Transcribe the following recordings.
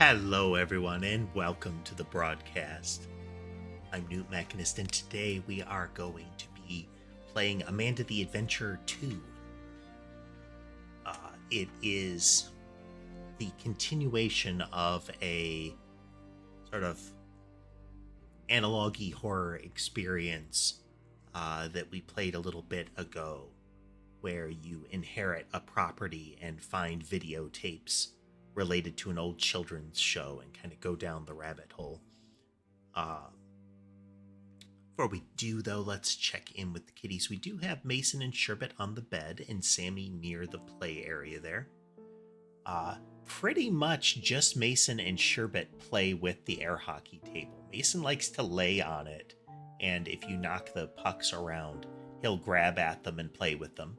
Hello, everyone, and welcome to the broadcast. I'm newtmechanist, and today we are going to be playing Amanda the Adventurer 2. It is the continuation of a sort of analogy horror experience that we played a little bit ago, where you inherit a property and find videotapes related to an old children's show and kind of go down the rabbit hole. Before we do, though, let's check in with the kitties. We do have Mason and Sherbet on the bed and Sammy near the play area there. Pretty much just Mason and Sherbet play with the air hockey table. Mason likes to lay on it, and if you knock the pucks around, he'll grab at them and play with them.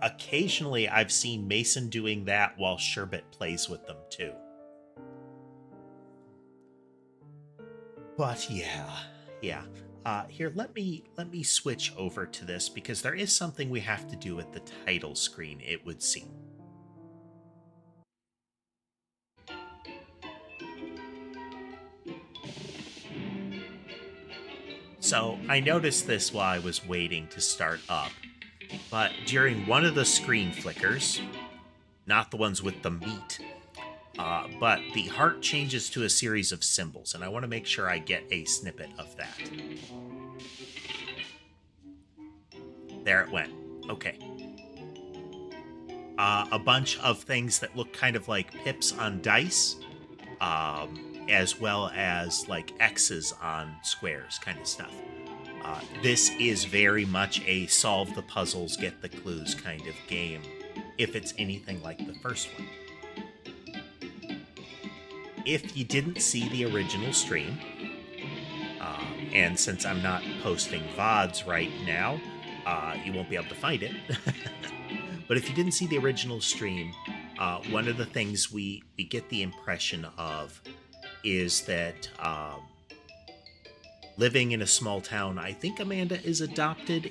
Occasionally, I've seen Mason doing that while Sherbet plays with them too. But yeah. Here, let me switch over to this because there is something we have to do at the title screen, it would seem. So I noticed this while I was waiting to start up. But during one of the screen flickers, not the ones with the meat, but the heart changes to a series of symbols, and I want to make sure I get a snippet of that. There it went. Okay. A bunch of things that look kind of like pips on dice, as well as like X's on squares kind of stuff. This is very much a solve the puzzles, get the clues kind of game, if it's anything like the first one. If you didn't see the original stream, and since I'm not posting VODs right now, you won't be able to find it. But if you didn't see the original stream, one of the things we get the impression of is that living in a small town, I think Amanda is adopted.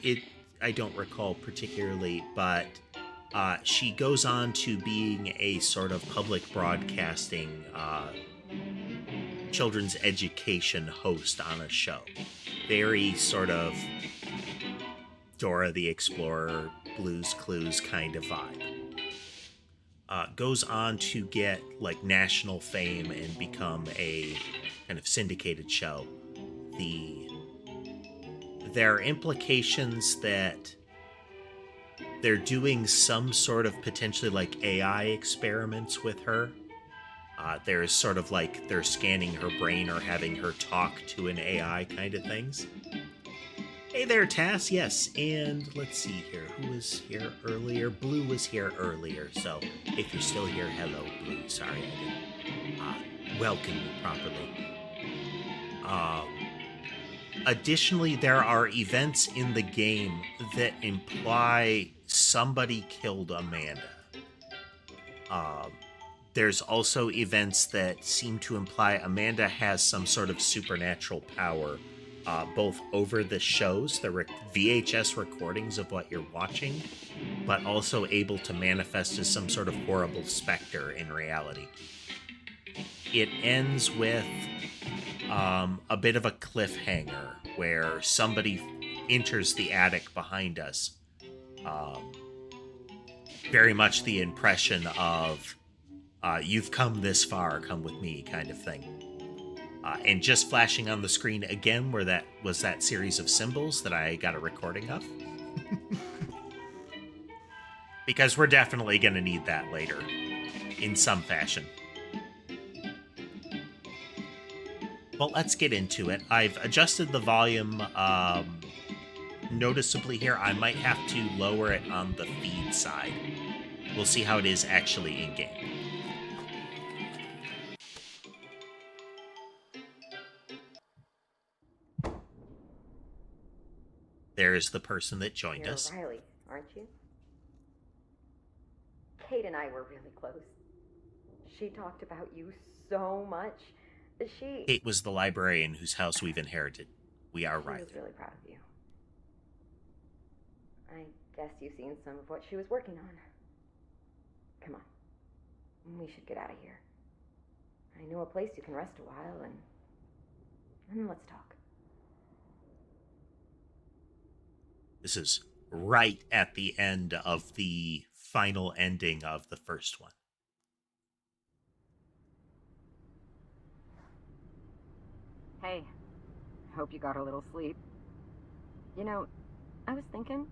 I don't recall particularly, but she goes on to being a sort of public broadcasting children's education host on a show. Very sort of Dora the Explorer, Blue's Clues kind of vibe. Goes on to get like national fame and become a kind of syndicated show. There are implications that they're doing some sort of potentially like AI experiments with her. There's sort of like they're scanning her brain or having her talk to an AI kind of things. Hey there, Tass. Yes, and let's see here. Who was here earlier? Blue was here earlier. So if you're still here, hello, Blue. Sorry I didn't welcome you properly. Additionally, there are events in the game that imply somebody killed Amanda. There's also events that seem to imply Amanda has some sort of supernatural power, both over the shows, the VHS recordings of what you're watching, but also able to manifest as some sort of horrible specter in reality. It ends with a bit of a cliffhanger where somebody enters the attic behind us. Very much the impression of you've come this far, come with me kind of thing. And just flashing on the screen again where that was that series of symbols that I got a recording of. Because we're definitely going to need that later in some fashion. But let's get into it. I've adjusted the volume noticeably here. I might have to lower it on the feed side. We'll see how it is actually in-game. There's the person that joined You're us. Riley, aren't you? Kate and I were really close. She talked about you so much. Kate was the librarian whose house we've inherited. We are Riley. She was really proud of you. I guess you've seen some of what she was working on. Come on. We should get out of here. I know a place you can rest a while, and then let's talk. This is right at the end of the final ending of the first one. Hey, hope you got a little sleep. You know, I was thinking,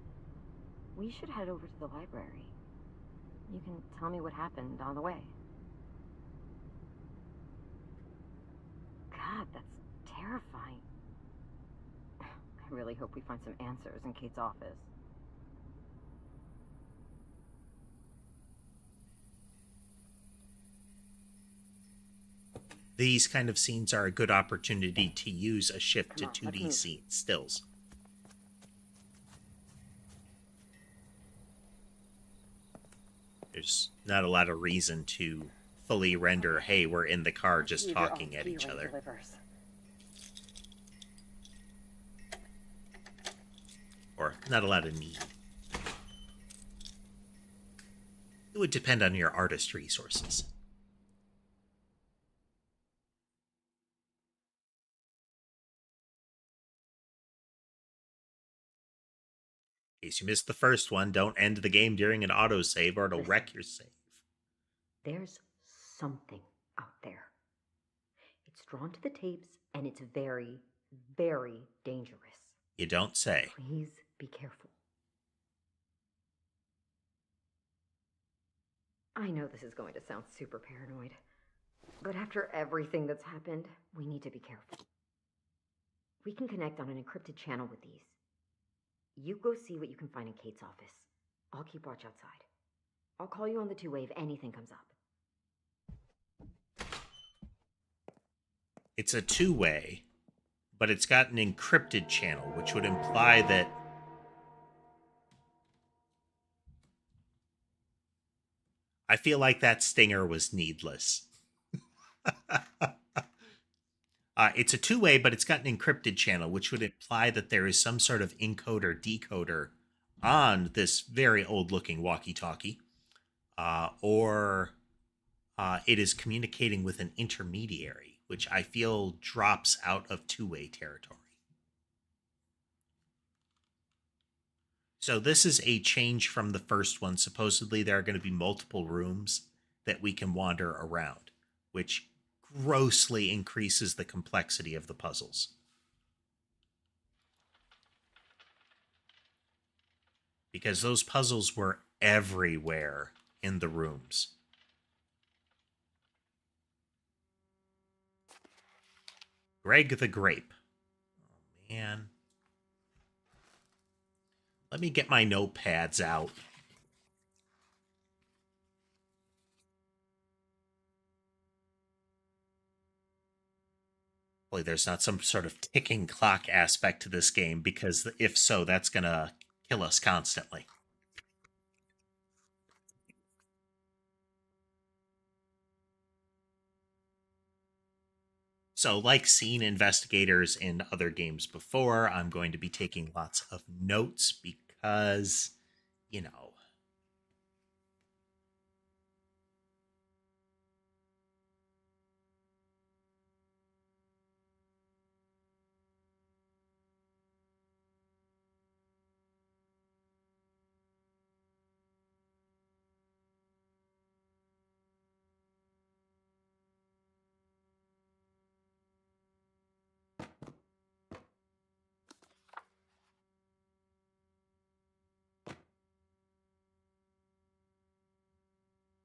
we should head over to the library. You can tell me what happened on the way. God, that's terrifying. I really hope we find some answers in Kate's office. These kind of scenes are a good opportunity to use a shift to 2D stills. There's not a lot of reason to fully render, hey, we're in the car just talking at each other. Or not a lot of need. It would depend on your artist resources. In case you missed the first one, don't end the game during an autosave or it'll wreck your save. There's something out there. It's drawn to the tapes, and it's very, very dangerous. You don't say. Please be careful. I know this is going to sound super paranoid, but after everything that's happened, we need to be careful. We can connect on an encrypted channel with these. You go see what you can find in Kate's office. I'll keep watch outside. I'll call you on the two-way if anything comes up. It's a two-way, but it's got an encrypted channel, which would imply that I feel like that stinger was needless. It's a two-way, but it's got an encrypted channel, which would imply that there is some sort of encoder decoder on this very old-looking walkie-talkie, or it is communicating with an intermediary, which I feel drops out of two-way territory. So this is a change from the first one. Supposedly there are going to be multiple rooms that we can wander around, which grossly increases the complexity of the puzzles. Because those puzzles were everywhere in the rooms. Greg the Grape. Oh, man. Let me get my notepads out. Hopefully there's not some sort of ticking clock aspect to this game, because if so, that's going to kill us constantly. So, like seen investigators in other games before, I'm going to be taking lots of notes because, you know.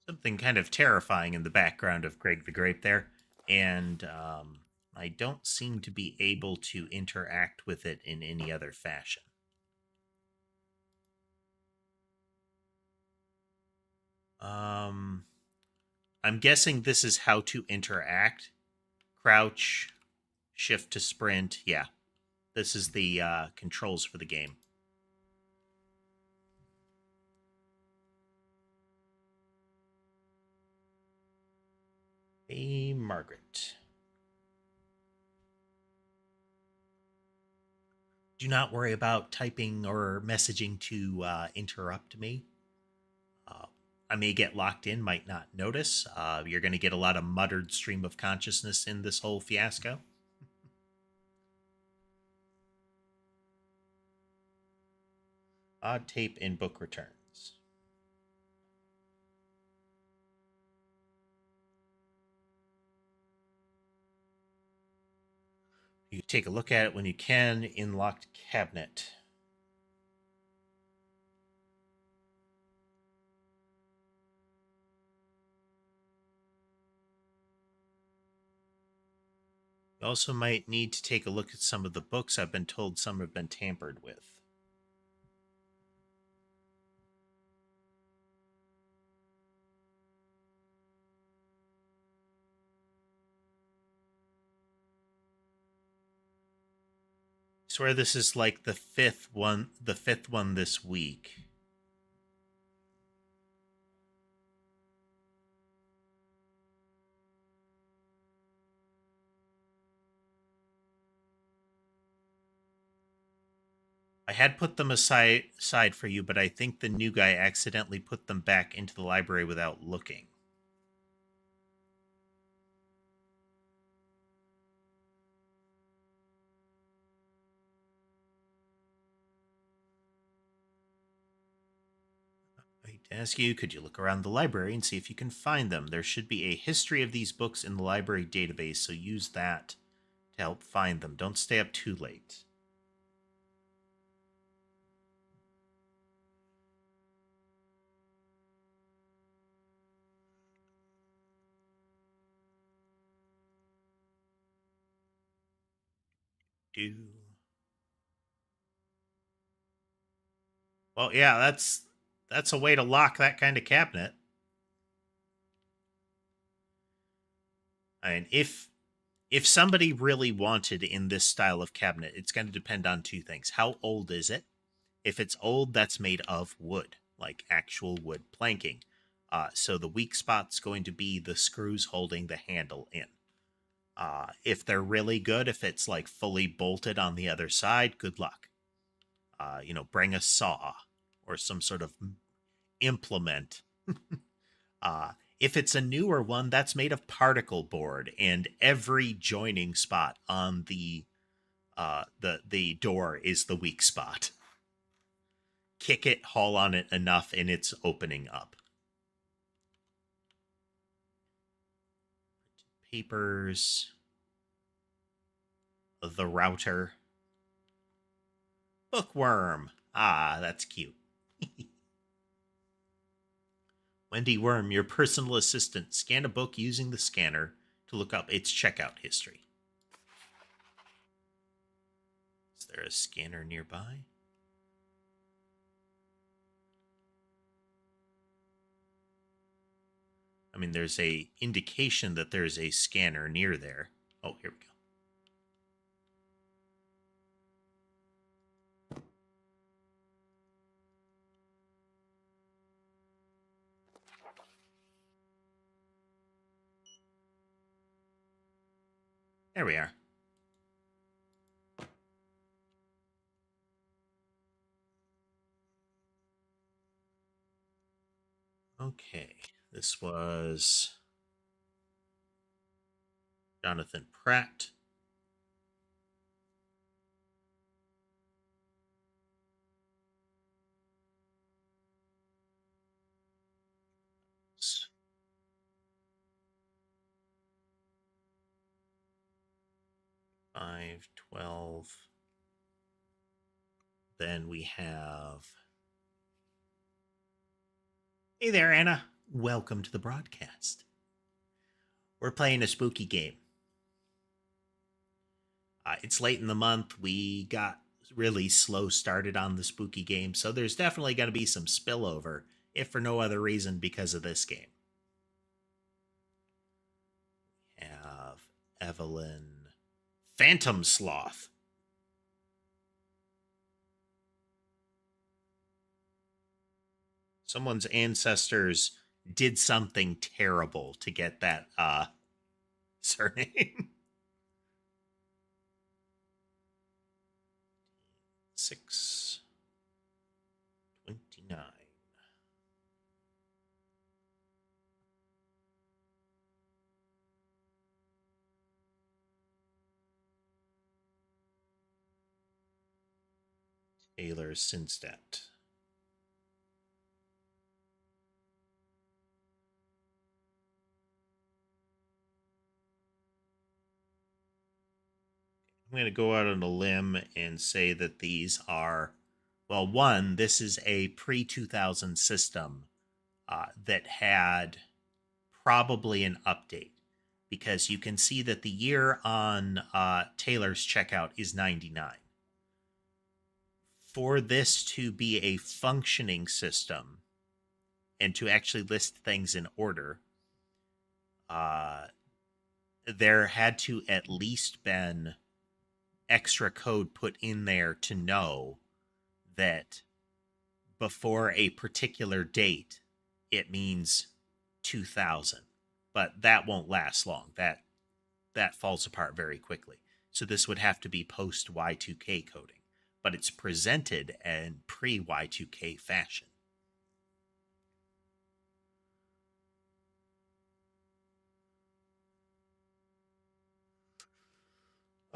Something kind of terrifying in the background of Greg the Grape there. And I don't seem to be able to interact with it in any other fashion. I'm guessing this is how to interact. Crouch, shift to sprint. Yeah, this is the controls for the game. Hey, Margaret. Do not worry about typing or messaging to interrupt me. I may get locked in, might not notice. You're going to get a lot of muttered stream of consciousness in this whole fiasco. Odd tape in book returns. You take a look at it when you can in locked cabinet. You also might need to take a look at some of the books. I've been told some have been tampered with. I swear this is like the fifth one this week. I had put them aside for you, but I think the new guy accidentally put them back into the library without looking. I'd ask you, could you look around the library and see if you can find them? There should be a history of these books in the library database, so use that to help find them. Don't stay up too late. Well, yeah, that's a way to lock that kind of cabinet. And if somebody really wanted in this style of cabinet, it's going to depend on two things. How old is it? If it's old, that's made of wood, like actual wood planking. So the weak spot's going to be the screws holding the handle in. If they're really good, if it's like fully bolted on the other side, good luck. Bring a saw or some sort of implement. If it's a newer one, that's made of particle board, and every joining spot on the door is the weak spot. Kick it, haul on it enough, and it's opening up. Papers, the router, bookworm. Ah, that's cute. Wendy Worm, your personal assistant, scan a book using the scanner to look up its checkout history. Is there a scanner nearby? I mean, there's a indication that there's a scanner near there. Oh, here we go. There we are. Okay, this was Jonathan Pratt. Five, 12. Then we have. Hey there, Anna. Welcome to the broadcast. We're playing a spooky game. It's late in the month. We got really slow started on the spooky game, so there's definitely going to be some spillover, if for no other reason because of this game. We have Evelyn Phantom Sloth. Someone's ancestors did something terrible to get that surname. 629. Taylor Sinstedt. I'm going to go out on a limb and say that these are, well, one, this is a pre-2000 system that had probably an update, because you can see that the year on Taylor's checkout is 99. For this to be a functioning system and to actually list things in order, there had to at least been extra code put in there to know that before a particular date it means 2000. But that won't last long. That falls apart very quickly. So this would have to be post Y2K coding, but it's presented in pre Y2K fashion.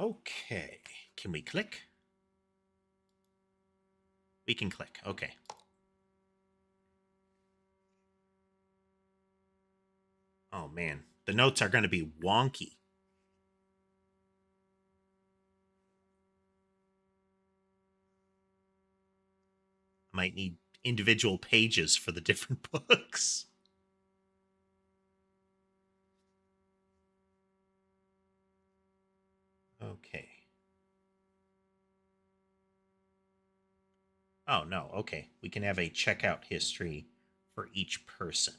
Okay, can we click? We can click. Okay. Oh man, the notes are going to be wonky. I might need individual pages for the different books. Okay. Oh, no. Okay. We can have a checkout history for each person.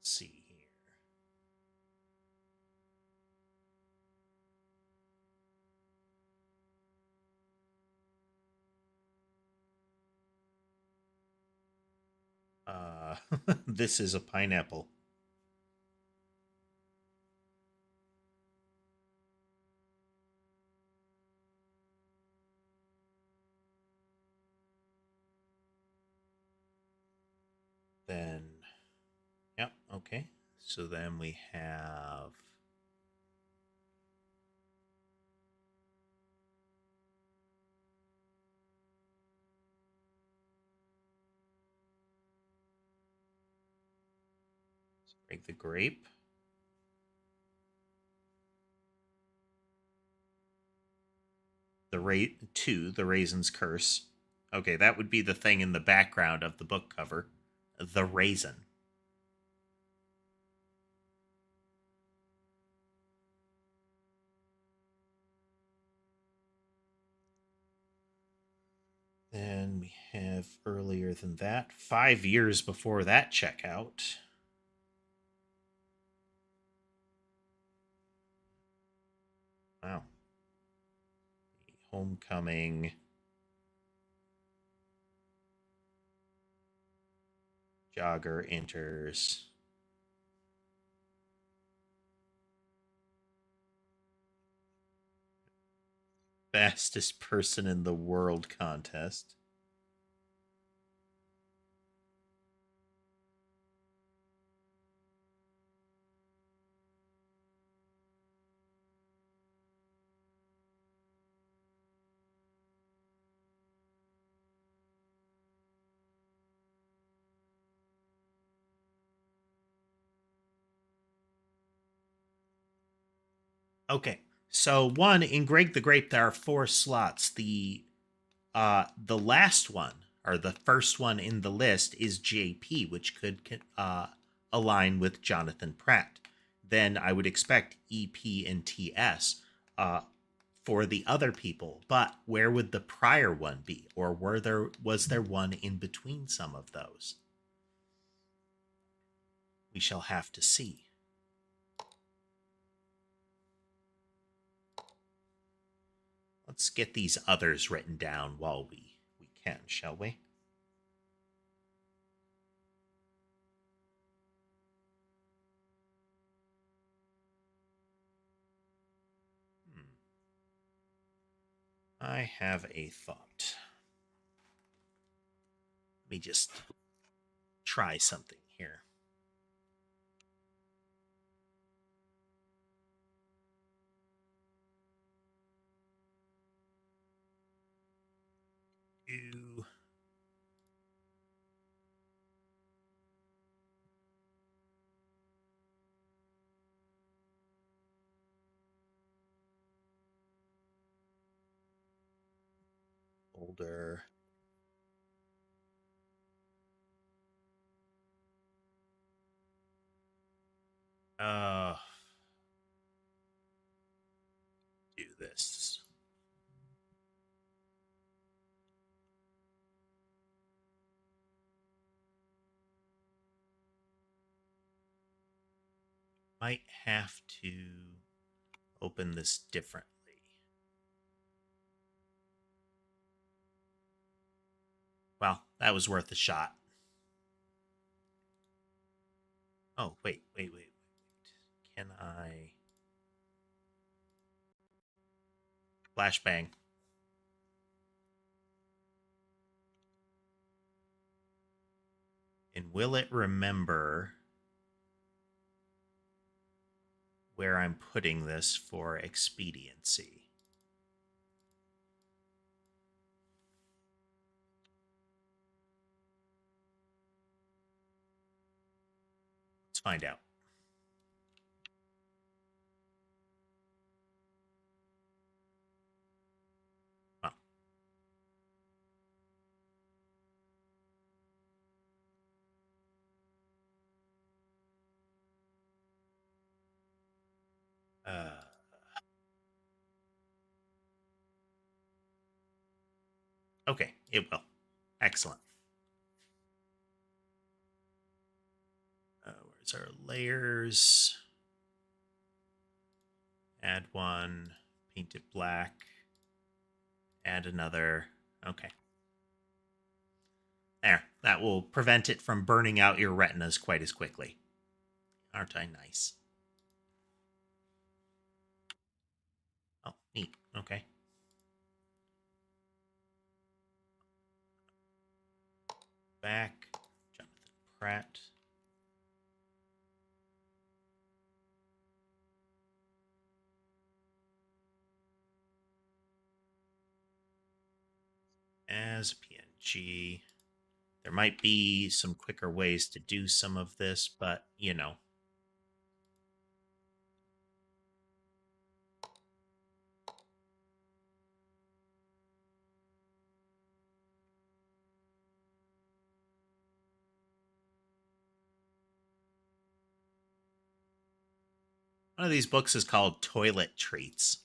Let's see here. This is a pineapple. Then, yep, okay. So then we have break the grape. The raisin's curse. Okay, that would be the thing in the background of the book cover. The raisin. Then we have earlier than that, 5 years before that checkout. Wow. Homecoming. Jogger enters. Fastest person in the world contest. Okay. So one in Greg the Grape, there are 4 slots. The last one, or the first one in the list, is JP, which could align with Jonathan Pratt. Then I would expect EP and TS for the other people. But where would the prior one be? Or was there one in between some of those? We shall have to see. Let's get these others written down while we can, shall we? I have a thought. Let me just try something here. Ew. Folder. Do this. Might have to open this differently. Well, that was worth a shot. Oh, wait. Can I... Flashbang. And will it remember where I'm putting this for expediency? Let's find out. Okay, it will. Excellent. Where's our layers? Add one, paint it black, add another. Okay. There, that will prevent it from burning out your retinas quite as quickly. Aren't I nice? Oh, neat. Okay. Back, Jonathan Pratt. As PNG. There might be some quicker ways to do some of this, but, you know. One of these books is called Toilet Treats.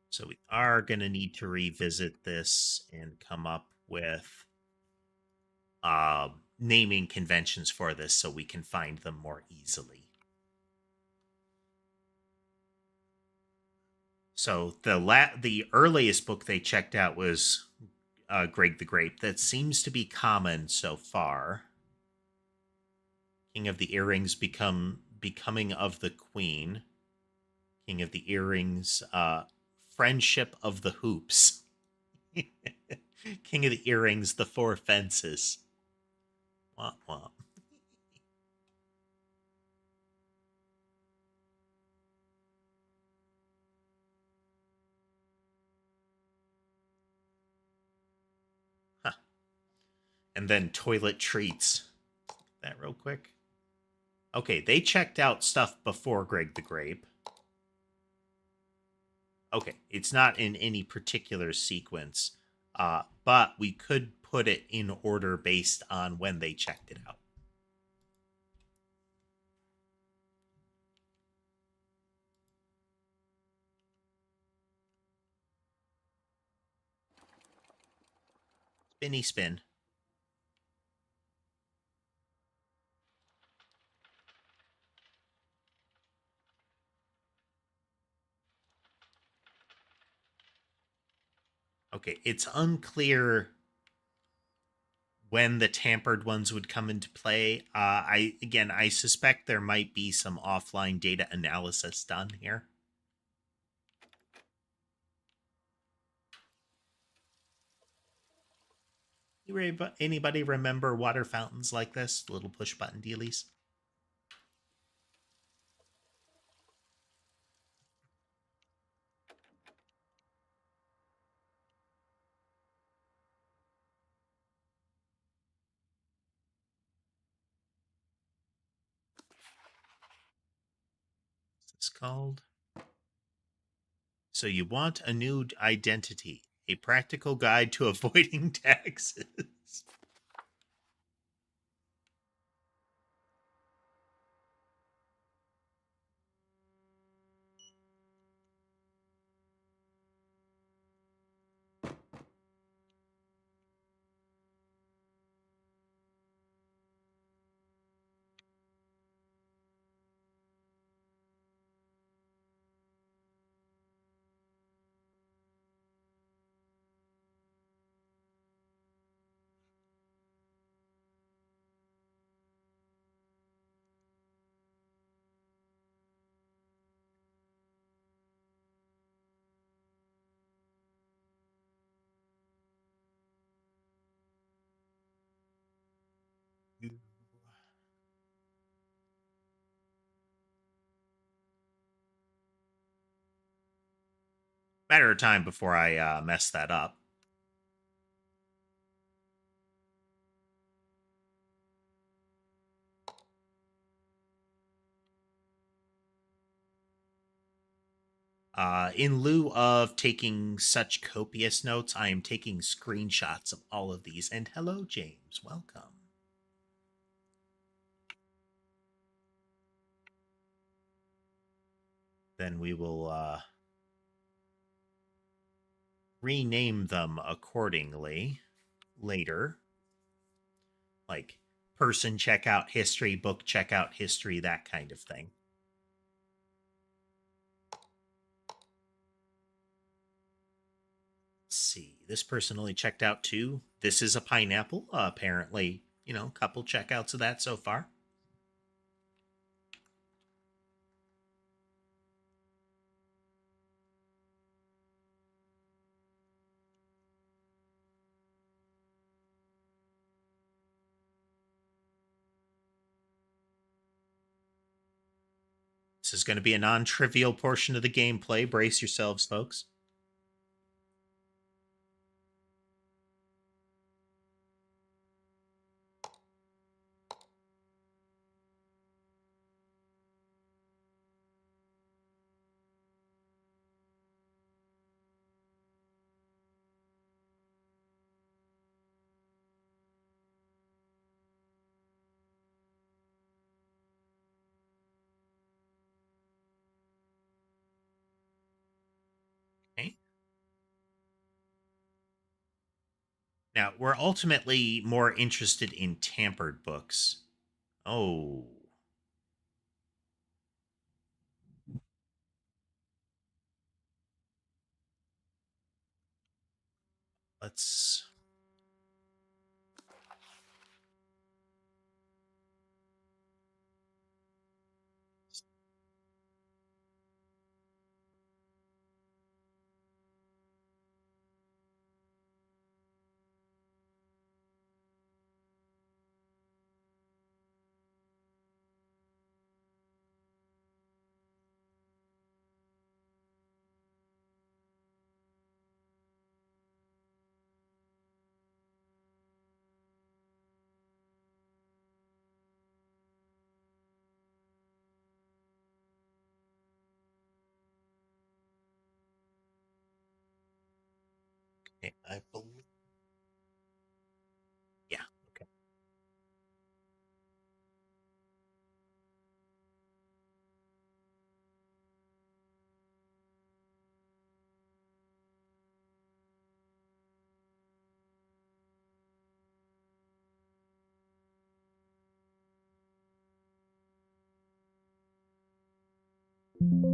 So we are going to need to revisit this and come up with naming conventions for this so we can find them more easily. So the earliest book they checked out was Greg the Grape. That seems to be common so far. King of the Earrings becoming of the Queen. King of the Earrings, Friendship of the Hoops. King of the Earrings, The Four Fences. Womp womp. Huh. And then Toilet Treats. That real quick. Okay, they checked out stuff before Greg the Grape. Okay, it's not in any particular sequence, but we could put it in order based on when they checked it out. Spinny spin. Okay, it's unclear when the tampered ones would come into play. I suspect there might be some offline data analysis done here. Anybody remember water fountains like this? Little push button dealies? What's this called? So you want a new identity, a practical guide to avoiding taxes. Matter of time before I mess that up. In lieu of taking such copious notes, I am taking screenshots of all of these. And hello, James. Welcome. Then we will rename them accordingly later. Like person checkout history, book checkout history, that kind of thing. Let's see. This person only checked out 2. This is a pineapple. Apparently, a couple checkouts of that so far. This is going to be a non-trivial portion of the gameplay. Brace yourselves, folks. Okay. Now, we're ultimately more interested in tampered books. Oh. Let's... Okay, I believe... Yeah, okay.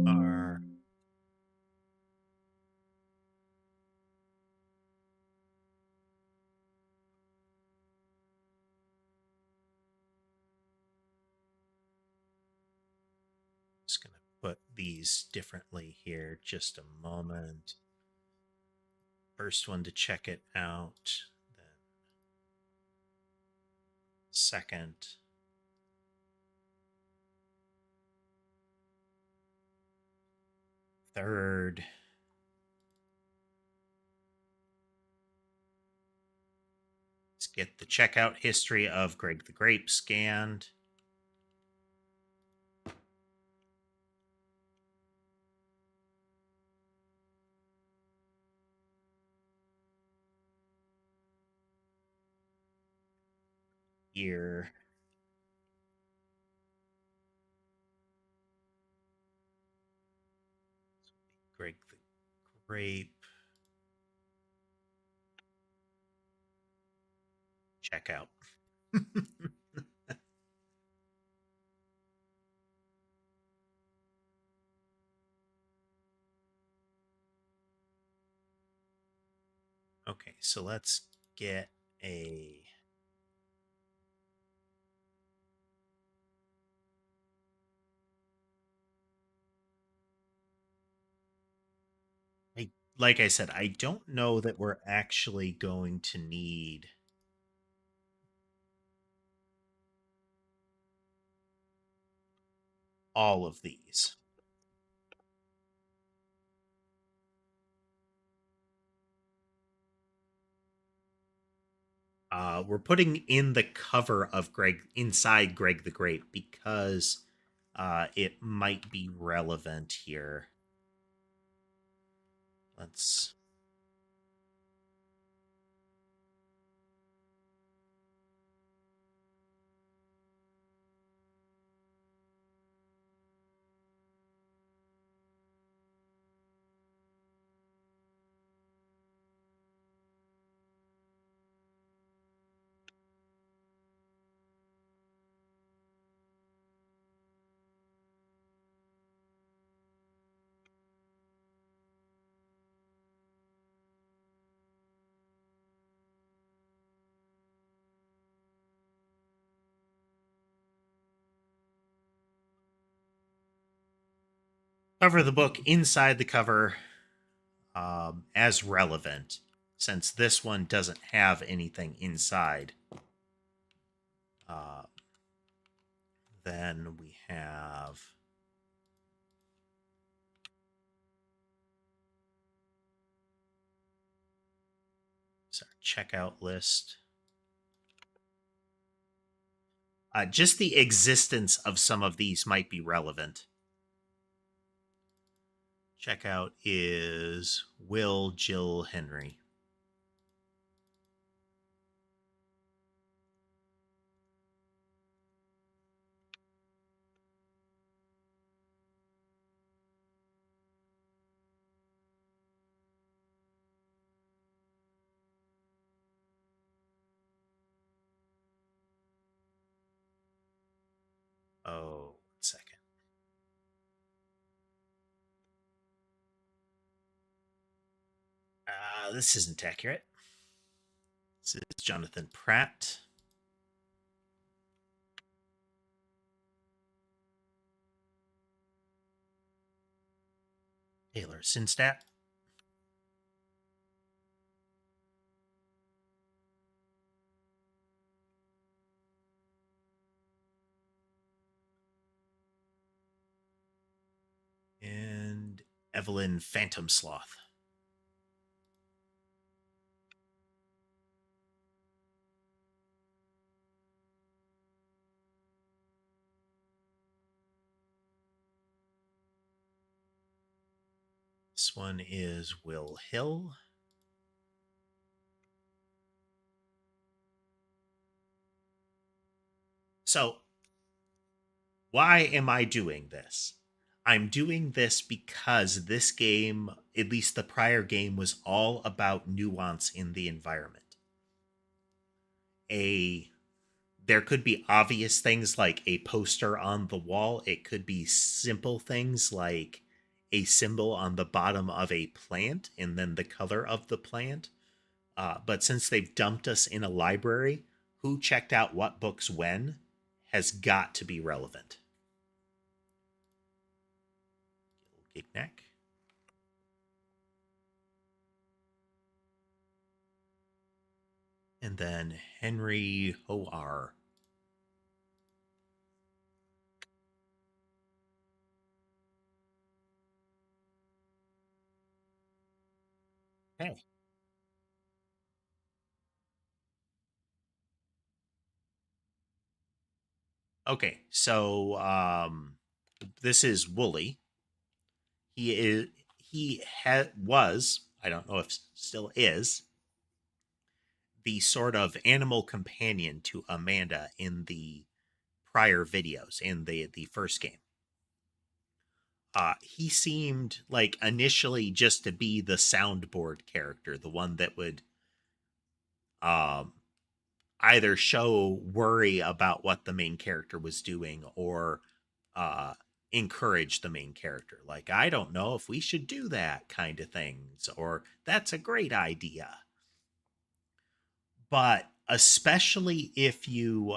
Are... Just going to put these differently here. Just a moment. First one to check it out. Then second. Third. Let's get the checkout history of Greg the Grape scanned. Here. Greg the Grape. Checkout. Okay, so let's get a... like I said, I don't know that we're actually going to need all of these. We're putting in the cover of Greg inside Greg the Grape because it might be relevant here. Let's... cover the book inside the cover as relevant, since this one doesn't have anything inside. Uh, then we have... our checkout list. Just the existence of some of these might be relevant. Checkout is Will, Jill, Henry. Oh, 1 second. This isn't accurate. This is Jonathan Pratt. Taylor Sinstat. And Evelyn Phantom Sloth. This one is Will Hill. So, why am I doing this? I'm doing this because this game, at least the prior game, was all about nuance in the environment. There could be obvious things like a poster on the wall. It could be simple things like a symbol on the bottom of a plant and then the color of the plant. But since they've dumped us in a library, who checked out what books when has got to be relevant. Gignac. And then Henry Hoar. Okay. Okay. So this is Wooly. He is was, I don't know if still is, the sort of animal companion to Amanda in the prior videos in the first game. He seemed like initially just to be the soundboard character, the one that would um, either show worry about what the main character was doing or uh, encourage the main character. Like, I don't know if we should do that kind of things, or that's a great idea. But especially if you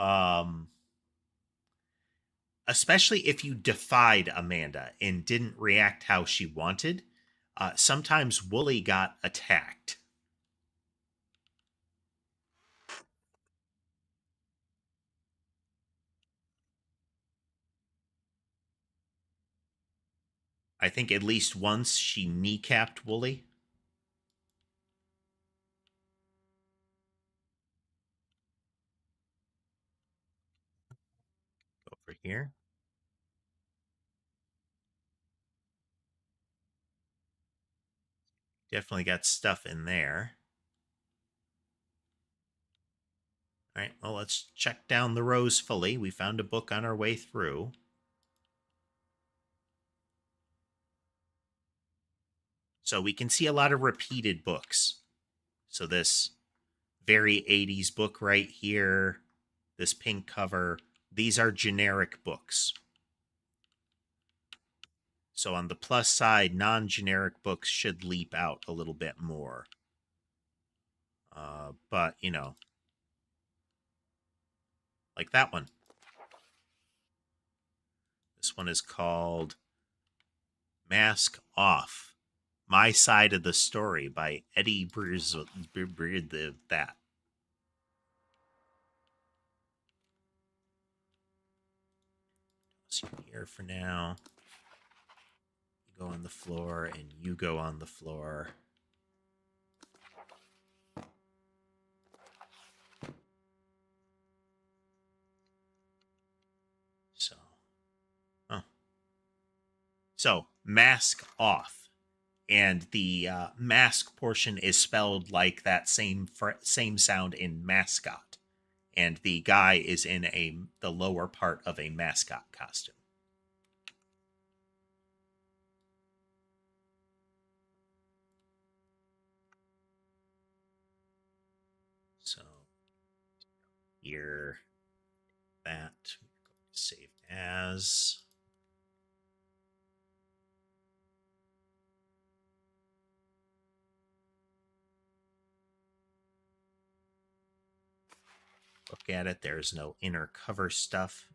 defied Amanda and didn't react how she wanted, sometimes Wooly got attacked. I think at least once she kneecapped Wooly. Over here. Definitely got stuff in there. All right, well, let's check down the rows fully. We found a book on our way through. So we can see a lot of repeated books. So this very 80s book right here, this pink cover, these are generic books. So on the plus side, non-generic books should leap out a little bit more. But, you know, like that one. This one is called Mask Off. My Side of the Story by Eddie that. So here for now. You go on the floor and you go on the floor. So, oh. So, mask off. And the mask portion is spelled like that same sound in mascot. And the guy is in the lower part of a mascot costume. So here, that save as. Look at it. There's no inner cover stuff.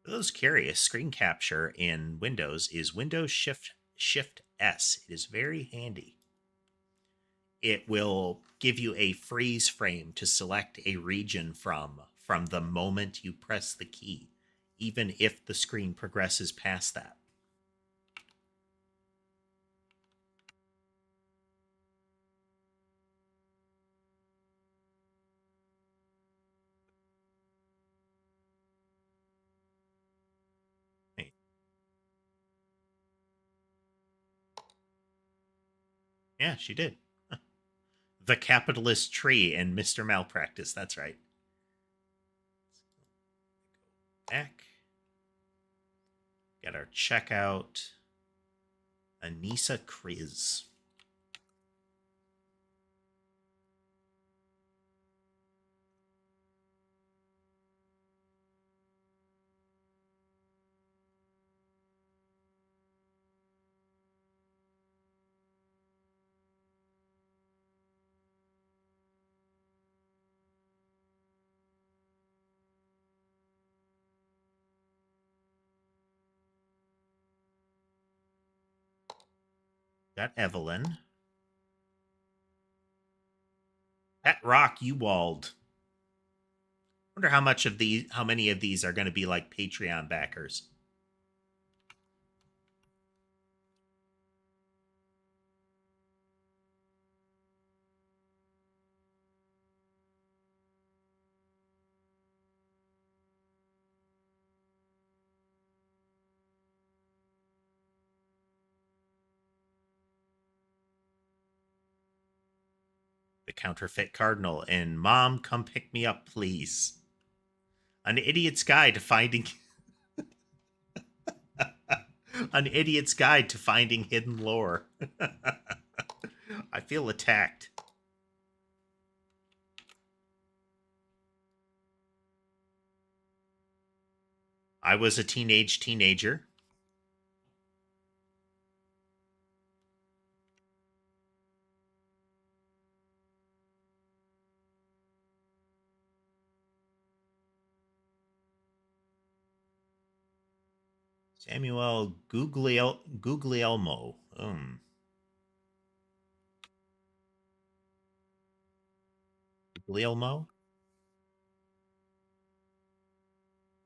For those curious, screen capture in Windows is Windows Shift S. It is very handy. It will give you a freeze frame to select a region from the moment you press the key, even if the screen progresses past that. Hey. Yeah, she did. The capitalist tree and Mr. Malpractice. That's right. Back. Got our checkout. Anissa Kriz. Got Evelyn. Pet Rock Uwald. Wonder how many of these are going to be like Patreon backers. The counterfeit cardinal and Mom, come pick me up, please. An idiot's guide to finding an idiot's guide to finding hidden lore. I feel attacked. I was a teenager. Samuel Guglielmo. Guglielmo?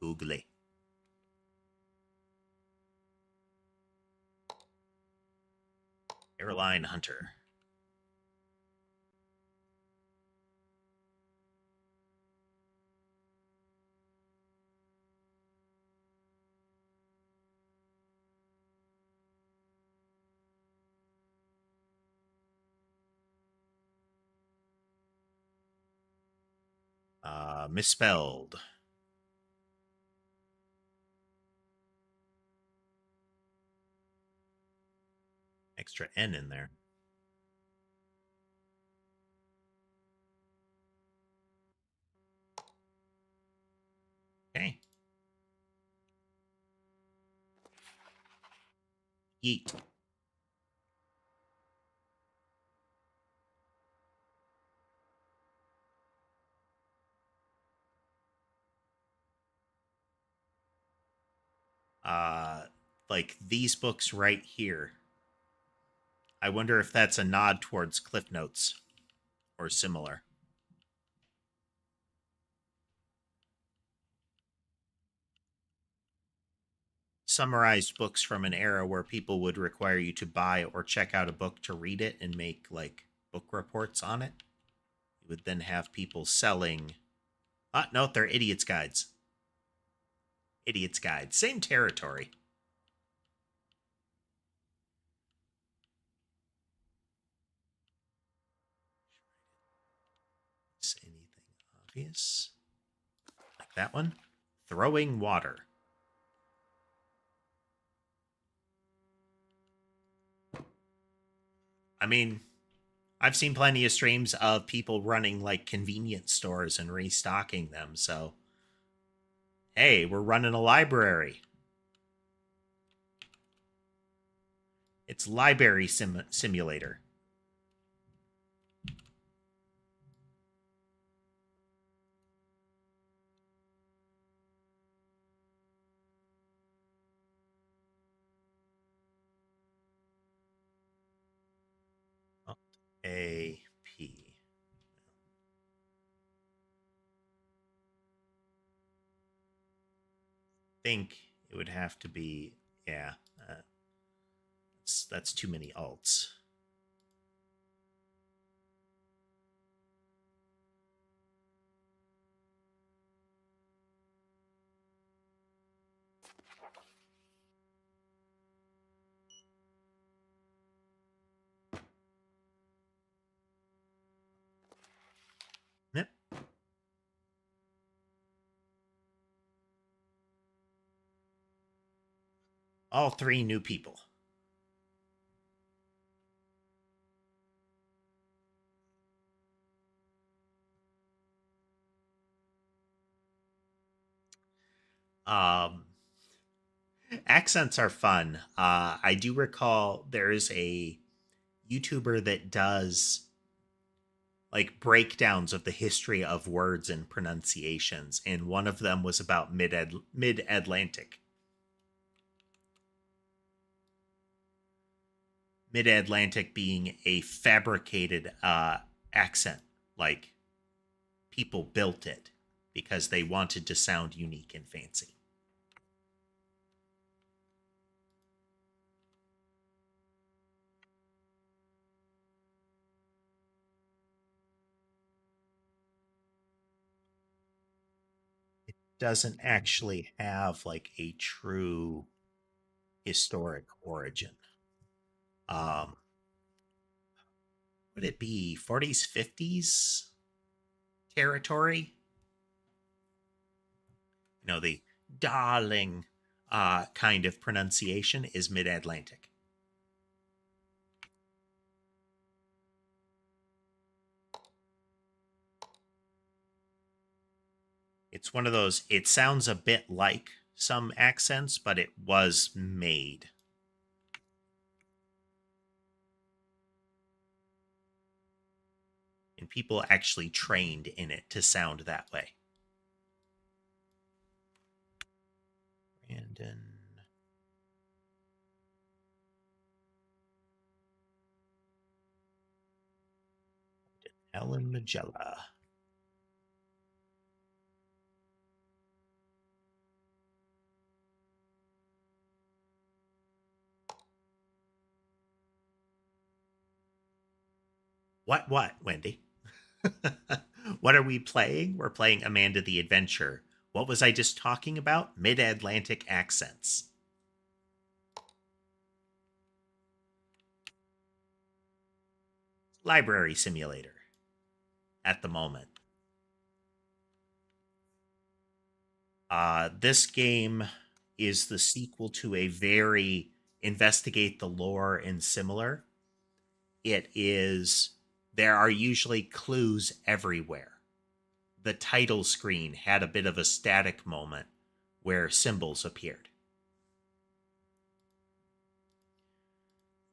Googly. Airline Hunter. Misspelled. Extra N in there. Okay. Yeet. Like these books right here. I wonder if that's a nod towards Cliff Notes or similar. Summarized books from an era where people would require you to buy or check out a book to read it and make like book reports on it. You would then have people selling. No, they're idiots' guides. Idiots' guides. Same territory. Is anything obvious? Like that one? Throwing water. I mean, I've seen plenty of streams of people running like convenience stores and restocking them. So, hey, we're running a library. It's library simulator. AP. Think it would have to be, yeah. That's too many alts. Yep. All three new people. Um, Accents are fun. I do recall there is a YouTuber that does like breakdowns of the history of words and pronunciations, and one of them was about mid-Atlantic. Mid-Atlantic being a fabricated accent, like people built it. because they wanted to sound unique and fancy. It doesn't actually have like a true historic origin. Um, would it be 40s, 50s territory? The darling kind of pronunciation is mid Atlantic. It's one of those, it sounds a bit like some accents, but it was made. And people actually trained in it to sound that way. Brandon. Ellen Magella. What, Wendy? What are we playing? We're playing Amanda the Adventure. What was I just talking about? Mid Atlantic accents. Library simulator at the moment. This game is the sequel to a very investigate the lore and similar. It is, there are usually clues everywhere. The title screen had a bit of a static moment where symbols appeared.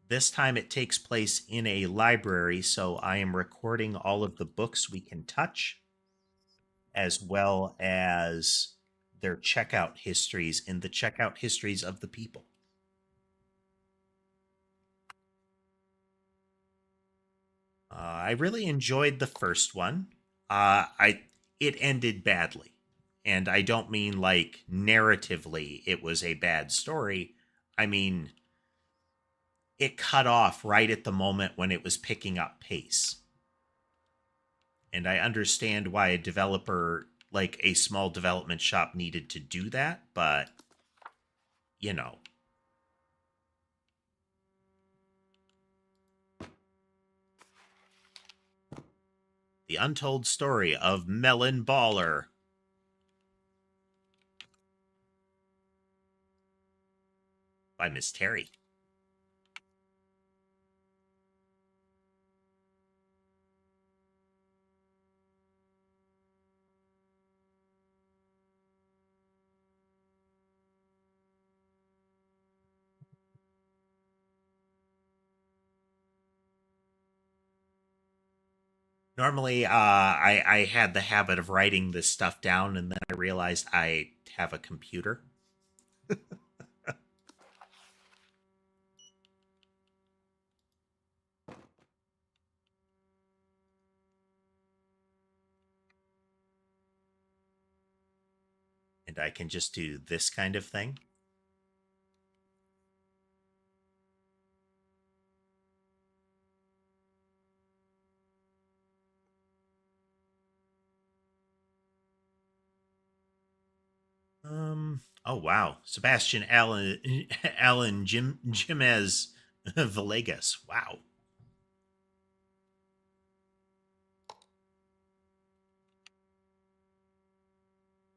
This time it takes place in a library, so I am recording all of the books we can touch, as well as their checkout histories and the checkout histories of the people. I really enjoyed the first one. It ended badly, and I don't mean like narratively it was a bad story. I mean it cut off right at the moment when it was picking up pace. And I understand why a developer, like a small development shop, needed to do that, but you know. The Untold Story of Melon Baller by Miss Terry. Normally, I had the habit of writing this stuff down, and then I realized I have a computer. And I can just do this kind of thing. Oh wow, Sebastian Allen Jimez Villegas. Wow.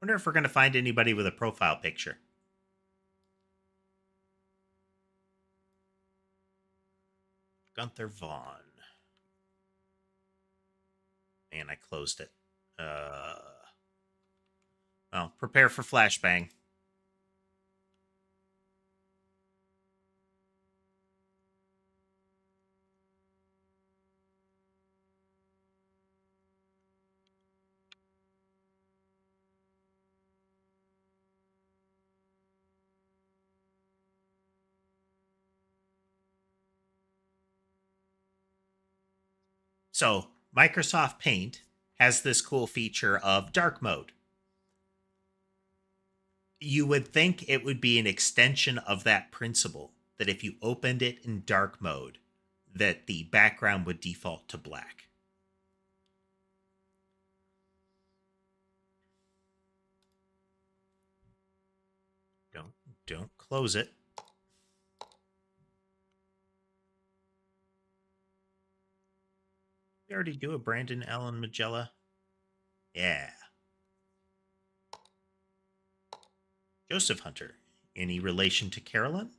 Wonder if we're gonna find anybody with a profile picture. Gunther Vaughn. Man, I closed it. Well, prepare for flashbang. So, Microsoft Paint has this cool feature of dark mode. You would think it would be an extension of that principle that if you opened it in dark mode, that the background would default to black. Don't close it. We already do a Brandon Allen Magella. Yeah. Joseph Hunter. Any relation to Carolyn?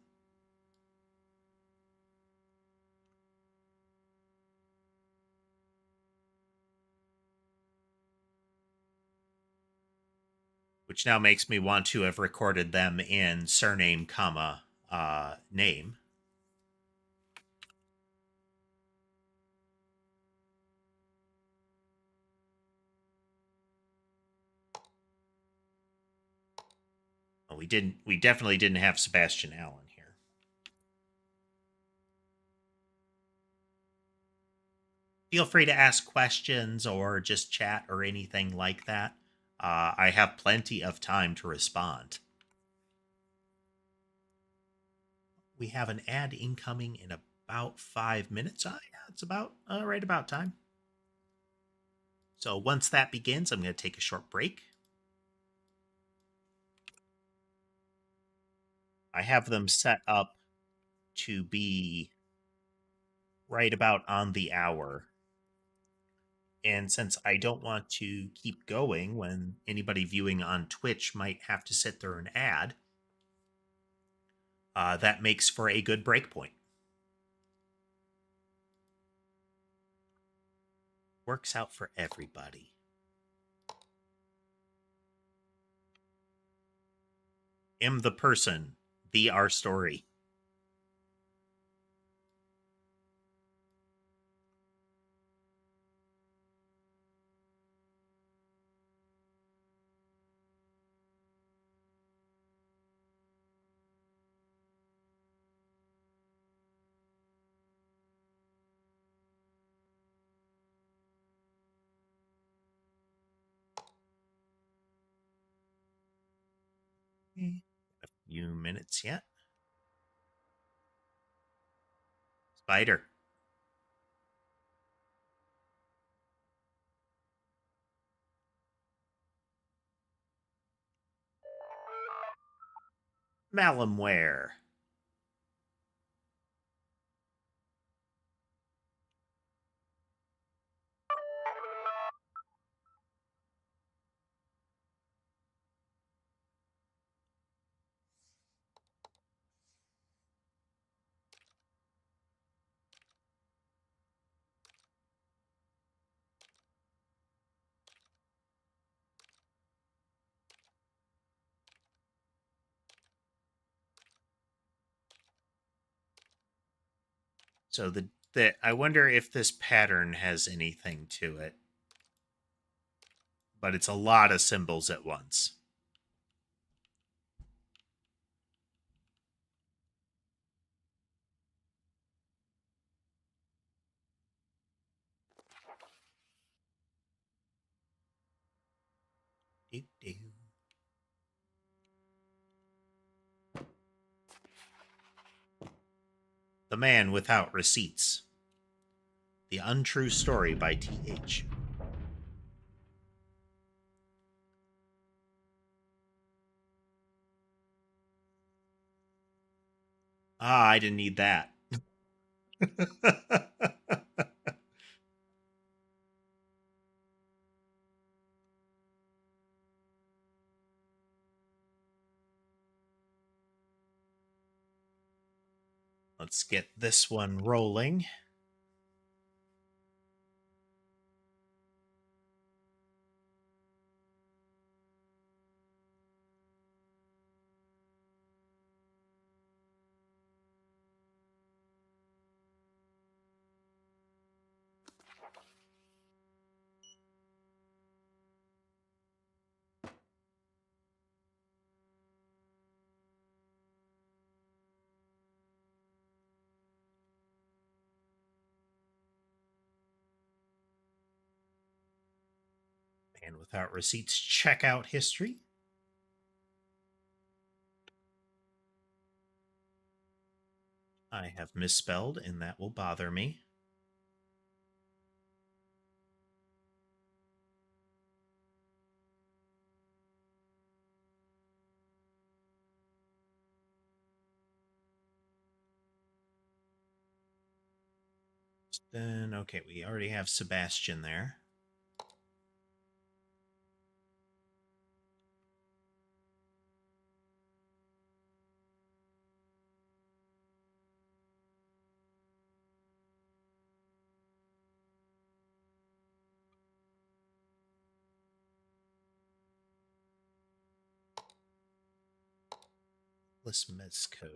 Which now makes me want to have recorded them in surname, comma, name. Well, we didn't. We definitely didn't have Sebastian Allen here. Feel free to ask questions or just chat or anything like that. I have plenty of time to respond. We have an ad incoming in about 5 minutes. Yeah, it's about right about time. So once that begins, I'm going to take a short break. I have them set up to be right about on the hour. And since I don't want to keep going when anybody viewing on Twitch might have to sit through an ad, that makes for a good break point. Works out for everybody. Am the person, the our story. A few minutes yet. Spider. Malumware. So the I wonder if this pattern has anything to it. But it's a lot of symbols at once. The Man Without Receipts. The Untrue Story by T.H. Ah, I didn't need that. Let's get this one rolling. Man Without Receipts checkout history. I have misspelled, and that will bother me. Then, okay, we already have Sebastian there. Lismesco.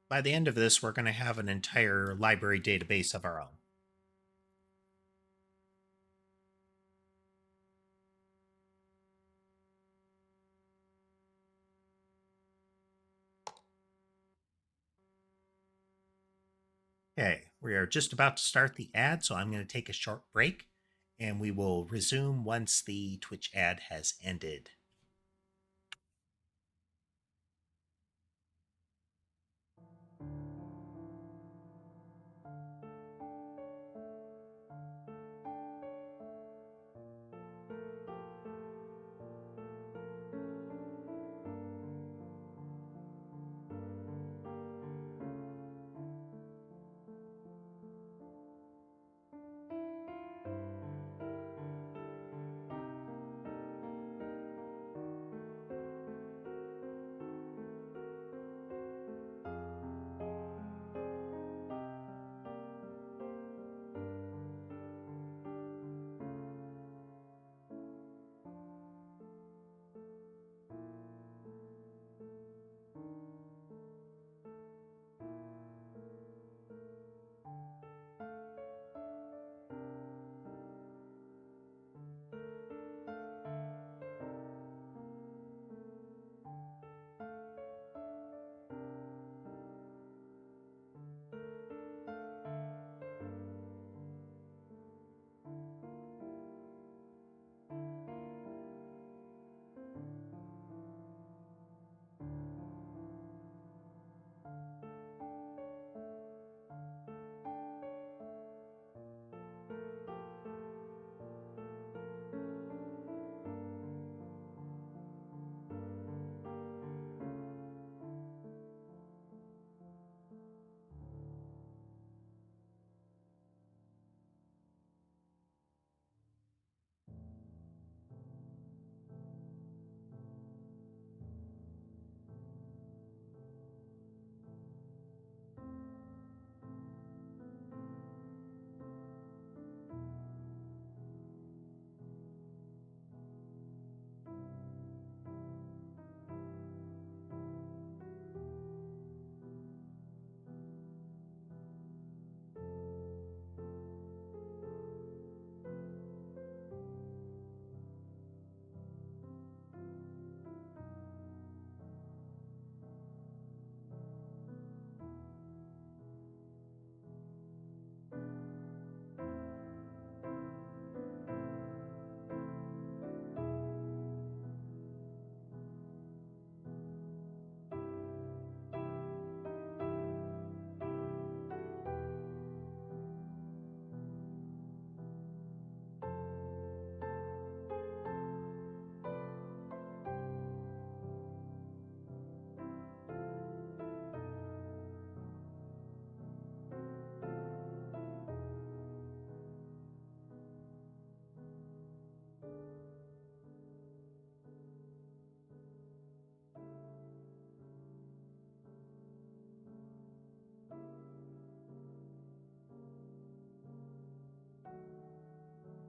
By the end of this, we're going to have an entire library database of our own. Okay, we are just about to start the ad, so I'm going to take a short break, and we will resume once the Twitch ad has ended.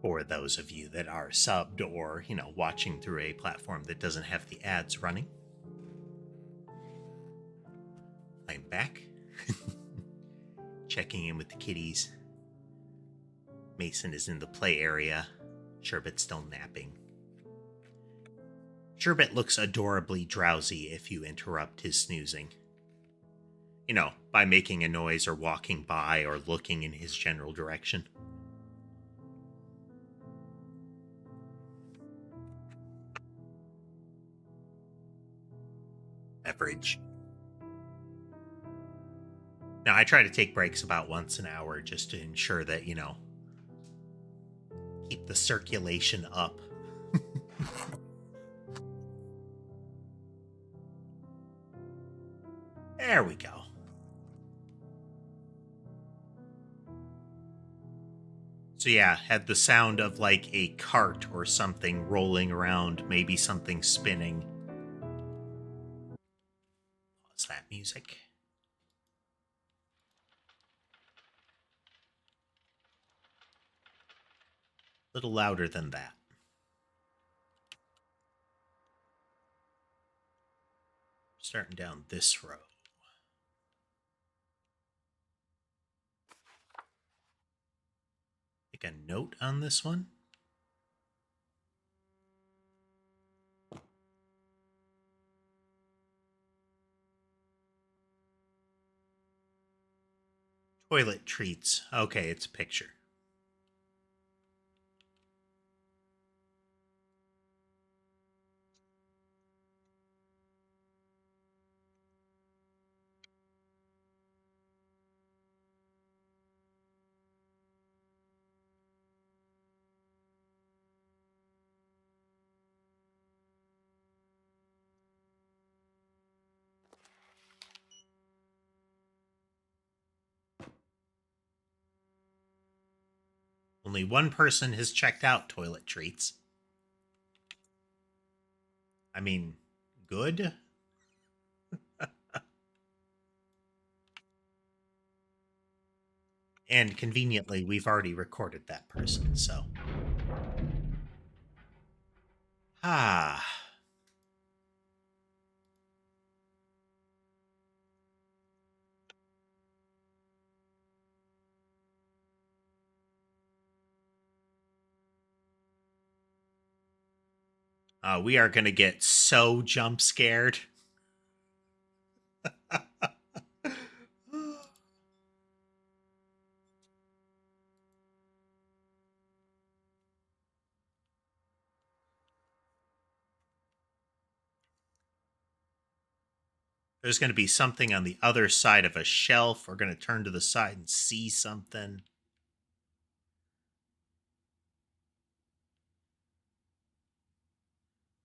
For those of you that are subbed or, watching through a platform that doesn't have the ads running. I'm back. Checking in with the kitties. Mason is in the play area. Sherbet's still napping. Sherbet looks adorably drowsy if you interrupt his snoozing. By making a noise or walking by or looking in his general direction. beverage. Now, I try to take breaks about once an hour just to ensure that, keep the circulation up. There we go. So yeah, had the sound of like a cart or something rolling around, maybe something spinning. What's that music? A little louder than that. Starting down this row. Make a note on this one. Toilet treats. Okay, it's a picture. Only one person has checked out toilet treats. I mean, good? And conveniently, we've already recorded that person, so. Ah. We are going to get so jump scared. There's going to be something on the other side of a shelf. We're going to turn to the side and see something.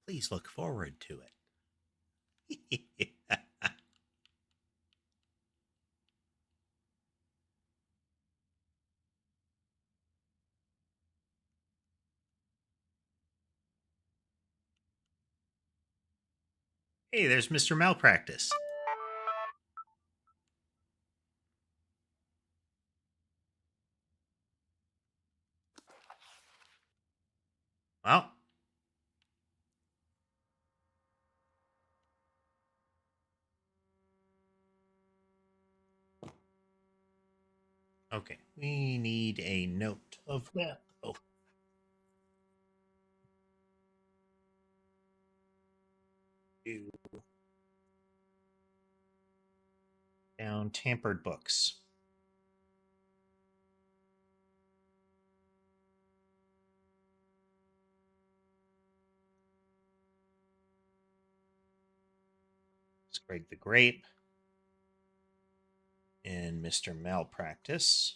Please look forward to it. Hey, there's Mr. Malpractice. Well. Okay, we need a note of that. Oh. Down tampered books. It's Greg the Grape and Mr. Malpractice.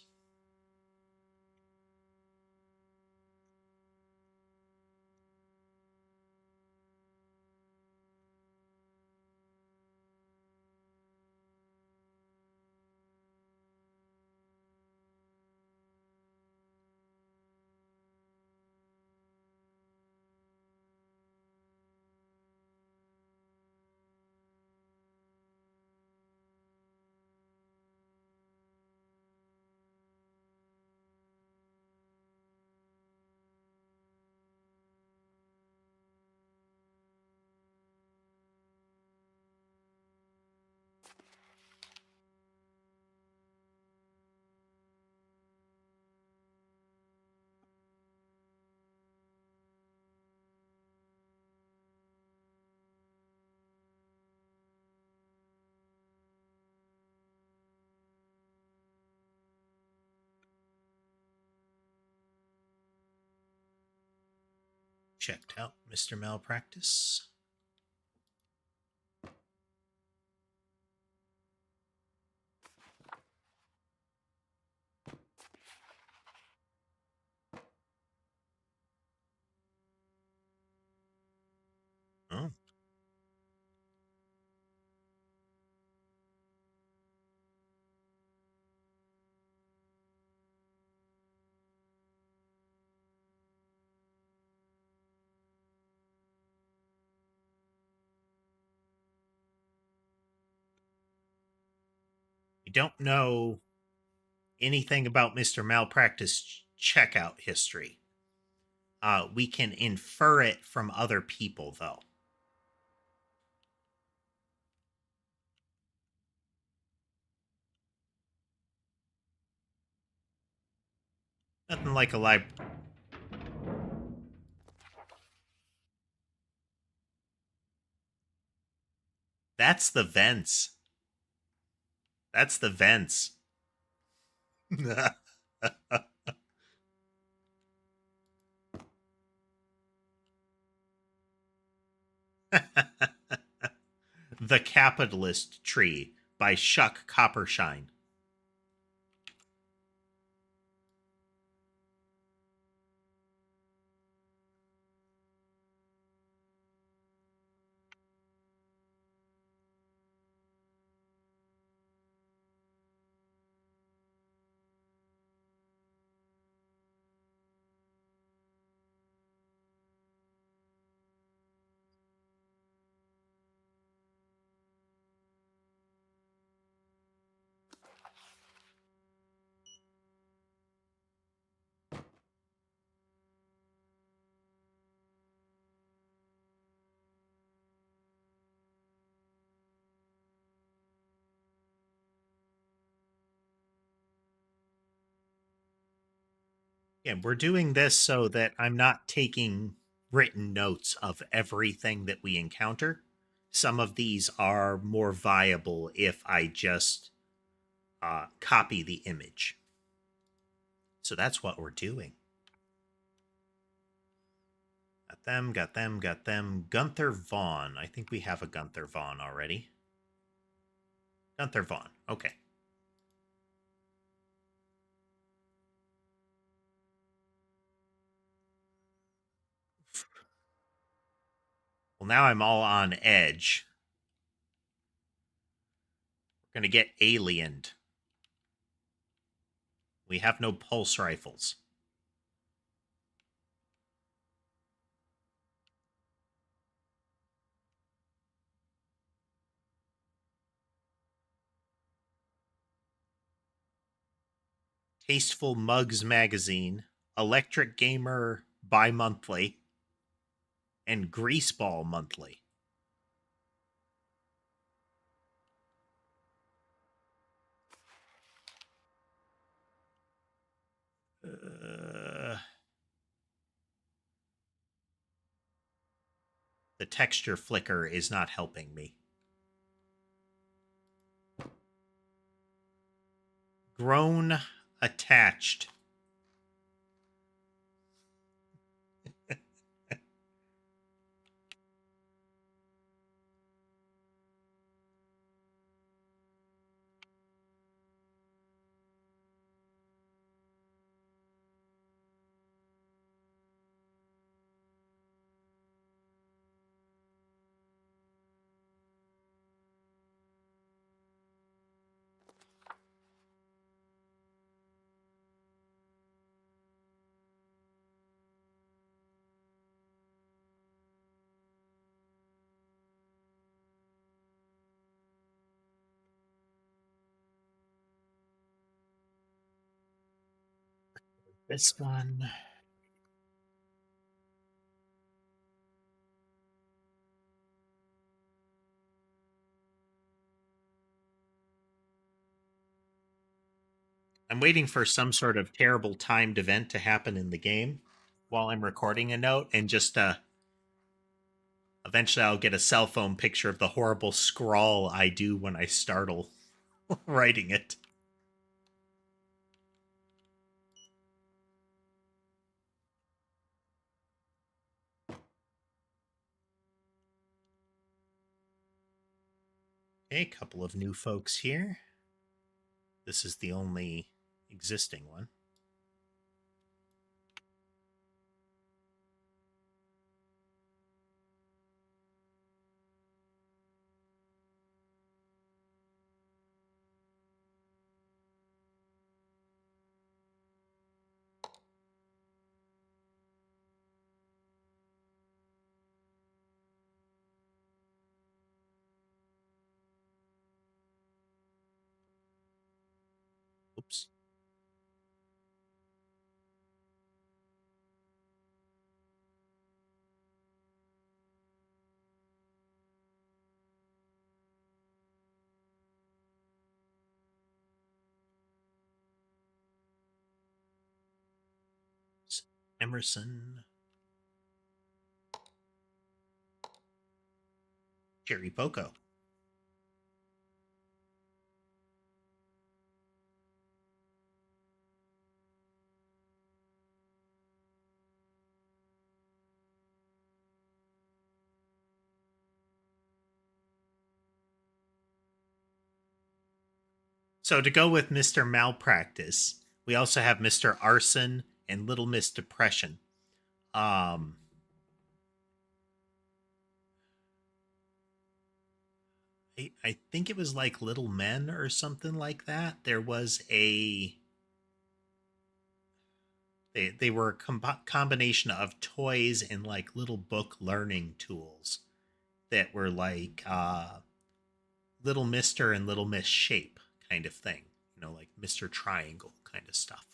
Checked out Mr. Malpractice. We don't know anything about Mr. Malpractice checkout history. We can infer it from other people, though. Nothing like a library. That's the vents. That's the vents. The Capitalist Tree by Shuck Coppershine. Yeah, we're doing this so that I'm not taking written notes of everything that we encounter. Some of these are more viable if I just copy the image. So that's what we're doing. Got them, got them, got them. Gunther Vaughn. I think we have a Gunther Vaughn already. Gunther Vaughn. Okay. Well, now I'm all on edge. We're going to get aliened. We have no pulse rifles. Tasteful Mugs Magazine, Electric Gamer bi-monthly, and Greaseball Monthly. The texture flicker is not helping me. Grown attached. This one. I'm waiting for some sort of terrible timed event to happen in the game while I'm recording a note, and just eventually I'll get a cell phone picture of the horrible scrawl I do when I startle writing it. Okay, a couple of new folks here. This is the only existing one. Emerson. Cherry Poco. So to go with Mr. Malpractice, we also have Mr. Arson and Little Miss Depression. Um, I think it was like Little Men or something like that. There was a they were a combination of toys and like little book learning tools that were like Little Mister and Little Miss Shape kind of thing. You know, like Mr. Triangle kind of stuff.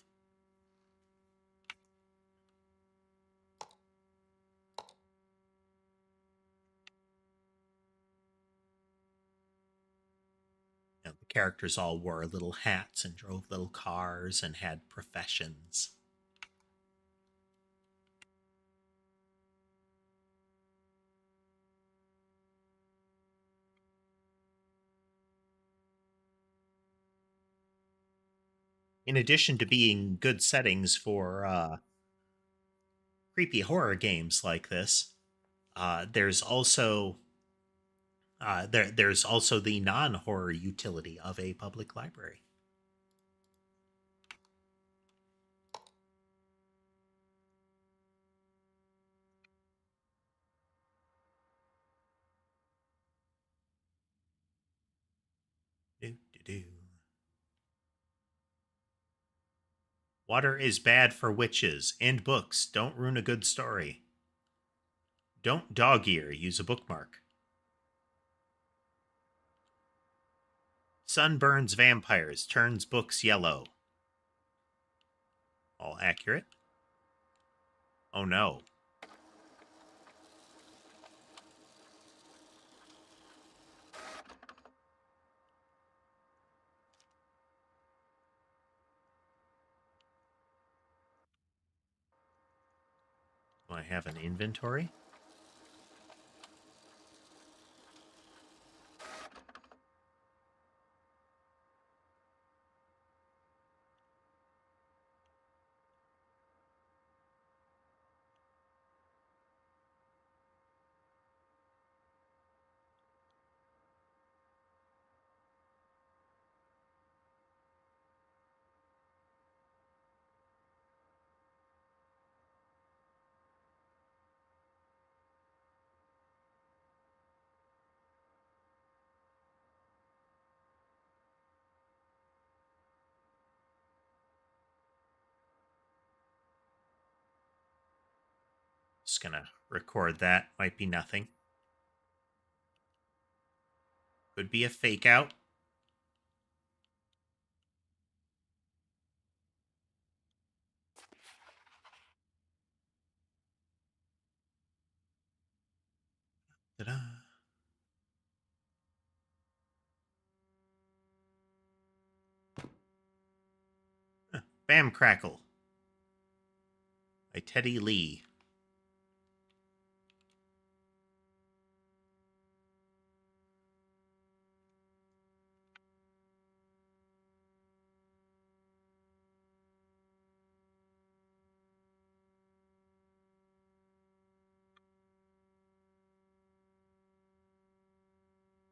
You know, the characters all wore little hats and drove little cars and had professions. In addition to being good settings for creepy horror games like this, there's also there's also the non-horror utility of a public library. Do, do, do. Water is bad for witches and books. Don't ruin a good story. Don't dog ear. Use a bookmark. Sun burns vampires. Turns books yellow. All accurate. Oh no. Do I have an inventory? Just gonna record that. Might be nothing. Could be a fake out. Ta-da. Bam Crackle by Teddy Lee.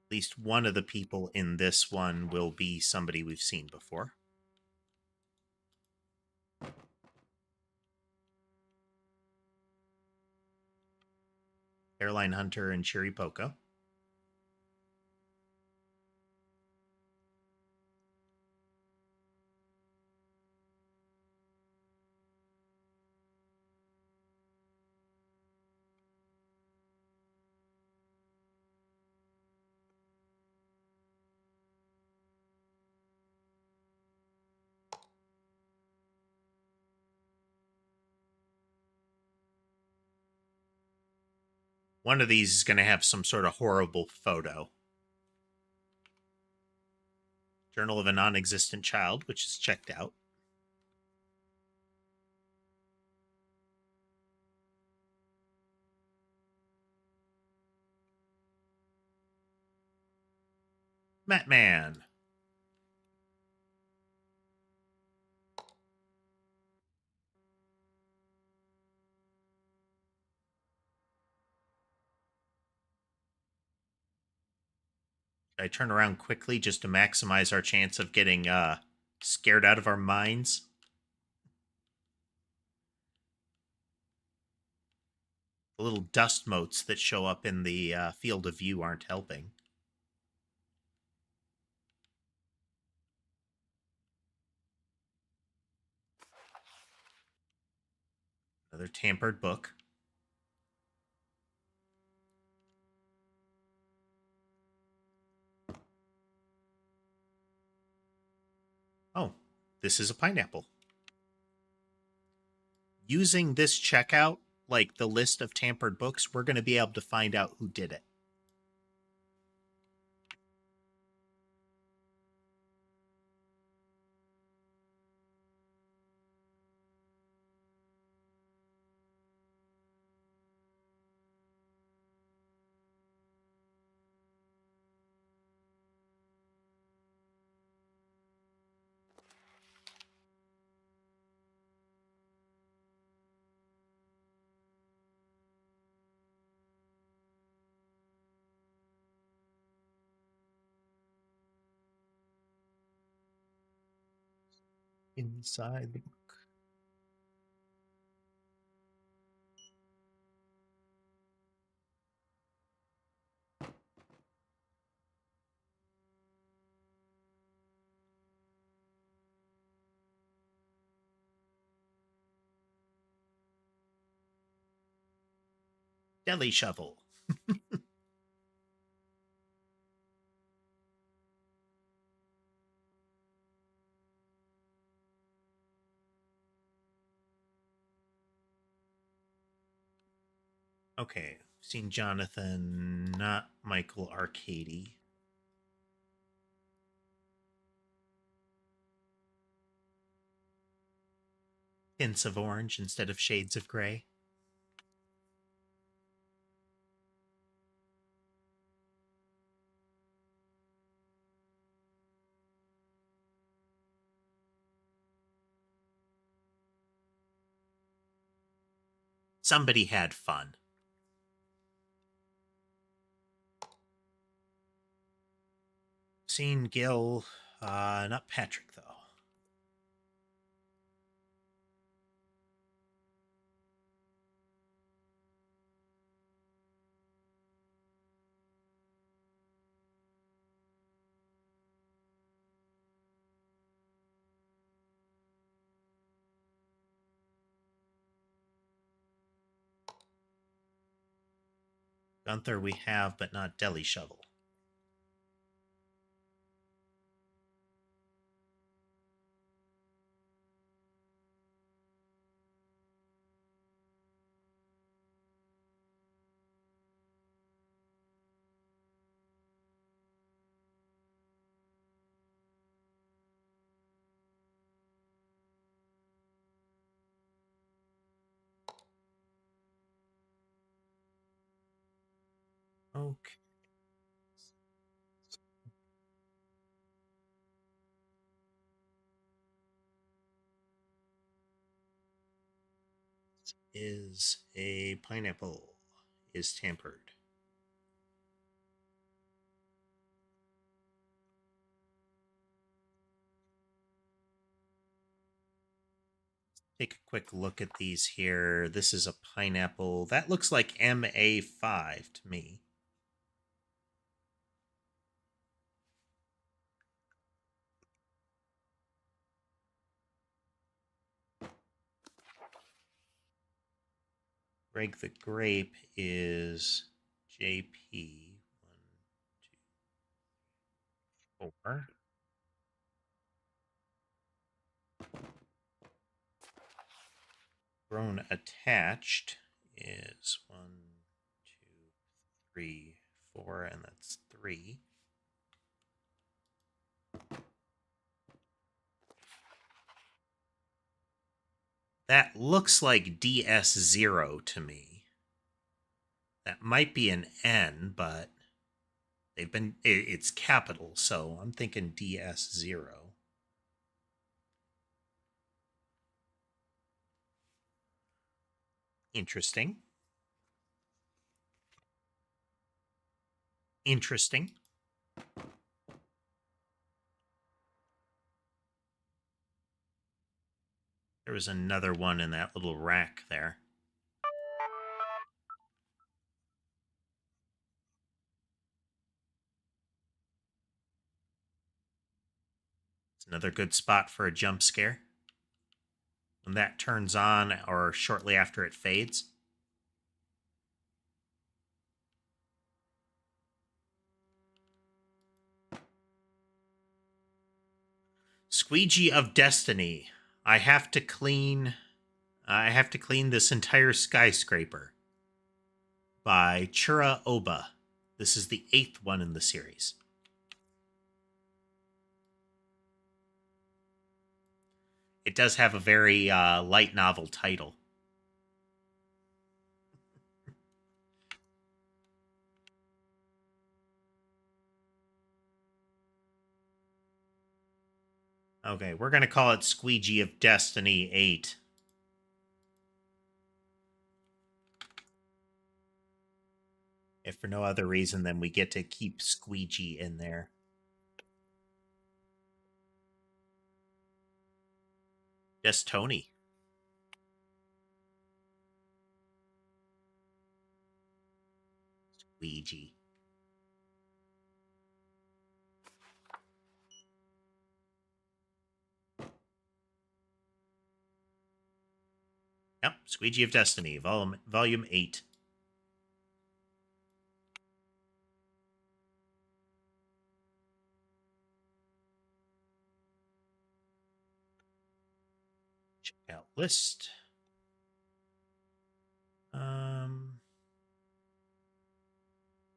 At least one of the people in this one will be somebody we've seen before. Airline Hunter and Cherry Poco. One of these is going to have some sort of horrible photo. Journal of a Non-Existent Child, which is checked out. Matman. I turn around quickly just to maximize our chance of getting scared out of our minds. The little dust motes that show up in the field of view aren't helping. Another tampered book. Oh, this is a pineapple. Using this checkout, like the list of tampered books, we're going to be able to find out who did it. Inside the book. Deli shovel. Okay, seen Jonathan, not Michael Arcady. Hints of orange instead of shades of gray. Somebody had fun. Seen Gil, not Patrick, though. Gunther we have, but not Deli Shovel. Okay. Is a pineapple is tampered. Take a quick look at these here. This is a pineapple. That looks like MA5 to me. Greg the Grape is JP. 1, 2, 4. Grown attached is 1, 2, 3, 4, and that's 3. That looks like DS0 to me. That might be an N, but It's capital, so I'm thinking DS0. Interesting. Interesting. There was another one in that little rack there. It's another good spot for a jump scare. When that turns on or shortly after it fades. Squeegee of Destiny. I have to clean this entire skyscraper by Chura Oba. This is the 8th one in the series. It does have a very light novel title. Okay, we're going to call it Squeegee of Destiny 8. If for no other reason than we get to keep Squeegee in there. Yes, Tony. Squeegee. Yep, Squeegee of Destiny, volume 8. Check out list.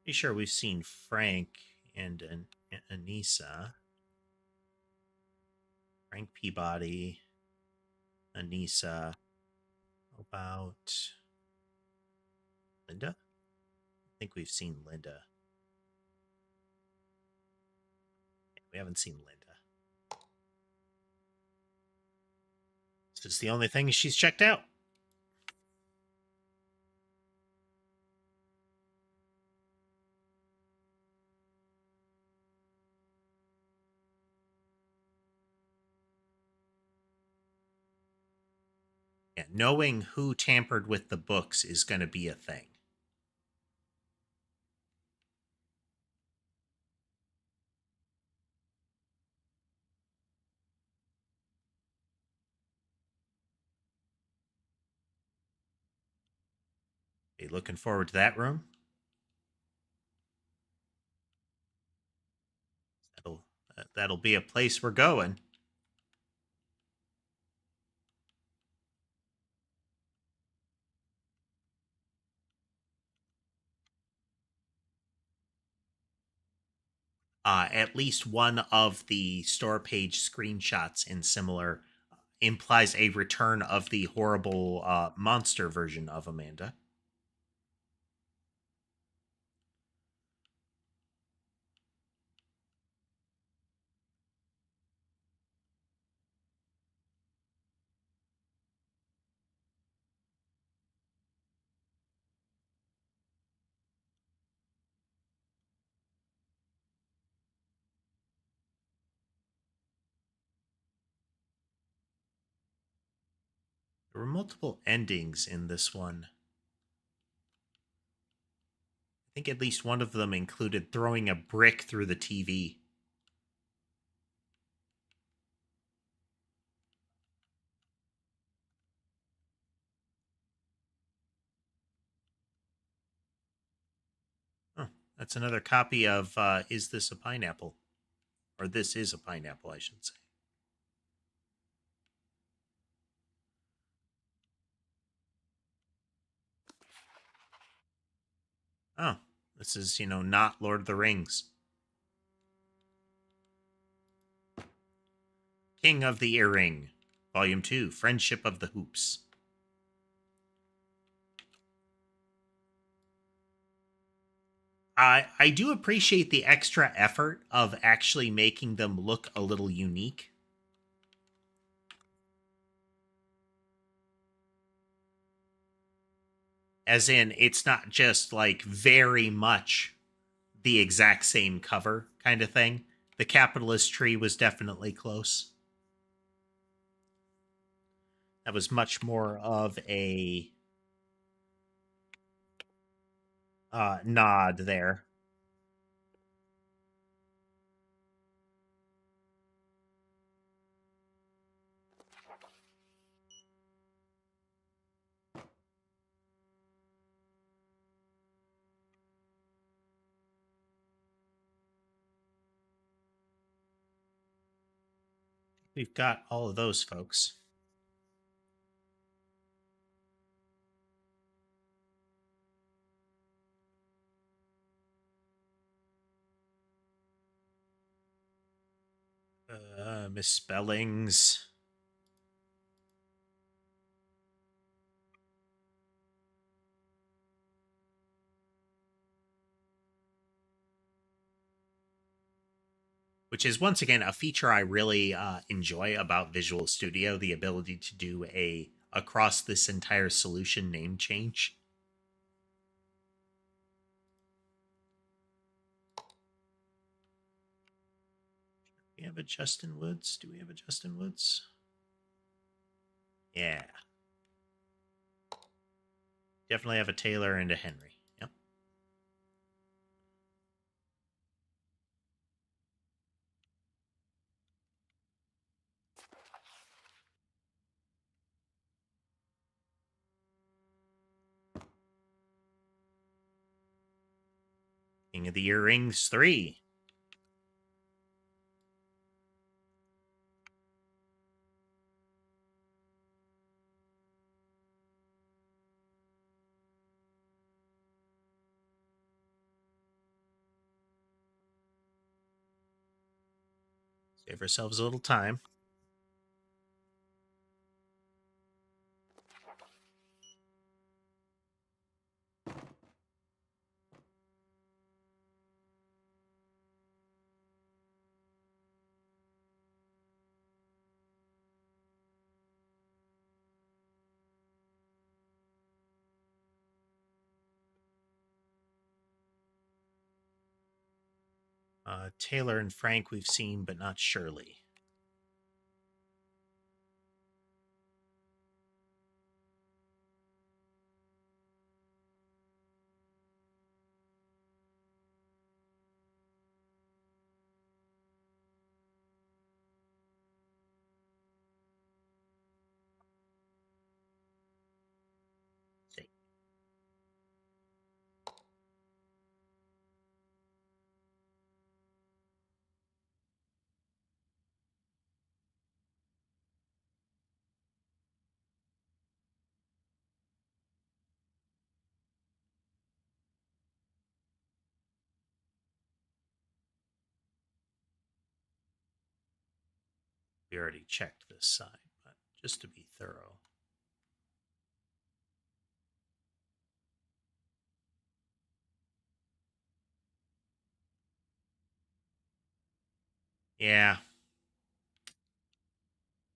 Be sure we've seen Frank and Anissa. Frank Peabody, Anissa. How about Linda? I think we've seen Linda. We haven't seen Linda. This is the only thing she's checked out. Yeah, knowing who tampered with the books is going to be a thing. Be looking forward to that room. That'll be a place we're going. At least one of the store page screenshots in similar implies a return of the horrible monster version of Amanda. There were multiple endings in this one. I think at least one of them included throwing a brick through the TV. Oh, that's another copy of Is This a Pineapple? Or This is a Pineapple, I should say. Oh, this is, not Lord of the Rings. King of the Earring, Volume 2, Friendship of the Hoops. I do appreciate the extra effort of actually making them look a little unique. As in, it's not just like very much the exact same cover kind of thing. The capitalist tree was definitely close. That was much more of a nod there. We've got all of those folks. Misspellings. Which is once again a feature I really enjoy about Visual Studio, the ability to do a across this entire solution name change. Do we have a Justin Woods? Do we have a Justin Woods? Yeah. Definitely have a Taylor and a Henry. Yep. King of the Earrings 3. Save ourselves a little time. Taylor and Frank we've seen, but not Shirley. See. We already checked this side, but just to be thorough. Yeah.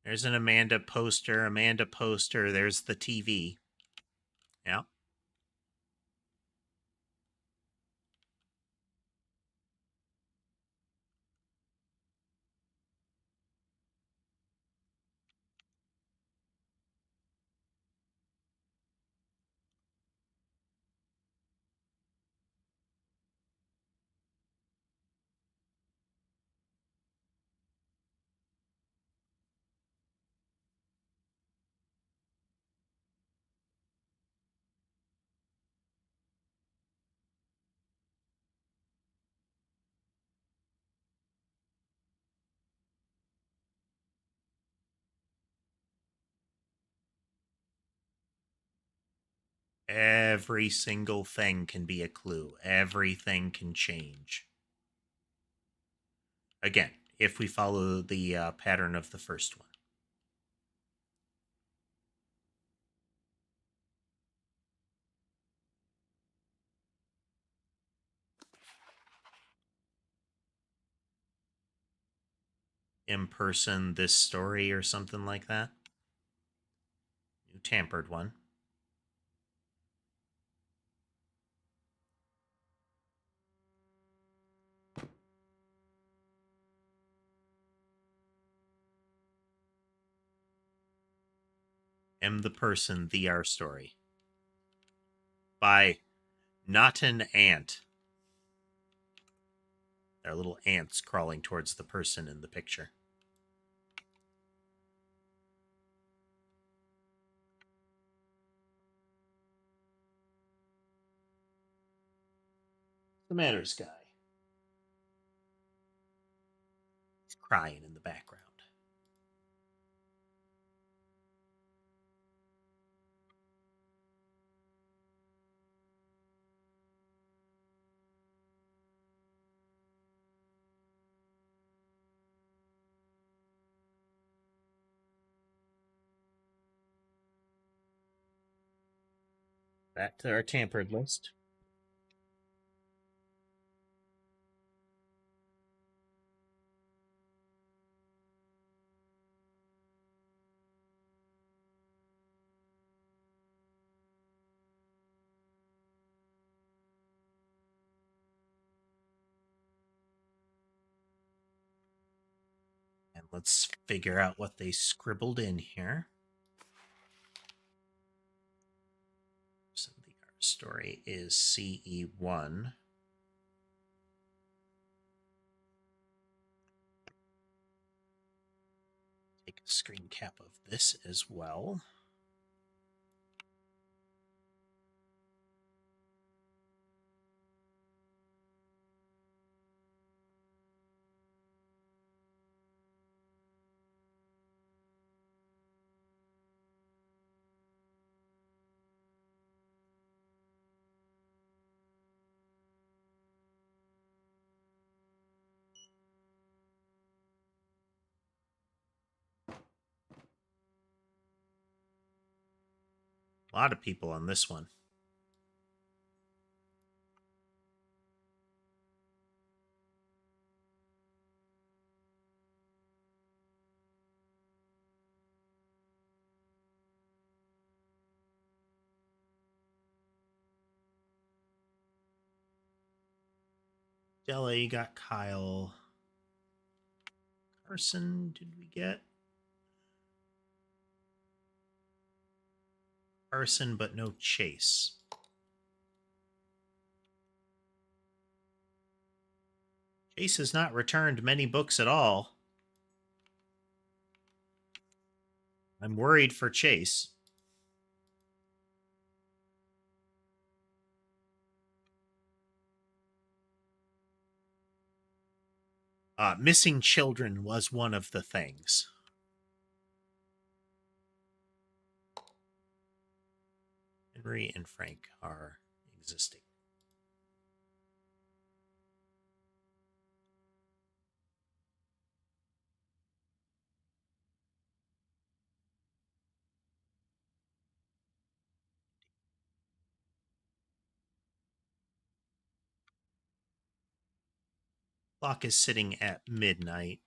There's an Amanda poster. Amanda poster. There's the TV. Yeah. Every single thing can be a clue. Everything can change. Again, if we follow the pattern of the first one. in person this story or something like that. New tampered one. Am the Person, the Our Story. By Not an Ant. There are little ants crawling towards the person in the picture. What's the matter, Sky? He's crying in the background. Back to our tampered list. And let's figure out what they scribbled in here. So the art story is CE1. Take a screen cap of this as well. A lot of people on this one. Della, you got Kyle. Carson, did we get? Carson, but no Chase. Chase has not returned many books at all. I'm worried for Chase. Missing children was one of the things. Henry and Frank are existing. Clock is sitting at midnight.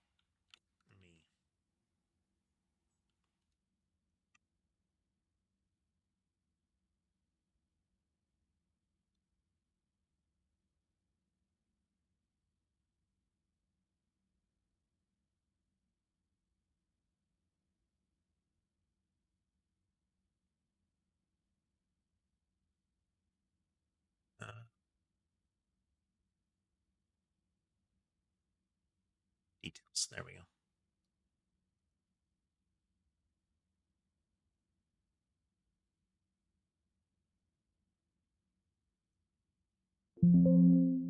Details. There we go.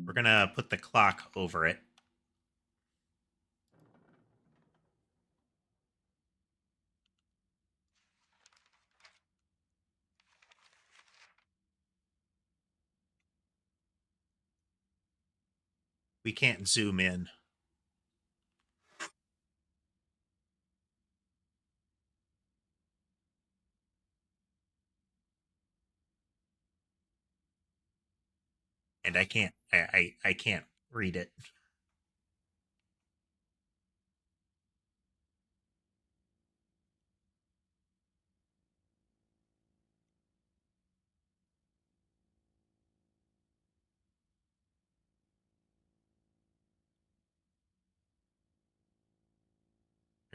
We're going to put the clock over it. We can't zoom in. And I can't read it.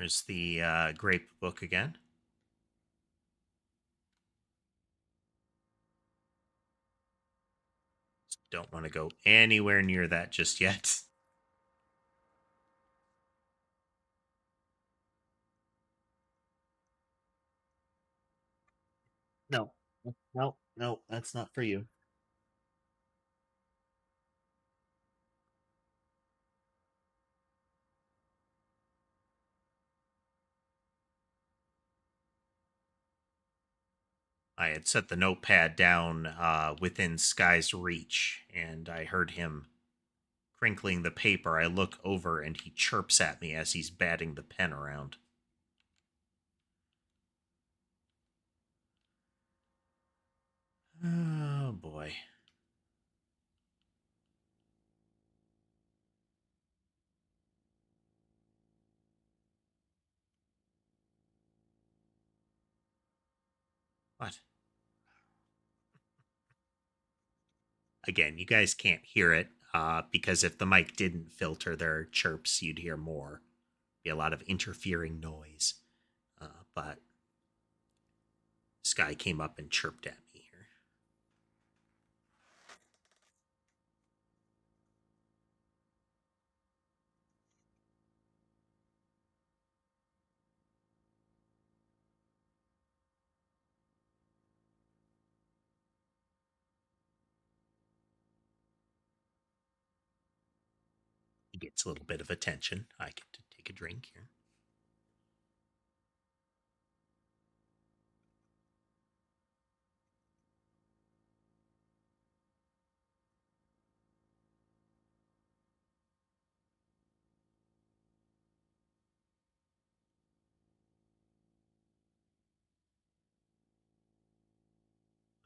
There's the grape book again. Don't want to go anywhere near that just yet. No, no, that's not for you. I had set the notepad down within Sky's reach, and I heard him crinkling the paper. I look over, and he chirps at me as he's batting the pen around. Oh, boy. What? Again, you guys can't hear it because if the mic didn't filter their chirps, you'd hear more. Be a lot of interfering noise. But Sky came up and chirped at me here. He gets a little bit of attention. I get to take a drink here.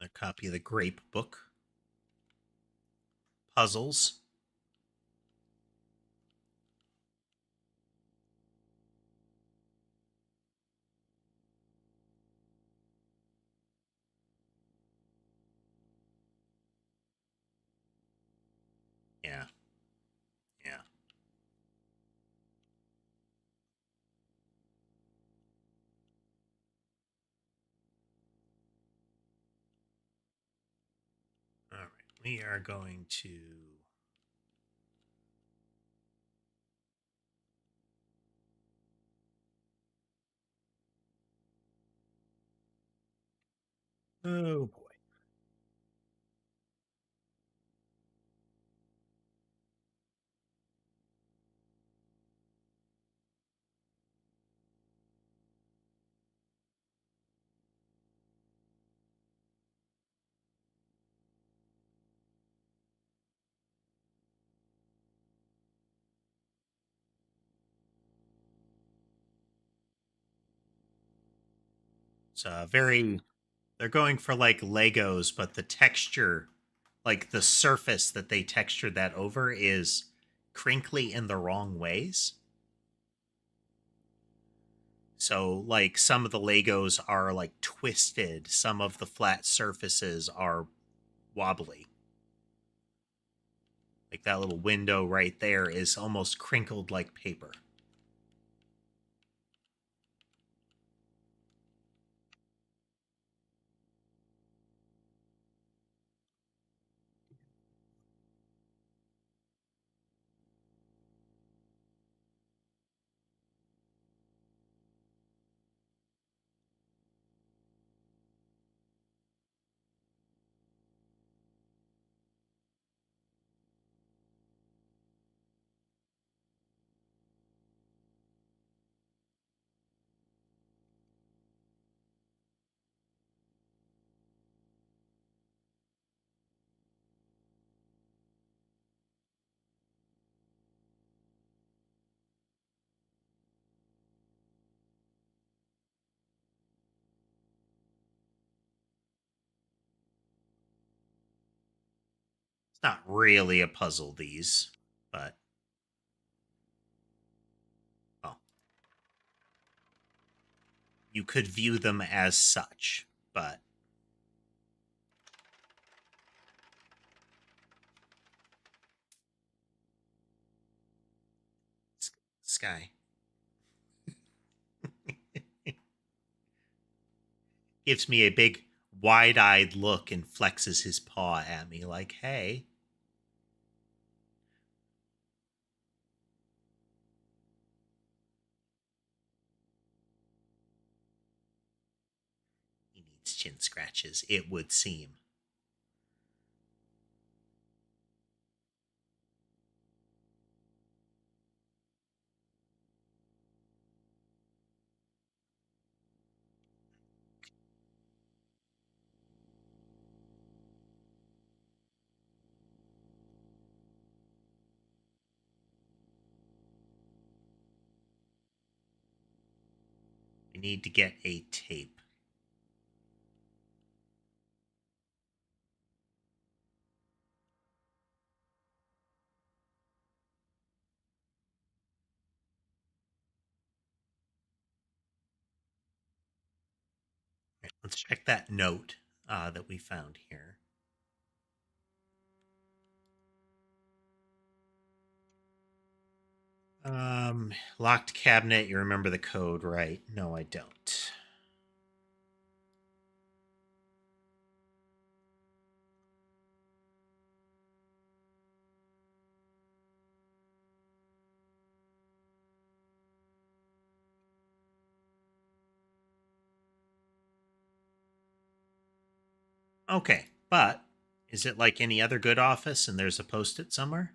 A copy of the grape book. Puzzles. Yeah, yeah. All right. We are going to. Oh, boy. It's very. They're going for like Legos, but the texture, like the surface that they textured that over, is crinkly in the wrong ways. So, like, some of the Legos are like twisted, some of the flat surfaces are wobbly. Like that little window right there is almost crinkled like paper. It's not really a puzzle, these, but, well, you could view them as such, but Sky. Gives me a big wide-eyed look and flexes his paw at me like, hey. He needs chin scratches, it would seem. We need to get a tape. Right, let's check that note that we found here. Locked cabinet. You remember the code, right? No, I don't. Okay, but is it like any other good office and there's a post-it somewhere?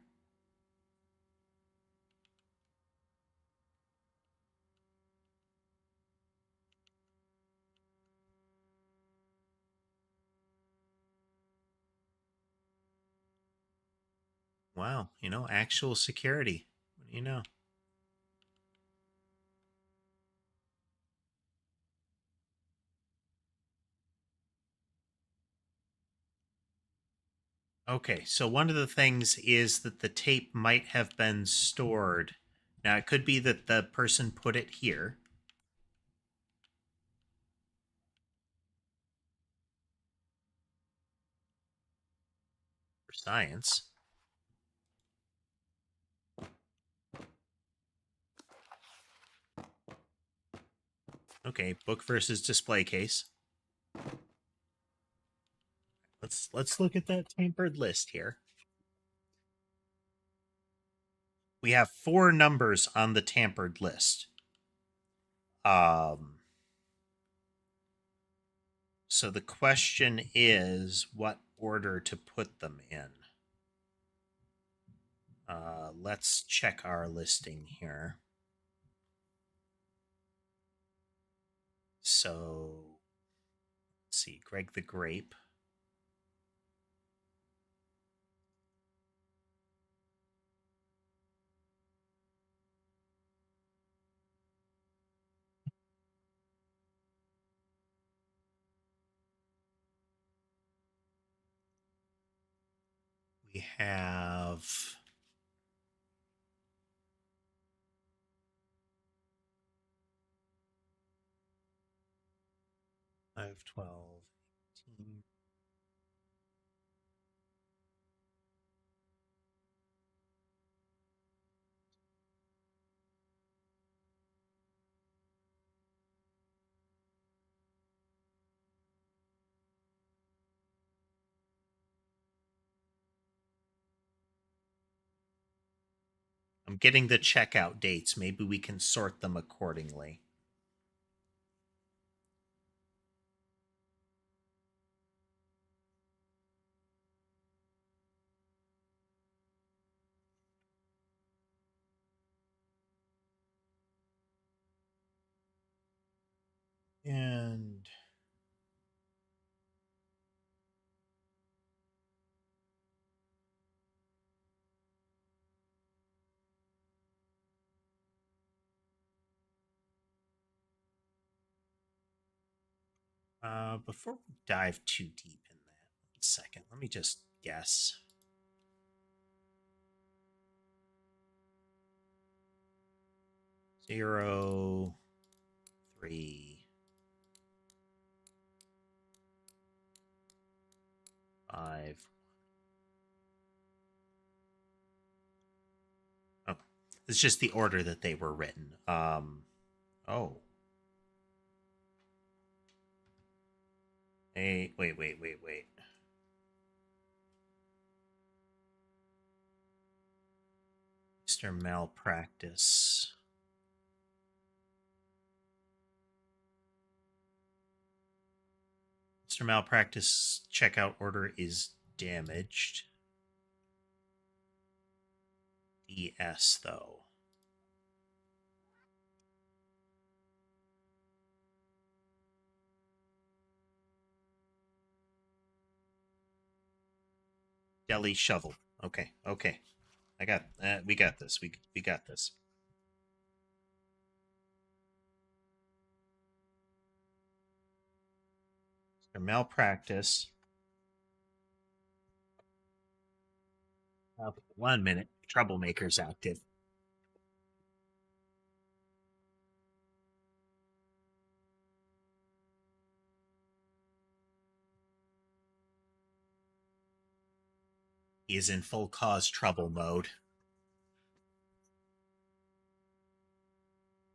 Wow, actual security. What do you know? Okay, so one of the things is that the tape might have been stored. Now, it could be that the person put it here for science. Okay, book versus display case. Let's look at that tampered list here. We have 4 numbers on the tampered list. So the question is what order to put them in. Let's check our listing here. So, let's see, Greg the Grape. We have 5, 12, 18. I'm getting the checkout dates. Maybe we can sort them accordingly. And before we dive too deep in that, 1 second, let me just guess. 0, 3, 5. Oh, it's just the order that they were written. Oh. Wait. Mr. Malpractice. Mr. Malpractice checkout order is damaged. DS, though. Deli shovel. Okay. I got. We got this. We got this. Mr. Malpractice. 1 minute. Troublemaker's active. He is in full cause trouble mode.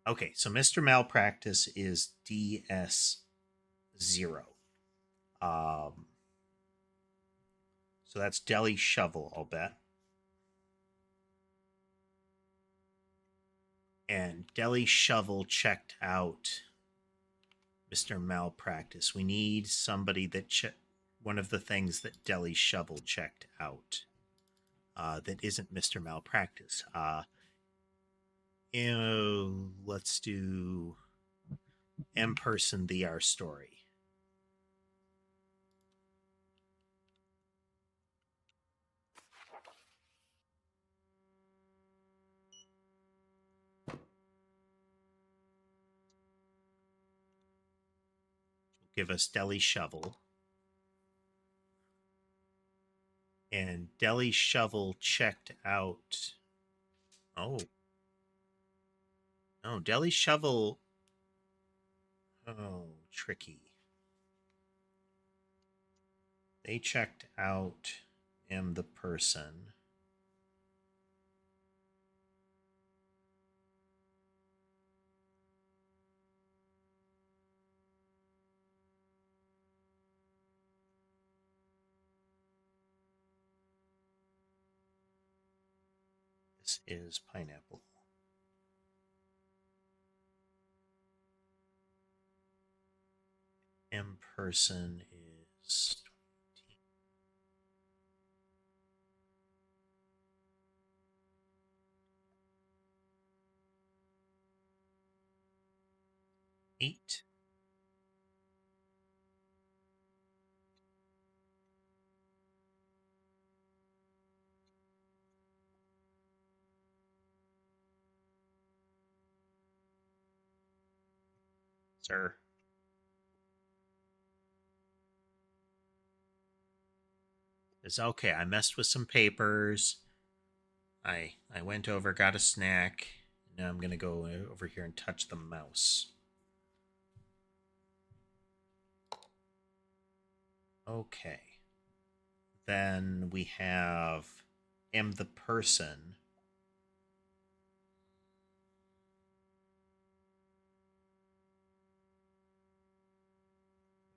Okay, so Mr. Malpractice is DS0. So that's Deli Shovel, I'll bet. And Deli Shovel checked out Mr. Malpractice. We need somebody that one of the things that Deli Shovel checked out that isn't Mr. Malpractice. Let's do M Person the R Story. Give us Deli Shovel. And Deli Shovel checked out. Oh. No, Deli Shovel. Oh, tricky. They checked out M the Person. This is pineapple. M Person is 8. Sir. It's okay. I messed with some papers. I went over, got a snack. Now I'm gonna go over here and touch the mouse. Okay. Then we have M the Person.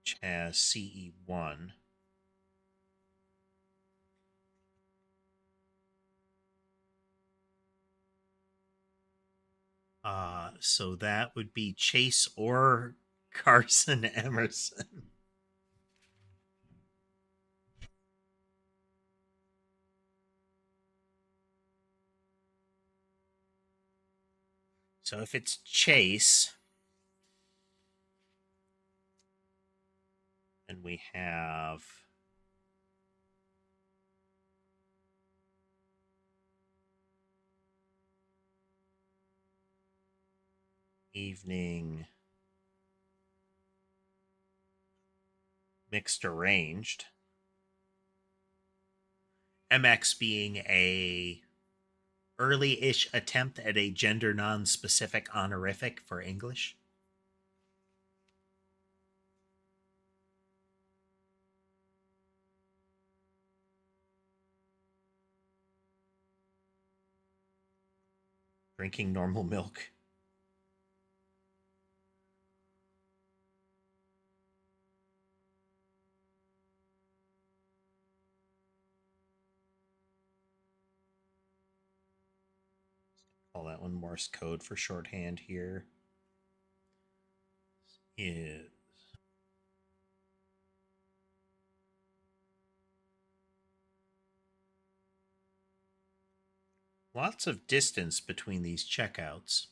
Which has CE1. So that would be Chase or Carson Emerson. So if it's Chase, then we have evening mixed arranged. MX being a early-ish attempt at a gender non-specific honorific for English. Drinking normal milk. Call that one Morse code for shorthand here. Is lots of distance between these checkouts.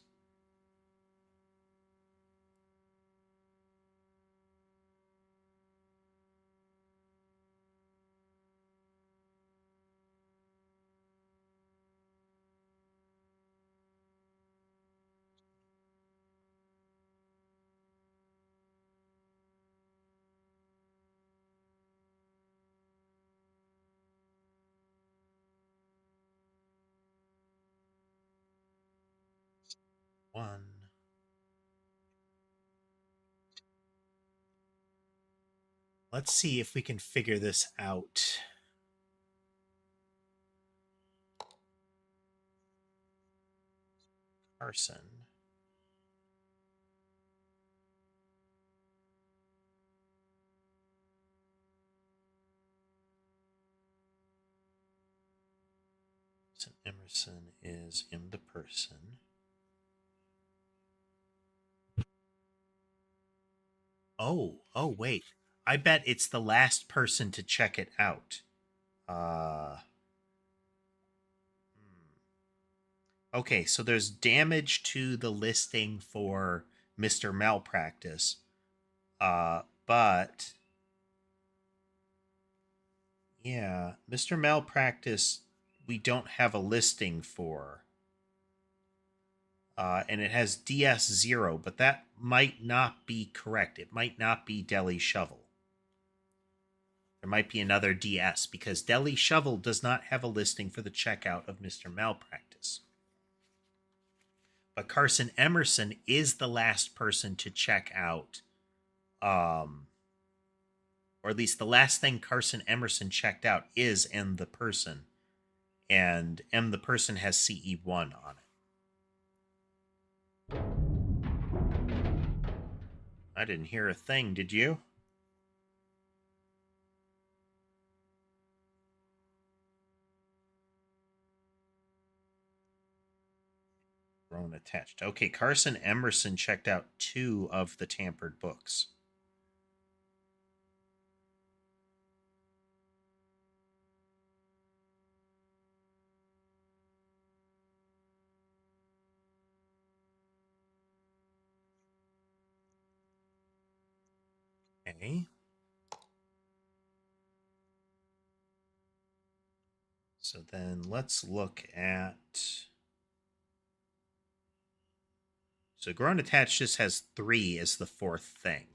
One. Let's see if we can figure this out. Carson. Emerson is in the person. Oh, wait. I bet it's the last person to check it out. Uh, okay, so there's damage to the listing for Mr. Malpractice. But yeah, Mr. Malpractice, we don't have a listing for. And it has DS0, but that might not be correct. It might not be Deli Shovel. There might be another DS because Deli Shovel does not have a listing for the checkout of Mr. Malpractice. But Carson Emerson is the last person to check out, or at least the last thing Carson Emerson checked out is M the Person, and M the Person has CE1 on it. I didn't hear a thing, did you? Grown attached. Okay, Carson Emerson checked out 2 of the tampered books. Okay. So then let's look at. So grown attached just has 3 as the 4th thing.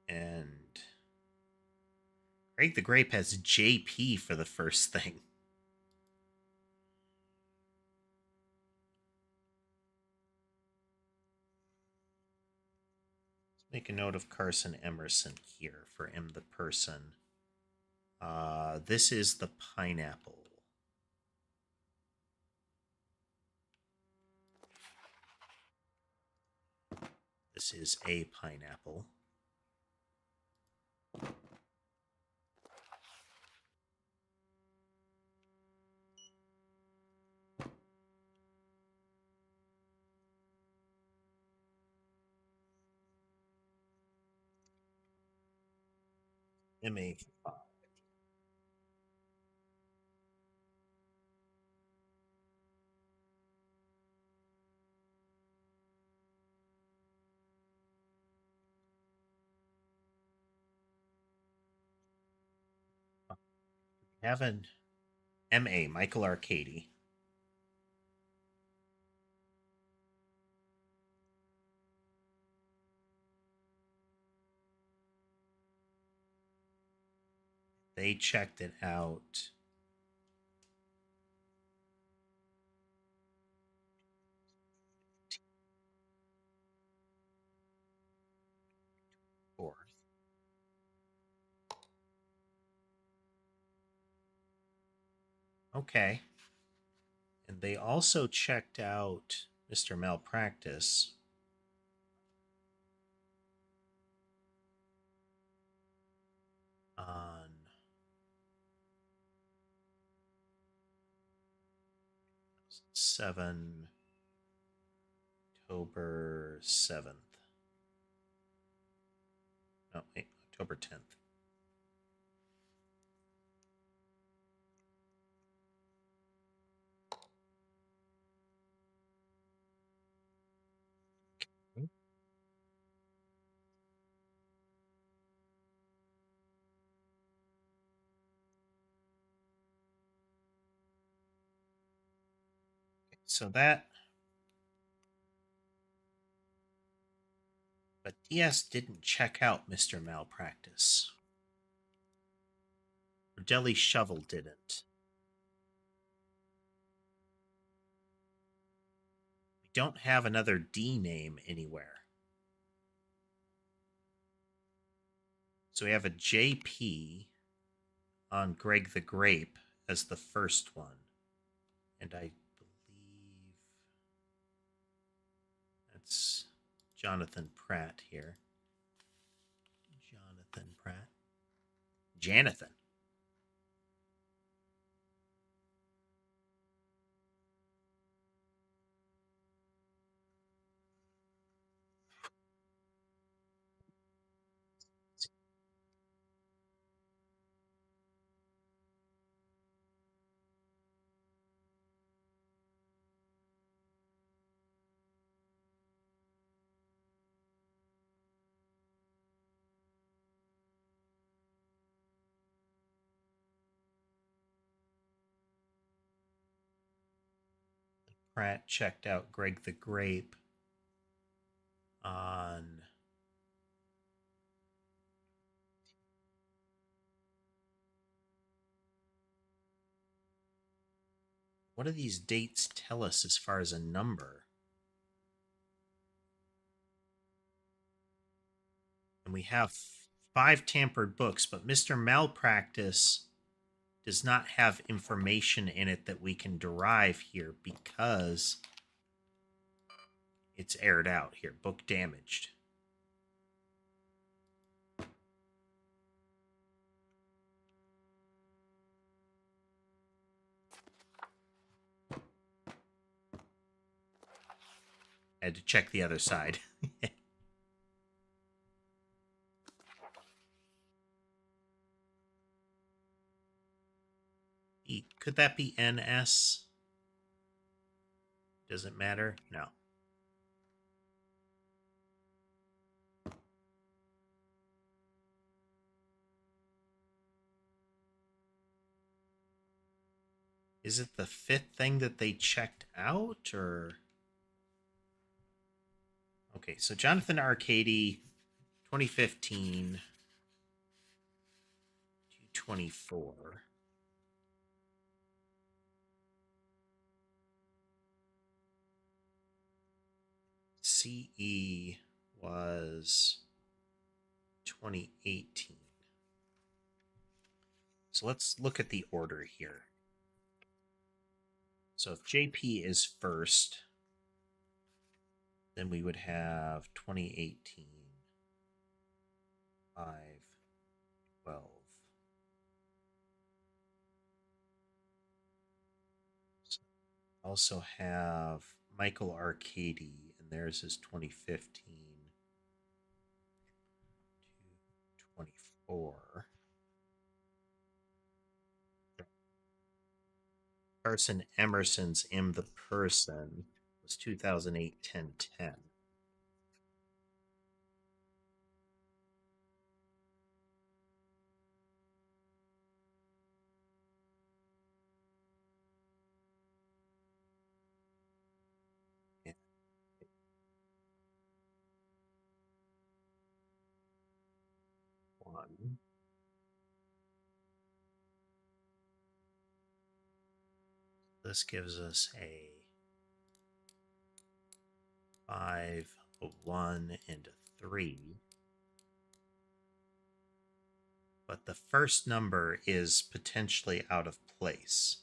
And Greg the Grape has JP for the first thing. Let's make a note of Carson Emerson here for M the Person. This is the pineapple. This is a pineapple. MA. Have an MA, Michael Arcady. They checked it out. Fourth. Okay. And they also checked out Mr. Malpractice on 7 October 7th. No, wait, October 10th. So that, but DS didn't check out Mr. Malpractice. Or Deli Shovel didn't. We don't have another D name anywhere. So we have a JP on Greg the Grape as the first one. And I believe that's Jonathan Pratt here. Jonathan Pratt. Janathan. Pratt checked out Greg the Grape on what do these dates tell us as far as a number? And we have 5 tampered books, but Mr. Malpractice does not have information in it that we can derive here because it's aired out here. Book damaged. I had to check the other side. Could that be NS? Does it matter? No. Is it the 5th thing that they checked out, or? Okay, so Jonathan Arcady, 2015, 224. CE was 2018. So let's look at the order here. So if JP is first, then we would have 2018, 5, 12. So also have Michael Arcady, and theirs is 2015 to 24. Carson Emerson's M the Person was 2008, 10, 10. One. This gives us a 5, a 1, and a 3. But the first number is potentially out of place.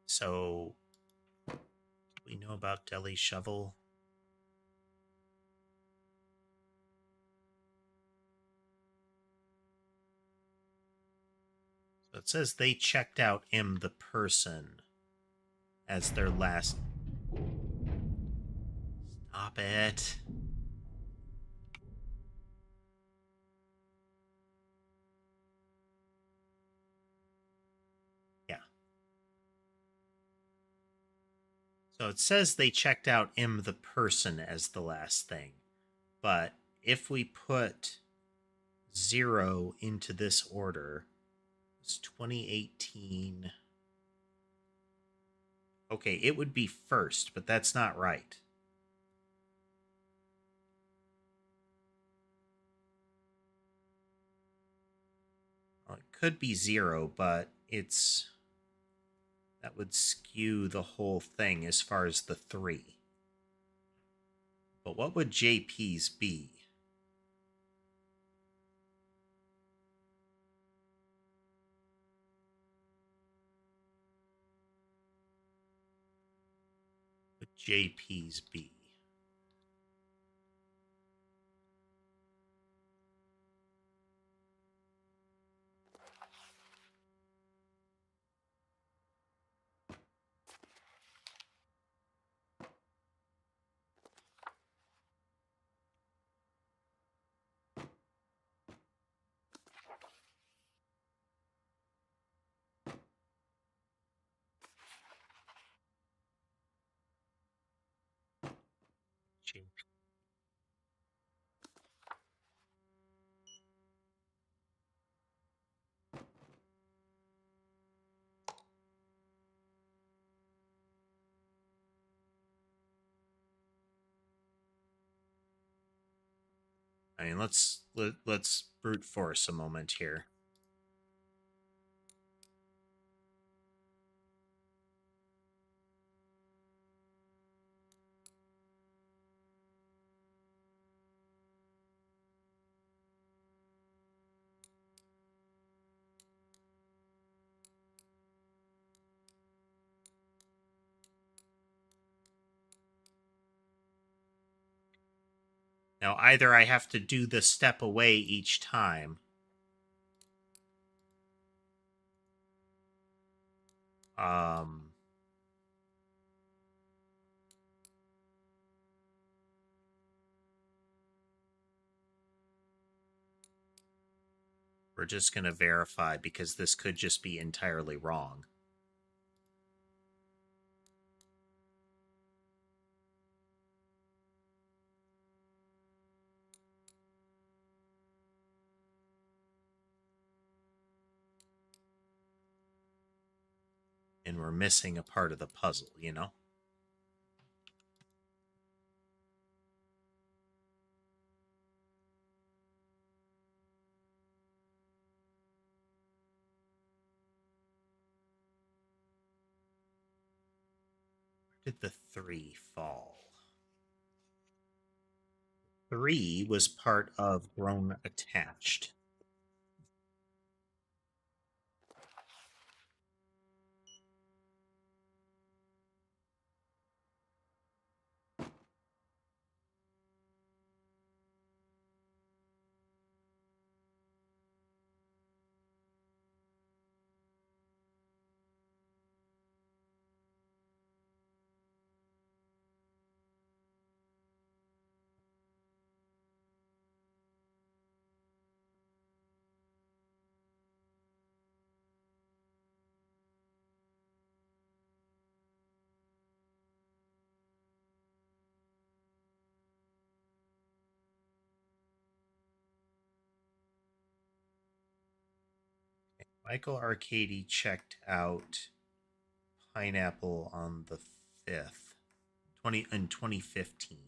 So, do we know about Deli Shovel? It says they checked out M the person as their last. Stop it. Yeah. So it says they checked out M the person as the last thing. But if we put 0 into this order, it's 2018. Okay, it would be first, but that's not right. Well, it could be 0, but that would skew the whole thing as far as the 3. But what would JP's be? What would JP's be? I mean, let's brute force a moment here. Now, either I have to do the step away each time, we're just going to verify because this could just be entirely wrong. And we're missing a part of the puzzle, you know? Where did the 3 fall? 3 was part of grown attached. Michael Arcady checked out Pineapple on the 5th, in 2015.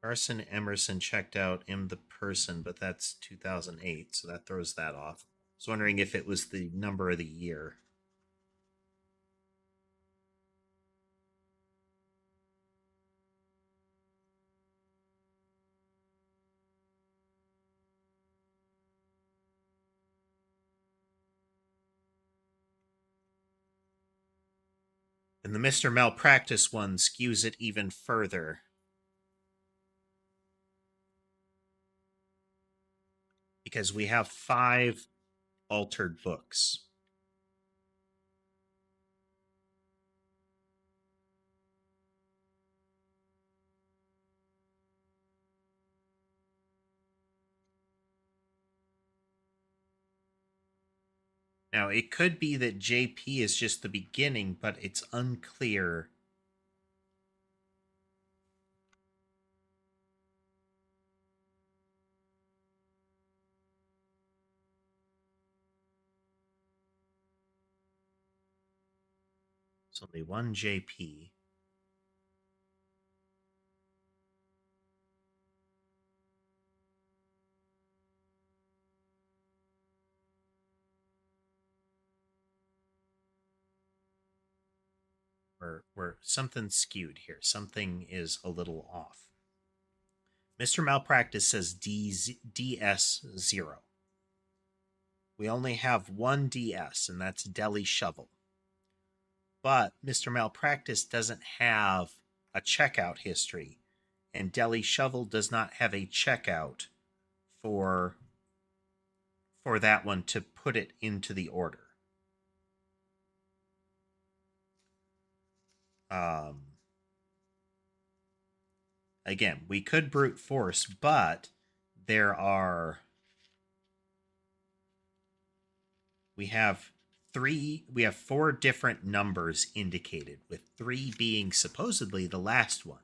Carson Emerson checked out M the person, but that's 2008, so that throws that off. I was wondering if it was the number of the year. And the Mr. Malpractice one skews it even further. because we have 5 altered books. Now, it could be that JP is just the beginning, but it's unclear. There's only one JP. We're something skewed here. Something is a little off. Mr. Malpractice says DS0. We only have one DS, and that's Deli Shovel. But Mr. Malpractice doesn't have a checkout history, and Deli Shovel does not have a checkout for that one to put it into the order. Again, we could brute force, but we have 4 different numbers indicated, with 3 being supposedly the last one,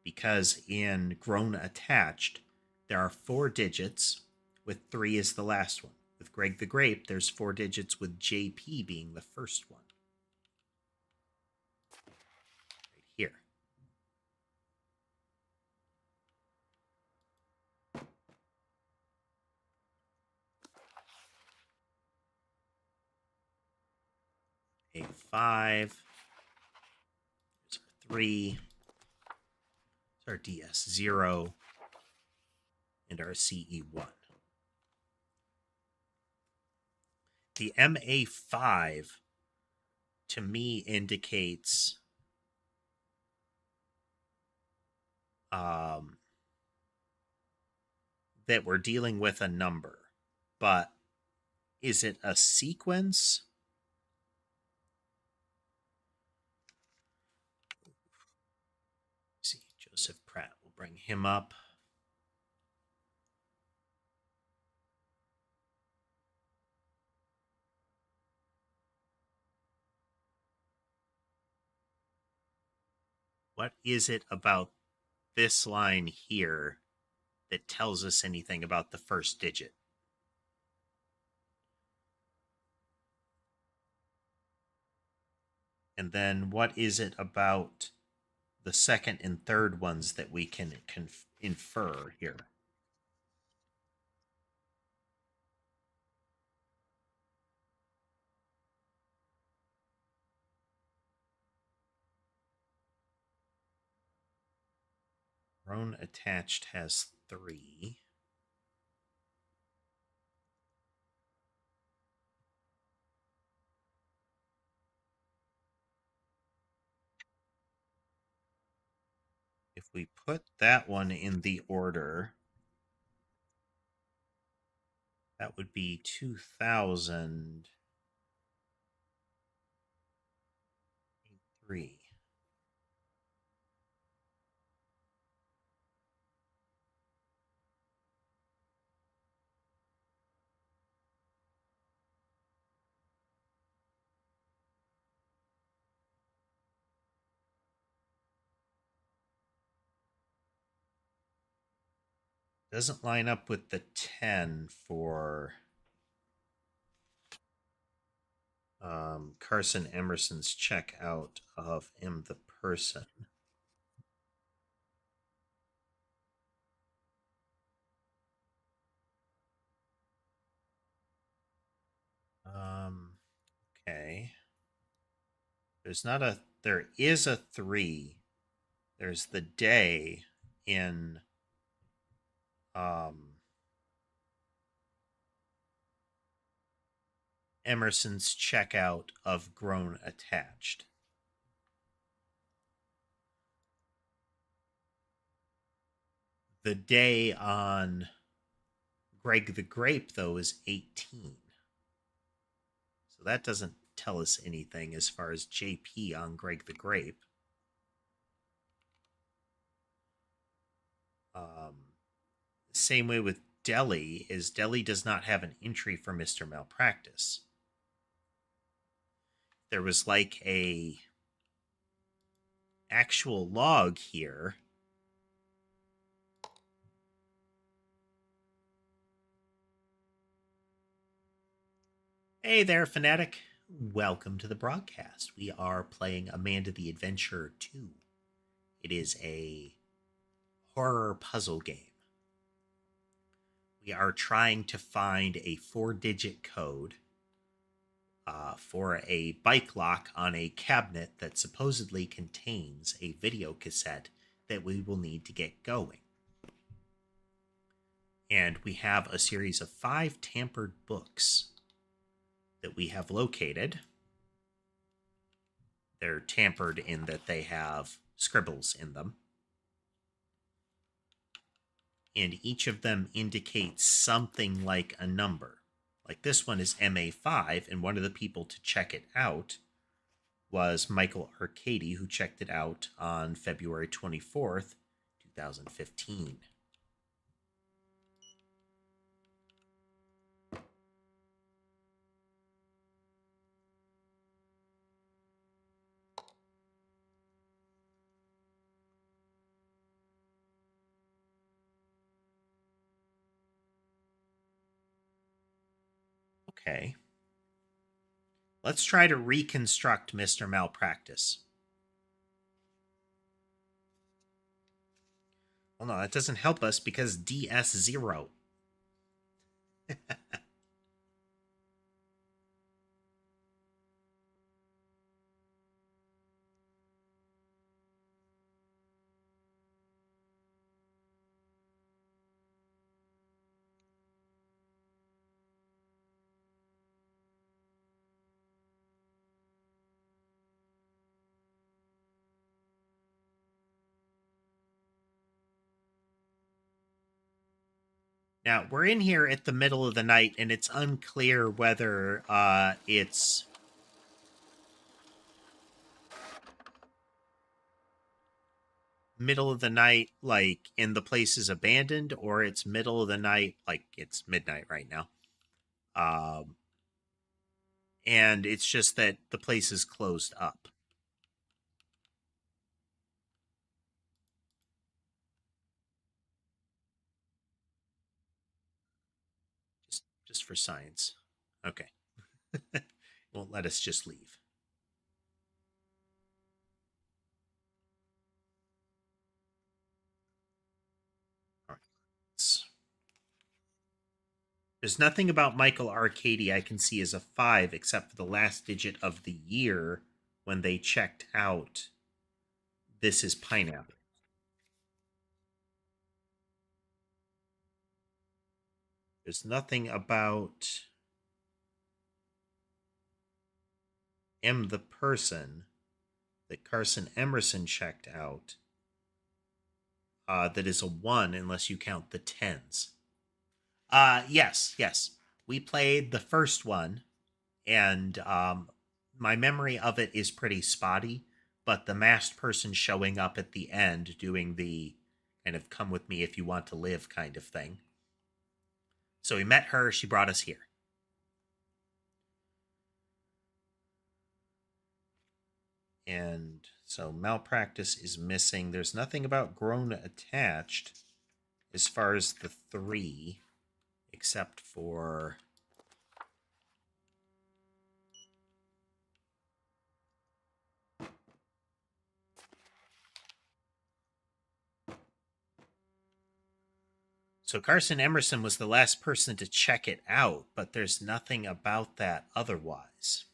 because in grown attached there are 4 digits with 3 is the last one. With Greg the Grape, there's 4 digits with JP being the first one. Right here. A5. There's our 3. There's our DS0. And our CE1. The MA5 to me indicates that we're dealing with a number, but is it a sequence? Let's see, Joseph Pratt, we'll bring him up. What is it about this line here that tells us anything about the first digit? And then what is it about the second and third ones that we can infer here? Grown attached has 3. If we put that one in the order, that would be 2003. Doesn't line up with the 10 for Carson Emerson's checkout of M the person. Okay. There is a 3. There's the day in Emerson's checkout of grown attached. The day on Greg the Grape, though, is 18. So that doesn't tell us anything as far as JP on Greg the Grape. Same way with Deli, is Deli does not have an entry for Mr. Malpractice. There was like a actual log here. Hey there, Fanatic. Welcome to the broadcast. We are playing Amanda the Adventurer 2. It is a horror puzzle game. We are trying to find a 4-digit code for a bike lock on a cabinet that supposedly contains a video cassette that we will need to get going. And we have a series of 5 tampered books that we have located. They're tampered in that they have scribbles in them. And each of them indicates something like a number. Like this one is MA5, and one of the people to check it out was Michael Arcady, who checked it out on February 24th, 2015. Okay. Let's try to reconstruct Mr. Malpractice. Well, no, that doesn't help us because DS0. Now, we're in here at the middle of the night, and it's unclear whether it's middle of the night, like in the place is abandoned, or it's middle of the night, like it's midnight right now. And it's just that the place is closed up. Just for science. Okay. Won't let us just leave. All right. There's nothing about Michael Arcady I can see as a 5 except for the last digit of the year when they checked out. This is pineapple. There's nothing about M the person that Carson Emerson checked out that is a 1 unless you count the 10s. Yes. We played the first one, and my memory of it is pretty spotty, but the masked person showing up at the end doing the kind of come with me if you want to live kind of thing. So we met her, she brought us here. And so malpractice is missing. There's nothing about grown attached as far as the 3, except for so Carson Emerson was the last person to check it out, but there's nothing about that otherwise.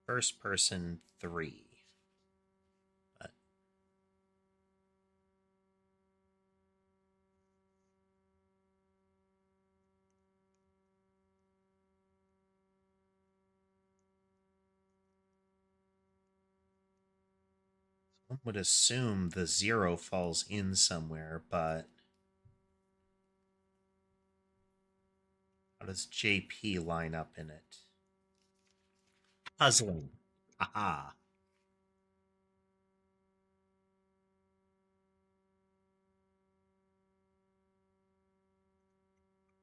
First person 3. But I would assume the 0 falls in somewhere, but how does JP line up in it? Puzzling. Aha.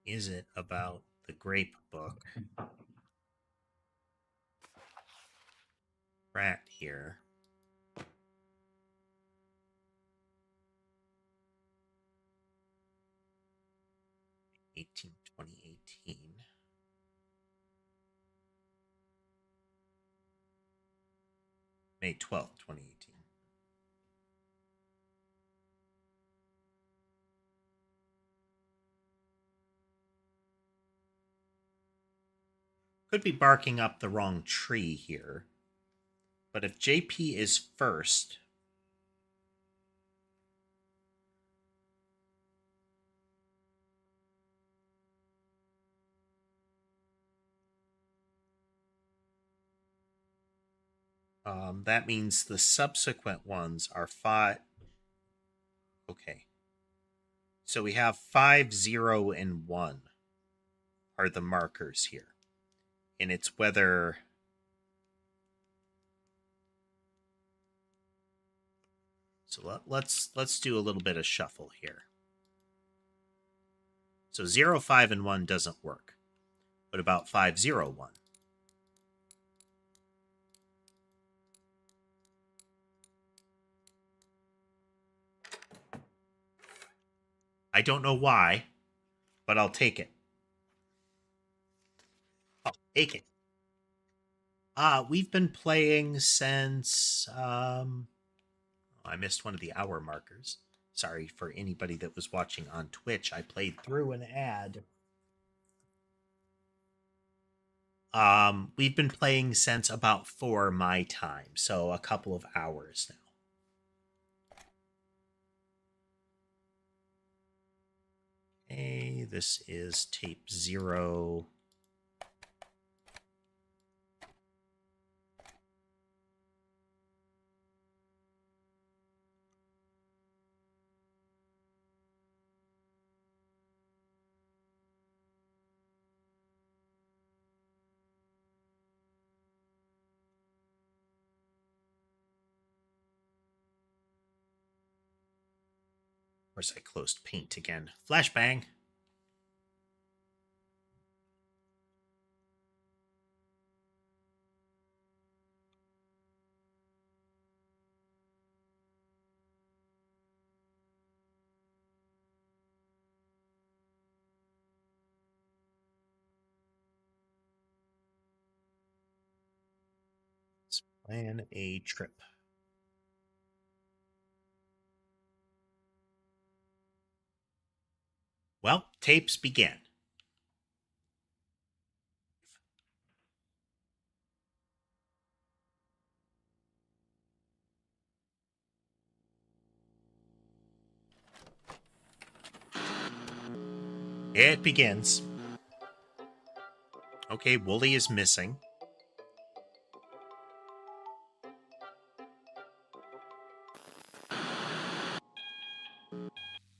Is it about the grape book? Rat here. 2018. May 12th, 2018. Could be barking up the wrong tree here. But if JP is first, that means the subsequent ones are 5. Okay. So we have 5, 0, and 1 are the markers here. And it's whether... So let's do a little bit of shuffle here. So 0, 5, and 1 doesn't work. What about 5, 0, 1? I don't know why, but I'll take it. I'll take it. We've been playing since... I missed one of the hour markers. Sorry for anybody that was watching on Twitch. I played through an ad. We've been playing since about 4 my time, so a couple of hours now. Okay, this is tape 0. Of course, I closed paint again. Flashbang. Let's plan a trip. Well, tapes begin. It begins. Okay, Wooly is missing.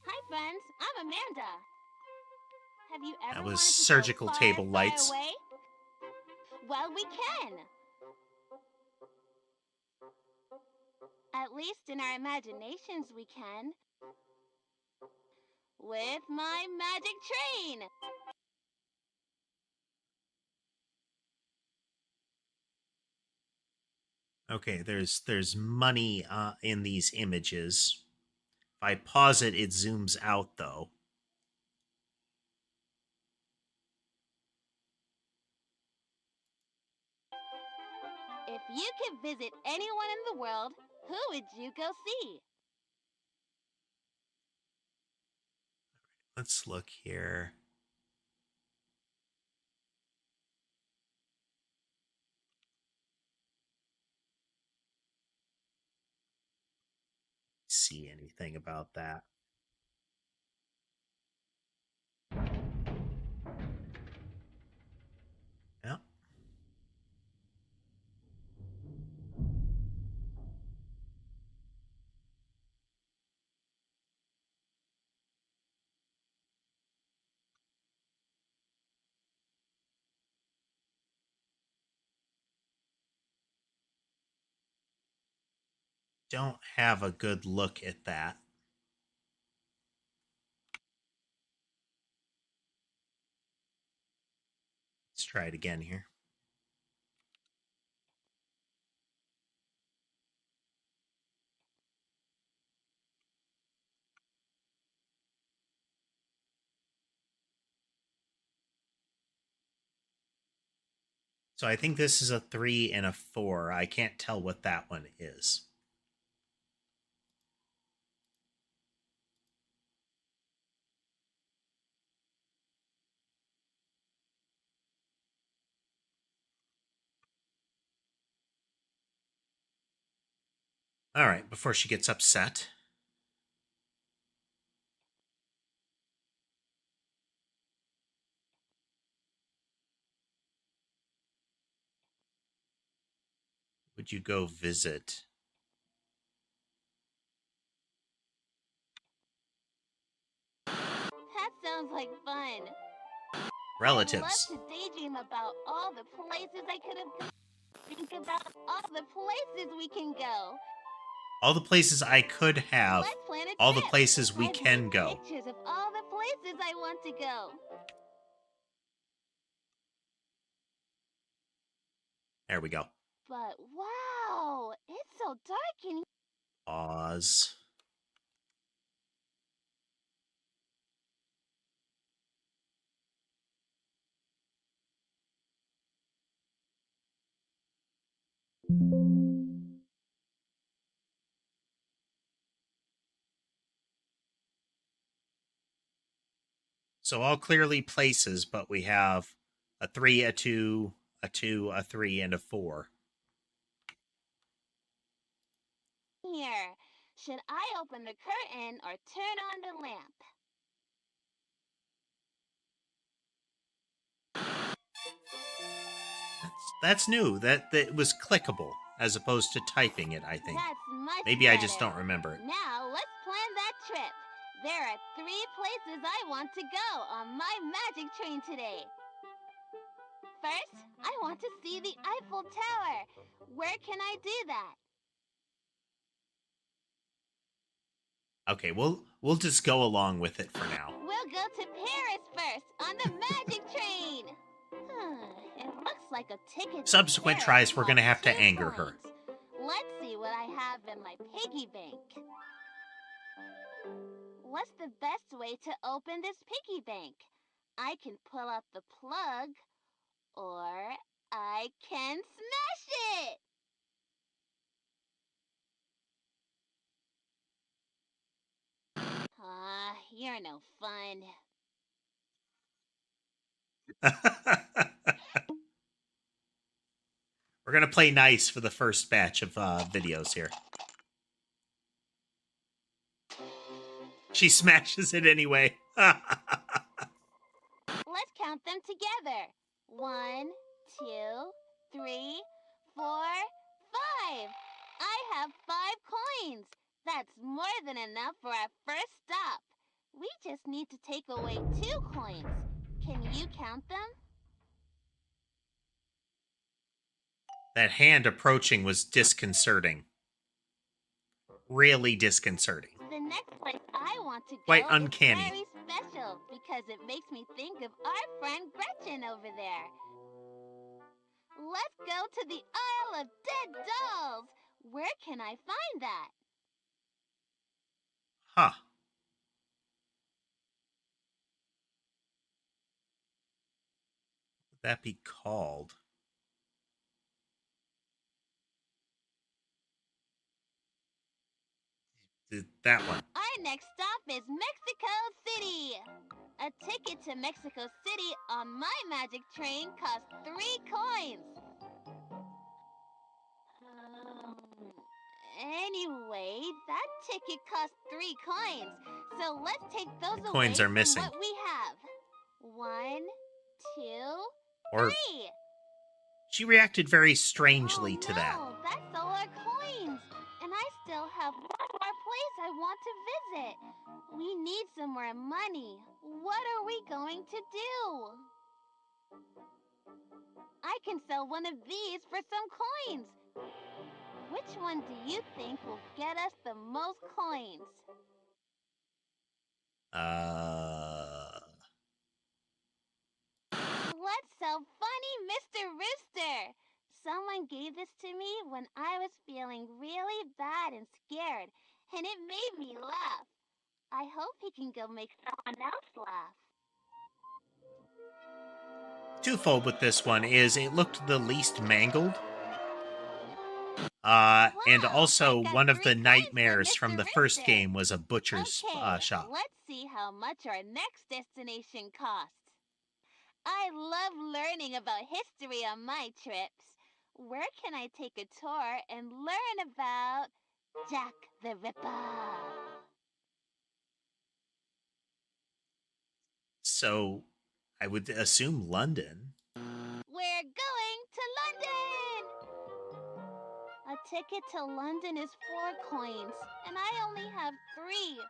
Hi, friends. I'm Amanda. Have you ever That wanted was to surgical go far, table far lights. away? Well, we can. At least in our imaginations, we can. With my magic train. Okay, there's money in these images. If I pause it, it zooms out, though. If you could visit anyone in the world, who would you go see? Let's look here. See anything about that? Yeah. don't have a good look at that. Let's try it again here. So I think this is a 3 and a 4. I can't tell what that one is. All right, before she gets upset. Would you go visit? That sounds like fun. Relatives. I'd love to daydream about all the places I could have. Think about all the places we can go. All the places I could have. Let's plan a All the trip. places we I've can made go. pictures of all the places I want to go. There we go. But wow, it's so dark in here. Pause. So all clearly places, but we have a 3, a 2, a 2, a 3, and a 4. Here, should I open the curtain or turn on the lamp? That's new. That was clickable as opposed to typing it, I think. That's much Maybe better. I just don't remember it. Now let's plan that trip. There are 3 places I want to go on my magic train today. First, I want to see the Eiffel Tower. Where can I do that? Okay, we'll just go along with it for now. We'll go to Paris first on the magic train. It looks like a ticket. Subsequent to tries, we're Paris gonna have to costs anger 2 her. coins. Let's see what I have in my piggy bank. What's the best way to open this piggy bank? I can pull out the plug, or I can smash it! You're no fun. We're gonna play nice for the first batch of videos here. She smashes it anyway. Let's count them together. 1, 2, 3, 4, 5. I have 5 coins. That's more than enough for our first stop. We just need to take away 2 coins. Can you count them? That hand approaching was disconcerting. Really disconcerting. The next place I want to go Quite uncanny. is very special because it makes me think of our friend Gretchen over there. Let's go to the Isle of Dead Dolls. Where can I find that? Huh. Would that be called? That one. Our next stop is Mexico City. A ticket to Mexico City on my magic train costs 3 coins. Anyway, that ticket costs 3 coins. So let's take those away Coins are from missing. what we have. 1, 2, Or 3. she reacted very strangely to that. No, that's all our coins. And I still have one more place I want to visit. We need some more money. What are we going to do? I can sell one of these for some coins. Which one do you think will get us the most coins? What's so funny, Mr. Rooster? Someone gave this to me when I was feeling really bad and scared, and it made me laugh. I hope he can go make someone else laugh. Twofold with this one is it looked the least mangled. And Wow, also I got one of 3 the coins for nightmares Mr. from the first Rooster. game was a butcher's Okay, shop. let's see how much our next destination costs. I love learning about history on my trips. Where can I take a tour and learn about Jack the Ripper? So I would assume London. We're going to London! A ticket to London is 4 coins, and I only have 3.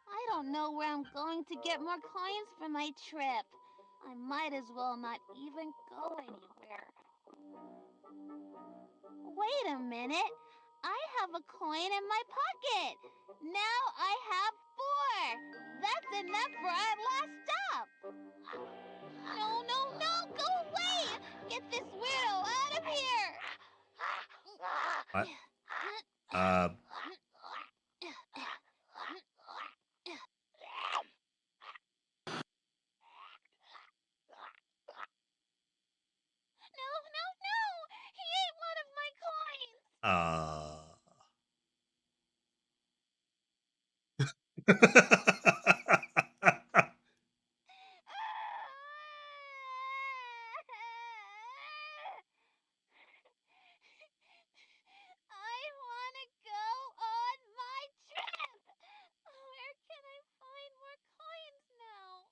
I don't know where I'm going to get more coins for my trip. I might as well not even go anywhere. Wait a minute. I have a coin in my pocket. Now I have 4. That's enough for our last stop. No, no, no! Go away! Get this weirdo out of here! What? No, no, no! He ate one of my coins! I want to go on my trip! Where can I find more coins now?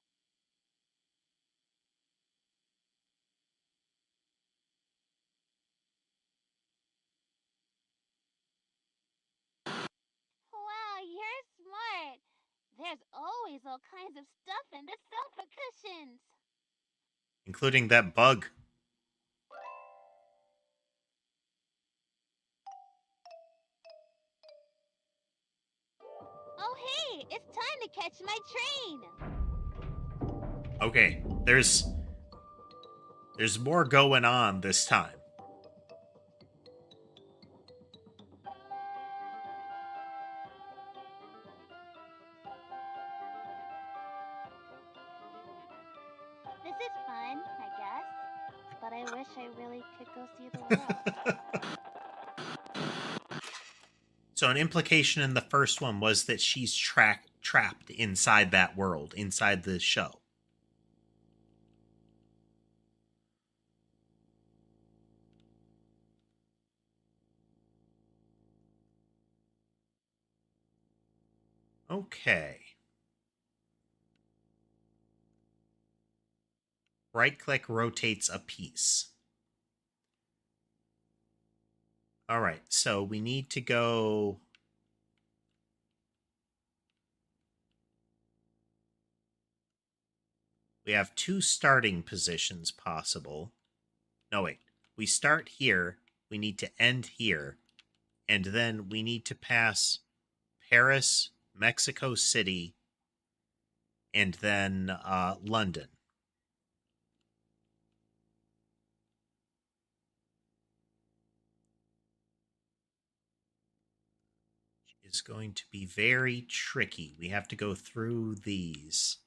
Wow, you're smart. There's always all kinds of stuff in the sofa cushions. Including that bug. Oh, hey, it's time to catch my train. Okay, there's more going on this time. This is fun, I guess. But I wish I really could go see the world. So an implication in the first one was that she's trapped inside that world, inside the show. Okay. Right-click rotates a piece. All right, so we need to go... We have 2 starting positions possible. No, wait. We start here. We need to end here. And then we need to pass Paris, Mexico City, and then London. Is going to be very tricky. We have to go through these.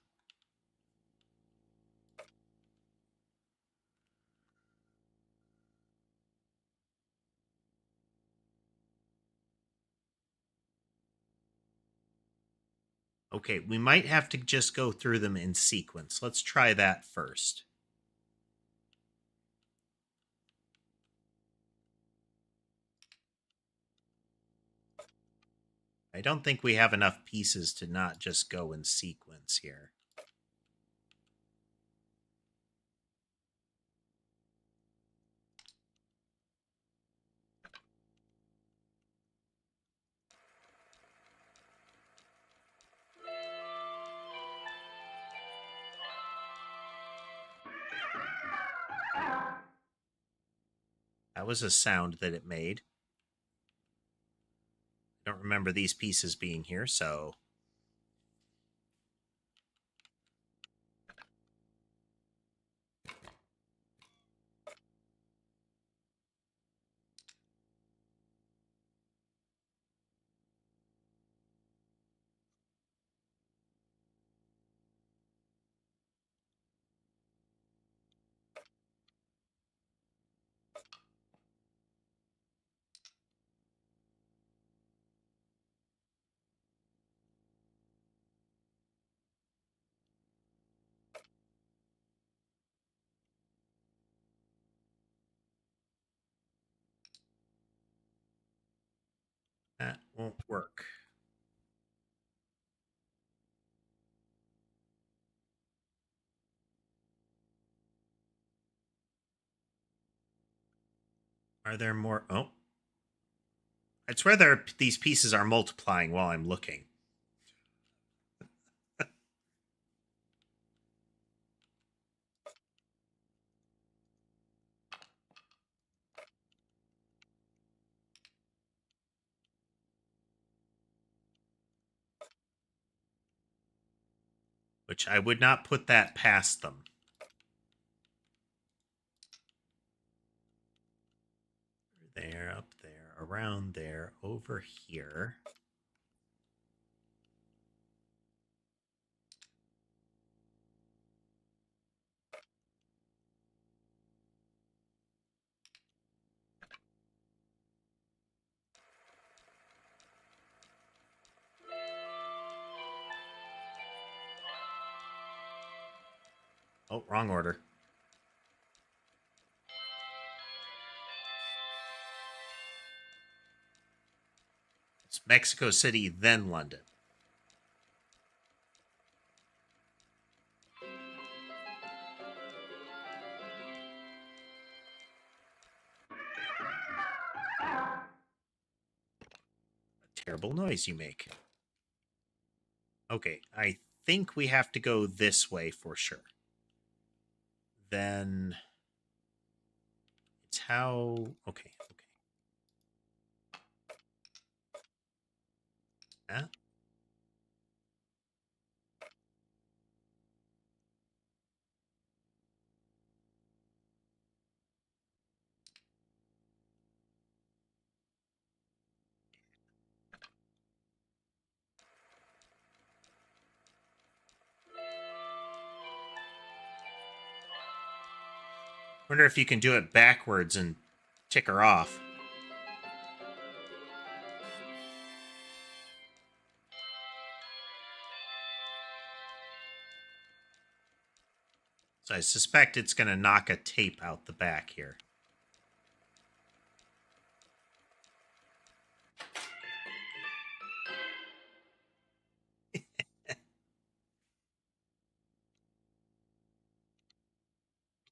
Okay, we might have to just go through them in sequence. Let's try that first. I don't think we have enough pieces to not just go in sequence here. That was a sound that it made. Don't remember these pieces being here, so... That won't work. Are there more? Oh. I swear these pieces are multiplying while I'm looking. Which I would not put that past them. There, up there, around there, over here. Oh, wrong order. It's Mexico City, then London. A terrible noise you make. Okay, I think we have to go this way for sure. Then it's how... Okay. That. Wonder if you can do it backwards and tick her off. So I suspect it's going to knock a tape out the back here.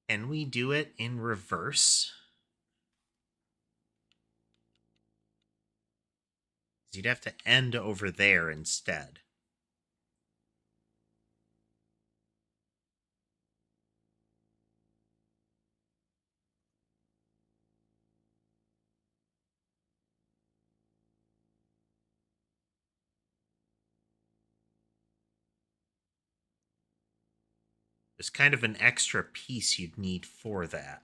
Can we do it in reverse? You'd have to end over there instead. There's kind of an extra piece you'd need for that.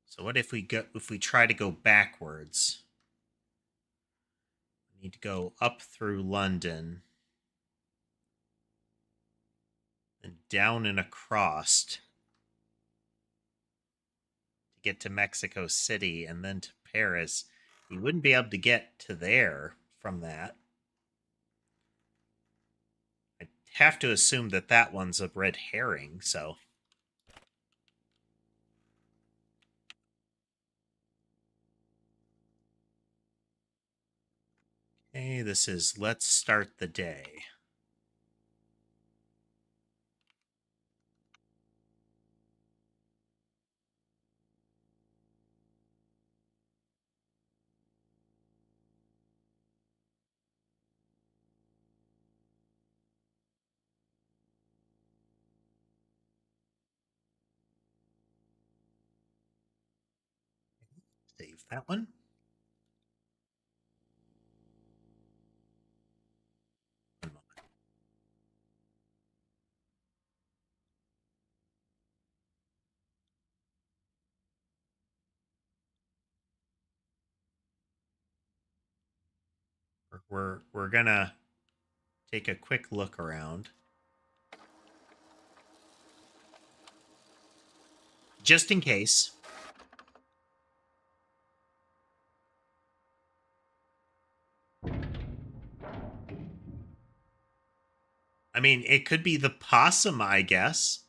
So what if we try to go backwards? We need to go up through London and down and across to get to Mexico City and then to Paris. You wouldn't be able to get to there from that. I have to assume that that one's a red herring, so... Okay, this is Let's Start the Day. Save that one. One moment. We're gonna take a quick look around. Just in case. I mean, it could be the possum, I guess.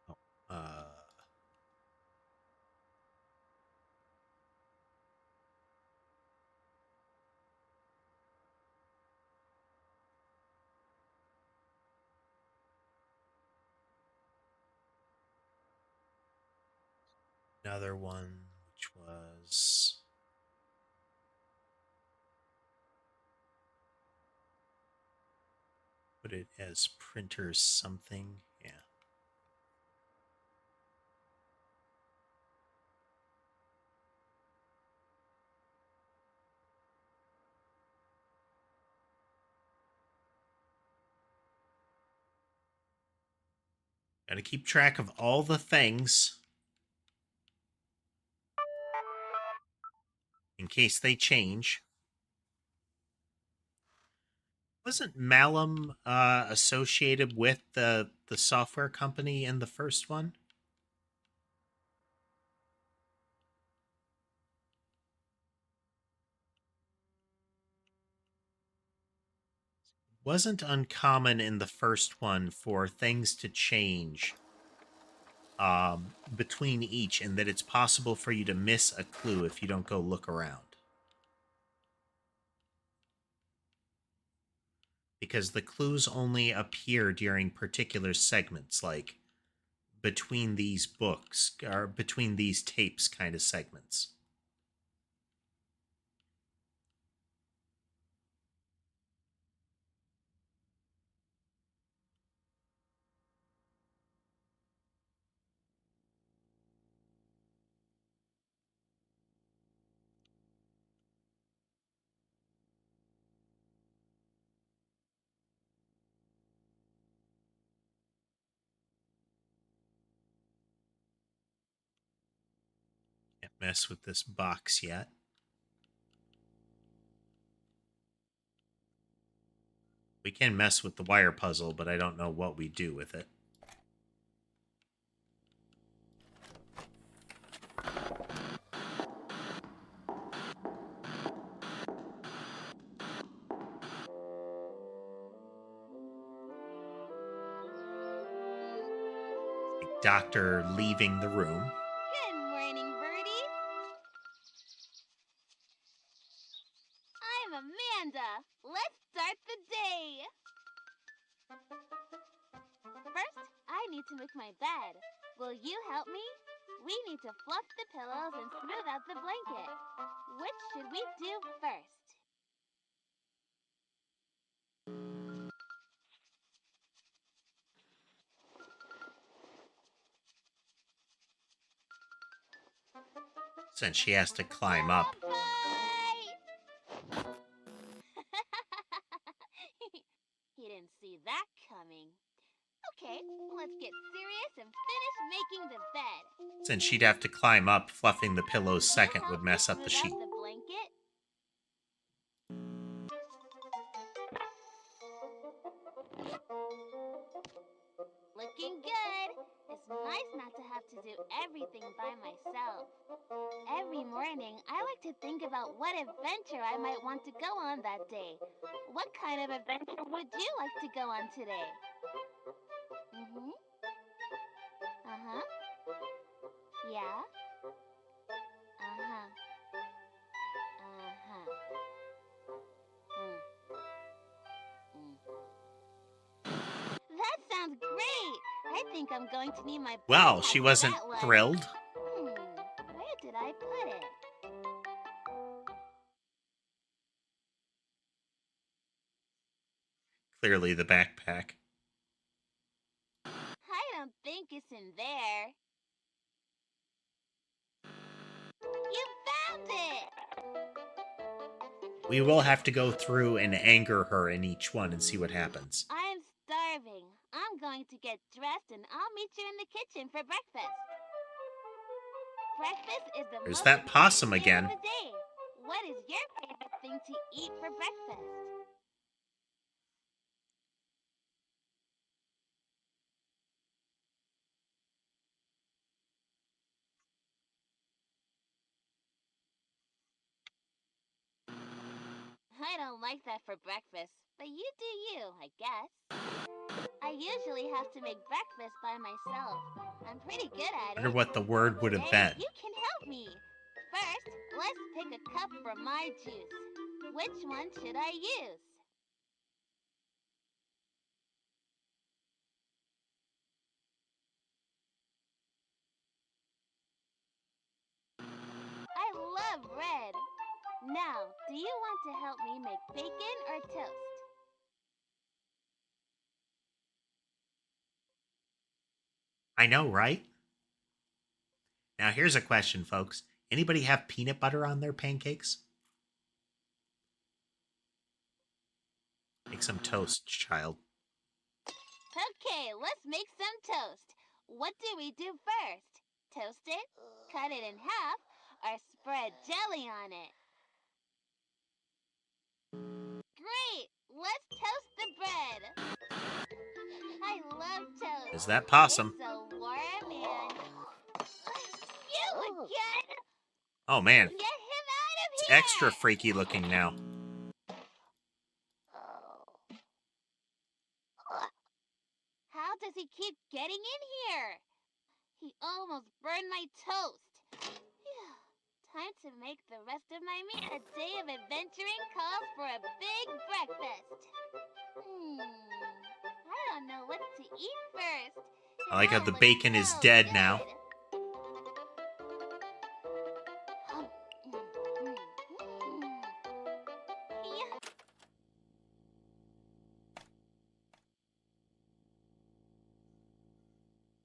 Oh, another one, which was... Put it as printer something. Yeah. Got to keep track of all the things in case they change. Wasn't Malum associated with the software company in the first one? Wasn't uncommon in the first one for things to change between each, and that it's possible for you to miss a clue if you don't go look around. Because the clues only appear during particular segments, like between these books, or between these tapes kind of segments. Can't mess with this box yet. We can mess with the wire puzzle, but I don't know what we do with it. The doctor leaving the room. Good morning, Birdie. I'm Amanda. Let's start the day. First, I need to make my bed. Will you help me? We need to fluff the pillows and smooth out the blanket. Which should we do first? Since she has to climb up. Bye! He didn't see that coming. Okay, let's get serious and finish making the bed. Since she'd have to climb up, fluffing the pillows Will you second help would me mess up the smooth out sheet. the blanket? Looking good. It's nice not to have to do everything by myself. Every morning, I like to think about what adventure I might want to go on that day. What kind of adventure would you like to go on today? Mm-hmm. Uh-huh. Yeah? Uh-huh. Uh-huh. That sounds great! I think I'm going to need my Well, backpack she for wasn't that one. thrilled. Where did I put it? Clearly the backpack. I don't think it's in there. You found it! We will have to go through and anger her in each one and see what happens. I'm starving. I'm going to get dressed and I'll meet you in the kitchen for breakfast. Breakfast is the There's most that important possum thing again. of the day. What is your favorite thing to eat for breakfast? I don't like that for breakfast, but you do you, I guess. I usually have to make breakfast by myself. I'm pretty good at Wonder it. what the word would have Today, been. you can help me. First, let's pick a cup for my juice. Which one should I use? I love bread. Now, do you want to help me make bacon or toast? I know, right? Now here's a question, folks. Anybody have peanut butter on their pancakes? Make some toast, child. Okay, let's make some toast. What do we do first? Toast it, cut it in half, or spread jelly on it? Great! Let's toast the bread. I love toast. Is that possum? It's so warm and... You again! Oh man, Get him out of it's here! extra freaky looking now. How does he keep getting in here? He almost burned my toast. Phew. Time to make the rest of my meal. A day of adventuring calls for a big breakfast. I don't know what to eat first. I like how the bacon is dead now.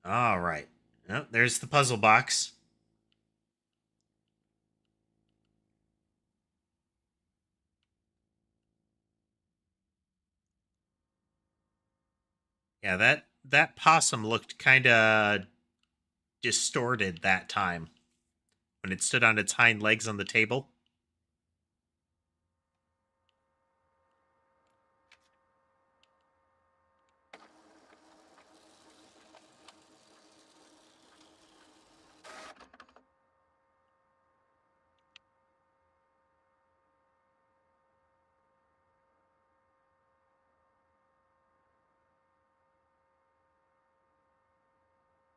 All right. Oh, there's the puzzle box. Yeah, that possum looked kind of distorted that time when it stood on its hind legs on the table.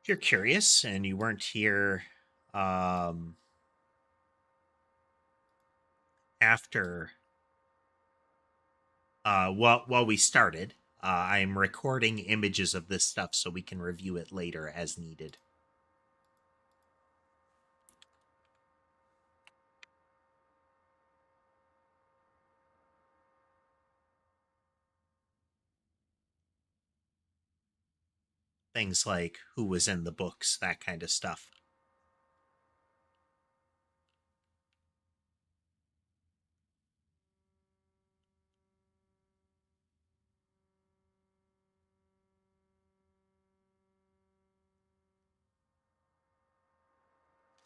If you're curious and you weren't here after while we started, I'm recording images of this stuff so we can review it later as needed. Things like who was in the books, that kind of stuff.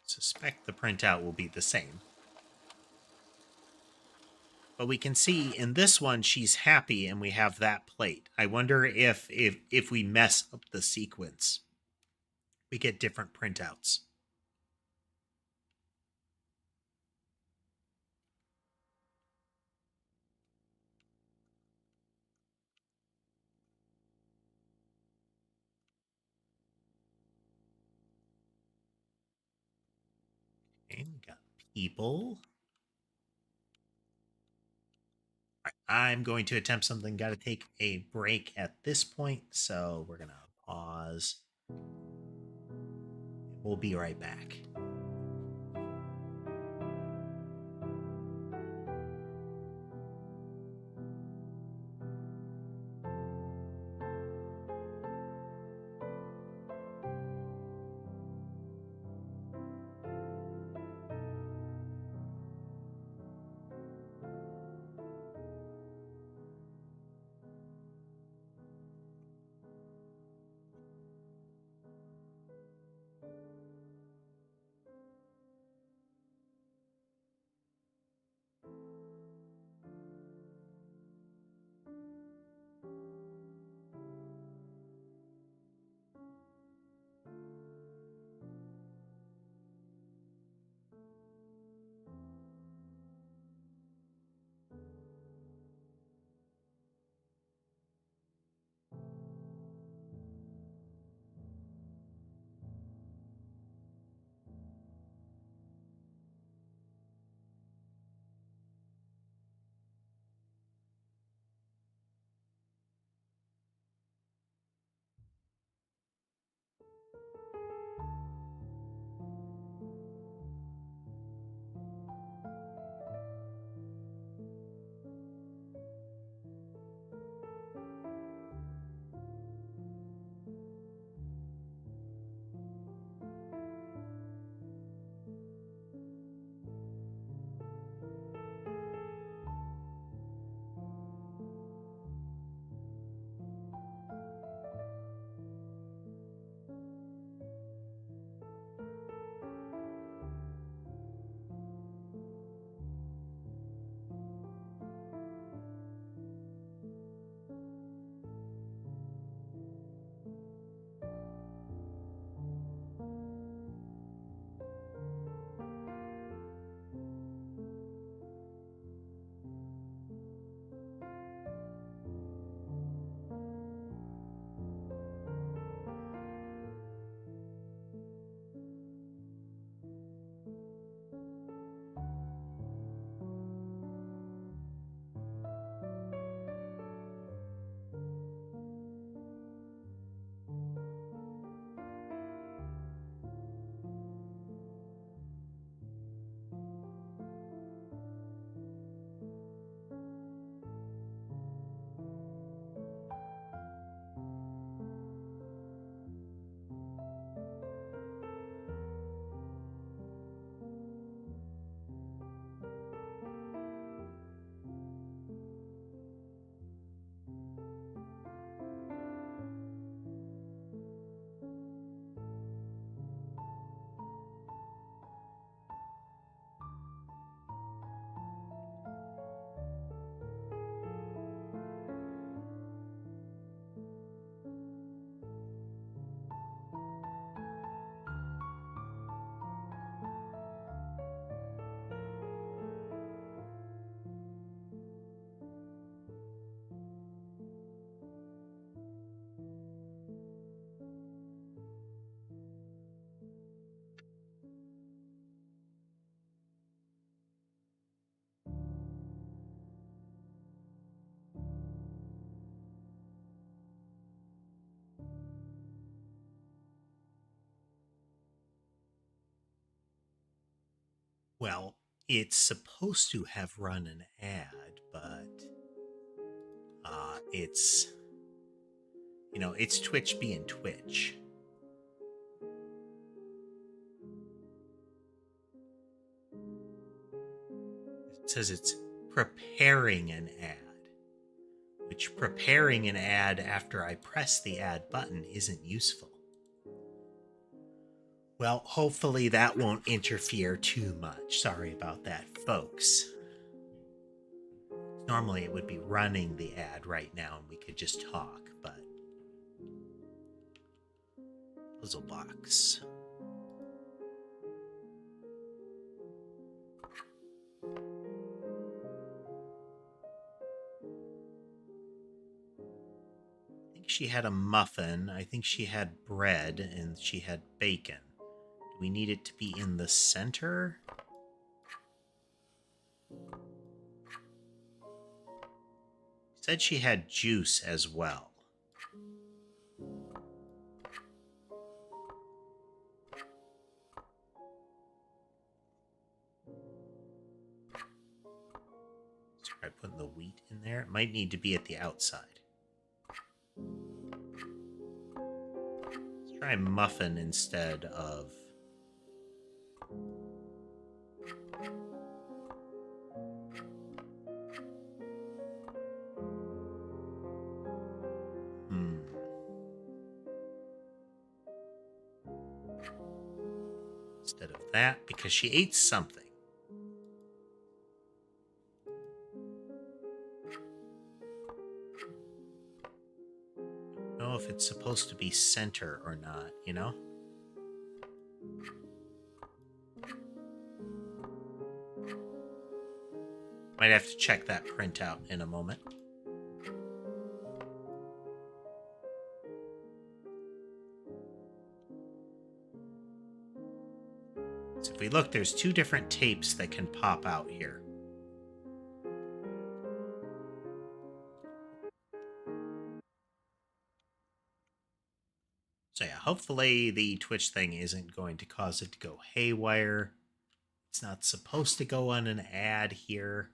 Suspect the printout will be the same. But we can see in this one she's happy and we have that plate. I wonder if we mess up the sequence. We get different printouts. Okay, we got people. All right, I'm going to attempt something. Got to take a break at this point, so we're going to pause. We'll be right back. Well, it's supposed to have run an ad, but it's, it's Twitch being Twitch. It says it's preparing an ad, which preparing an ad after I press the ad button isn't useful. Well, hopefully that won't interfere too much. Sorry about that, folks. Normally it would be running the ad right now and we could just talk, but Puzzle box. I think she had a muffin. I think she had bread, and she had bacon. Do we need it to be in the center? Said she had juice as well. Let's try putting the wheat in there. It might need to be at the outside. Let's try muffin instead of... Instead of that, because she ate something. I don't know if it's supposed to be center or not, you know? Might have to check that printout in a moment. So if we look, there's two different tapes that can pop out here. So yeah, hopefully the Twitch thing isn't going to cause it to go haywire. It's not supposed to go on an ad here.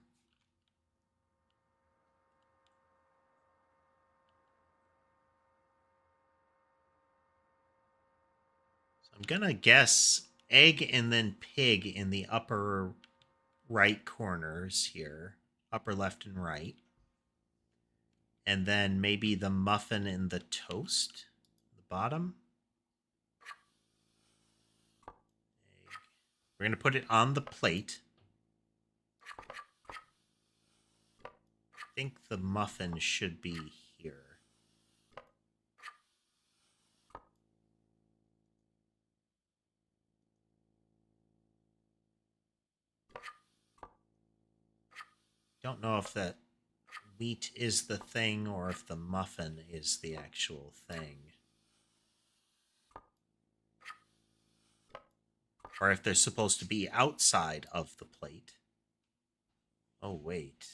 So I'm gonna guess egg and then pig in the upper right corners here. Upper left and right. And then maybe the muffin and the toast, the bottom. We're going to put it on the plate. I think the muffin should be here. Don't know if that wheat is the thing or if the muffin is the actual thing. Or if they're supposed to be outside of the plate. Oh, wait.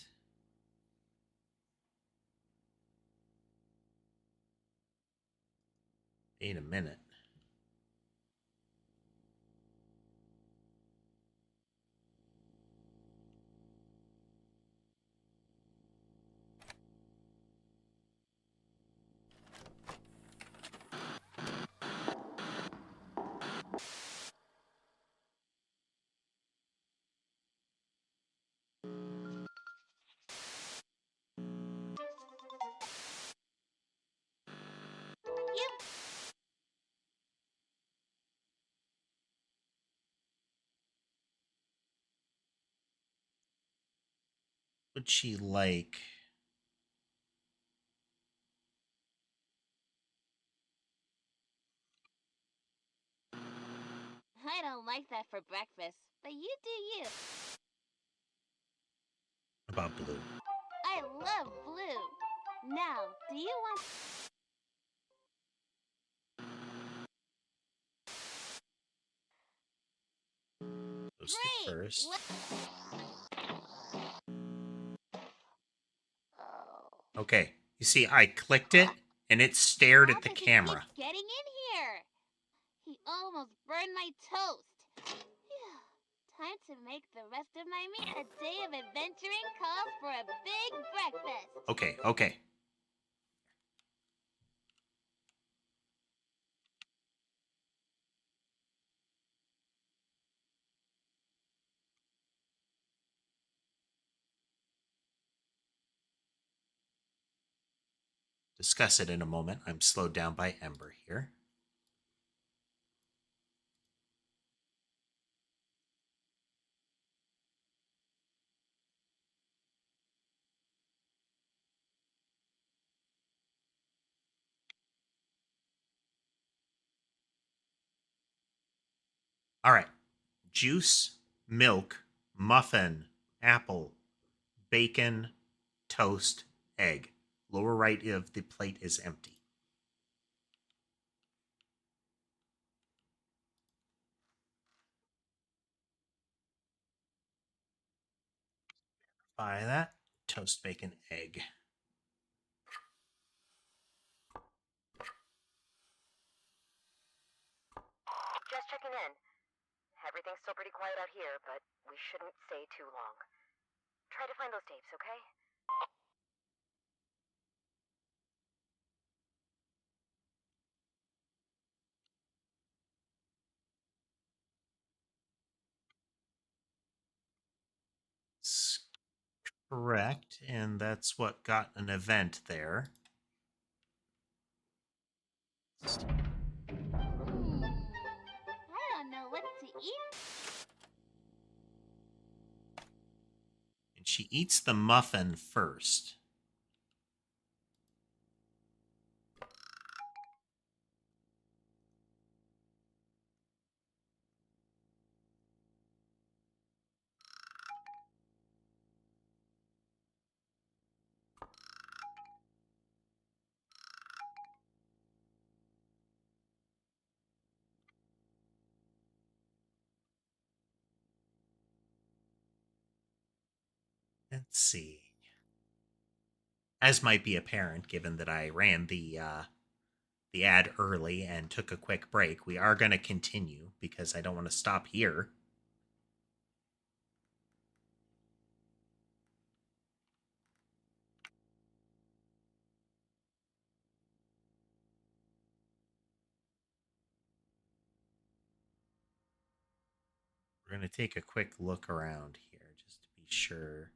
Wait a minute. You Would she like... I don't like that for breakfast, but you do you. about blue? I love blue. Now, do you want... Toast it Great! first. Oh. Okay. You see, I clicked it, and it stared How at the does he camera. keep getting in here? He almost burned my toast. Phew. Time to make the rest of my meal. A day of adventuring calls for a big breakfast. Okay. Discuss it in a moment. I'm slowed down by Ember here. All right. Juice, milk, muffin, apple, bacon, toast, egg. Lower right of the plate is empty. Buy that. Toast, bacon, egg. Just checking in. Everything's still pretty quiet out here, but we shouldn't stay too long. Try to find those tapes, okay? Correct, and that's what got an event there. I don't know what to eat. And she eats the muffin first. Let's see. As might be apparent, given that I ran the ad early and took a quick break, we are going to continue because I don't want to stop here. We're going to take a quick look around here just to be sure.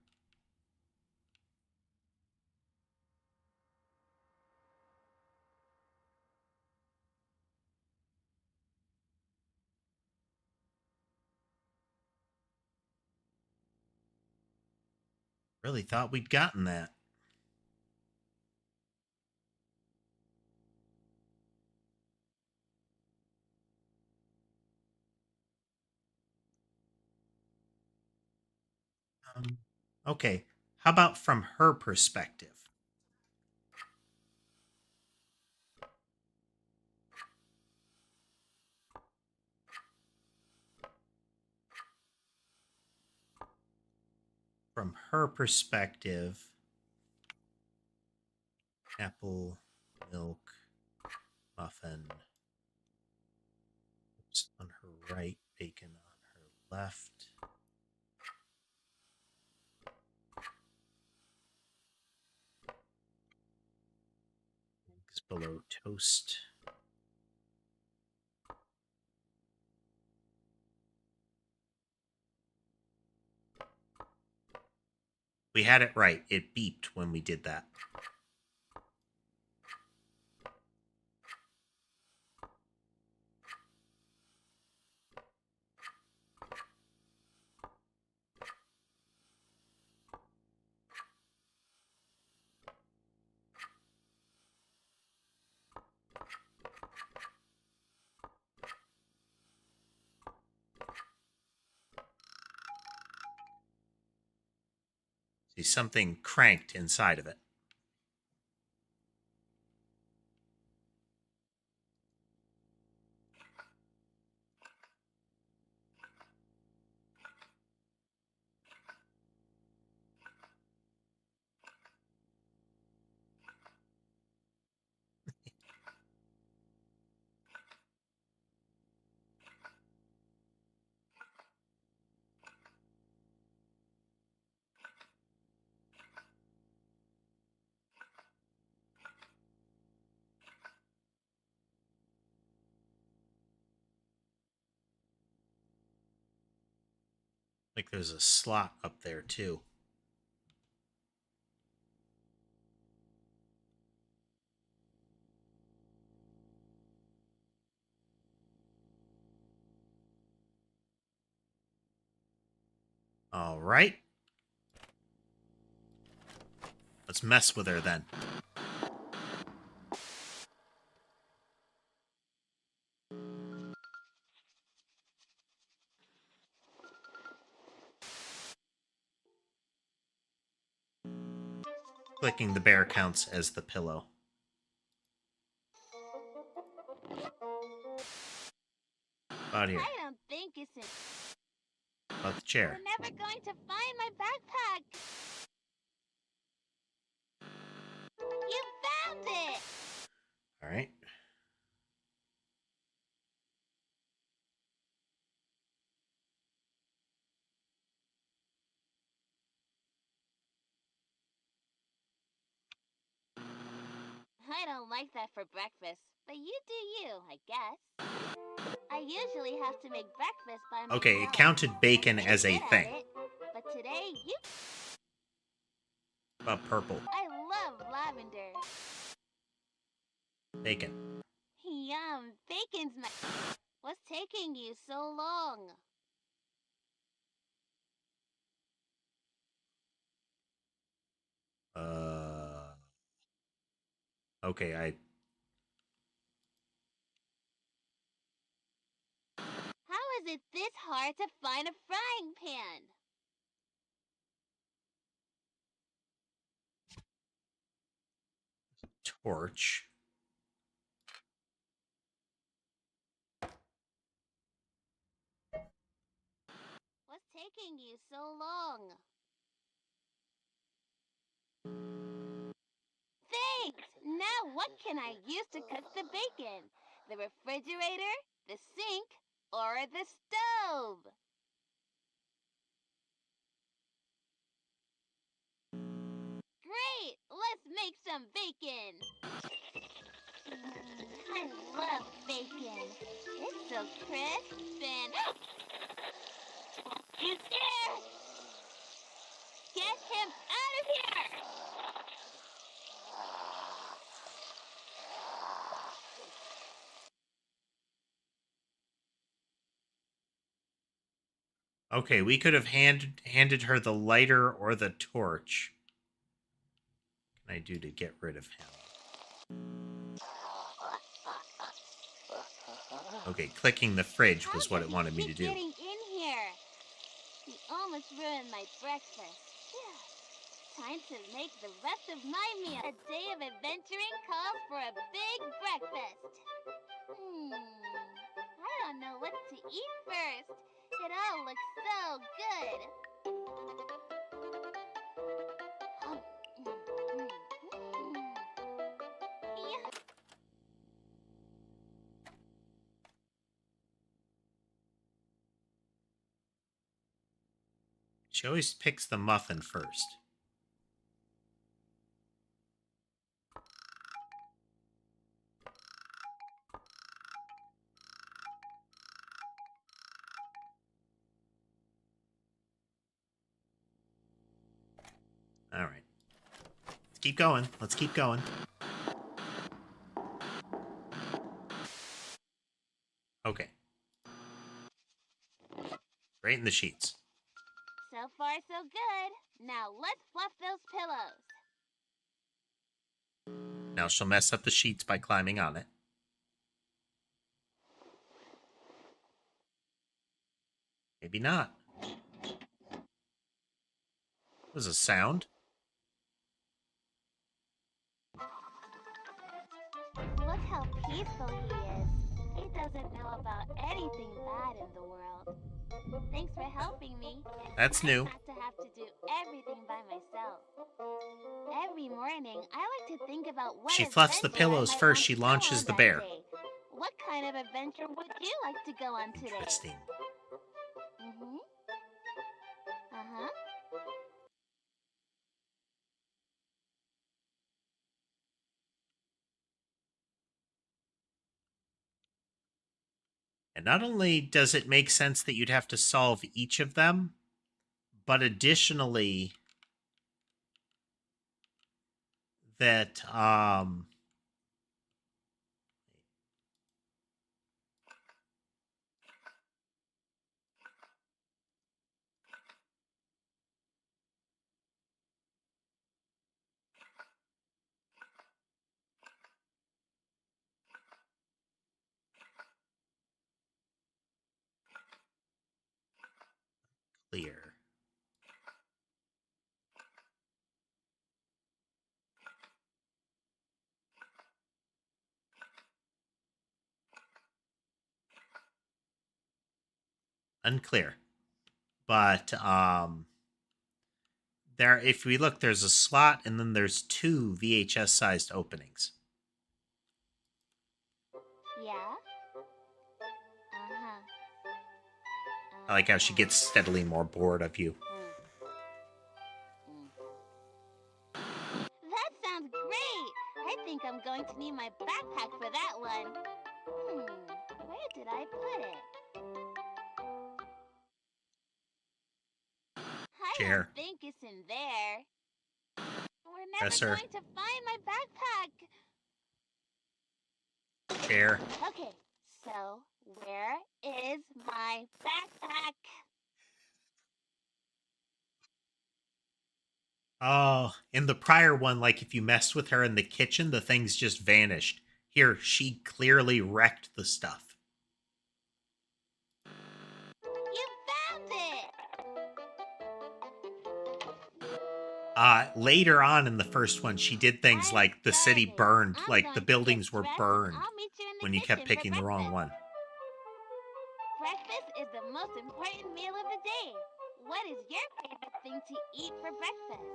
Really thought we'd gotten that. Okay, how about from her perspective? From her perspective, apple, milk, muffin. Oops, on her right, bacon on her left. Eggs below toast. We had it right. It beeped when we did that. See, something cranked inside of it. Like there's a slot up there too. All right. Let's mess with her then. Clicking the bear counts as the pillow. About here. I don't think it's in. About the chair. We're never going to find my backpack. You found it! All right. I don't like that for breakfast, but you do you, I guess. I usually have to make breakfast by myself. Okay, it counted bacon I'm as a pretty good at thing. it, but today you. About purple. I love lavender. Bacon. Yum, bacon's my. What's taking you so long? Okay, How is it this hard to find a frying pan? torch. What's taking you so long? Thanks! Now what can I use to cook the bacon? The refrigerator, the sink, or the stove? Great! Let's make some bacon! I love bacon. It's so crisp and... He's there! Get him out of here! Okay, we could have handed her the lighter or the torch. What can I do to get rid of him? Okay, clicking the fridge was what it wanted me to do. Getting in here. He almost ruined my breakfast. Time to make the rest of my meal. A day of adventuring calls for a big breakfast. I don't know what to eat first. It all looks so good. Yeah. She always picks the muffin first. All right. Let's keep going. Let's keep going. Okay. Straighten the sheets. So far, so good. Now let's fluff those pillows. Now she'll mess up the sheets by climbing on it. Maybe not. Was a sound? Look how peaceful he is. He doesn't know about anything bad in the world. Thanks for helping me. That's new. I not to have to do everything by myself. Every morning, I like to think about what She fluffs the adventure I pillows might first. want She to go launches on the that bear. day. What kind of adventure would you like to go on today? Interesting. Uh-huh. And not only does it make sense that you'd have to solve each of them, but additionally that clear. Unclear. But there, if we look, there's a slot and then there's 2 VHS-sized openings. Yeah? Uh-huh. I like how she gets steadily more bored of you. That sounds great! I think I'm going to need my backpack for that one. Where did I put it? I Chair. don't think it's in there. We're never Dresser. going to find my backpack. Chair. Okay, so where is my backpack? Oh, in the prior one, like if you messed with her in the kitchen, the things just vanished. Here, she clearly wrecked the stuff. You found it! Later on in the first one, she did things I'm like the city starving. burned, I'm like going the to buildings get were dressed and burned I'll meet you in the when you kept kitchen for picking the wrong breakfast. one. Breakfast is the most important meal of the day. What is your favorite thing to eat for breakfast?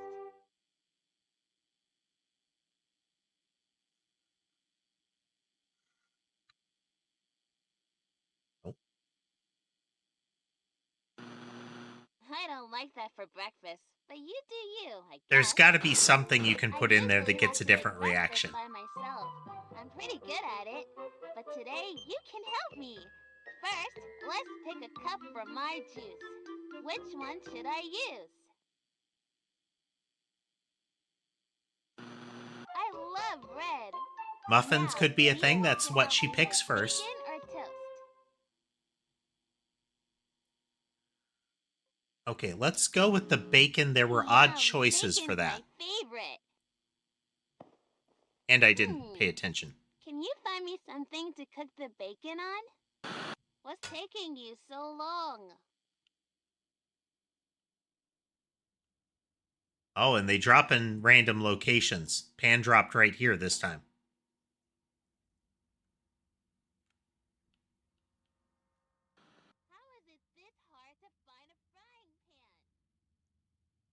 Nope. I don't like that for breakfast, but you do you, I guess. There's got to be something you can I put in there usually that gets a have to make different breakfast reaction. by myself. I'm pretty good at it, but today you can help me. First, let's pick a cup for my juice. Which one should I use? I love red. Muffins Now, could be a do you thing. want That's to what help she me picks with first. bacon or toast? Okay, let's go with the bacon. There were odd Yum, choices for bacon's that. my favorite. And I didn't pay attention. Can you find me something to cook the bacon on? What's taking you so long? Oh, and they drop in random locations. Pan dropped right here this time. How is it this hard to find a frying pan?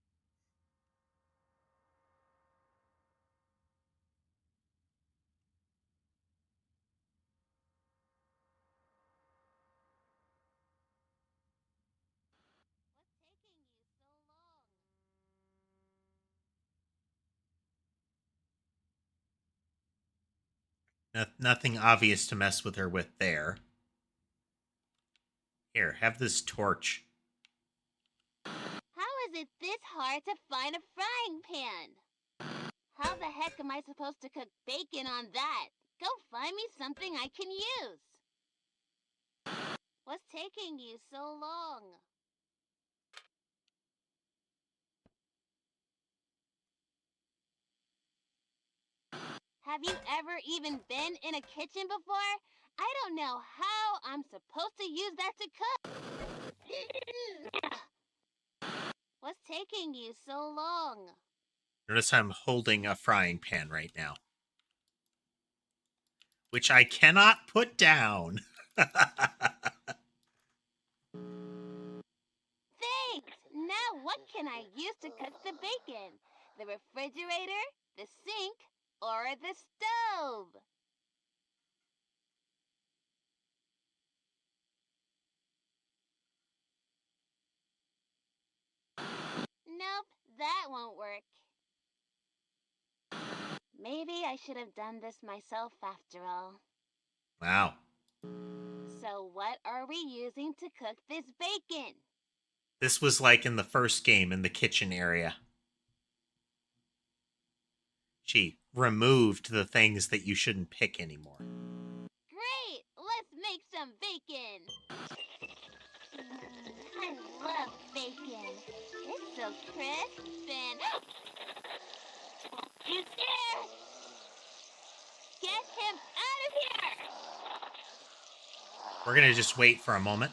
What's taking you so long? Nothing obvious to mess with her with there. Here, have this torch. How is it this hard to find a frying pan? How the heck am I supposed to cook bacon on that? Go find me something I can use. What's taking you so long? Have you ever even been in a kitchen before? I don't know how I'm supposed to use that to cook. What's taking you so long? Notice I'm holding a frying pan right now, which I cannot put down. Thanks! Now what can I use to cook the bacon? The refrigerator, the sink, or the stove? Nope, that won't work. Maybe I should have done this myself after all. Wow. So what are we using to cook this bacon? This was like in the first game in the kitchen area. She removed the things that you shouldn't pick anymore. Great! Let's make some bacon! I love bacon. It's so crisp and... You there! Get him out of here! We're going to just wait for a moment.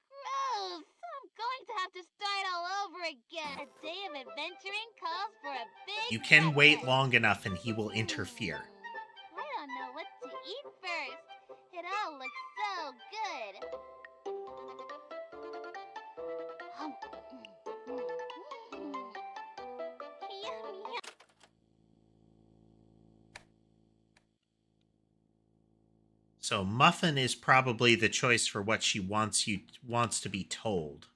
Gross! I'm going to have to start all over again. A day of adventuring calls for a big You can wait long enough and he will interfere. I don't know what to eat first. It all looks so good. Yum, yum. So Muffin is probably the choice for what she wants to be told.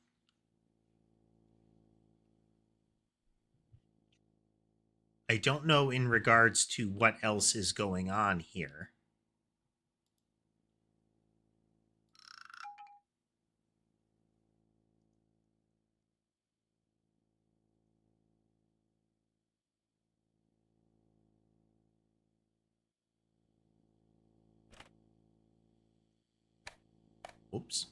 I don't know in regards to what else is going on here. Oops.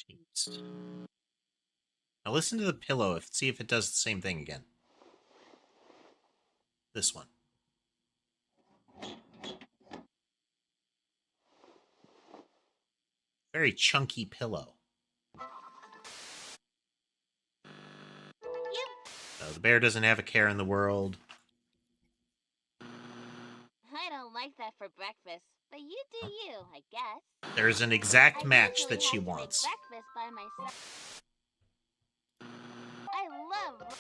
Jeez. Now listen to the pillow. See if it does the same thing again. This one. Very chunky pillow. No, the bear doesn't have a care in the world. I don't like that for breakfast, but you do you, I guess. There's an exact I match usually that she have to make wants. breakfast by myself. I love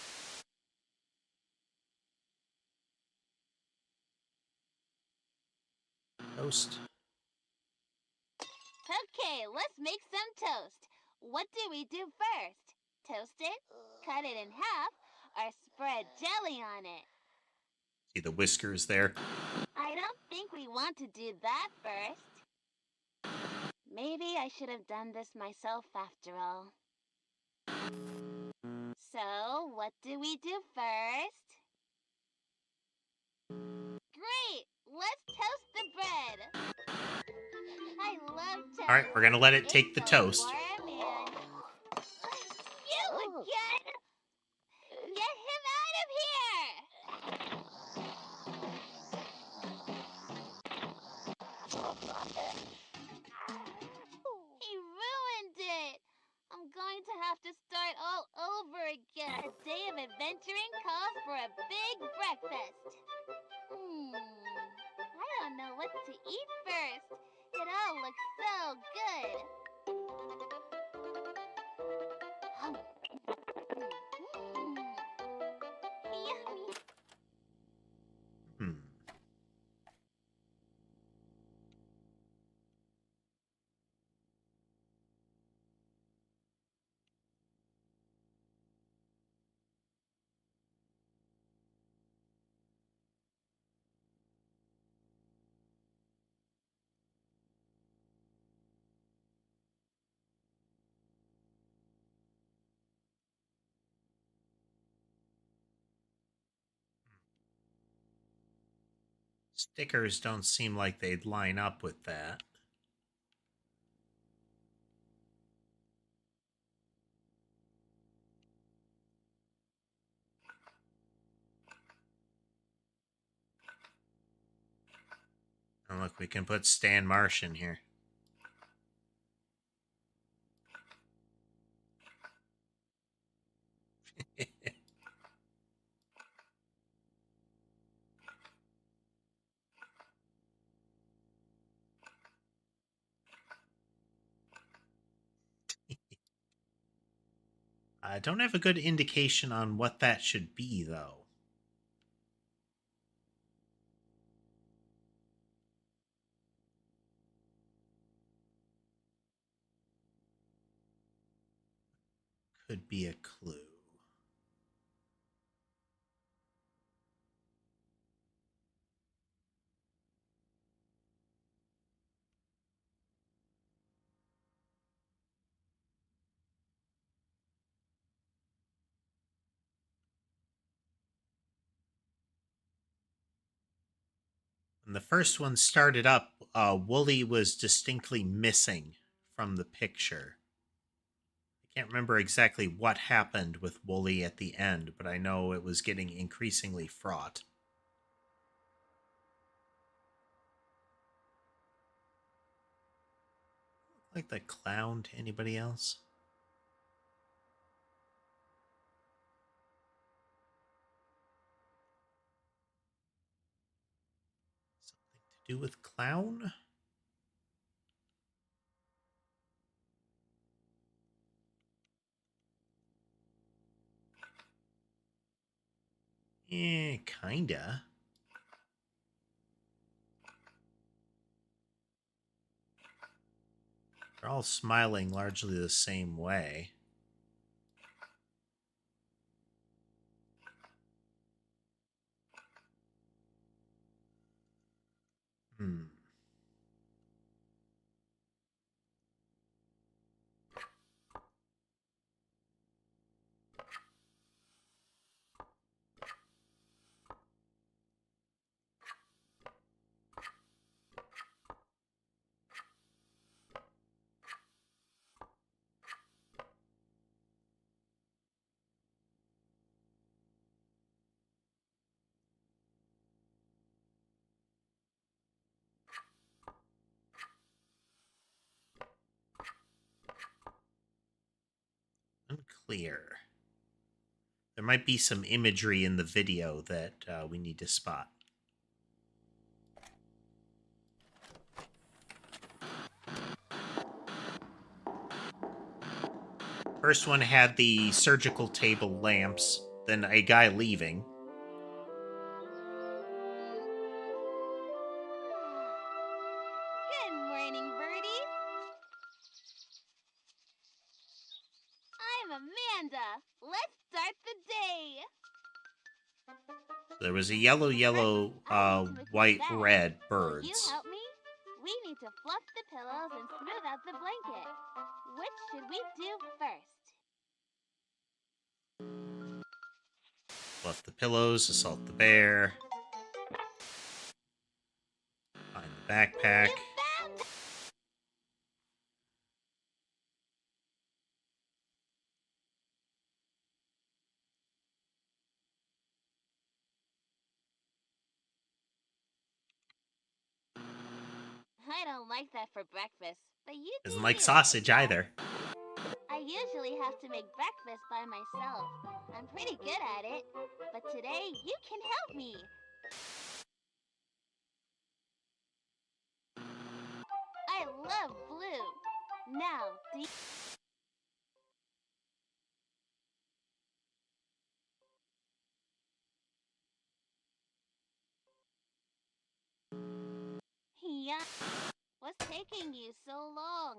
Toast. Okay, let's make some toast. What do we do first? Toast it, cut it in half, or spread jelly on it? See the whiskers there? I don't think we want to do that first. Maybe I should have done this myself after all. So, what do we do first? Great! Let's toast the bread! I love toast. Alright, we're gonna let it take the It's so toast. warm and... You again? Get him out of here! He ruined it! I'm going to have to start all over again. A day of adventuring calls for a big breakfast. I don't know what to eat first. It all looks so good. Yummy. Hmm. Stickers don't seem like they'd line up with that. And look, we can put Stan Marsh in here. I don't have a good indication on what that should be, though. Could be a clue. When the first one started up, Wooly was distinctly missing from the picture. I Can't remember exactly what happened with Wooly at the end, but I know it was getting increasingly fraught. Like the clown to anybody else? Something to do with clown? Kinda. They're all smiling largely the same way. Hmm. Unclear. There might be some imagery in the video that we need to spot. First one had the surgical table lamps, then a guy leaving. Good morning, birdies. I'm Amanda. Let's start the day. There was a yellow, white, red Will you birds. help me? We need to fluff the pillows and smooth out the blanket. Which should we do first? Fluff the pillows, assault the bear. Find the backpack. You found it! I don't like that for breakfast, but you Doesn't do like you. sausage either. I usually have to make breakfast by myself. I'm pretty good at it, but today you can help me. I love blue. Now, do you... Yeah. What's taking you so long?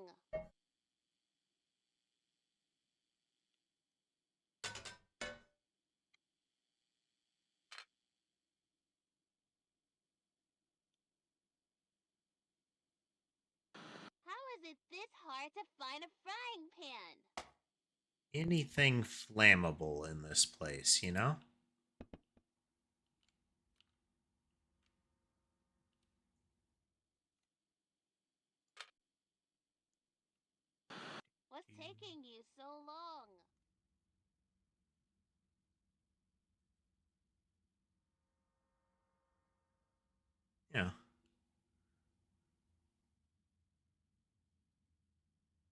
How is it this hard to find a frying pan? Anything flammable in this place, you know? What's taking you so long? Yeah.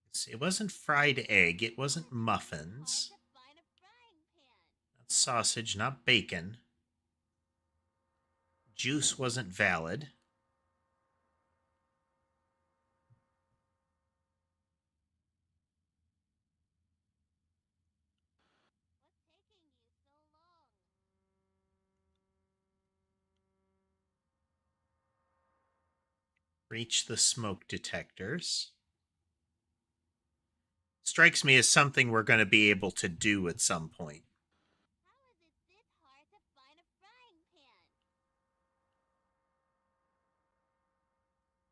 Let's see, it wasn't fried egg, it wasn't muffins. Hard to find a frying pan. Not sausage, not bacon. Juice wasn't valid. What's taking you so long? Reach the smoke detectors. Strikes me as something we're going to be able to do at some point. How is it this hard to find a frying pan?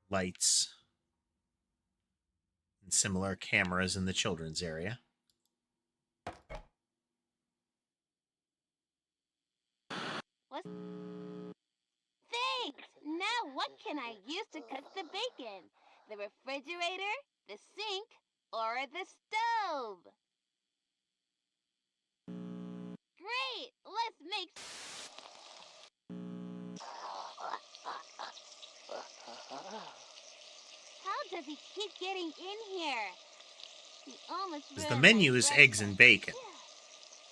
Lights and similar cameras in the children's area. What's... Thanks! Now what can I use to cook the bacon? The refrigerator, the sink, or the stove? does he keep getting in here? He almost Because the ruined my menu is eggs and bacon.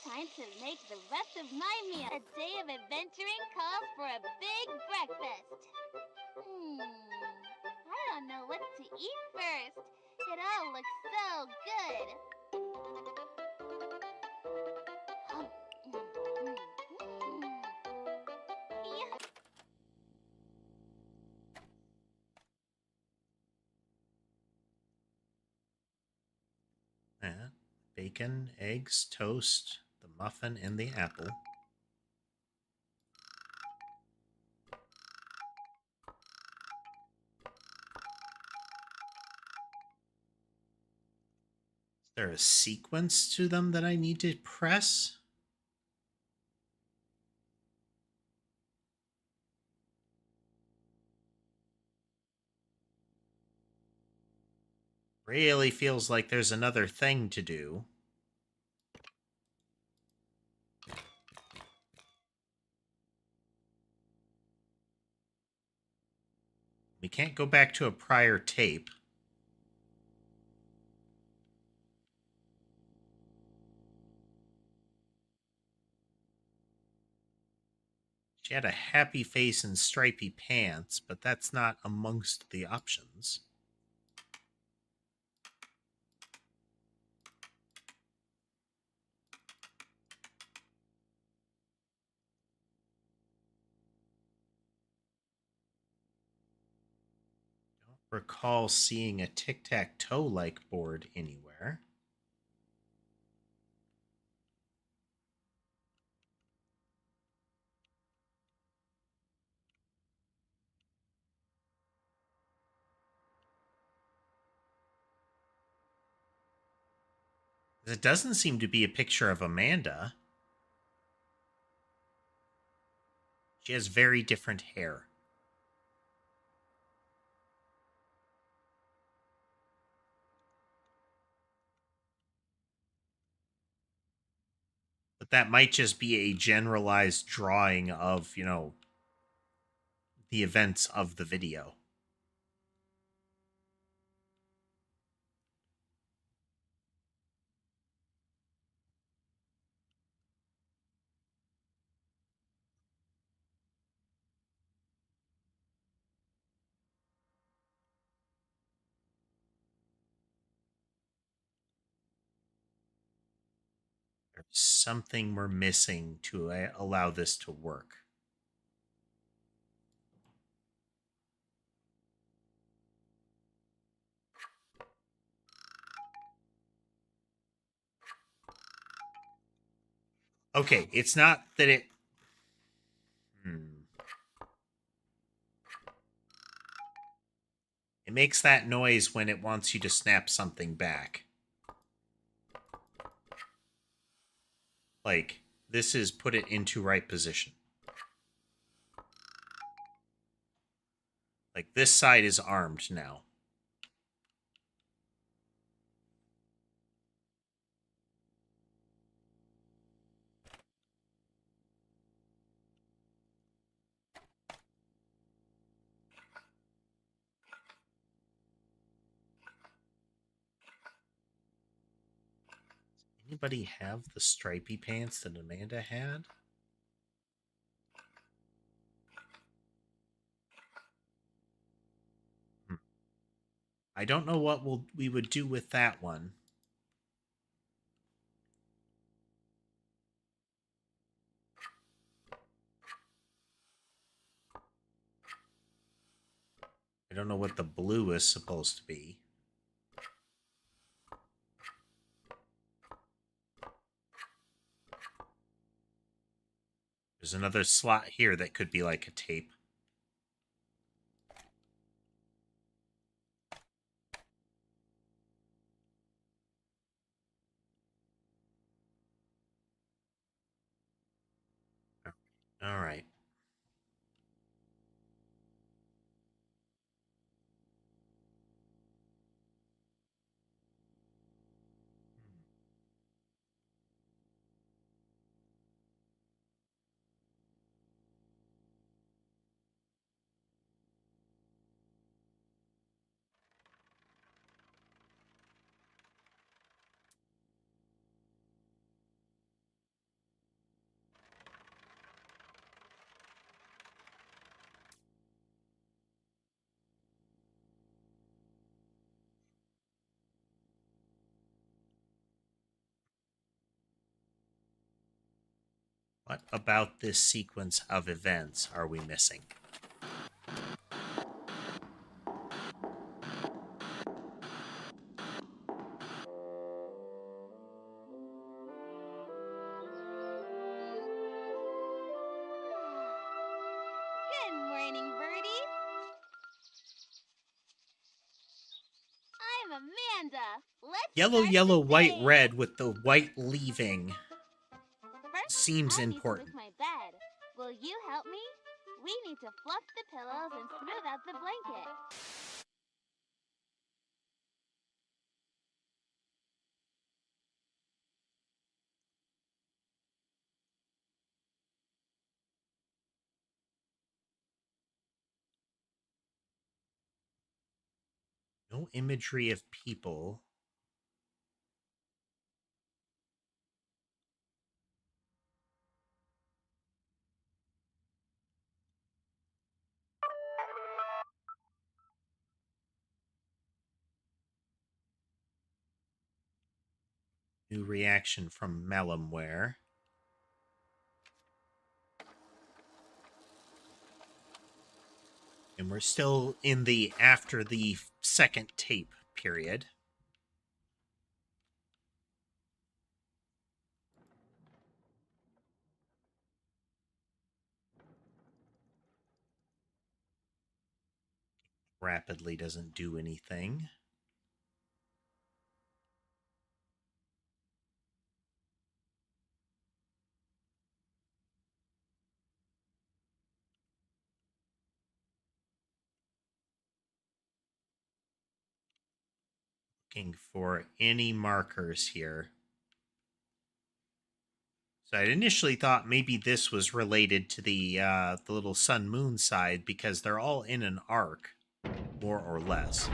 Time to make the rest of my meal. A day of adventuring calls for a big breakfast. I don't know what to eat first. It all looks so good. Yeah. Bacon, eggs, toast, the muffin, and the apple. Is there a sequence to them that I need to press? Really feels like there's another thing to do. We can't go back to a prior tape. She had a happy face and stripy pants, but that's not amongst the options. Don't recall seeing a tic-tac-toe-like board anywhere. It doesn't seem to be a picture of Amanda. She has very different hair. But that might just be a generalized drawing of, the events of the video. There's something we're missing to allow this to work. Okay, it's not that it... It makes that noise when it wants you to snap something back. Like, this is put it into right position. Like, this side is armed now. Anybody have the stripy pants that Amanda had? I don't know what we would do with that one. I don't know what the blue is supposed to be. There's another slot here that could be like a tape. All right. What about this sequence of events are we missing? Good morning, birdies. I'm Amanda. Let's Yellow, start yellow, the white, day. red with the white leaving First, seems I important. need to make my bed. Will you help me? We need to fluff the pillows and smooth out the blanket. No imagery of people. New reaction from Malumware. And we're still in the after the second tape period. Rapidly doesn't do anything. Looking for any markers here. So I initially thought maybe this was related to the little sun moon side because they're all in an arc, more or less.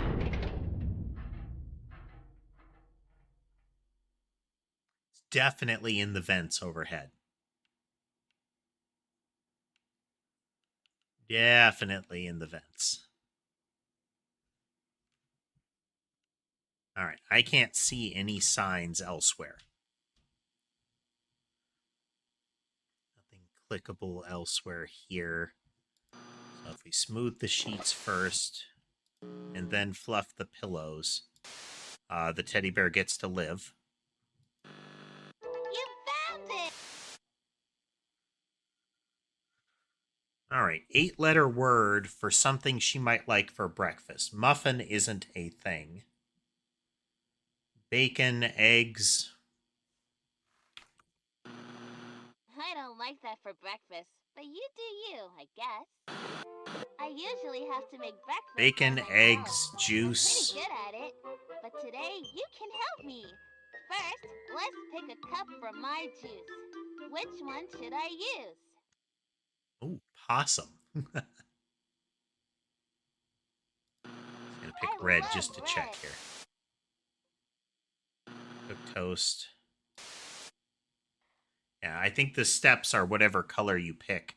It's definitely in the vents overhead. Definitely in the vents. All right, I can't see any signs elsewhere. Nothing clickable elsewhere here. So if we smooth the sheets first and then fluff the pillows, the teddy bear gets to live. You found it! All right, 8-letter word for something she might like for breakfast. Muffin isn't a thing. Bacon, eggs. I don't like that for breakfast, but you do you, I guess. I usually have to make breakfast Bacon, by myself. eggs, I'm juice. pretty good at it, but today you can help me. First, let's pick a cup from my juice. Which one should I use? Ooh, possum. Gonna pick I red love just to check red. here. Cook toast. Yeah, I think the steps are whatever color you pick.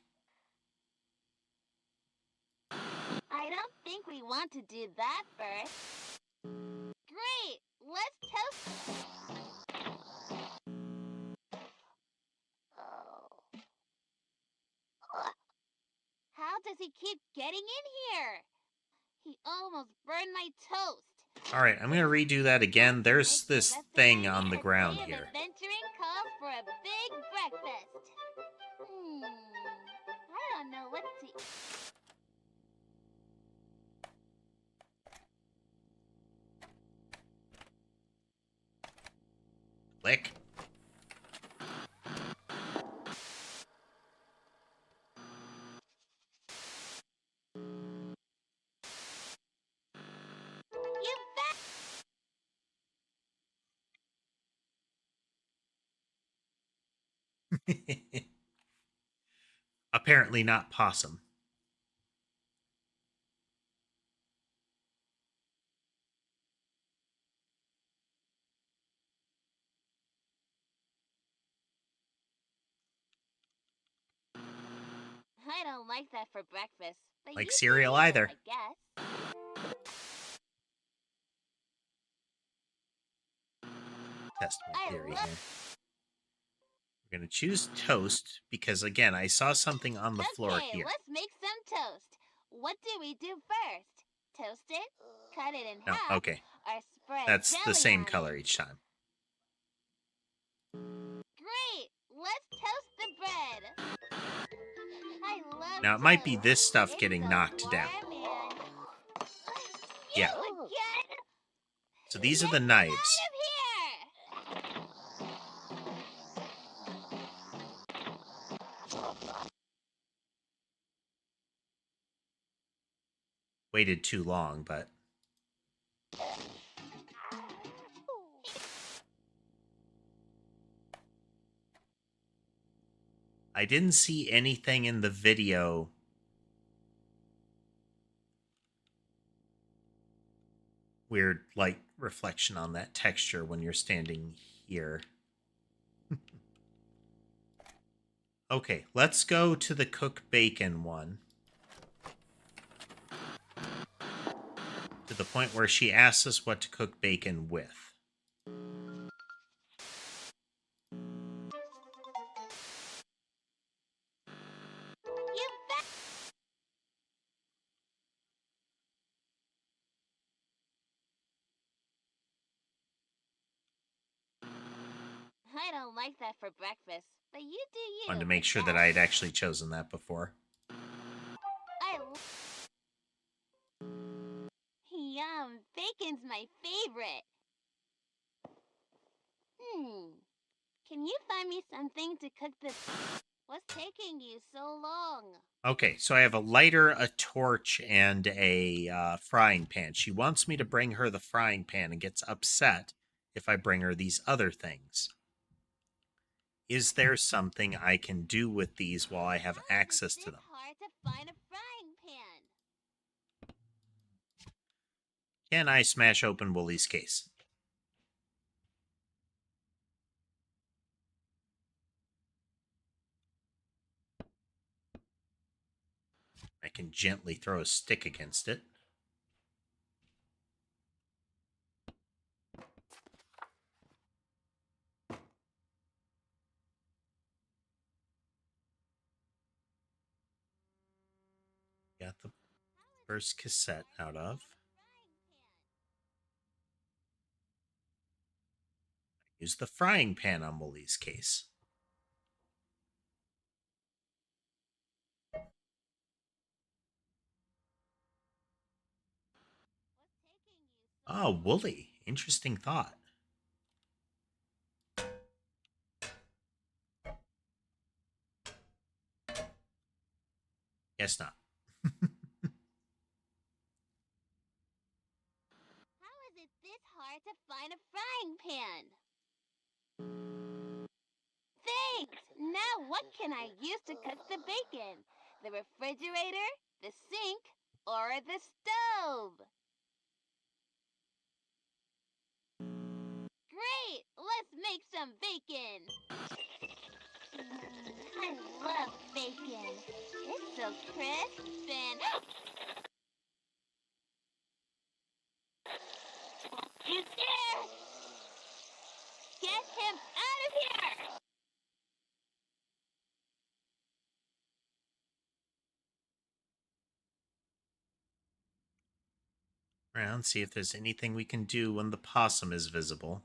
I don't think we want to do that first. Great! Let's toast. Oh. How does he keep getting in here? He almost burned my toast. All right, I'm going to redo that again. There's this thing on the ground A day of here. adventuring calls for a big breakfast. I don't know what to eat. Click. You bet. Apparently not possum. I don't like that for breakfast. But Like you cereal do you, either. I guess. Test my I theory love here. We're going to choose toast because, again, I saw something on the floor Okay, here. let's make some toast. What do we do first? Toast it, cut it in No, half, okay. or spread That's the jelly same on color it. each time. Great! Let's toast the bread. I love Now, it might be toast. this stuff It's getting so knocked warm down. and... Yeah. You again? So these are Get the me knives. out of here! Waited too long, but... I didn't see anything in the video weird light reflection on that texture when you're standing here. Okay, let's go to the cook bacon one. To the point where she asks us what to cook bacon with. You bet! I don't like that for breakfast, but you do you. Wanted to make sure that guess. I had actually chosen that before. Yum, bacon's my favorite. Can you find me something to cook this? What's taking you so long? Okay, so I have a lighter, a torch, and a frying pan. She wants me to bring her the frying pan and gets upset if I bring her these other things. Is there something I can do with these while I have access to them? It's hard to find a frying pan. Can I smash open Woolie's case? I can gently throw a stick against it. Got the first cassette out of. Use the frying pan on Woolie's case. Oh, Woolie. Interesting thought. Guess not. How is it this hard to find a frying pan? Thanks! Now what can I use to cook the bacon? The refrigerator, the sink, or the stove? Great! Let's make some bacon! I love bacon. It's so crisp and... You dare! Get him out of here! Around, see if there's anything we can do when the possum is visible.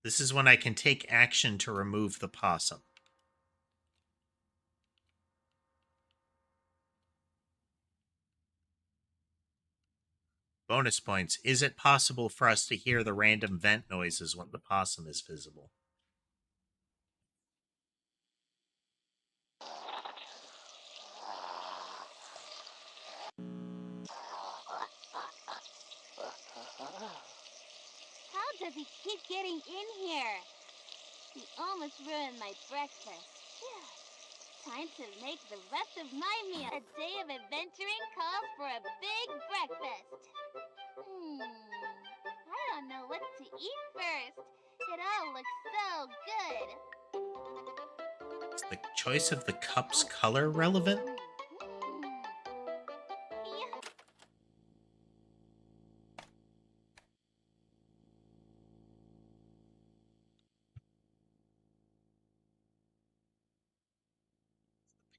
This is when I can take action to remove the possum. Bonus points. Is it possible for us to hear the random vent noises when the possum is visible? How does he keep getting in here? He almost ruined my breakfast. Phew. Time to make the rest of my meal. A day of adventuring calls for a big breakfast. I don't know what to eat first. It all looks so good. Is the choice of the cup's color relevant? Yeah.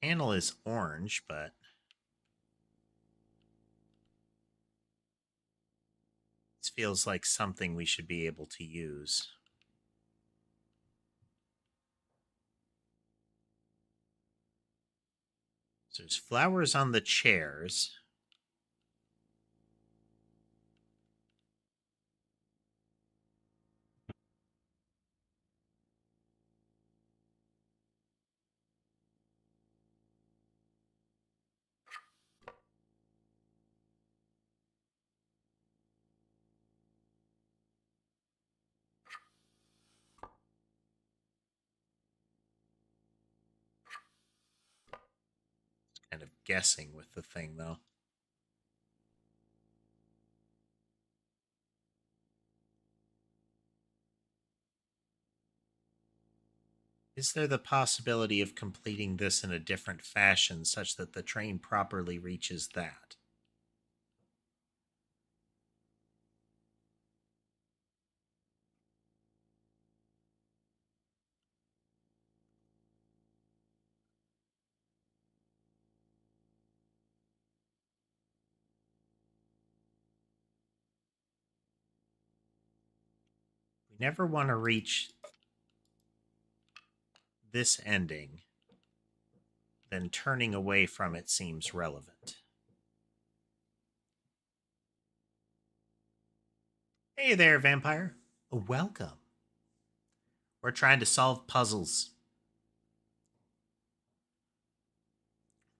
Panel is orange, but this feels like something we should be able to use. So there's flowers on the chairs. Kind of guessing with the thing, though. Is there the possibility of completing this in a different fashion such that the train properly reaches that? We never want to reach this ending, then turning away from it seems relevant. Hey there, vampire. Welcome. We're trying to solve puzzles.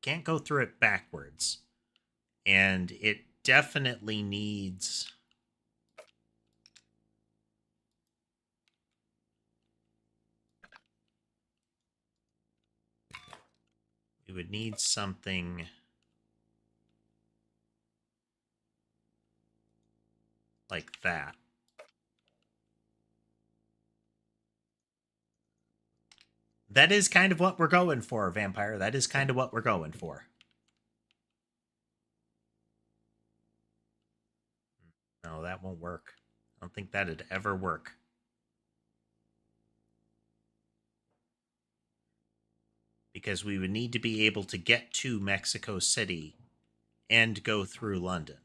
Can't go through it backwards. And it definitely needs... We would need something like that. That is kind of what we're going for, vampire. That is kind of what we're going for. No, that won't work. I don't think that'd ever work. Because we would need to be able to get to Mexico City and go through London.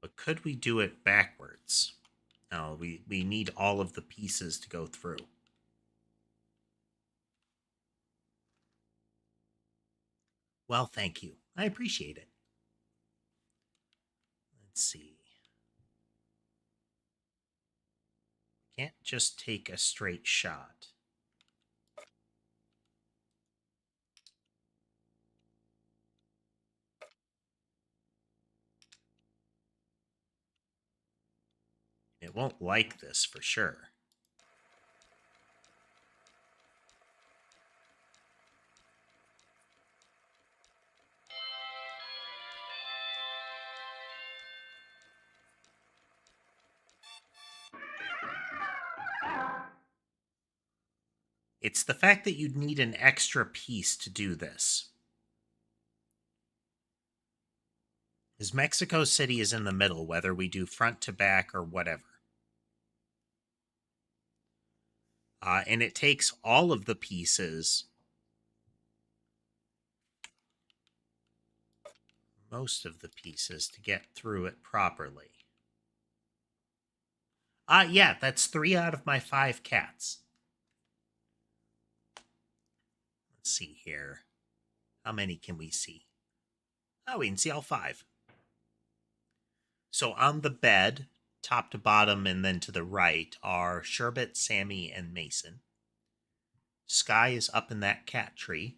But could we do it backwards? No, we need all of the pieces to go through. Well, thank you. I appreciate it. Let's see. Can't just take a straight shot. It won't like this for sure. It's the fact that you'd need an extra piece to do this. Because Mexico City is in the middle, whether we do front to back or whatever. And it takes all of the pieces, most of the pieces, to get through it properly. Yeah, that's 3 out of my 5 cats. Let's see here. How many can we see? Oh, we can see all 5. So on the bed, top to bottom and then to the right, are Sherbet, Sammy, and Mason. Sky is up in that cat tree,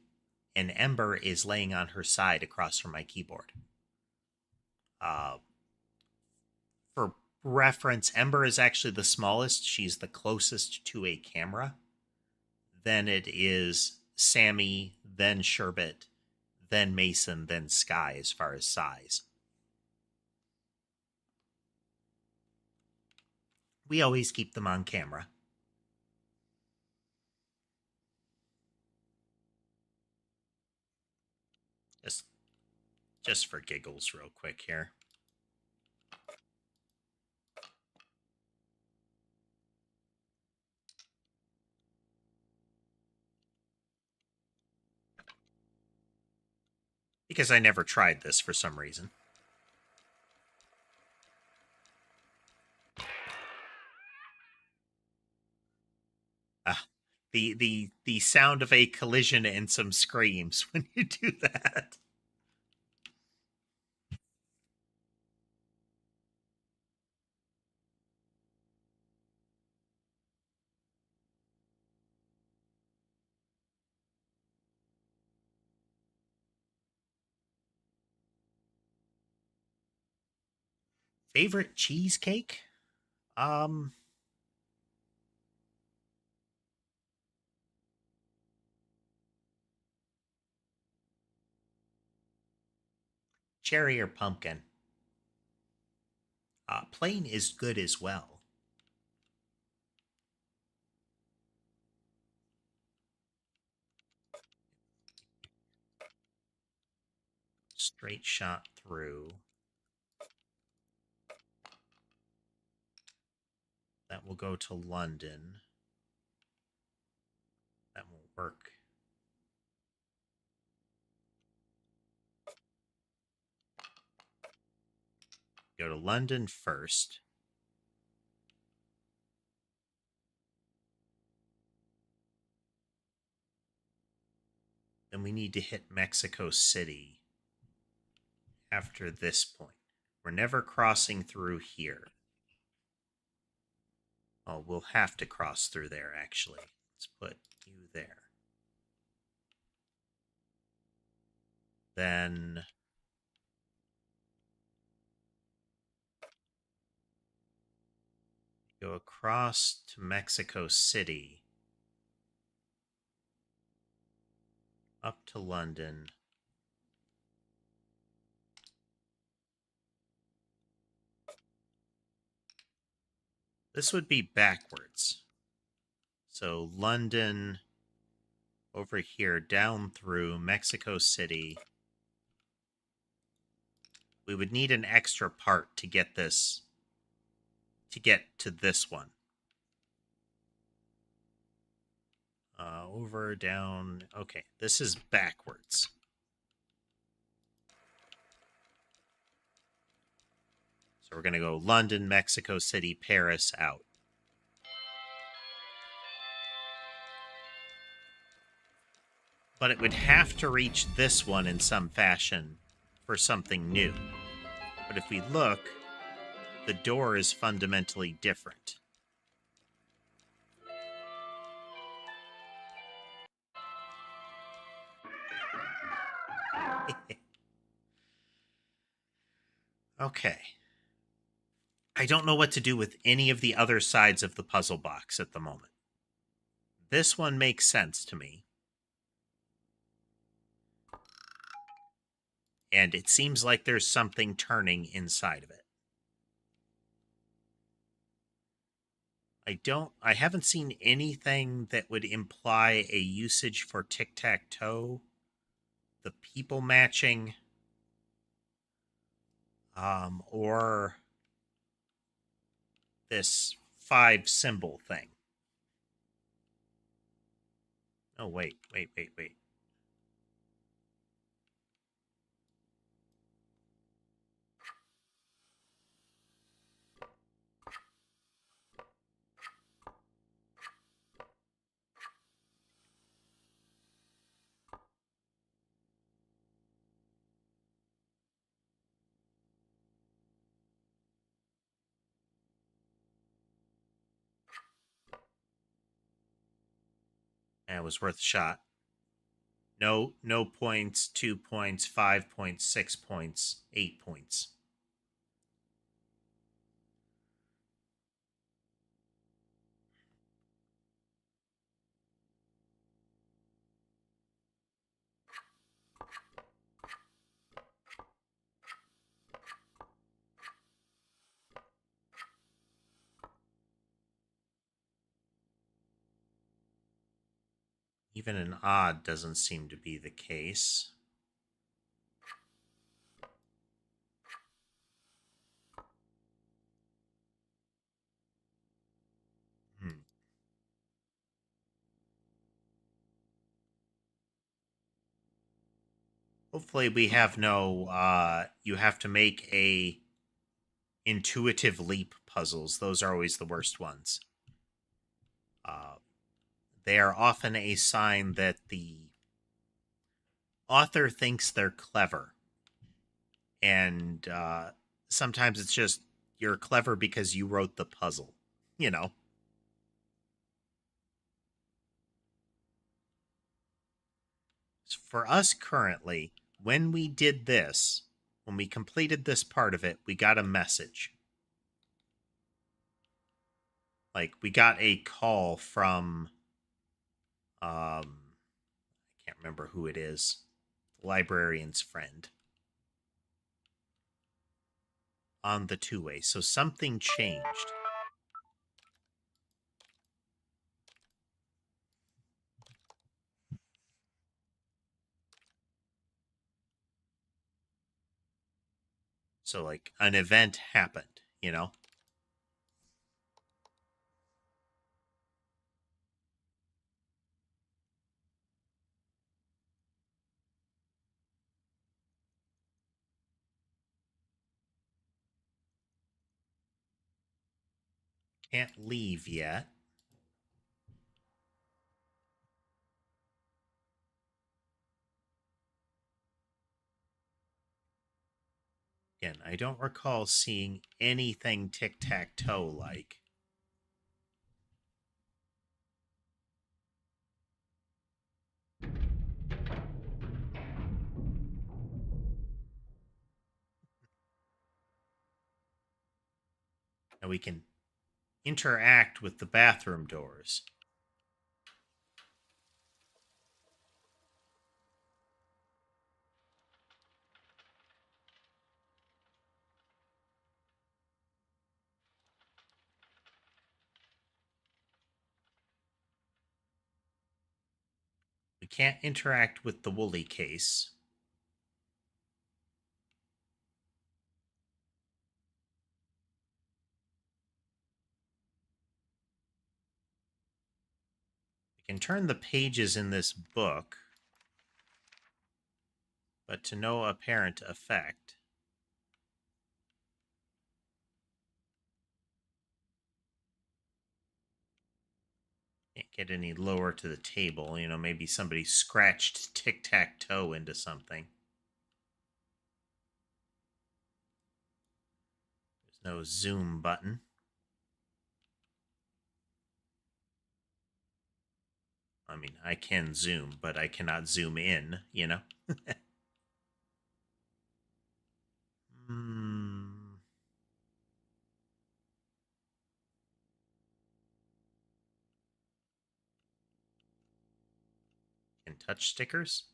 and Ember is laying on her side across from my keyboard. For reference, Ember is actually the smallest. She's the closest to a camera. Then it is Sammy, then Sherbet, then Mason, then Sky as far as size. We always keep them on camera. Just for giggles real quick here. Because I never tried this for some reason. The sound of a collision and some screams when you do that. Favorite cheesecake? Cherry or pumpkin? Plain is good as well. Straight shot through. That will go to London. That won't work. Go to London first. Then we need to hit Mexico City after this point. We're never crossing through here. Oh, we'll have to cross through there, actually. Let's put you there. Then go across to Mexico City. Up to London. This would be backwards. So London over here, down through Mexico City. We would need an extra part to get this, to get to this one. Over, down. Okay, this is backwards. So we're going to go London, Mexico City, Paris, out. But it would have to reach this one in some fashion for something new. But if we look, the door is fundamentally different. Okay. I don't know what to do with any of the other sides of the puzzle box at the moment. This one makes sense to me. And it seems like there's something turning inside of it. I haven't seen anything that would imply a usage for tic-tac-toe, the people matching, or this 5 symbol thing. Oh, wait. And it was worth a shot. No points, 2 points, 5 points, 6 points, 8 points. Even an odd doesn't seem to be the case. Hopefully we have no you have to make a intuitive leap puzzles. Those are always the worst ones. Uh, they are often a sign that the author thinks they're clever. And sometimes it's just you're clever because you wrote the puzzle, you know? For us currently, when we did this, when we completed this part of it, we got a message. Like, we got a call from, I can't remember who it is, the librarian's friend on the two-way. So something changed. So, like, an event happened, you know? Can't leave yet. Again, I don't recall seeing anything tic-tac-toe like. And we can interact with the bathroom doors. We can't interact with the woolly case. We can turn the pages in this book, but to no apparent effect. Can't get any lower to the table. You know, maybe somebody scratched tic-tac-toe into something. There's no zoom button. I mean, I can zoom, but I cannot zoom in, you know? Hmm. Can touch stickers?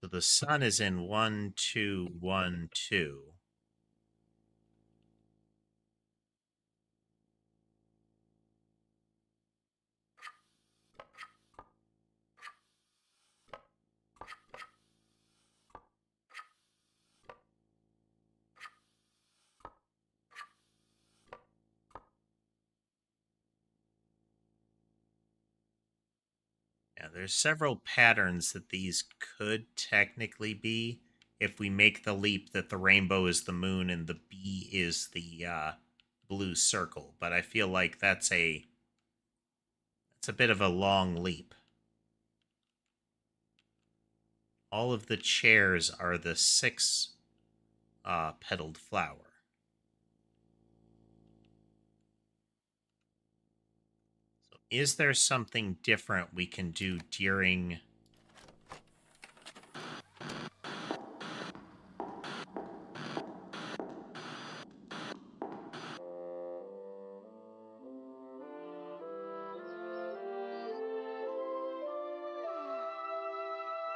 So the sun is in 1212. Yeah, there's several patterns that these could technically be if we make the leap that the rainbow is the moon and the bee is the blue circle. But I feel like that's a bit of a long leap. All of the chairs are the six petaled flower. So is there something different we can do during...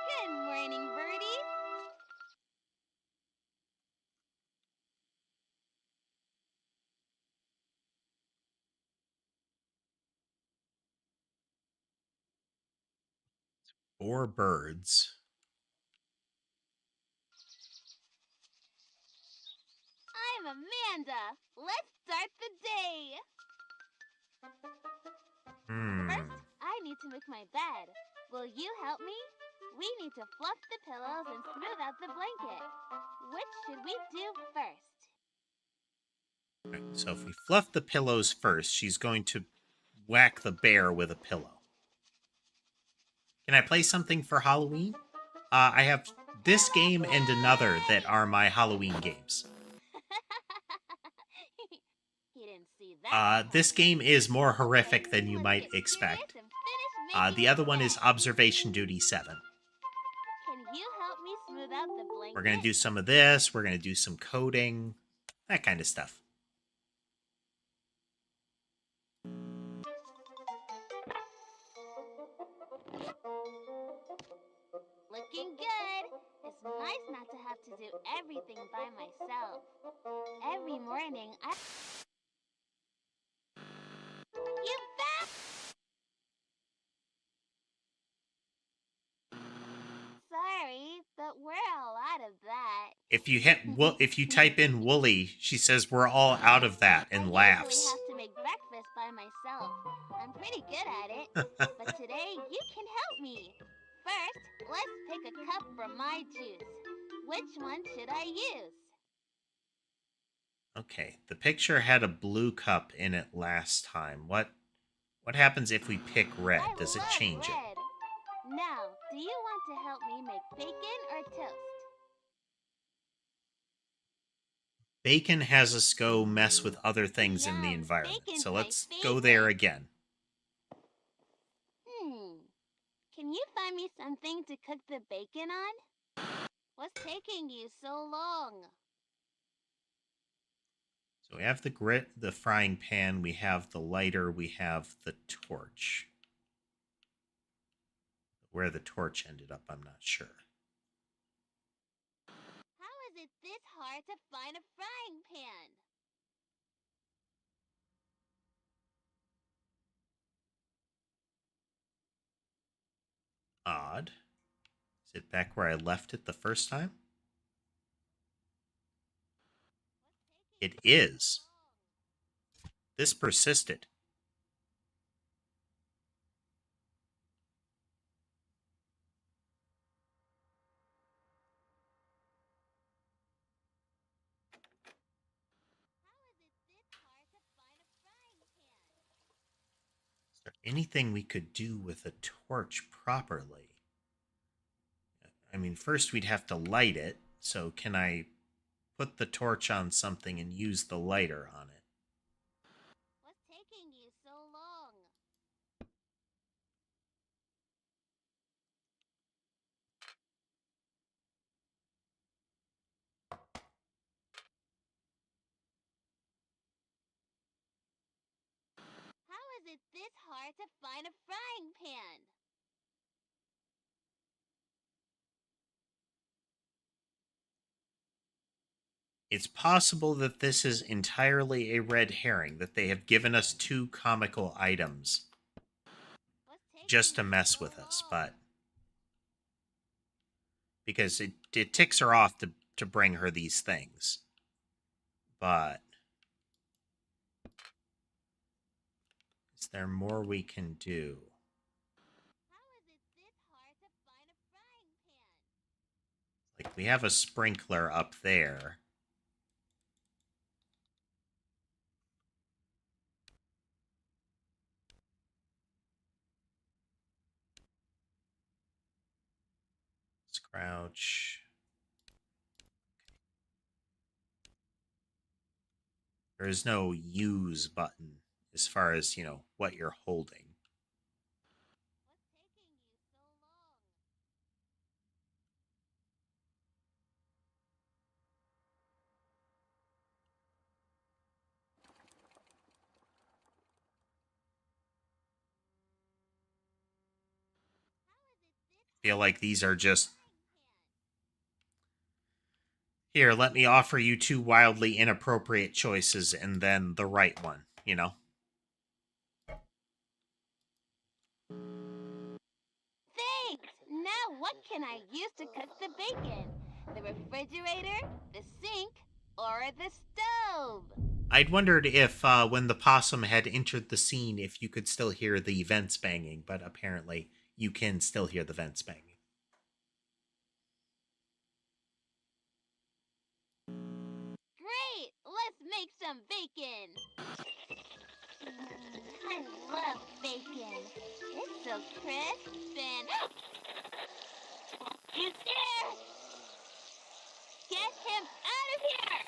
Good morning, birdies. Four birds. I'm I'm Amanda. Let's start the day. First, I need to make my bed. Will you help me? We need to fluff the pillows and smooth out the blanket. Which should we do first? Right, so if we fluff the pillows first, she's going to whack the bear with a pillow. Can I play something for Halloween? I have this game and another that are my Halloween games. He didn't see that. This game is more horrific than you might expect. The other one is Observation Duty 7. Can you help me smooth out the blanket? We're going to do some of this. We're going to do some coding. That kind of stuff. Looking good. It's nice not to have to do everything by myself. Every morning, You back! Sorry, but we're all out of that. If you type in Wooly, she says we're all out of that and laughs. I usually have to make breakfast by myself. I'm pretty good at it. But today, you can help me. First, let's pick a cup from my juice. Which one should I use? Okay, the picture had a blue cup in it last time. What happens if we pick red? Does it change it? Now, do you want to help me make bacon or toast? Bacon has us go mess with other things in the environment. So let's go there again. Can you find me something to cook the bacon on? What's taking you so long? So we have the grit, the frying pan, we have the lighter, we have the torch. Where the torch ended up, I'm not sure. How is it this hard to find a frying pan? Odd. Is it back where I left it the first time? It is. This persisted. Is there anything we could do with a torch properly? I mean, first we'd have to light it. So can I put the torch on something and use the lighter on it? What's taking you so long? How is it this hard to find a frying pan? It's possible that this is entirely a red herring, that they have given us two comical items just to mess with us, but because it ticks her off to bring her these things. But is there more we can do? How is it this hard to find a frying pan? Like, we have a sprinkler up there. Crouch. There is no use button as far as, what you're holding. What's taking you so long? Feel like these are just, here, let me offer you two wildly inappropriate choices and then the right one, Thanks! Now what can I use to cook the bacon? The refrigerator? The sink? or the stove. I'd wondered if, when the possum had entered the scene, if you could still hear the vents banging, but apparently you can still hear the vents banging. Great! Let's make some bacon. I love bacon. It's so crisp and... He's there! Get him out of here!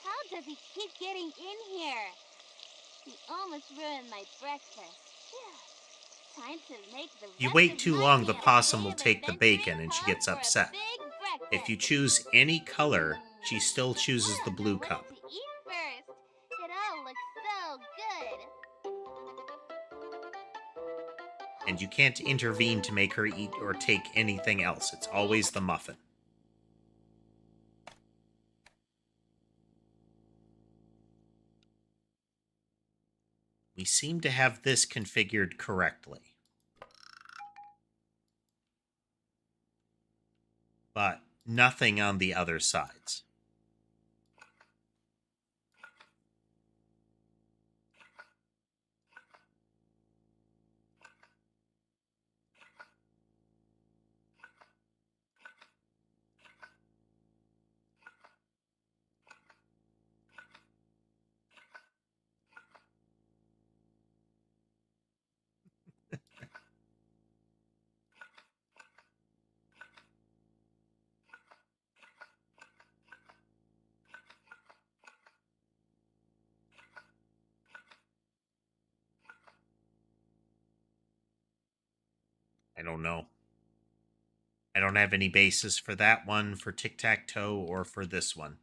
How does he keep getting in here? He almost ruined my breakfast. Phew. Time to make the You rest wait of too my long, the meal. possum Day will of take the adventure bacon, and she calls gets for a upset. big If you breakfast. choose any color, she still chooses the blue What cup. to eat first? It all looks so good. And you can't intervene to make her eat or take anything else. It's always the muffin. We seem to have this configured correctly. But nothing on the other sides. I don't know. I don't have any basis for that one, for tic-tac-toe, or for this one.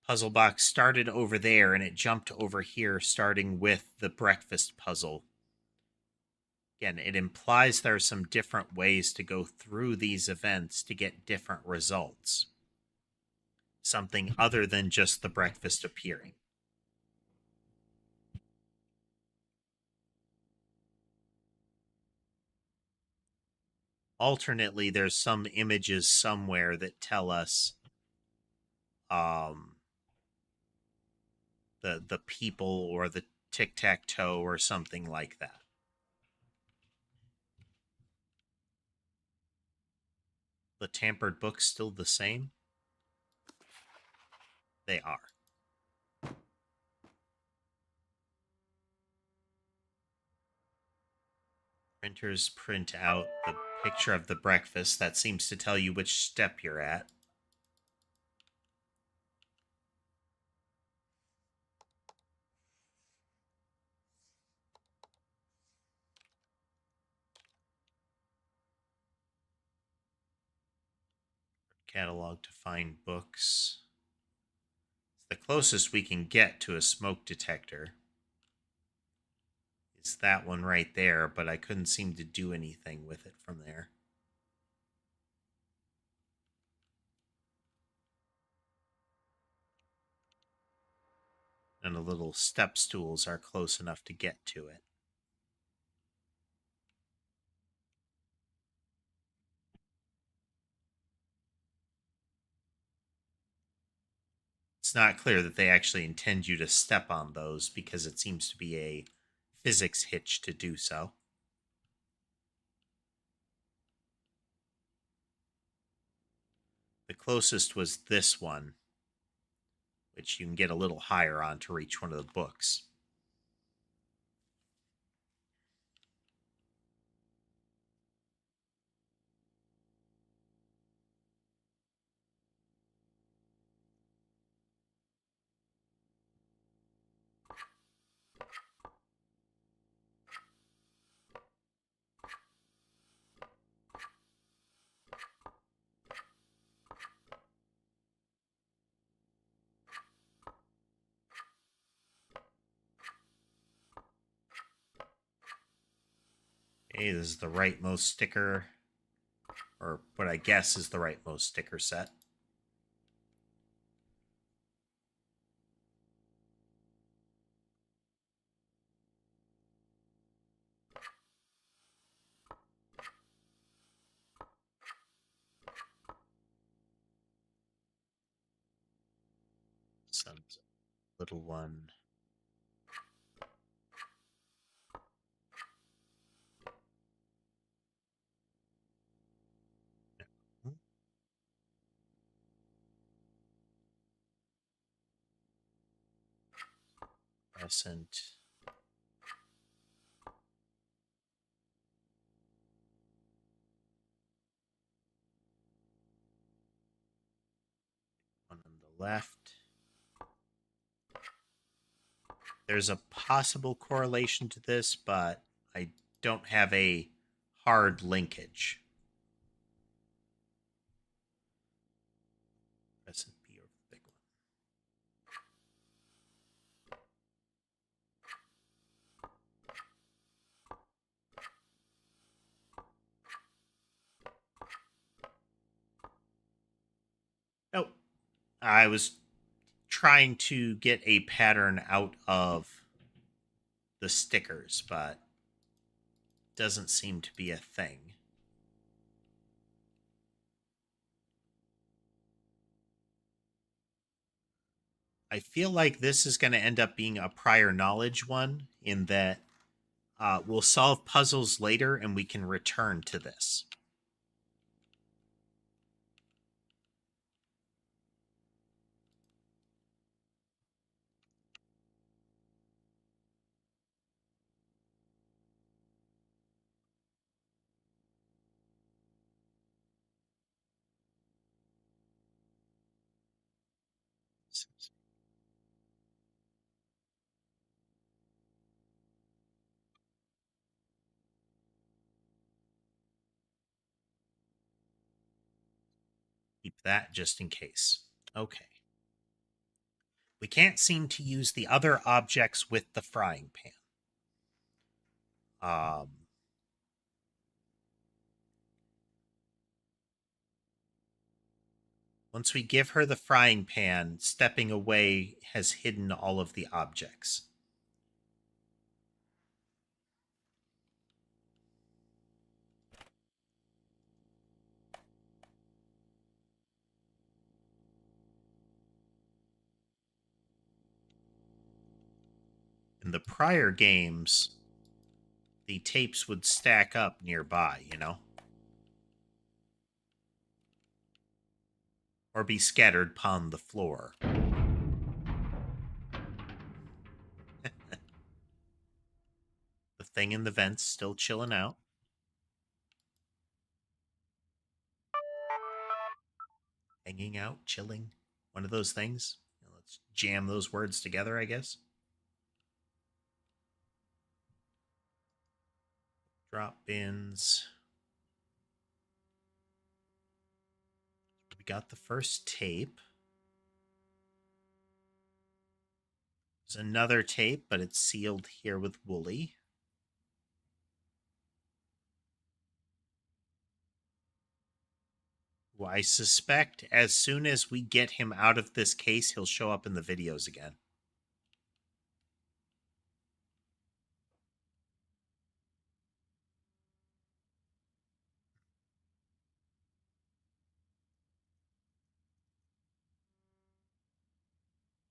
Puzzle box started over there, and it jumped over here, starting with the breakfast puzzle. Again, it implies there are some different ways to go through these events to get different results. Something other than just the breakfast appearing. Alternately, there's some images somewhere that tell us the people or the tic-tac-toe or something like that. The tampered books still the same? They are. Printers print out the picture of the breakfast. That seems to tell you which step you're at. Catalog to find books. It's the closest we can get to a smoke detector. It's that one right there, but I couldn't seem to do anything with it from there. And the little step stools are close enough to get to it. It's not clear that they actually intend you to step on those because it seems to be a physics hitch to do so. The closest was this one, which you can get a little higher on to reach one of the books. Okay, this is the rightmost sticker, or what I guess is the rightmost sticker set. Son's little one. Crescent. One on the left. There's a possible correlation to this, but I don't have a hard linkage. Crescent B over the big one. Nope. I was trying to get a pattern out of the stickers, but doesn't seem to be a thing. I feel like this is going to end up being a prior knowledge one, in that we'll solve puzzles later and we can return to this. Keep that just in case. Okay. We can't seem to use the other objects with the frying pan. Once we give her the frying pan, stepping away has hidden all of the objects. In the prior games, the tapes would stack up nearby, you know? Or be scattered upon the floor. The thing in the vents still chilling out. Hanging out, chilling. One of those things. Let's jam those words together, I guess. Drop bins. We got the first tape. There's another tape, but it's sealed here with Wooly. Well, I suspect as soon as we get him out of this case, he'll show up in the videos again.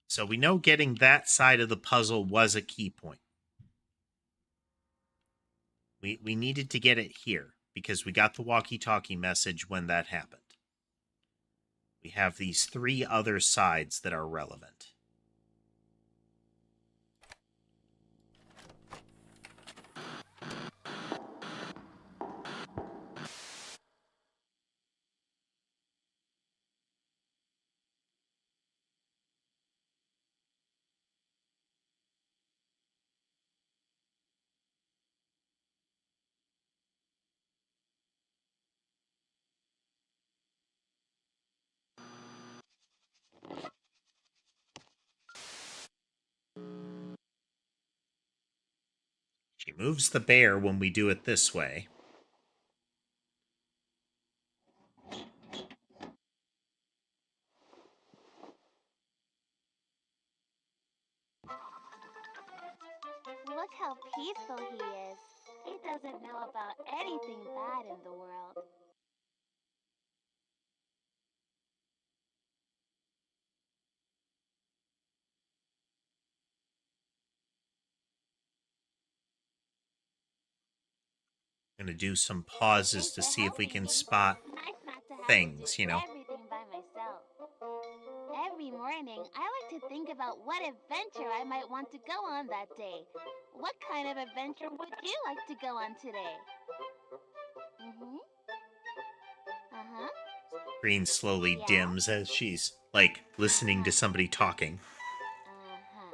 So we know getting that side of the puzzle was a key point. We needed to get it here because we got the walkie-talkie message when that happened. We have these three other sides that are relevant. She moves the bear when we do it this way. Look how peaceful he is. He doesn't know about anything bad in the world. I'm going to do some pauses to see if we can spot Nice not to have to things, do you know. everything by myself. Every morning, I like to think about what adventure I might want to go on that day. What kind of adventure would you like to go on today? Uh-huh. Screen slowly Yeah? dims as she's, like, listening to somebody talking. Uh-huh.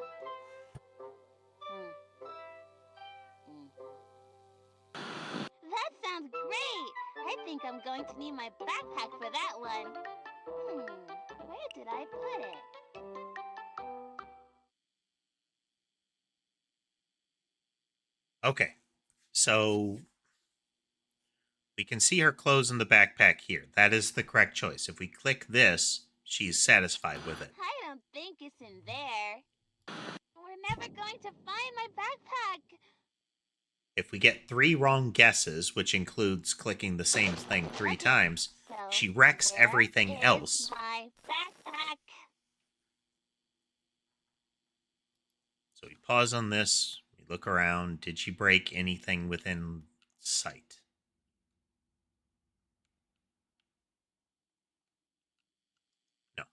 That sounds great! I think I'm going to need my backpack for that one. Where did I put it? Okay, so we can see her clothes in the backpack here. That is the correct choice. If we click this, she's satisfied with it. I don't think it's in there. We're never going to find my backpack. If we get 3 wrong guesses, which includes clicking the same thing 3 times, So, she wrecks where everything is else. my backpack? So we pause on this, we look around. Did she break anything within sight? No.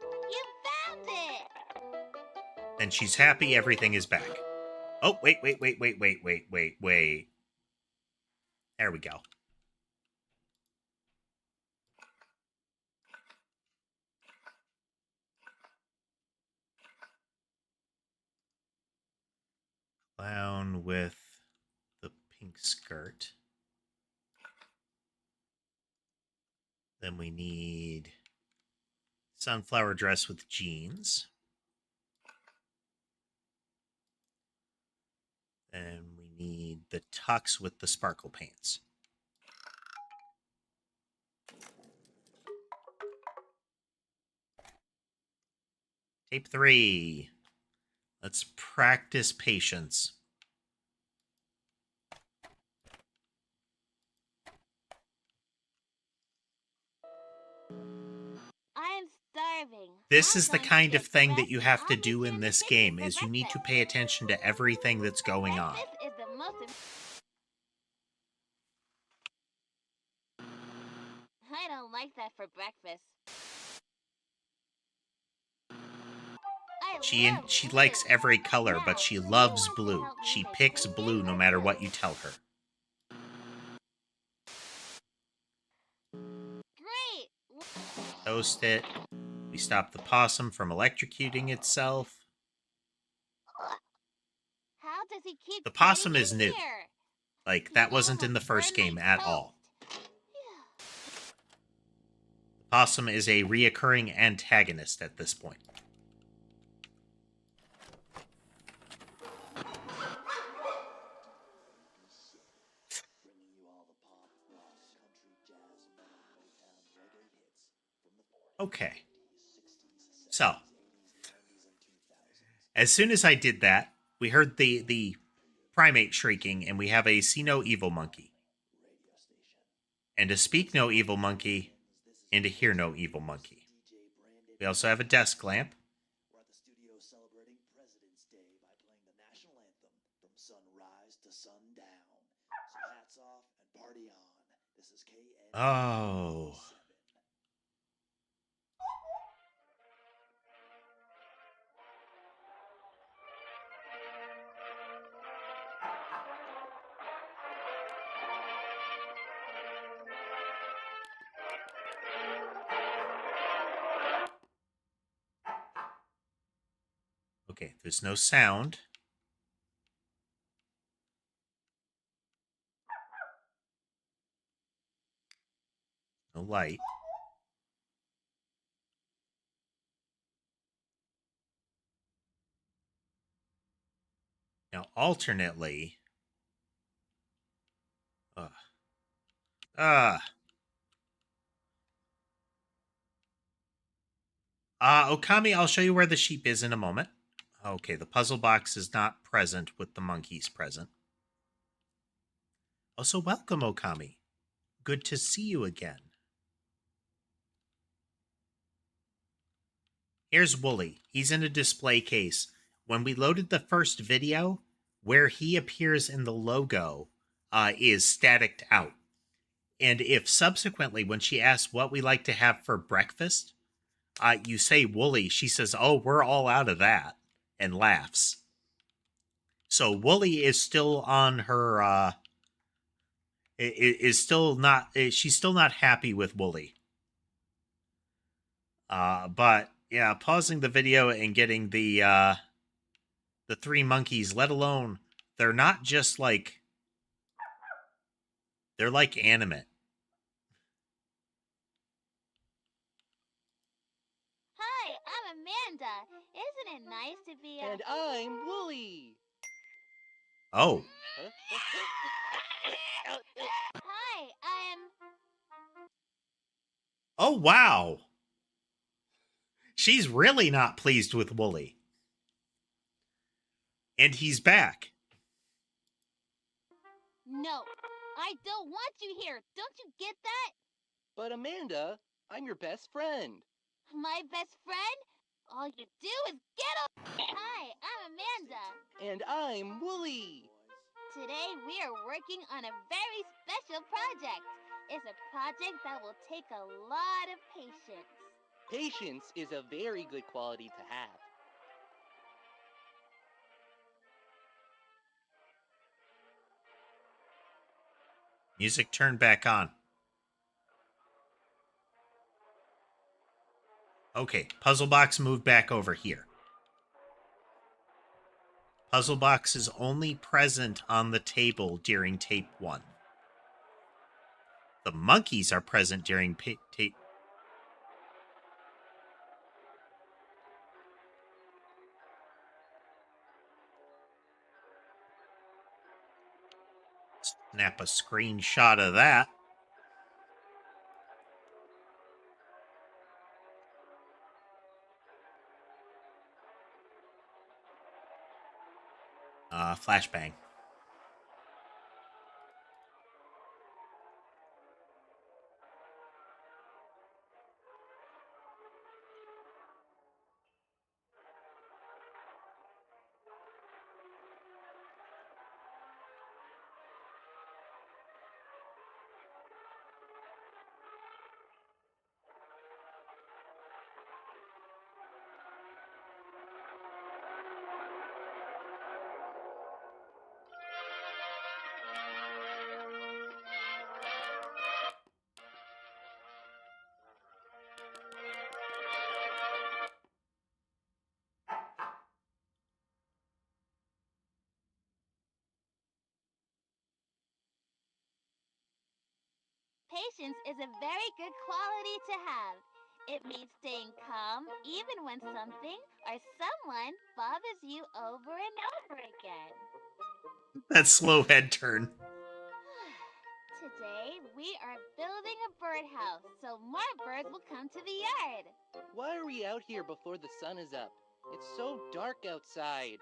You found it! And she's happy everything is back. Oh, wait. There we go. Clown with the pink skirt. Then we need sunflower dress with jeans. Then we need the tux with the sparkle pants. Tape 3. Let's practice patience. I'm starving. This I'm is the going to kind get of thing that dressed you have to on the do in this transportation game for is you need to breakfast. pay attention to everything that's going on. Breakfast is the most I don't like that for breakfast. She likes every color, Now, but she who loves wants to blue. help me She pick picks my blue no favorite matter food? what you tell her. Great! Toast it. We stop the possum from electrocuting itself. How does he keep The possum getting is in new. here? Like, He that wasn't in the almost first burned game my at toast. all. The possum is a reoccurring antagonist at this point. Okay. So, as soon as I did that, we heard the primate shrieking, and we have a see no evil monkey. And a speak no evil monkey, and a hear no evil monkey. We also have a desk lamp. We're at the studio celebrating President's Day by playing the national anthem from sunrise to sundown. So hats off and party on. This is KN. Oh. Okay, there's no sound. No light. Now, alternately... Okami, I'll show you where the sheep is in a moment. Okay, the puzzle box is not present with the monkeys present. Also, welcome, Okami. Good to see you again. Here's Wooly. He's in a display case. When we loaded the first video, where he appears in the logo is staticked out. And if subsequently, when she asks what we like to have for breakfast, you say Wooly, she says, "Oh, we're all out of that," and laughs. So Wooly is still on her. Is still not. She's still not happy with Wooly. But yeah, pausing the video and getting the three monkeys. Let alone, they're not just like. They're like animate. Hi, I'm Amanda. Isn't it nice to be a... And I'm Wooly. Oh. Hi, I'm... Oh, wow. She's really not pleased with Wooly. And he's back. No, I don't want you here. Don't you get that? But Amanda, I'm your best friend. My best friend? All you do is get up. Hi, I'm Amanda. And I'm Wooly. Today we are working on a very special project. It's a project that will take a lot of patience. Patience is a very good quality to have. Music turned back on. Okay, puzzle box moved back over here. Puzzle box is only present on the table during tape 1. The monkeys are present during tape. Snap a screenshot of that. Flashbang. Patience is a very good quality to have. It means staying calm even when something or someone bothers you over and over again. That slow head turn. Today, we are building a birdhouse so more birds will come to the yard. Why are we out here before the sun is up? It's so dark outside.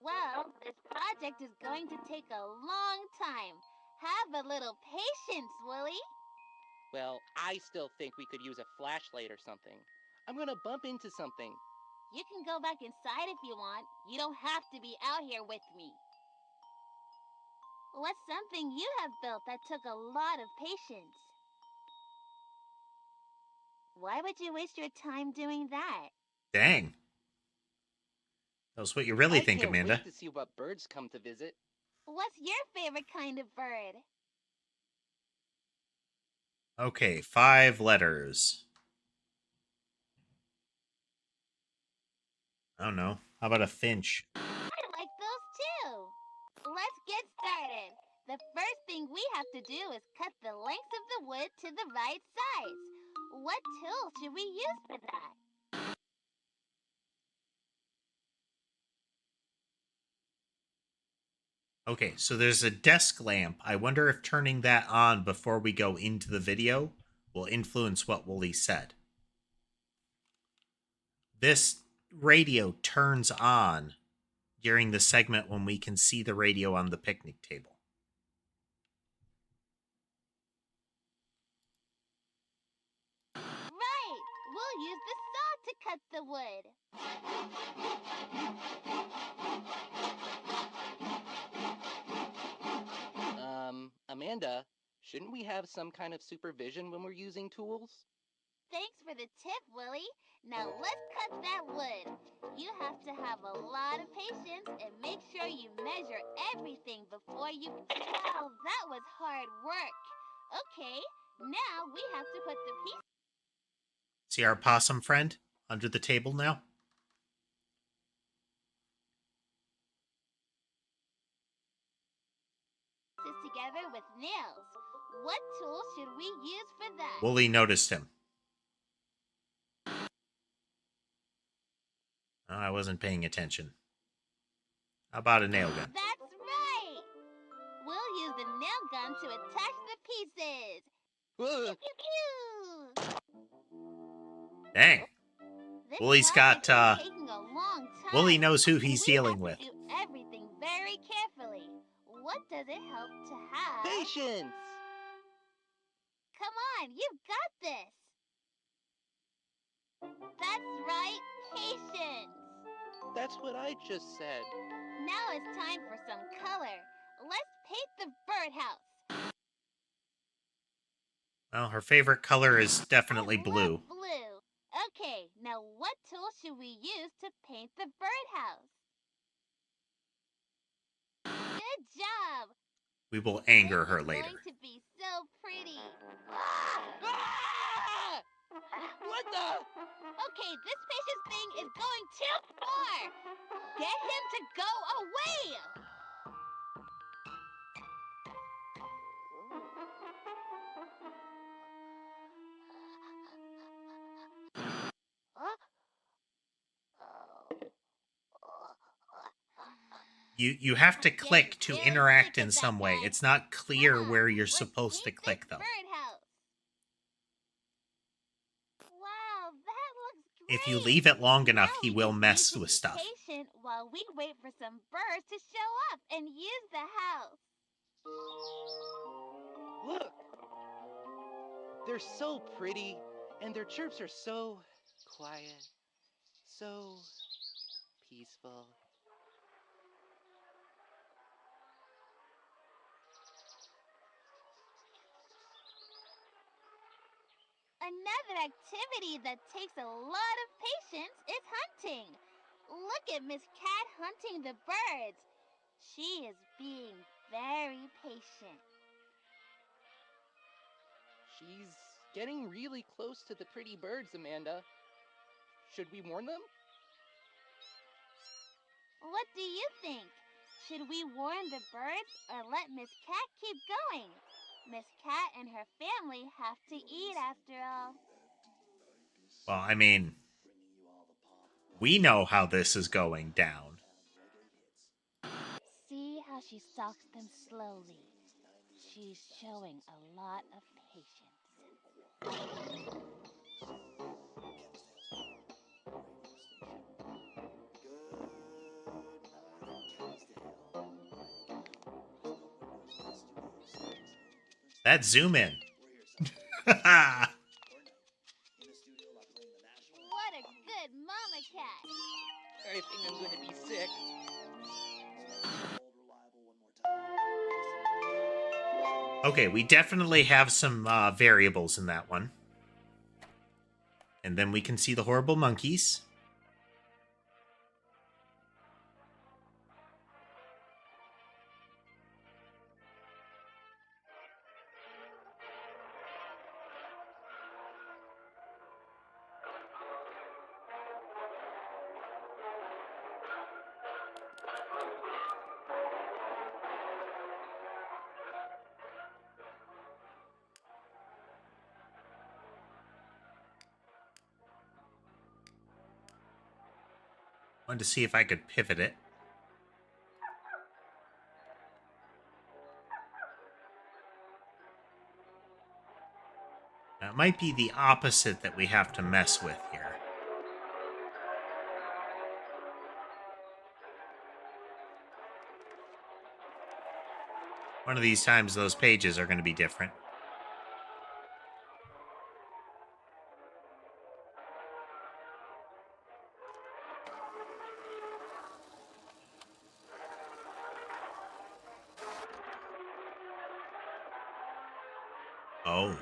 Well, this project is going to take a long time. Have a little patience, Willie. Well, I still think we could use a flashlight or something. I'm gonna bump into something. You can go back inside if you want. You don't have to be out here with me. What's something you have built that took a lot of patience? Why would you waste your time doing that? Dang. Tell us what you really think, I can't Amanda. wait to see what birds come to visit. What's your favorite kind of bird? Okay, 5 letters. I don't know. How about a finch? I like those too. Let's get started. The first thing we have to do is cut the length of the wood to the right size. What tool should we use for that? Okay, so there's a desk lamp. I wonder if turning that on before we go into the video will influence what Wooly said. This radio turns on during the segment when we can see the radio on the picnic table. Right! We'll use the saw to cut the wood. Amanda, shouldn't we have some kind of supervision when we're using tools? Thanks for the tip, Willie. Now let's cut that wood. You have to have a lot of patience and make sure you measure everything before you... Wow, that was hard work. Okay, now we have to put the pieces See our possum friend under the table now? together with nails. What tool should we use for that? Wooly noticed him. Oh, I wasn't paying attention. How about a nail gun? That's right! We'll use the nail gun to attach the pieces. Pew, pew, pew. Dang. This Wooly's project got, is taking a long time. Wooly knows who he's We dealing have with. to do everything very carefully. What does it help to have? Patience! Come on, you've got this. That's right, patience. That's what I just said. Now it's time for some color. Let's paint the birdhouse. Well, her favorite color is definitely I blue. love blue. Okay, now what tool should we use to paint the birdhouse? Good job. We will anger This her is later. going to be so pretty. Ah! What the? Okay, this patience thing is going too far. Get him to go away. You have to click to Very interact sick in of some that way. guy. It's not clear Now, where you're let's supposed to paint click, this though. birdhouse. Wow, that looks great. If you leave it long enough, Now he we will just mess need to with be stuff. patient while we wait for some birds to show up and use the house. Look! They're so pretty, and their chirps are so quiet, so peaceful. Another activity that takes a lot of patience is hunting. Look at Miss Cat hunting the birds. She is being very patient. She's getting really close to the pretty birds, Amanda. Should we warn them? What do you think? Should we warn the birds or let Miss Cat keep going? Miss Cat and her family have to eat after all. Well, I mean, we know how this is going down. See how she stalks them slowly. She's showing a lot of patience. That zoom in. What a good mama cat. I think I'm going to be sick. Okay, we definitely have some variables in that one. And then we can see the horrible monkeys. Wanted to see if I could pivot it. Now, it might be the opposite that we have to mess with here. One of these times, those pages are going to be different. Oh.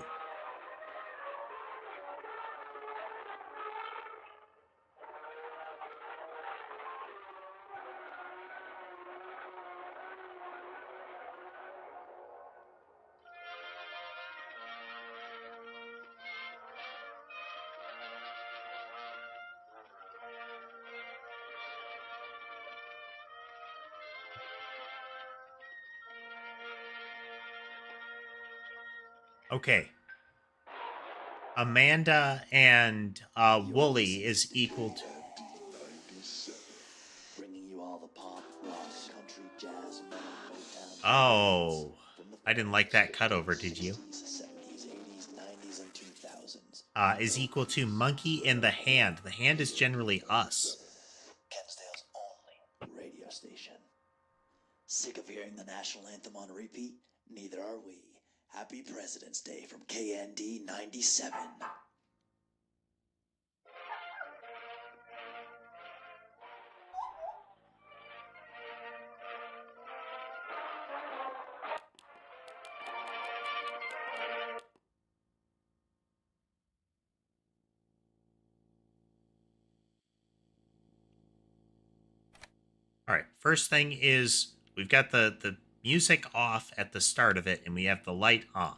Okay. Amanda and Wooly is equal to... Bringing you all the pop, rock, country, jazz, metal, Motown. Oh. I didn't like that cutover, did you? 70s, 80s, 90s, and 2000s. Is equal to Monkey in the Hand. The hand is generally us. Kensdale's only radio station. Sick of hearing the national anthem on repeat? Neither are we. Happy President's Day from KND 97. All right. First thing is we've got the music off at the start of it, and we have the light on.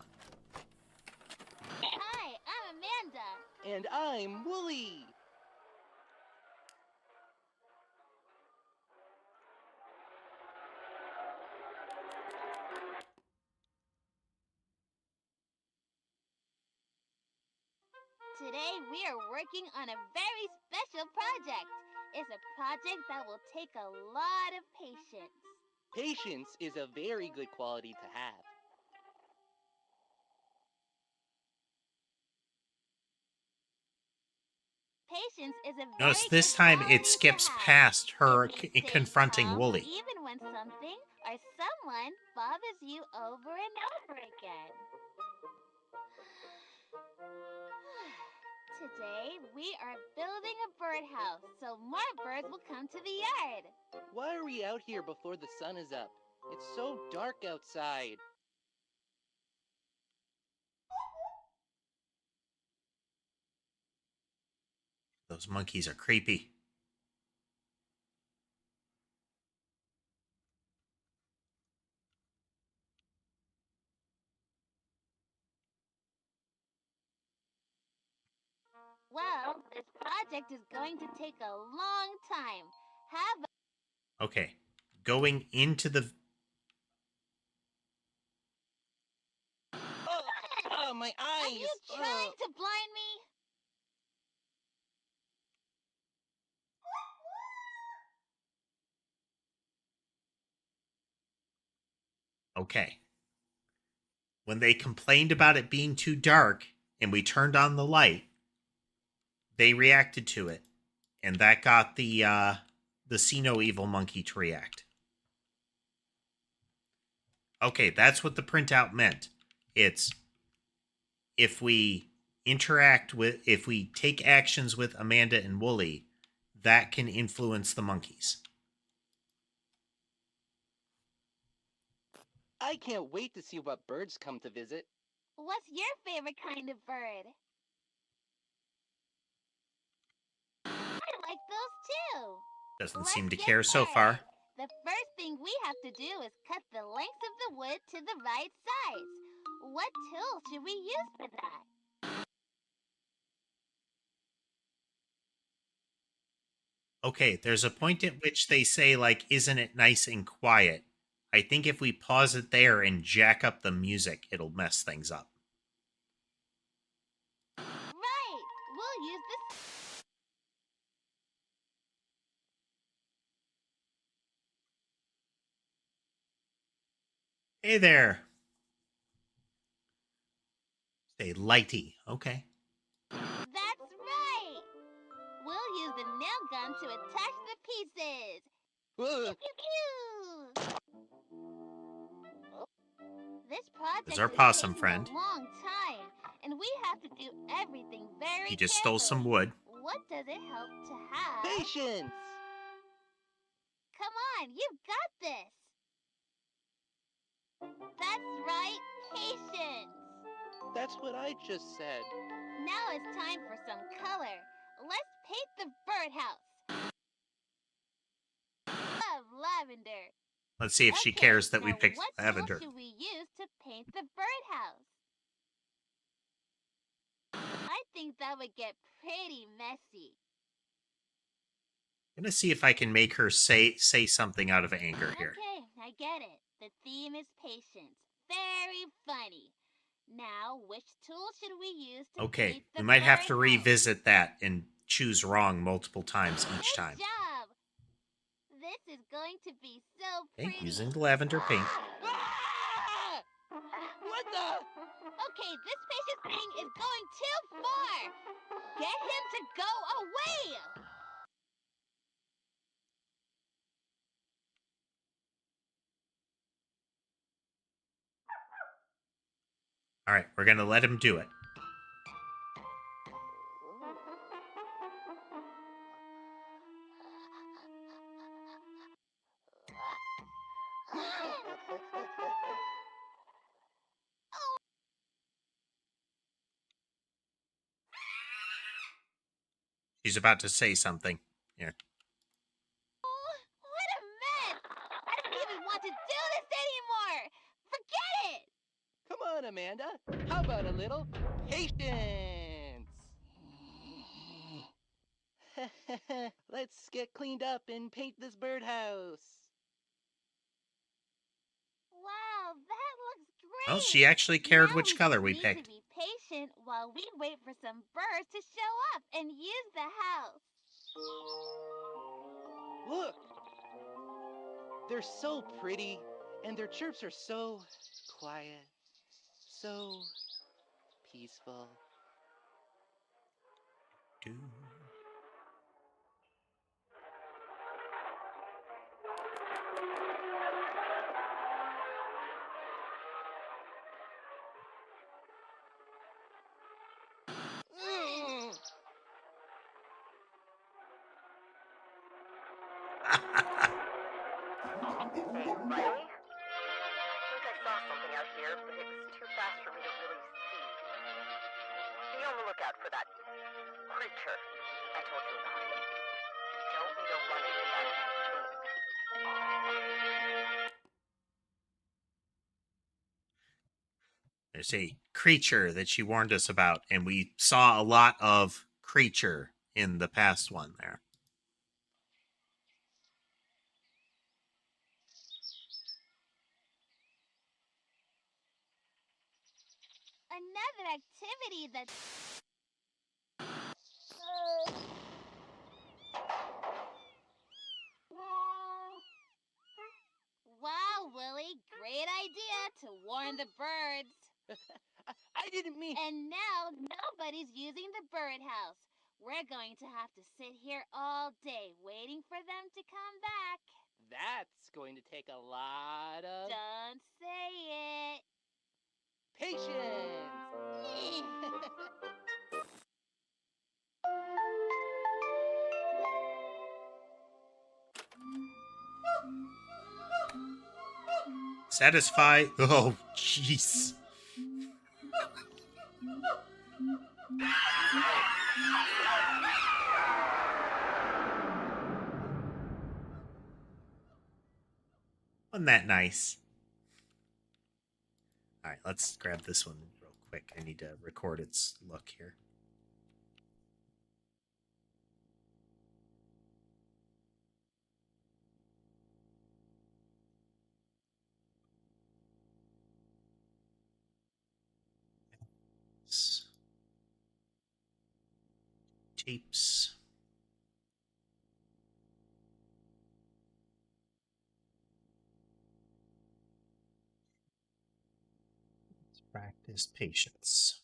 Hi, I'm Amanda. And I'm Wooly. Today we are working on a very special project. It's a project that will take a lot of patience. Patience is a very good quality to have. Patience is a very Notice this good time quality it to skips have. past her It means staying confronting calm Wooly. even when something or someone bothers you over and over again. Today, we are building a birdhouse so more birds will come to the yard. Why are we out here before the sun is up? It's so dark outside. Those monkeys are creepy. Well, this project is going to take a long time. Have Okay. Going into the... Oh, my Are eyes! you trying to blind me? Okay. When they complained about it being too dark and we turned on the light, they reacted to it. And that got the See No Evil monkey to react. Okay, that's what the printout meant. It's if we if we take actions with Amanda and Wooly, that can influence the monkeys. I can't wait to see what birds come to visit. What's your favorite kind of bird? I like those too. Doesn't Let's seem to get care so far. started. The first thing we have to do is cut the length of the wood to the right size. What tool should we use for that? Okay, there's a point at which they say, like, isn't it nice and quiet? I think if we pause it there and jack up the music, it'll mess things up. Right. We'll use this. Hey there. Say lighty. Okay. That's right. We'll use the nail gun to attach the pieces. Pew, pew, pew. This project There's our is possum taking friend. a long time, and we have to do everything very He just stole some carefully. wood. What does it help to have? Patience! Come on, you've got this. That's right, patience. That's what I just said. Now it's time for some color. Let's paint the birdhouse. Love lavender. Let's see if she Okay, cares that we now picked what lavender. tool should we use to paint the birdhouse? I think that would get pretty messy. I'm gonna see if I can make her say something out of anger here. Okay, I get it. The theme is patience. Very funny. Now, which tool should we use to Okay, paint the we might have to birdhouse? revisit that and choose wrong multiple times each Good time. job! This is going to be so Okay, pretty. using the lavender paint. Ah! What the? Okay, this patience thing is going too far. Get him to go away. All right, we're gonna let him do it. She's about to say something. Here. Oh, what a mess! I don't even want to do this anymore. Forget it. Come on, Amanda. How about a little patience? Let's get cleaned up and paint this birdhouse. Wow, that looks great. Well, she actually cared Now which color we just picked. need to be patient while we wait for some birds to show up and use the house. Look! They're so pretty, and their chirps are so quiet, so peaceful. Do. Hey, Riley? I think I saw something out here, but it was too fast for me to really see. Be on the lookout for that creature I told you about. You don't need to run into that thing. There's a creature that she warned us about, and we saw a lot of creature in the past one there. Another activity that's... Wow, Willie, great idea to warn the birds. I didn't mean... And now nobody's using the birdhouse. We're going to have to sit here all day waiting for them to come back. That's going to take a lot of Don't say it. patience. Satisfy. Oh, jeez. Wasn't that nice? All right, let's grab this one real quick. I need to record its look here. Tapes. Let's practice patience.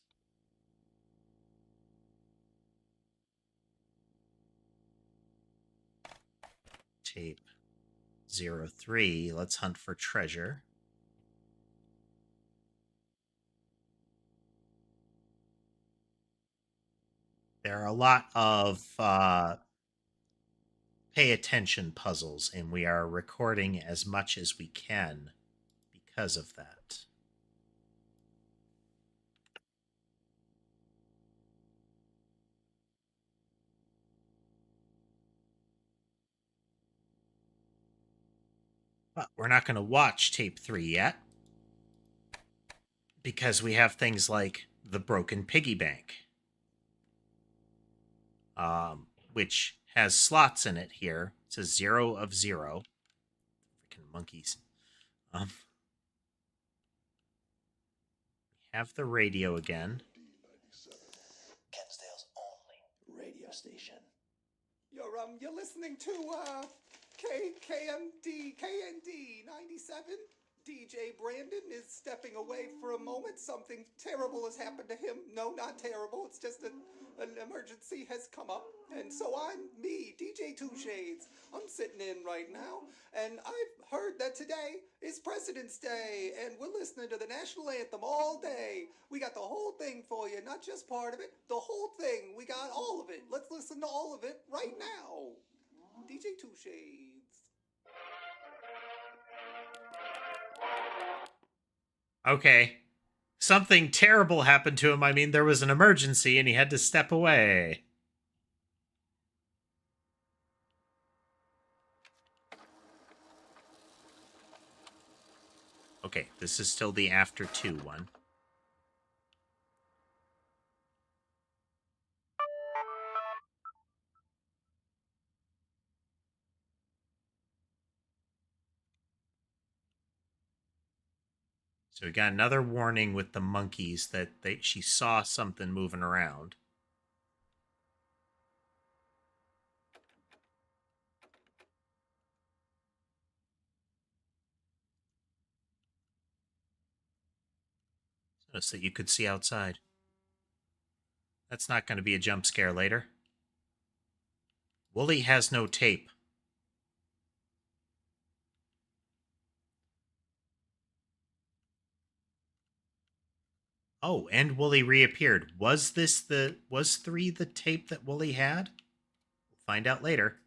Tape 03. Let's hunt for treasure. There are a lot of pay attention puzzles, and we are recording as much as we can because of that. But we're not going to watch tape 3 yet, because we have things like the broken piggy bank, which has slots in it here. It says 0 of 0. Freaking monkeys. We have the radio again. Kensdale's only radio station. You're listening to KND 97. DJ Brandon is stepping away for a moment. Something terrible has happened to him. No, not terrible. It's just an emergency has come up. And so I'm me, DJ Two Shades. I'm sitting in right now. And I've heard that today is President's Day. And we're listening to the national anthem all day. We got the whole thing for you. Not just part of it. The whole thing. We got all of it. Let's listen to all of it right now. DJ Two Shades. Okay. Something terrible happened to him. I mean, there was an emergency and he had to step away. Okay, this is still the after 2 one. So we got another warning with the monkeys that she saw something moving around. So that you could see outside. That's not going to be a jump scare later. Wooly has no tape. Oh, and Wooly reappeared. Was 3 the tape that Wooly had? We'll find out later.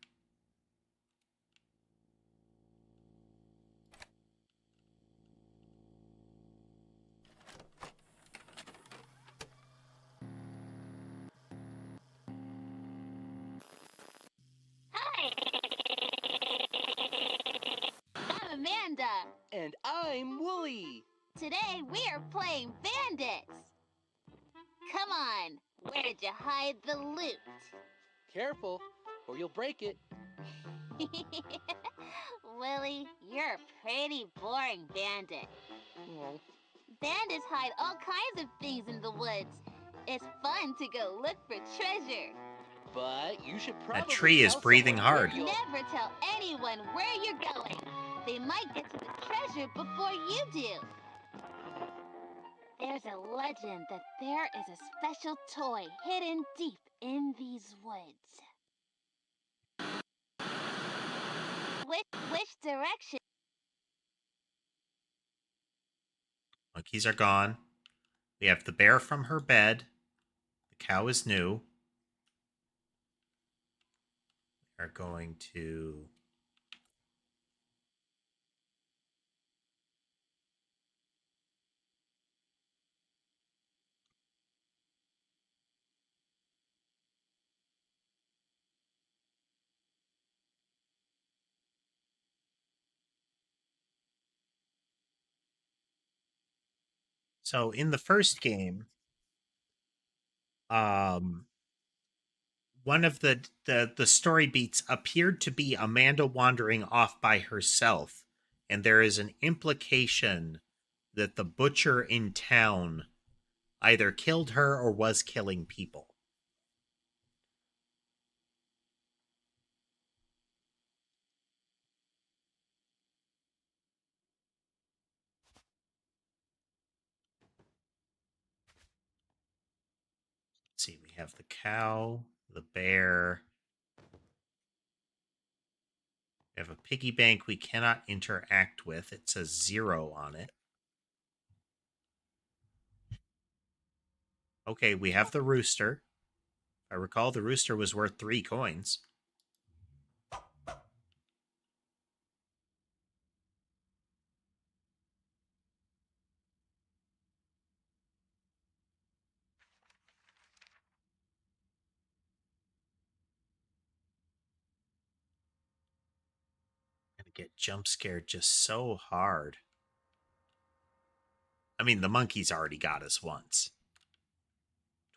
Hi! I'm Amanda. And I'm Wooly. Today we're playing bandits. Come on, where did you hide the loot? Careful, or you'll break it. Willie, you're a pretty boring bandit. Oh. Bandits hide all kinds of things in the woods. It's fun to go look for treasure. But you should probably That tree is tell breathing someone hard. where you'll- Never tell anyone where you're going. They might get to the treasure before you do. There's a legend that there is a special toy hidden deep in these woods. Which direction? Monkeys are gone. We have the bear from her bed. The cow is new. We are going to... So in the first game, one of the story beats appeared to be Amanda wandering off by herself, and there is an implication that the butcher in town either killed her or was killing people. Let's see, we have the cow, the bear. We have a piggy bank we cannot interact with. It says 0 on it. Okay, we have the rooster. I recall the rooster was worth 3 coins. get jump scared just so hard. I mean, the monkey's already got us once.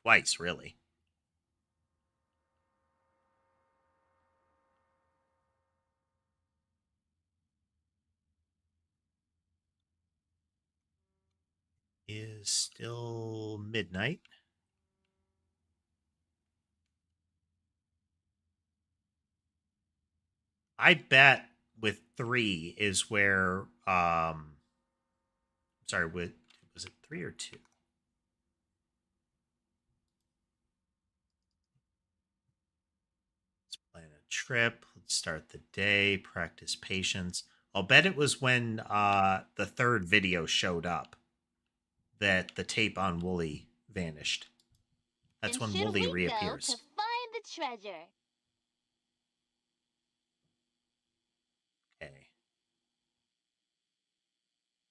Twice, really. Is still midnight. I bet with 3 is where sorry, with was it 3 or 2? Let's plan a trip. Let's start the day, practice patience. I'll bet it was when the third video showed up that the tape on Wooly vanished. That's And when should Wooly we reappears. go to find the treasure? Okay.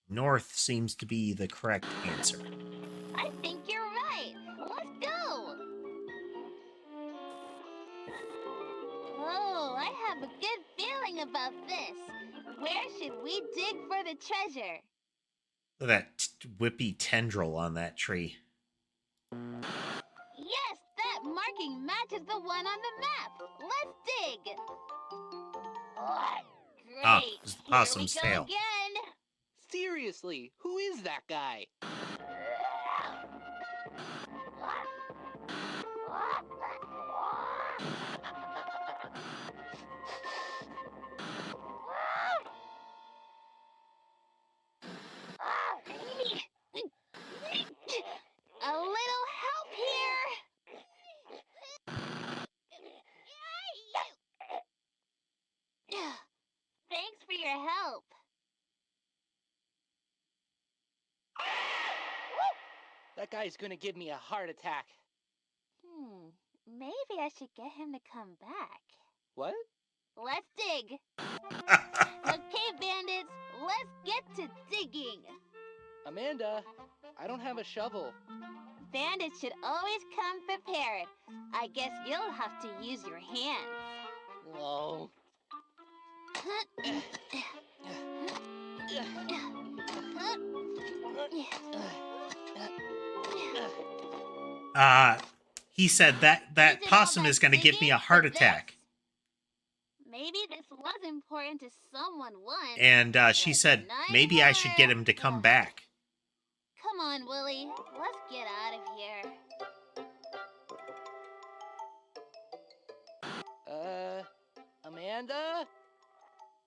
North seems to be the correct answer. I think you're right. Let's go. Oh, I have a good feeling about this. Where should we dig for the treasure? Look at that whippy tendril on that tree. Yes, that marking matches the one on the map. Let's dig. Great. Ah, it's the Here possum's we go tail. again. Seriously, who is that guy? A little help here. Thanks for your help. That guy's gonna give me a heart attack. Maybe I should get him to come back. What? Let's dig. Okay, bandits, let's get to digging. Amanda, I don't have a shovel. Bandits should always come prepared. I guess you'll have to use your hands. Oh. He said that Is it all possum that is going to give me digging a heart for this? attack. Maybe this was important to someone once. And she but said not maybe I should get anymore. him to come back. Come on, Willie. Let's get out of here. Amanda?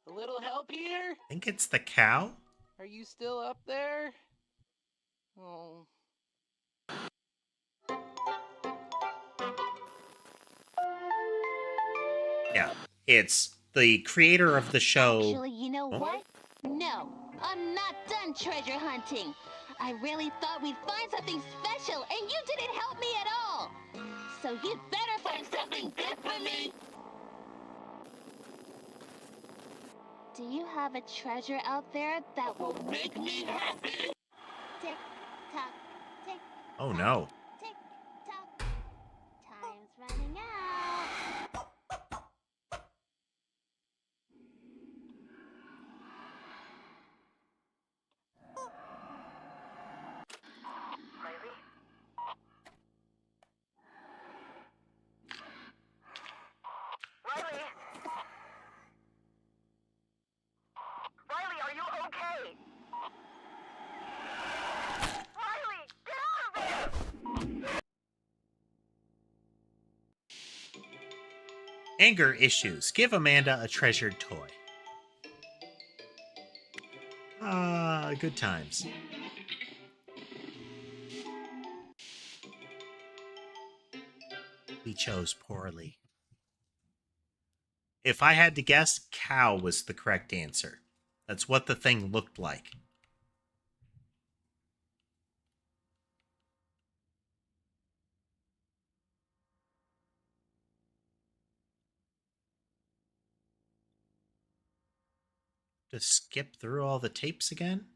A little help here? I think it's the cow. Are you still up there? Oh. Yeah, it's the creator of the show. Actually, you know what? No, I'm not done treasure hunting. I really thought we'd find something special, and you didn't help me at all. So you'd better find something good for me. Do you have a treasure out there that will make me happy? Tick tock, tick. Oh no. Tick tock. Time's running out. Riley! Riley, are you okay? Riley, get out of there! Anger issues. Give Amanda a treasured toy. Good times. We chose poorly. If I had to guess, cow was the correct answer. That's what the thing looked like. Just skip through all the tapes again?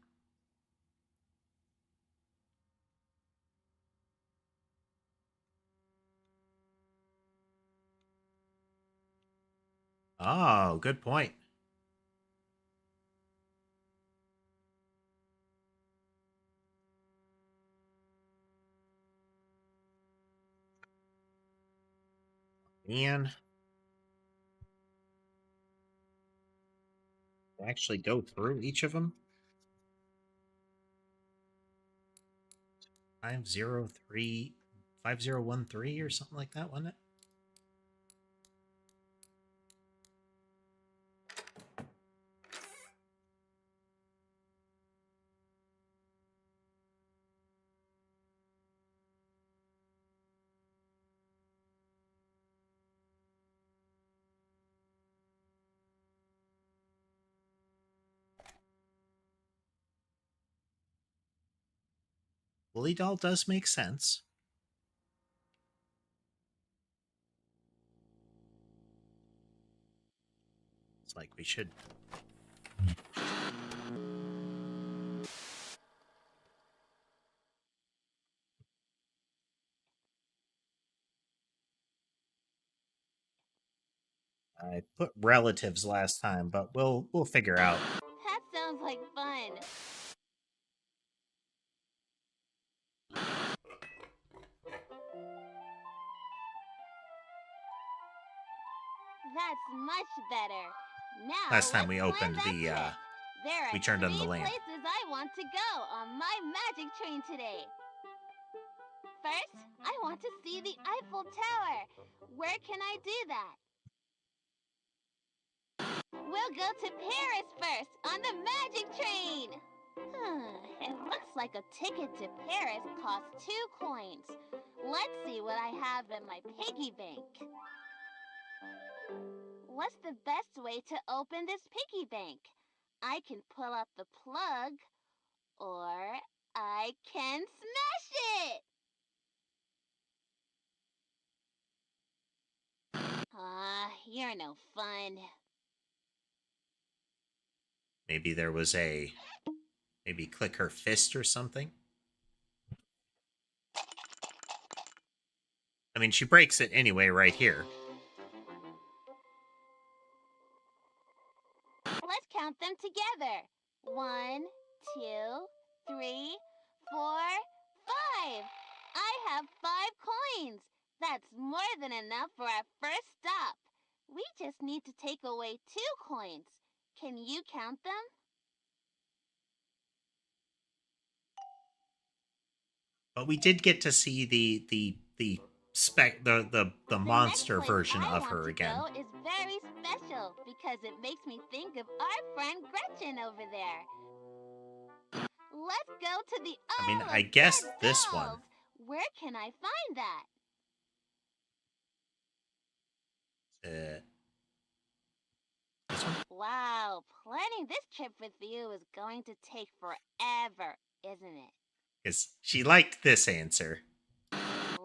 Oh, good point. And actually go through each of them. 5013 or something like that, wasn't it? Woolly Doll does make sense. It's like we should. I put relatives last time, but we'll figure out. That sounds like fun. That's much better. Now Last time we let's opened plan the, that trip. There are we turned on the three lamp. places I want to go on my magic train today. First, I want to see the Eiffel Tower. Where can I do that? We'll go to Paris first on the magic train. It looks like a ticket to Paris costs 2 coins. Let's see what I have in my piggy bank. What's the best way to open this piggy bank? I can pull out the plug, or I can smash it! You're no fun. Maybe there was a. Maybe click her fist or something. I mean, she breaks it anyway right here. Let's count them together. 1, 2, 3, 4, 5. I have 5 coins. That's more than enough for our first stop. We just need to take away 2 coins. Can you count them? But we did get to see the monster version of her again. The next place I want to go is very special because it makes me think of our friend Gretchen over there. Let's go to the Isle I of guess Dead this Dolls. one. Where can I find that? This one? Wow, planning this trip with you is going to take forever, isn't it? Because she liked this answer.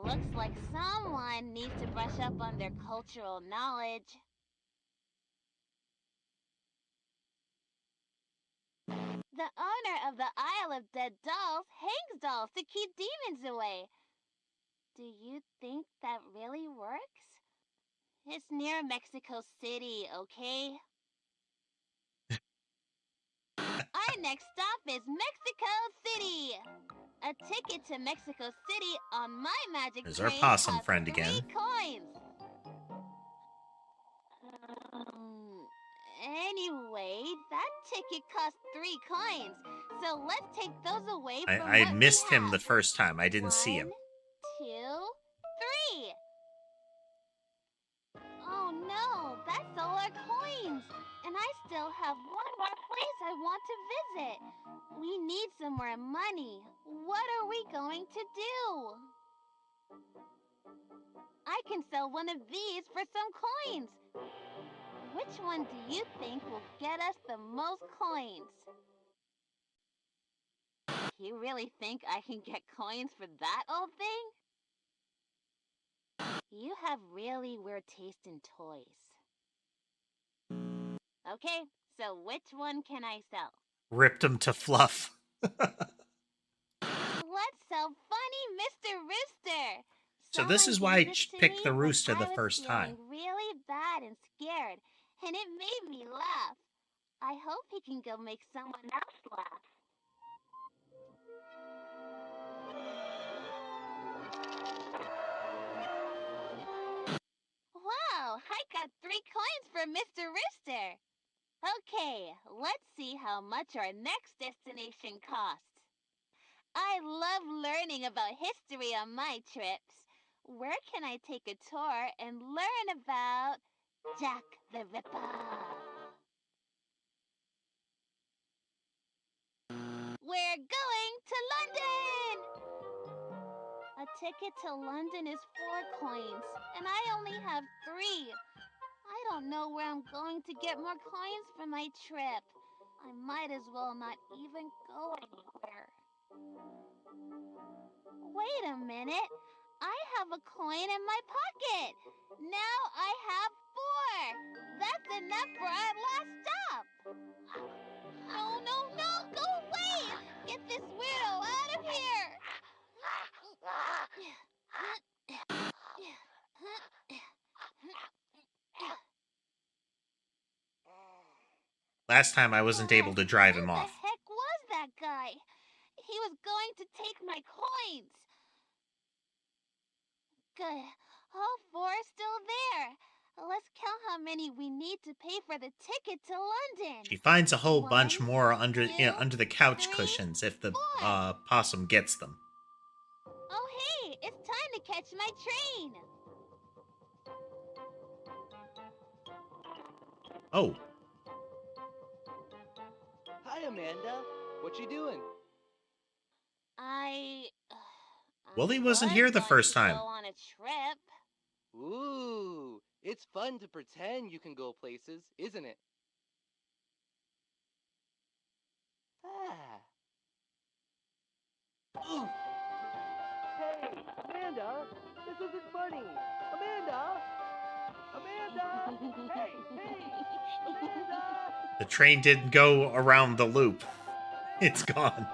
Looks like someone needs to brush up on their cultural knowledge. The owner of the Isle of Dead Dolls hangs dolls to keep demons away. Do you think that really works? It's near Mexico City, okay? Our next stop is Mexico City. A ticket to Mexico City on my magic There's our train possum costs friend 3 again. coins. Anyway, that ticket cost 3 coins, so let's take those away from I what missed we him have. the first time. I didn't 1, see him. 2, 3. Oh no, that's all our coins. And I still have one more place I want to visit. We need some more money. What are we going to do? I can sell one of these for some coins. Which one do you think will get us the most coins? You really think I can get coins for that old thing? You have really weird taste in toys. Okay, so which one can I sell? Ripped him to fluff. Let's sell funny Mr. Rooster. So this Someone is why I gave this to picked me the when rooster the I was first time. feeling really bad and scared, and it made me laugh. I hope he can go make someone else laugh. I got 3 coins for Mr. Rooster. Okay, let's see how much our next destination costs. I love learning about history on my trips. Where can I take a tour and learn about Jack the Ripper? We're going to London! A ticket to London is 4 coins, and I only have 3. I don't know where I'm going to get more coins for my trip. I might as well not even go anywhere. Wait a minute. I have a coin in my pocket. Now I have 4. That's enough for our last stop. No, no, no! Go away! Get this weirdo out of here! Last time I wasn't able to drive him off. Who the heck was that guy? He was going to take my coins. Good. All 4 are still there. Let's count how many we need to pay for the ticket to London. She finds a whole 1, bunch more under 2, under the couch 3, cushions if the 4. possum gets them. Oh, hey, it's time to catch my train. Oh, Hi, Amanda. What you doing? Willie I wasn't was here the going first to time. Go on a trip. Ooh, it's fun to pretend you can go places, isn't it? Ah. Oof. Hey, Amanda, this isn't funny. Amanda! Amanda! Hey, Amanda! The train didn't go around the loop. It's gone.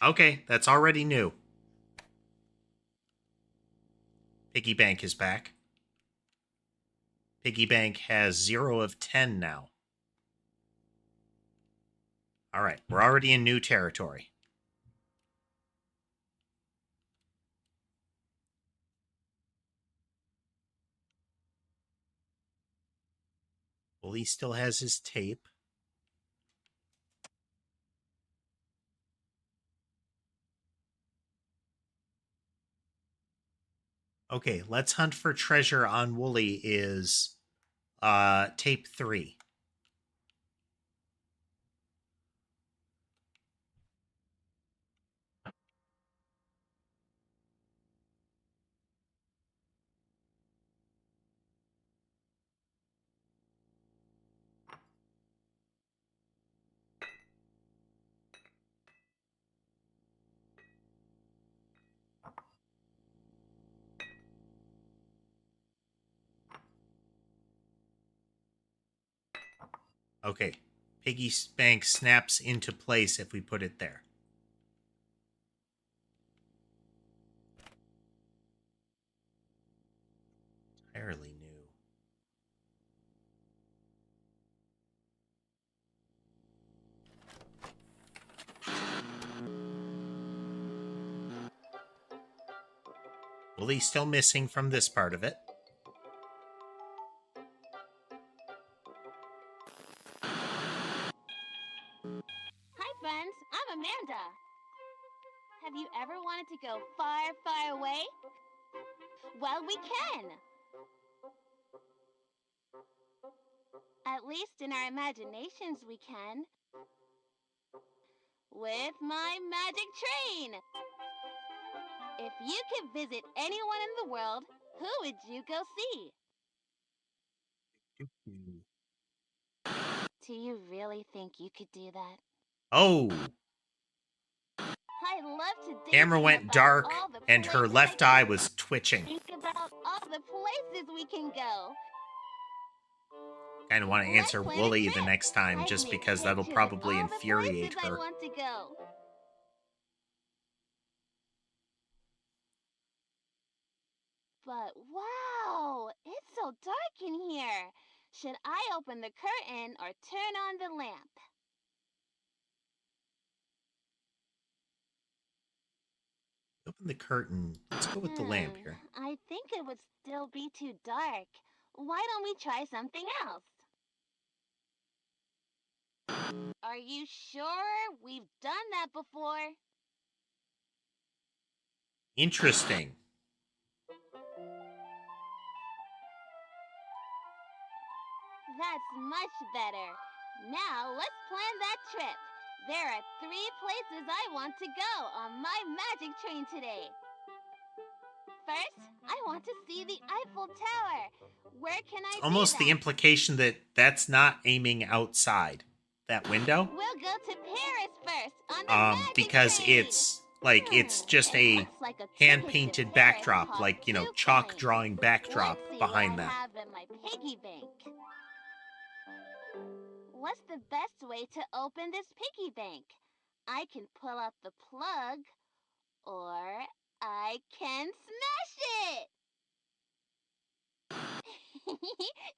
Okay, that's already new. Piggy Bank is back. Piggy Bank has 0 of 10 now. Alright, we're already in new territory. Willie still has his tape. Okay, let's hunt for treasure on Wooly is tape 3. Okay, Piggy Bank snaps into place if we put it there. Entirely new. Willie's still missing from this part of it. Hi, friends. I'm Amanda. Have you ever wanted to go far, far away? Well, we can. At least in our imaginations, we can. With my magic train. If you could visit anyone in the world, who would you go see? Do you really think you could do that? Oh! I love to Camera went about dark, all the and her places left I eye can was twitching. think about all the places we can go. Kind of want to Let's answer plan a Wooly the trip. next time, I've just made because that'll pictures of probably all the infuriate places I her. want to go. But wow, it's so dark in here. Should I open the curtain or turn on the lamp? Open the curtain. Let's go with the lamp here. I think it would still be too dark. Why don't we try something else? Are you sure? We've done that before. Interesting. That's much better. Now let's plan that trip. There are 3 places I want to go on my magic train today. First, I want to see the Eiffel Tower. Where can I It's see almost the that? implication that that's not aiming outside that window. We'll go to Paris first on the magic Because train. it's just It a looks like a ticket hand-painted to Paris backdrop, costs like, 2 chalk coins. drawing backdrop Let's see behind what I them. have in my piggy bank. What's the best way to open this piggy bank? I can pull out the plug, or I can smash it!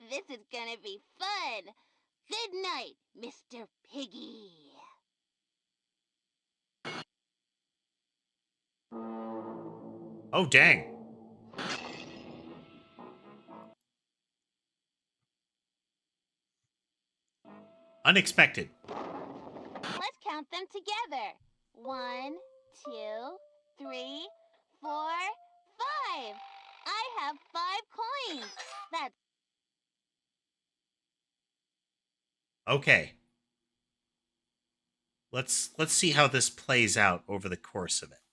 This is gonna be fun. Good night, Mr. Piggy. Oh, dang. Unexpected. Let's count them together. 1, 2, 3, 4, 5. I have 5 coins. That's Okay. Let's see how this plays out over the course of it.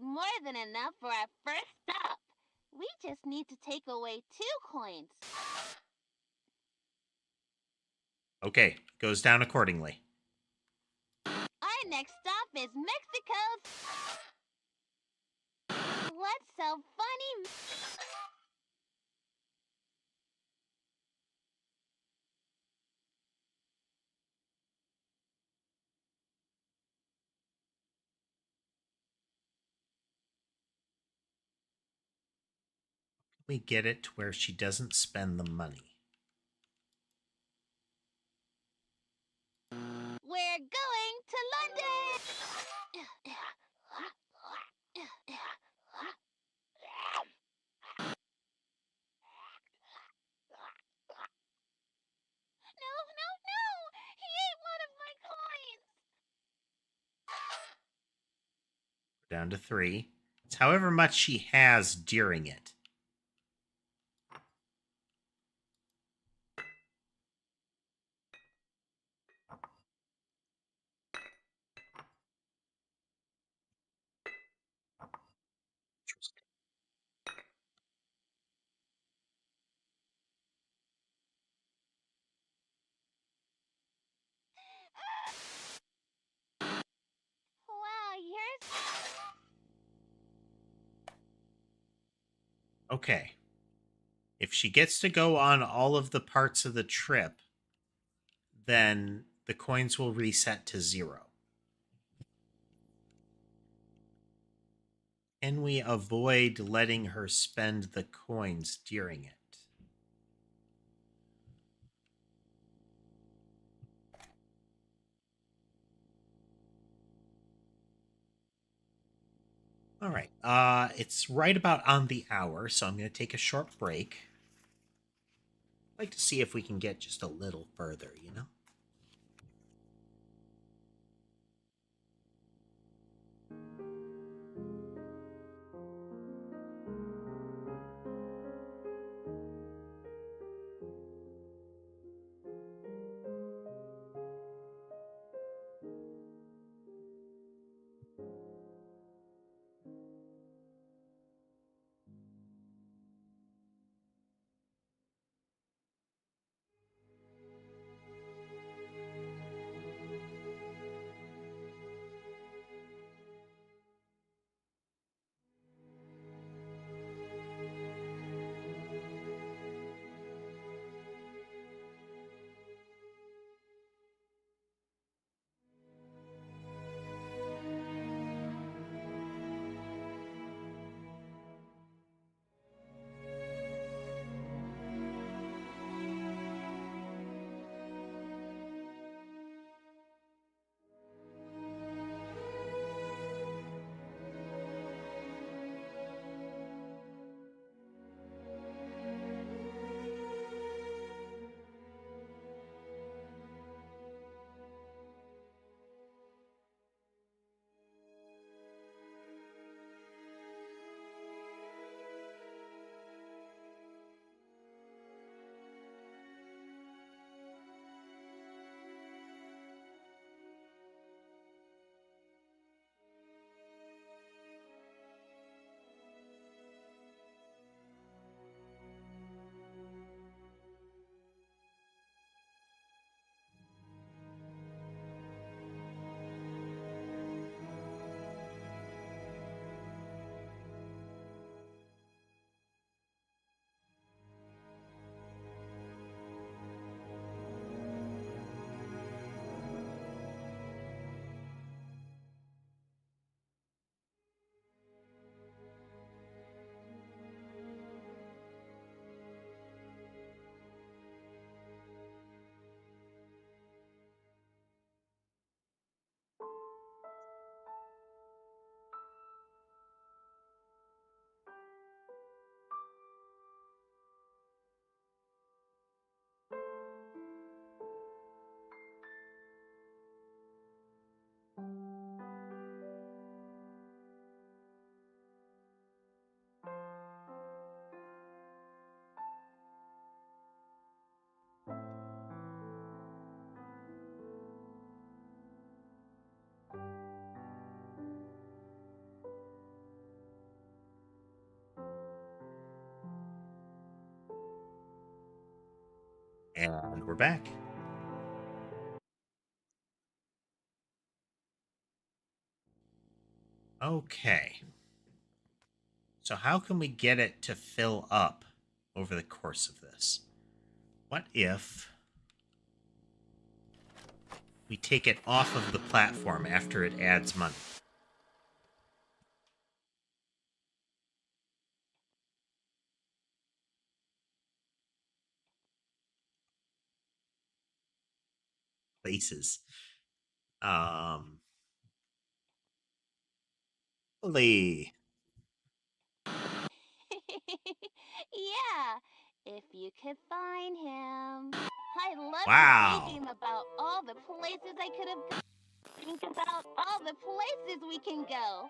more than enough for our first stop. We just need to take away 2 coins. Okay, goes down accordingly. Our next stop is Mexico's. What's so funny? We get it to where she doesn't spend the money. We're going to London! No, no, no! He ate one of my coins! Down to 3. It's however much she has during it. Wow, yours... Okay. If she gets to go on all of the parts of the trip, then the coins will reset to 0. Can we avoid letting her spend the coins during it? All right. It's right about on the hour, so I'm going to take a short break. I'd like to see if we can get just a little further, you know? And we're back. Okay. So how can we get it to fill up over the course of this? What if we take it off of the platform after it adds money? Places. Lee. Yeah, if you could find him. I love Wow. to daydream about all the places I could have gone. Think about all the places we can go.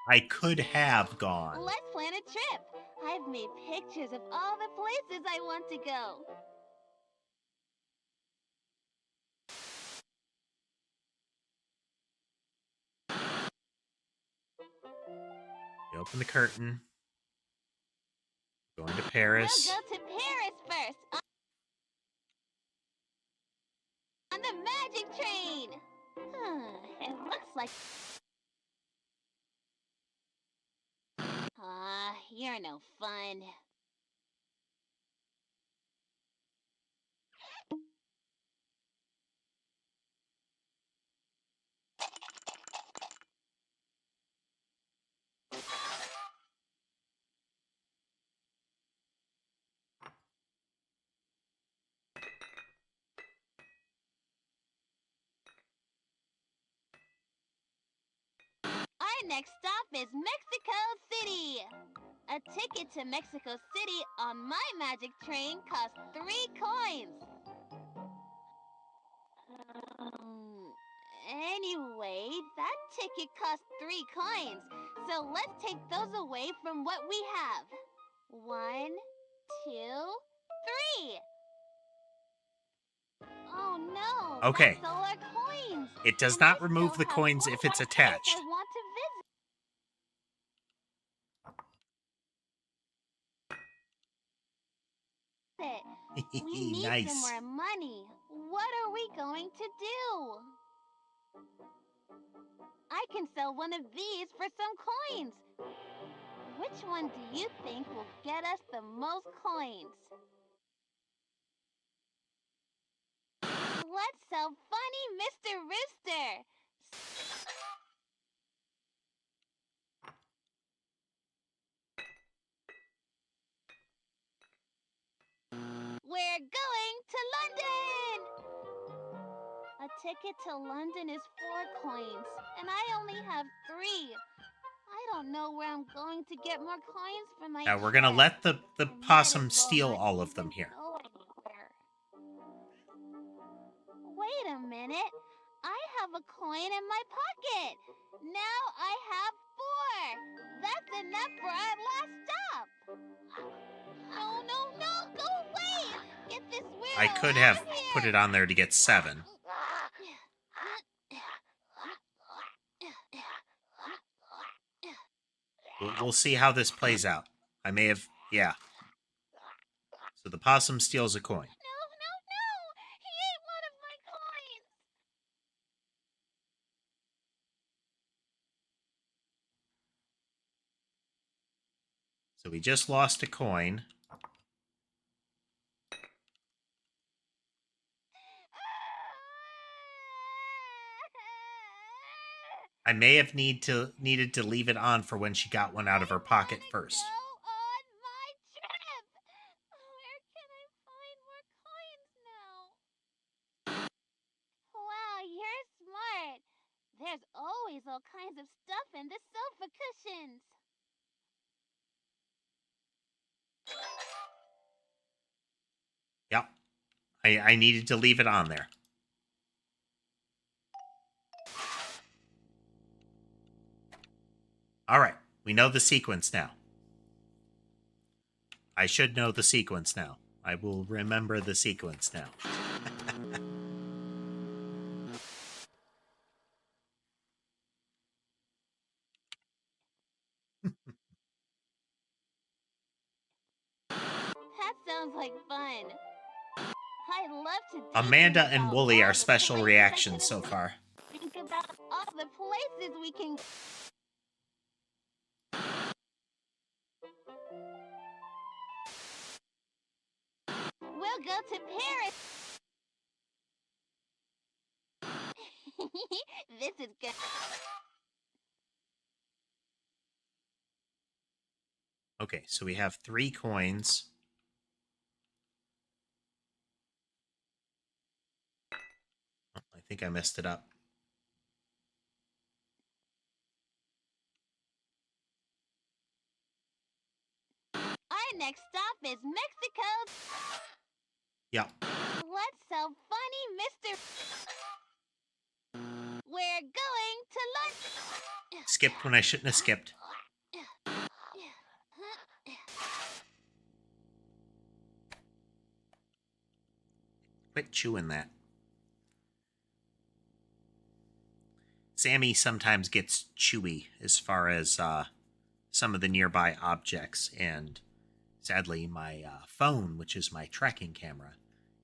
I could have gone. Let's plan a trip. I've made pictures of all the places I want to go. We open the curtain. Going to Paris. We'll go to Paris first. On the magic train. It looks like... You're no fun. Our next stop is Mexico City. A ticket to Mexico City on my magic train costs 3 coins. Anyway, that ticket costs 3 coins. So let's take those away from what we have. 1, 2, 3. Oh no! Okay. That's all our coins. It does And not I remove still the have coins one if it's more attached. place I want to visit. We need Nice. some more money. What are we going to do? I can sell one of these for some coins. Which one do you think will get us the most coins? Let's sell Funny Mr. Rooster. We're going to London! A ticket to London is 4 coins, and I only have 3. I don't know where I'm going to get more coins for my Now we're gonna trip. let the I might possum as well steal not all of them even here. go anywhere. Wait a minute. I have a coin in my pocket. Now I have 4. That's enough for our last stop. No, no, no, go away! Get this weirdo I could have out of here. put it on there to get 7. We'll see how this plays out. I may have... Yeah. So the possum steals a coin. No, no, no! He ate one of my coins! So we just lost a coin. I may have needed to leave it on for when she got one out of her pocket first. Go on my trip! Where can I find more coins now? Wow, you're smart. There's always all kinds of stuff in the sofa cushions. Yep. I needed to leave it on there. All right. We know the sequence now. I should know the sequence now. I will remember the sequence now. That sounds like fun. I love to Amanda daydream and about Wooly all are the special places I reactions can so far. think about all the places we can. We'll go to Paris. This is good. Okay, so we have 3 coins. Oh, I think I messed it up. Our next stop is Mexico. Yep. What's so funny, Mr. We're going to lunch. Skipped when I shouldn't have skipped. Quit chewing that. Sammy sometimes gets chewy as far as some of the nearby objects, and sadly, my phone, which is my tracking camera,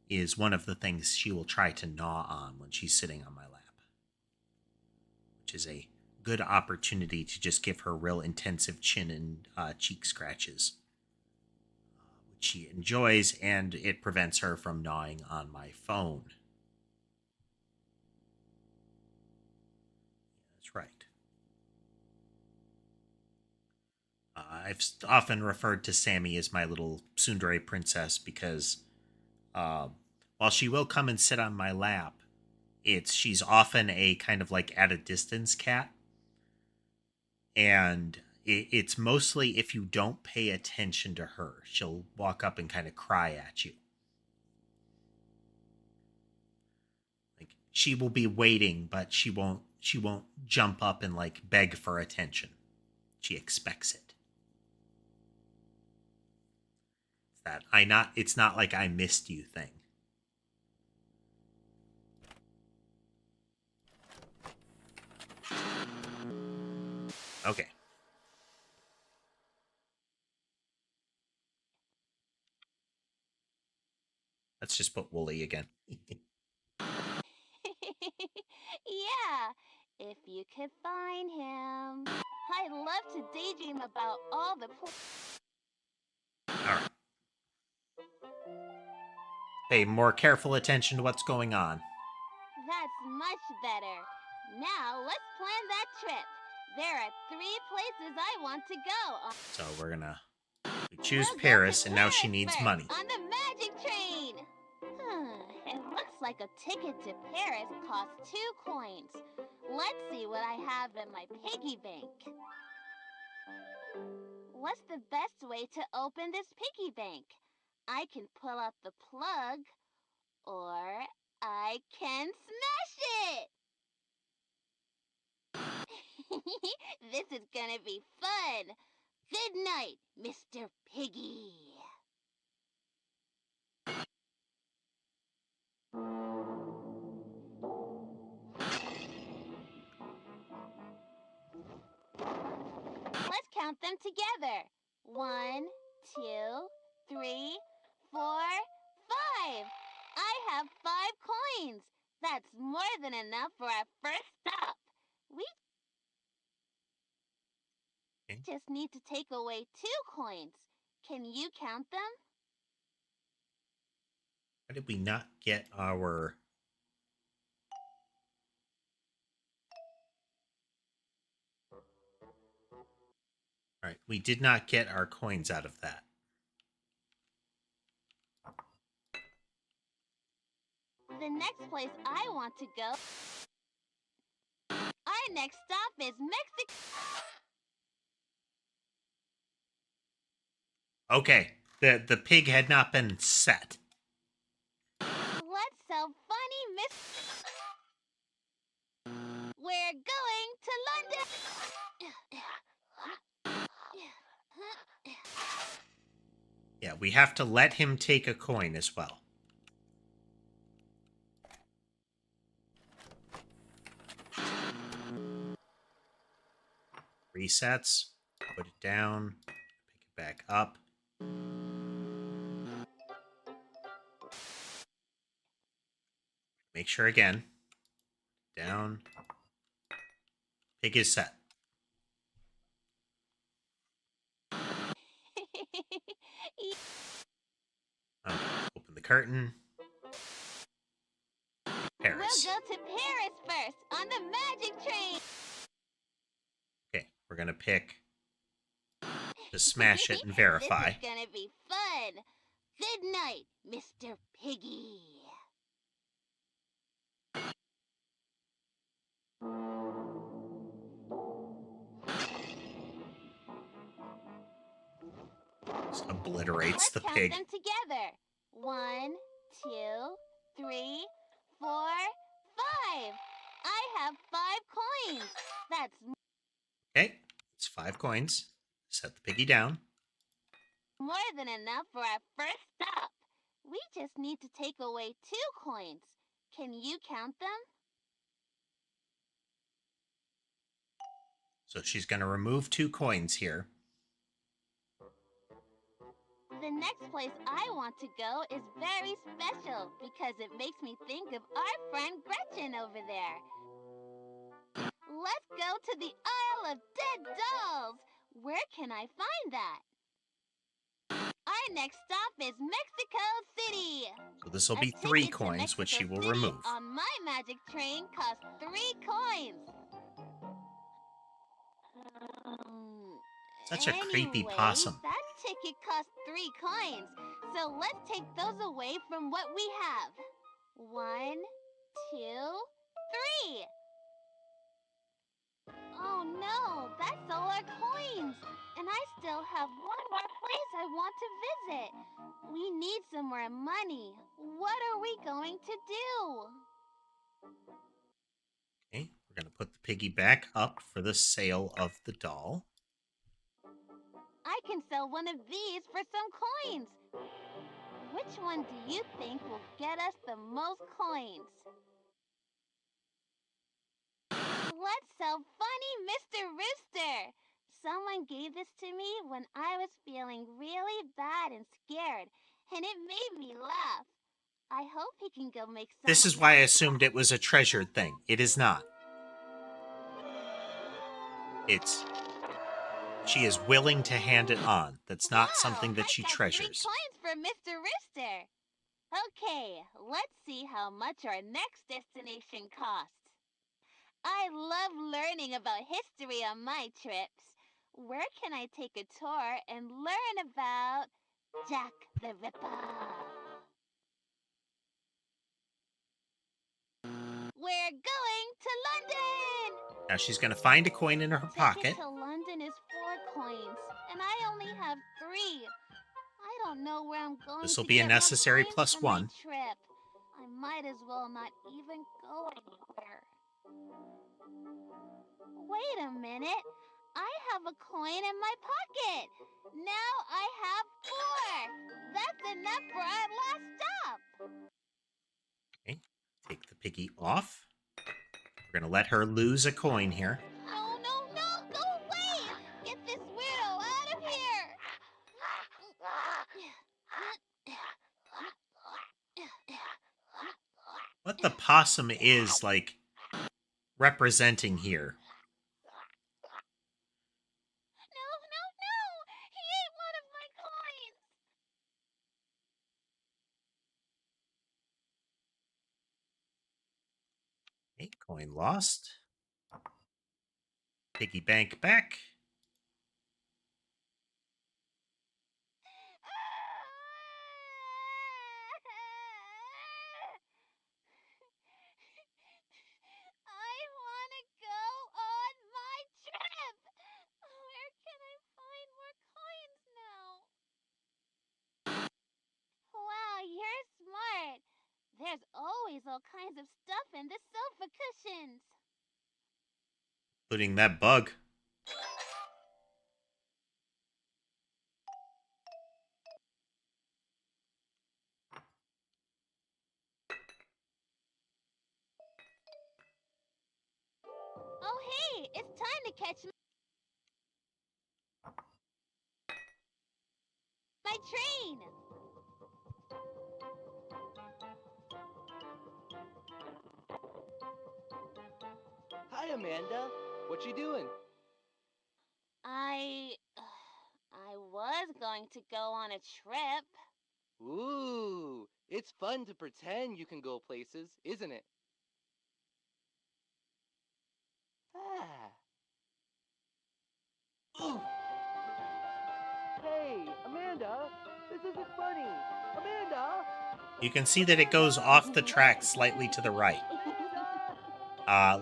is one of the things she will try to gnaw on when she's sitting on my lap, which is a good opportunity to just give her real intensive chin and cheek scratches, which she enjoys, and it prevents her from gnawing on my phone. That's right. I've often referred to Sammy as my little tsundere princess because while she will come and sit on my lap, she's often a kind of like at a distance cat. And it's mostly if you don't pay attention to her, she'll walk up and kind of cry at you. Like she will be waiting, but she won't jump up and like beg for attention. She expects it. It's not like I missed you thing. Okay. Let's just put Wooly again. Yeah, if you could find him. I love to daydream about all the. All right. Pay more careful attention to what's going on. That's much better. Now let's plan that trip. There are 3 places I want to go. So we choose Paris, and now she needs first, money. On the magic train. It looks like a ticket to Paris costs 2 coins. Let's see what I have in my piggy bank. What's the best way to open this piggy bank? I can pull out the plug, or I can smash it! This is gonna be fun! Good night, Mr. Piggy! Let's count them together. 1, 2, 3, 4, 5. I have 5 coins. That's more than enough for our first stop. We just need to take away 2 coins. Can you count them? Why did we not get our... All right, we did not get our coins out of that. The next place I want to go... Our next stop is Mexico. Okay, the pig had not been set. What's so funny, Miss... We're going to London. Yeah, we have to let him take a coin as well. Resets, put it down, pick it back up. Make sure again. Down. Pig is set. Open the curtain. Paris. We'll go to Paris first on the magic train. Okay, we're gonna pick to smash it and verify. This is gonna be fun. Good night, Mr. Piggy. Just obliterates Let's the count pig. them together. 1, 2, 3, 4, 5. I have 5 coins. That's Okay, it's 5 coins. Set the piggy down. more than enough for our first stop. We just need to take away 2 coins. Can you count them? So she's going to remove 2 coins here. The next place I want to go is very special because it makes me think of our friend Gretchen over there. Let's go to the Isle of Dead Dolls. Where can I find that? Our next stop is Mexico City. So this will A be 3 ticket to coins, which she Mexico will City remove. on my magic train costs 3 coins. Such a creepy Anyway, possum. That ticket costs 3 coins, so let's take those away from what we have. 1, 2, 3. Oh no, that's all our coins. And I still have one more place I want to visit. We need some more money. What are we going to do? Okay, we're going to put the piggy back up for the sale of the doll. I can sell one of these for some coins. Which one do you think will get us the most coins? Let's sell Funny Mr. Rooster. Someone gave this to me when I was feeling really bad and scared, and it made me laugh. I hope he can go make some. This is why I assumed it was a treasured thing. It is not. She is willing to hand it on. That's not something that she treasures. 3 coins for Mr. Rooster. Okay, let's see how much our next destination costs. I love learning about history on my trips. Where can I take a tour and learn about Jack the Ripper? We're going to London! Now she's going to find a coin in her pocket. Ticket to London is 4 coins, and I only have 3. I don't know where I'm going. This will to be a get more necessary coins plus for my 1. Trip. I might as well not even go anywhere. Wait a minute. I have a coin in my pocket. Now I have 4. That's enough for our last stop. Okay, take the piggy off. We're going to let her lose a coin here. No, no, no! Go away! Get this weirdo out of here! What the possum is, like, representing here. No, no, no! He ate one of my coins! Okay, coin lost. Piggy bank back. I want to go on my trip! Where can I find more coins now? Wow, you're smart. There's always all kinds of stuff in the sofa cushions. Including that bug. Oh, hey, it's time to catch my train. Hi, Amanda. What you doing? I was going to go on a trip. Ooh, it's fun to pretend you can go places, isn't it? Ah. Ooh. Hey, Amanda, this isn't funny. Amanda! You can see that it goes off the track slightly to the right.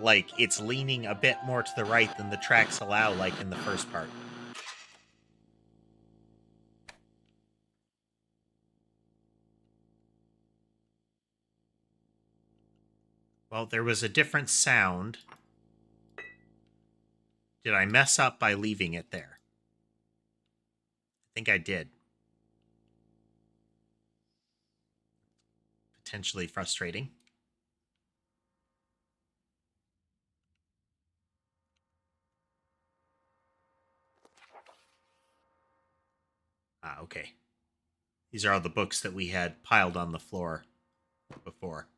Like it's leaning a bit more to the right than the tracks allow, like in the first part. Well, there was a different sound. Did I mess up by leaving it there? I think I did. Potentially frustrating. Okay. These are all the books that we had piled on the floor before.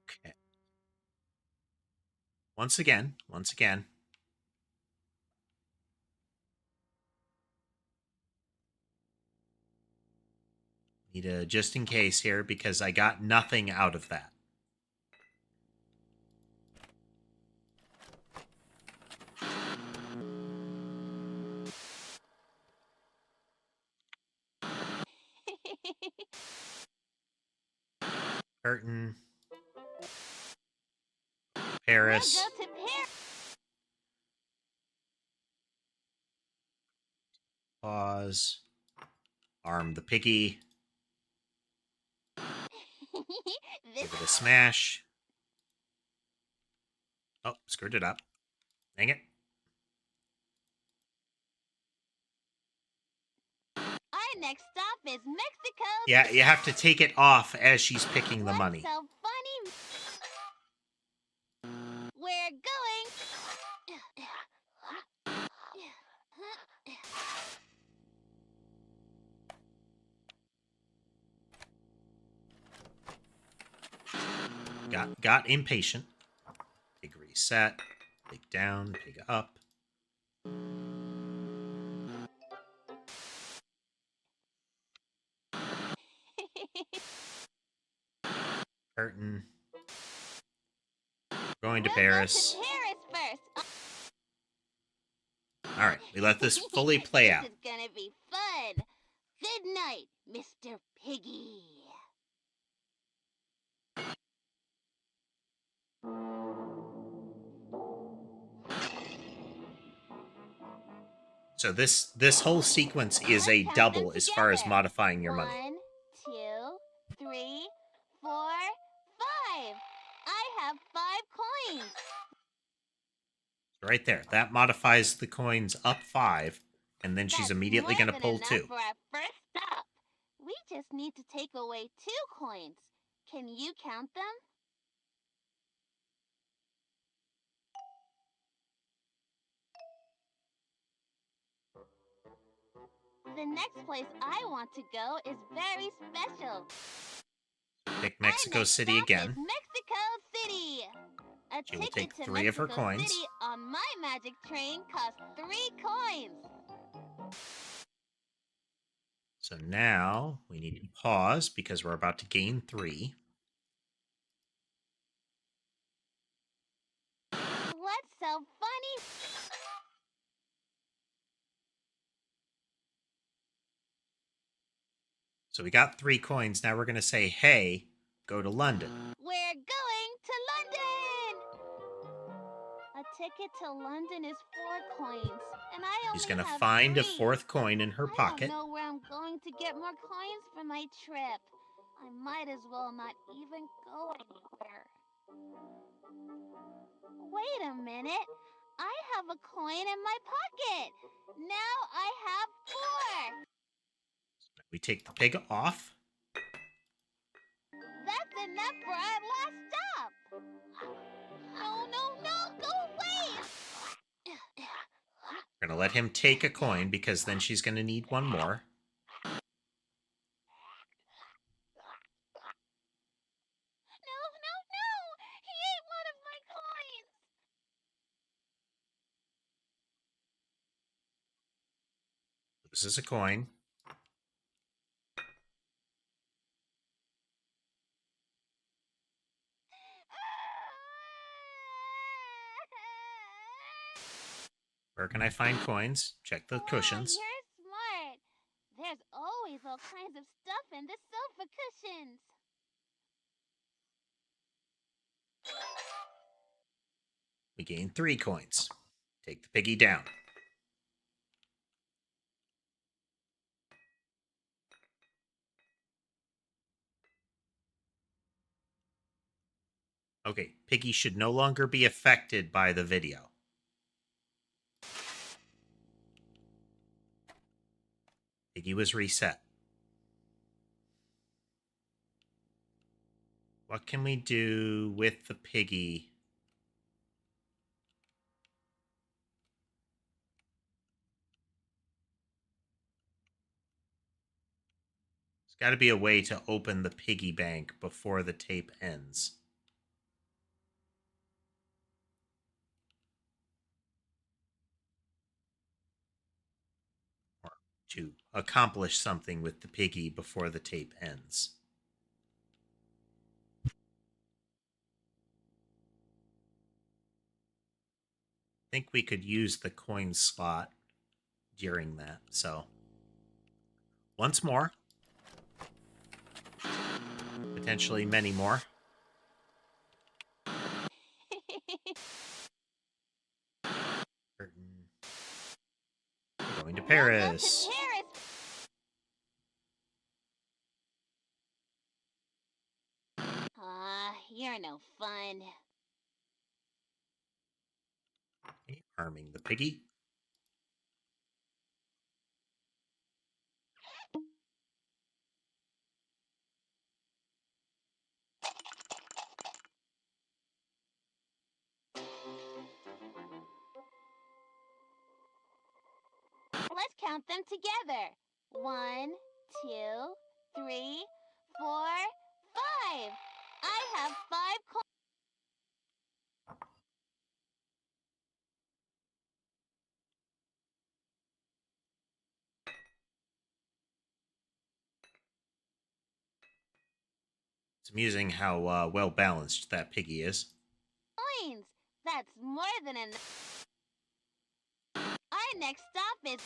Okay. Once again. Need a just in case here because I got nothing out of that. Curtain. Paris. We'll go to Paris. Pause. Arm the piggy. Give it a smash. Oh, screwed it up. Dang it. Our next stop is Mexico. Yeah, you have to take it off as she's picking the What's money. so funny? We're going. Got impatient. Pig reset. Pig down. Pig up. Curtain. Going to Paris. Go to Paris first. All right, we let this fully play out. This is gonna be fun. Good night, Mr. Piggy. So this whole sequence is a double as far as modifying your money. 1, 2, 3, 4, 5. I have 5 coins. Right there. That modifies the coins up 5, and then she's That's immediately going to more than pull enough 2. For our first stop. We just need to take away 2 coins. Can you count them? The next place I want to go is very special. Pick Mexico City again. Mexico City. A She will ticket take to 3 of her Mexico coins. City on my magic train costs 3 coins. So now we need to pause because we're about to gain 3. What's so funny? So we got 3 coins. Now we're going to say, hey, go to London. We're going to London! A ticket to London is 4 coins, and I only She's going to have find 3. a 4th coin in her pocket. I don't know where I'm going to get more coins for my trip. I might as well not even go anywhere. Wait a minute. I have a coin in my pocket. Now I have 4. We take the pig off. That's enough for our last stop. No, go away. We're going to let him take a coin because then she's going to need 1 more. This is a coin. Where can I find coins? Check the cushions. Wow, you're smart. There's always all kinds of stuff in the sofa cushions. We gain 3 coins. Take the piggy down. Okay, piggy should no longer be affected by the video. Piggy was reset. What can we do with the piggy? There's got to be a way to open the piggy bank before the tape ends. Or to accomplish something with the piggy before the tape ends. I think we could use the coin slot during that. So, once more. Potentially many more. Curtain. We're going to Paris. You're no fun. Okay, arming the piggy. Let's count them together. 1, 2, 3, 4, 5. I have 5 coins. It's amusing how well balanced that piggy is. That's more than enough. Our next stop is...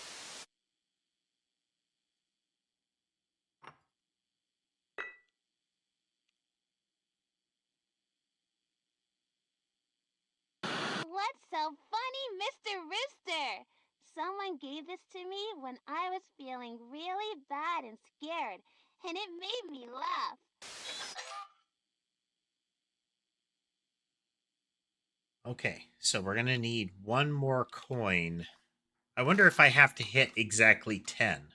What's so funny, Mr. Rooster? Someone gave this to me when I was feeling really bad and scared, and it made me laugh. Okay, so we're going to need one more coin. I wonder if I have to hit exactly 10.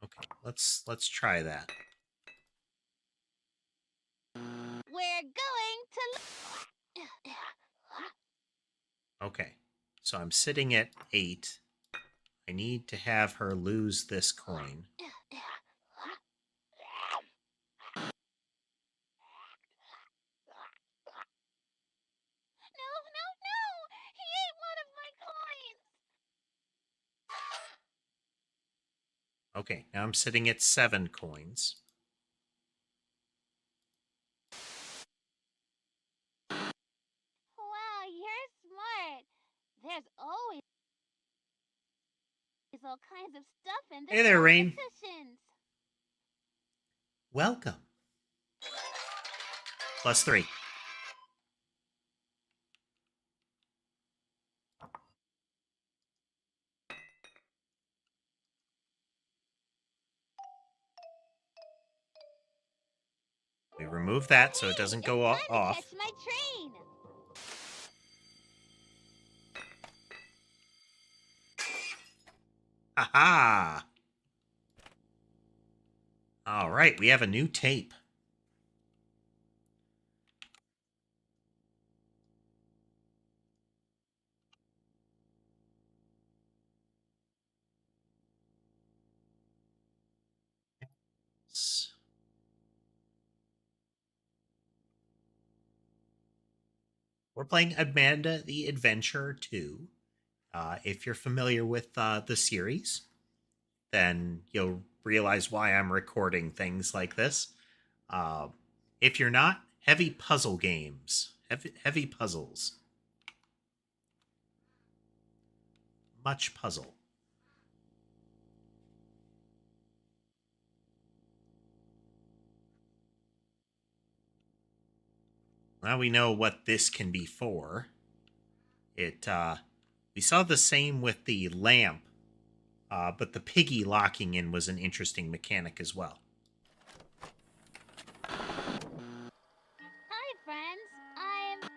Okay, let's try that. We're going to... Okay, so I'm sitting at 8. I need to have her lose this coin. No! He ate one of my coins! Okay, now I'm sitting at 7 coins. Wow, you're smart. There's always all kinds of stuff in the Hey there, Rain. cushions. Welcome. +3. We remove that so it doesn't go off. Catch my train. Ha-ha! All right, we have a new tape. We're playing Amanda the Adventurer 2. If you're familiar with the series, then you'll realize why I'm recording things like this. Uh, if you're not, heavy puzzle games. Heavy puzzles. Much puzzle. Now we know what this can be for. We saw the same with the lamp, but the piggy locking in was an interesting mechanic as well. Hi, friends.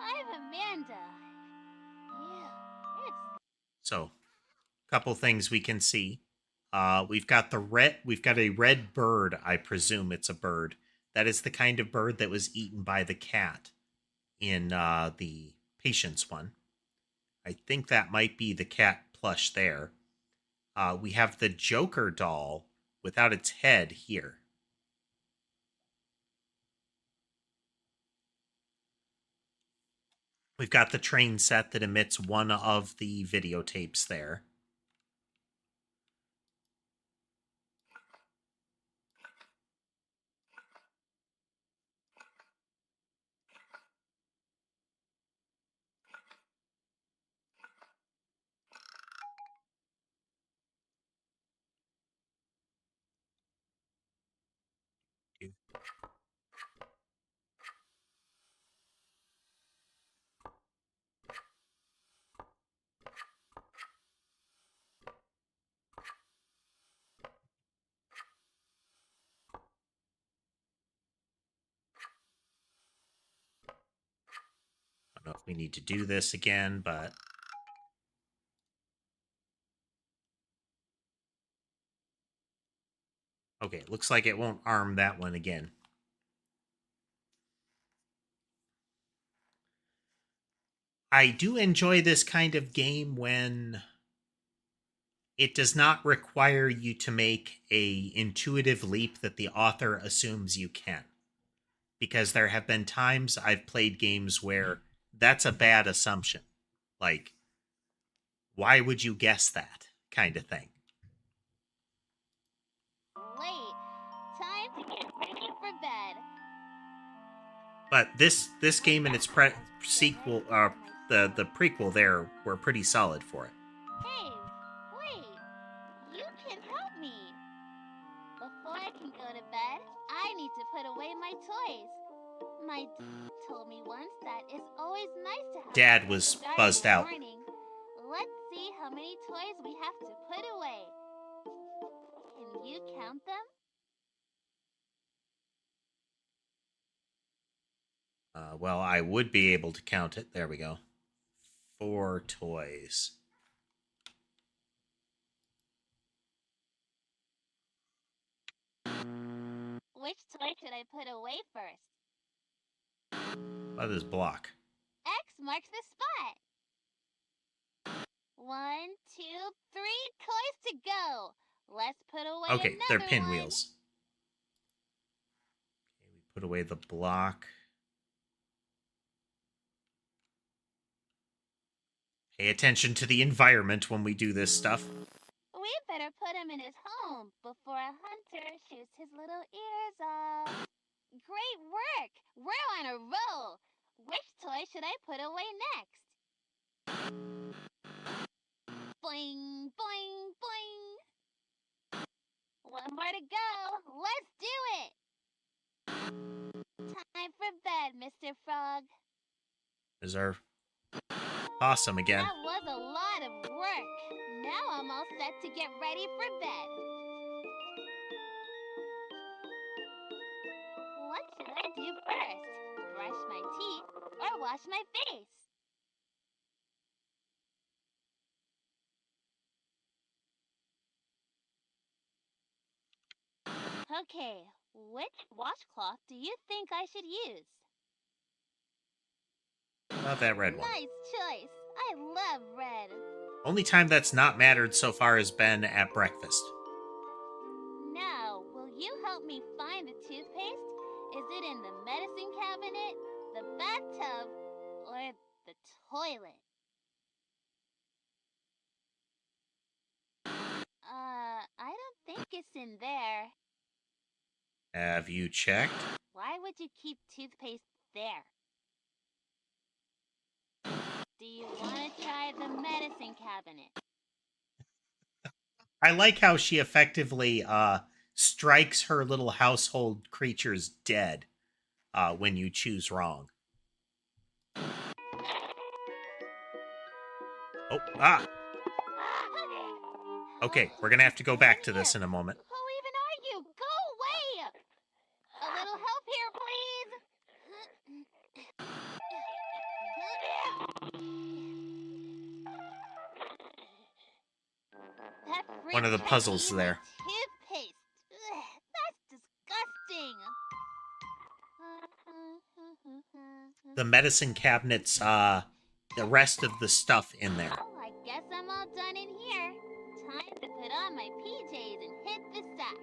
I'm Amanda. Yeah, it's So, couple things we can see. We've got a red bird. I presume it's a bird. That is the kind of bird that was eaten by the cat in the patient's one. I think that might be the cat plush there. We have the Joker doll without its head here. We've got the train set that emits one of the videotapes there. I don't know if we need to do this again, but okay, it looks like it won't arm that one again. I do enjoy this kind of game when it does not require you to make a intuitive leap that the author assumes you can. Because there have been times I've played games where that's a bad assumption. Like, why would you guess that kind of thing? late. Time to get ready for bed. But this game and its sequel, the prequel there were pretty solid for it. Hey, wait. You can help me. Before I can go to bed, I need to put away my toys. My dad told me once that it's always nice to have Dad was starting buzzed in the out. morning. Let's see how many toys we have to put away. Can you count them? Well, I would be able to count it. There we go. 4 toys. Which toy should I put away first? By this block. X marks the spot. 1, 2, 3 toys to go. Let's put away Okay, they're another one. pinwheels. Okay, we put away the block. Pay attention to the environment when we do this stuff. We better put him in his home before a hunter shoots his little ears off. Great work! We're on a roll. Which toy should I put away next? Boing, boing, boing. One more to go. Let's do it. Time for bed, Mr. Frog. There's our possum again. That was a lot of work. Now I'm all set to get ready for bed. What should I do first? Brush my teeth or wash my face? Okay, which washcloth do you think I should use? Not that red one. Nice choice. I love red. Only time that's not mattered so far has been at breakfast. Now, will you help me find the toothpaste? Is it in the medicine cabinet, the medicine there. Have you checked? Why would you keep toothpaste there? Do you want to try the medicine cabinet? I like how she effectively strikes her little household creatures dead when you choose wrong. Oh, ah! Okay, we're gonna have to go back to this in a moment. Who even are you? Go away! A little help here, please! That One of the freak puzzles tried to eat there. my toothpaste. Ugh, that's disgusting. The medicine cabinet's the rest of the stuff in there. Well, I guess I'm all done in here. Time to put on my PJs and hit the sack.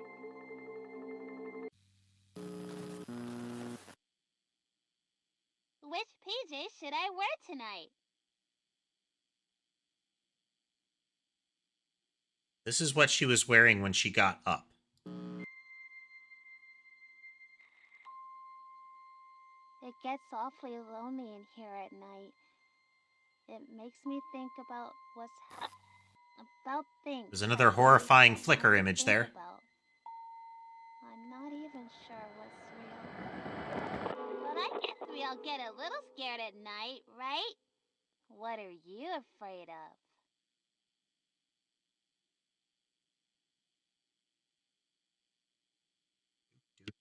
Which PJs should I wear tonight? This is what she was wearing when she got up. It gets awfully lonely in here at night. It makes me think about about things. There's another horrifying flicker image think there. about. I'm not even sure what's real. But I guess we all get a little scared at night, right? What are you afraid of?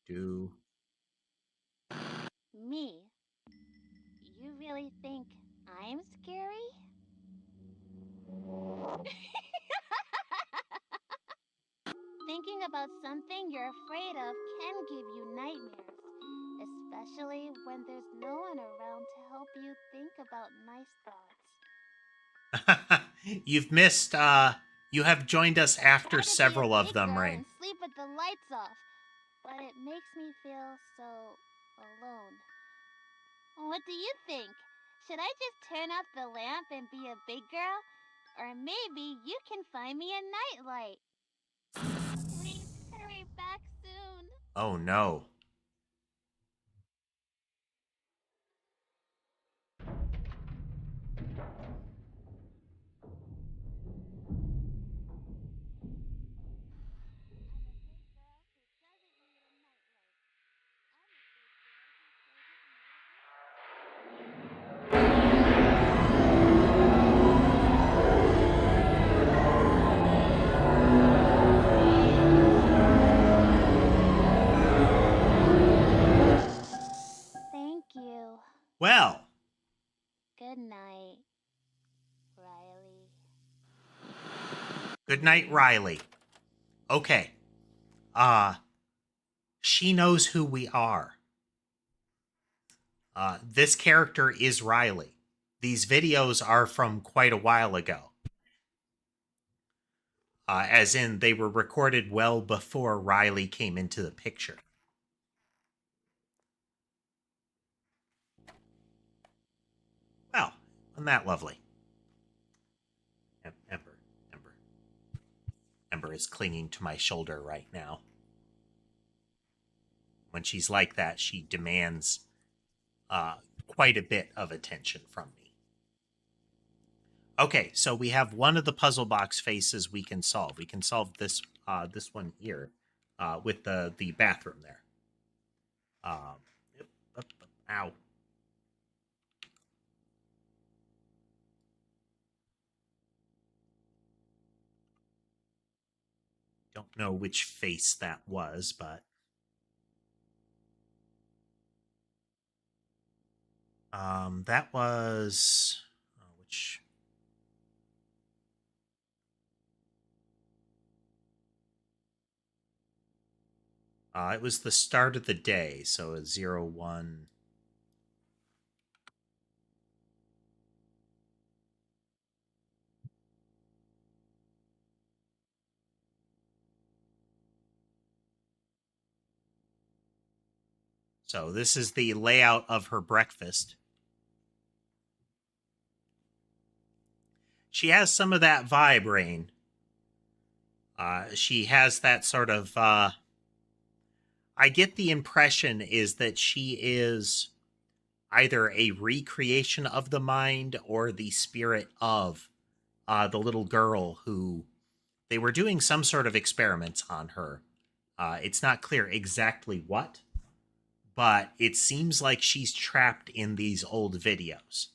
Do. Me? You really think I'm scary? Thinking about something you're afraid of can give you nightmares, especially when there's no one around to help you think about nice thoughts. You've missed, you have joined us after Try to be a several of big them, girl Rain. and sleep with the lights off, but it makes me feel so alone. What do you think? Should I just turn off the lamp and be a big girl? Or maybe you can find me a nightlight. Please hurry back soon. Oh no. Thank you. Well, Good night, Riley. good night, Riley. Okay. She knows who we are. This character is Riley. These videos are from quite a while ago. As in, they were recorded well before Riley came into the picture. Well, isn't that lovely? Ember is clinging to my shoulder right now. When she's like that, she demands quite a bit of attention from me. Okay, so we have one of the puzzle box faces we can solve. We can solve this this one here with the bathroom there. Ow. Don't know which face that was, but that was which. It was the start of the day, so a 01. So this is the layout of her breakfast. She has some of that vibe, Rain. She has that sort of. I get the impression is that she is either a recreation of the mind or the spirit of the little girl who they were doing some sort of experiments on her. It's not clear exactly what, but it seems like she's trapped in these old videos.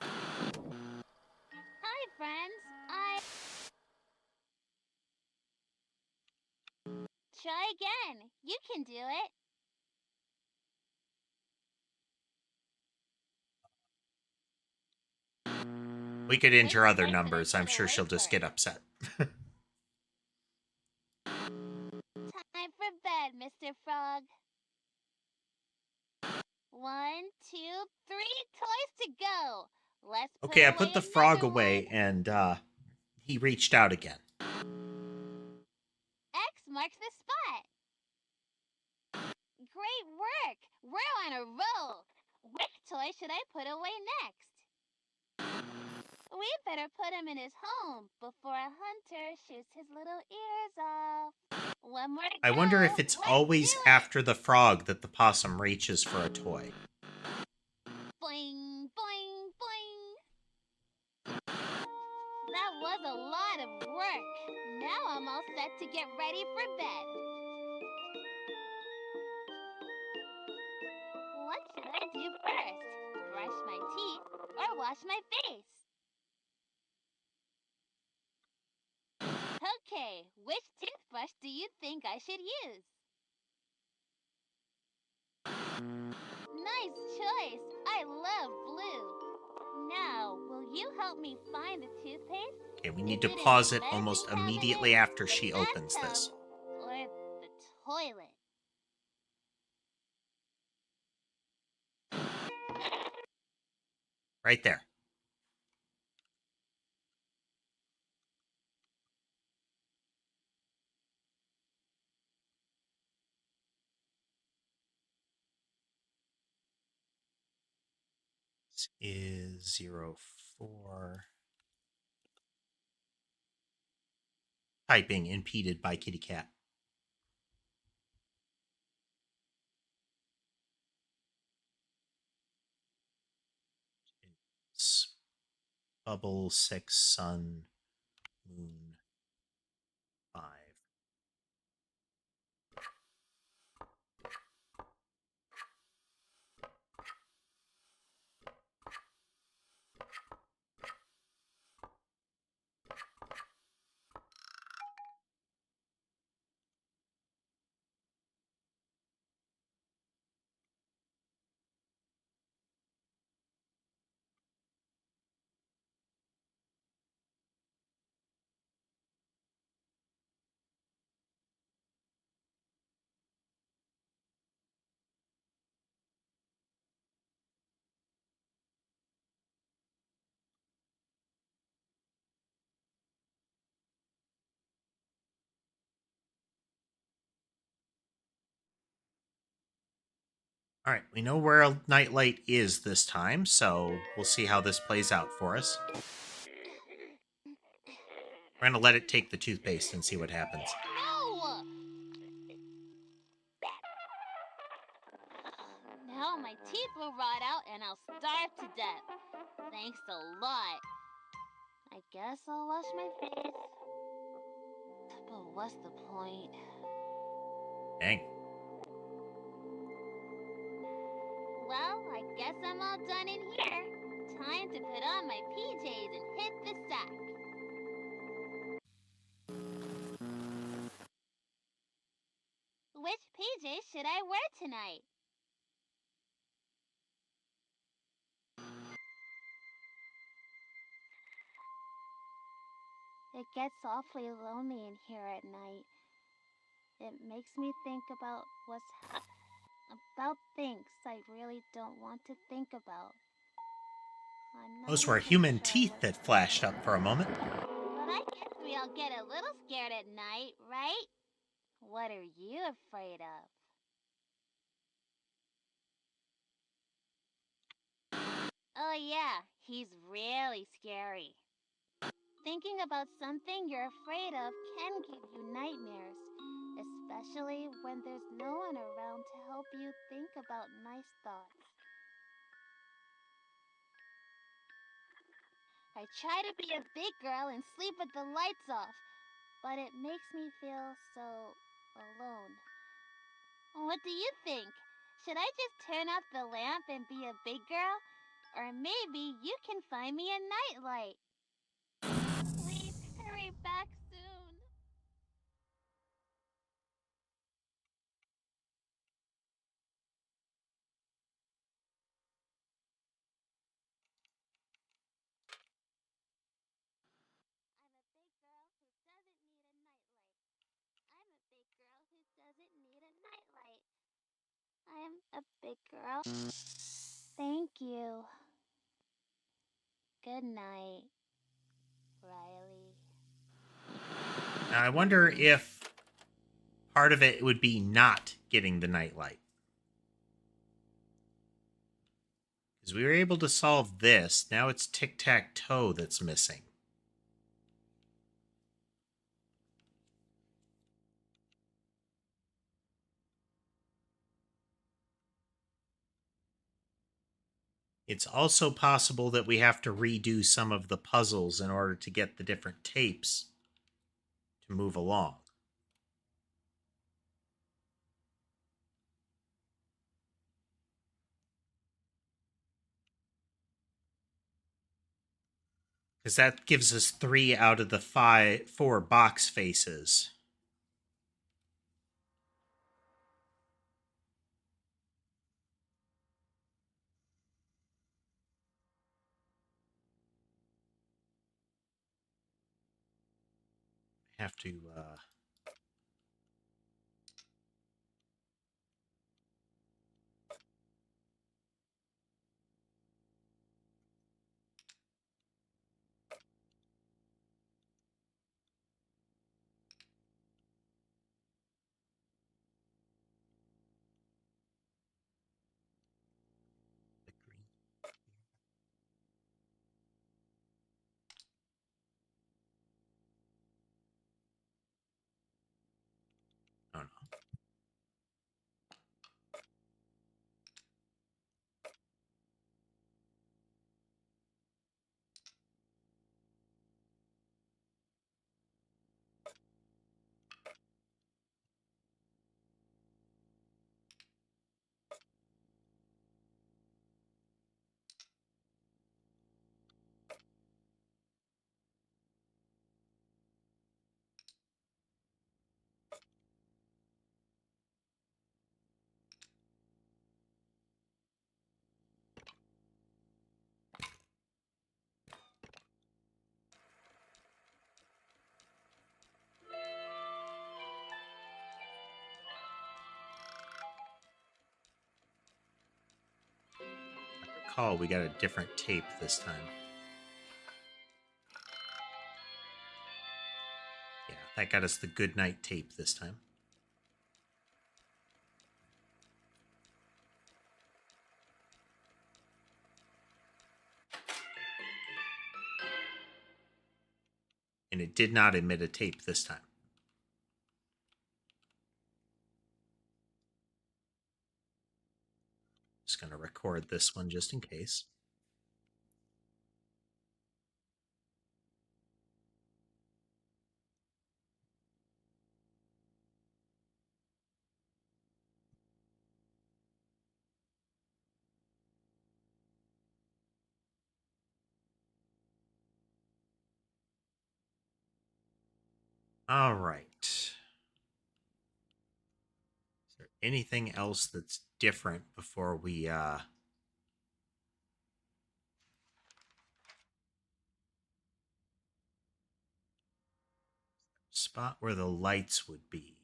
Hi, friends. Try again. You can do it. We could enter Which other toy should I numbers. I'm put sure away she'll just get first? upset. Time for bed, Mr. Frog. 1, 2, 3 toys to go. Let's put Okay, I away put the frog another away, one. and he reached out again. X marks the spot. Great work. We're on a roll. Which toy should I put away next? We better put him in his home before a hunter shoots his little ears off. One more to I go. wonder if it's Let's always do it. after the frog that the possum reaches for a toy. Boing, boing, boing. That was a lot of work. Now I'm all set to get ready for bed. What should I do first? Brush my teeth or wash my face? Okay, which toothbrush do you think I should use? Nice choice. I love blue. Now, will you help me find the toothpaste? Okay, we need Is to it in pause the it almost medicine immediately cabinet, after the she opens this. bathtub, or the toilet? Right there. This is 04. Typing impeded by kitty cat. It's bubble 6 sun moon 5. All right, we know where a nightlight is this time, so we'll see how this plays out for us. We're going to let it take the toothpaste and see what happens. No! Now my teeth will rot out and I'll starve to death. Thanks a lot. I guess I'll wash my face. But what's the point? Dang. Well, I guess I'm all done in here. Time to put on my PJs and hit the sack. Which PJs should I wear tonight? It gets awfully lonely in here at night. It makes me think about about things I really don't want to think about. I'm not Those were even human sure teeth what that flashed up for a moment. But I guess we all get a little scared at night, right? What are you afraid of? Oh yeah, he's really scary. thinking about something you're afraid of can give you nightmares, especially when there's no one around to help you think about nice thoughts. I try to be a big girl and sleep with the lights off, but it makes me feel so alone. What do you think? Should I just turn off the lamp and be a big girl? Or maybe you can find me a nightlight. Please hurry back soon. I'm a big girl who doesn't need a nightlight. I'm a big girl who doesn't need a nightlight. I'm a big girl. Thank you. Good night, Riley. Now, I wonder if part of it would be not getting the nightlight. Because we were able to solve this. Now it's tic-tac-toe that's missing. It's also possible that we have to redo some of the puzzles in order to get the different tapes to move along. Because that gives us 3 out of the 4 box faces. Have to the green. Oh no. Recall we got a different tape this time. Yeah, that got us the good night tape this time. And it did not emit a tape this time. Just going to record this one just in case. All right. Is there anything else that's different before we spot where the lights would be?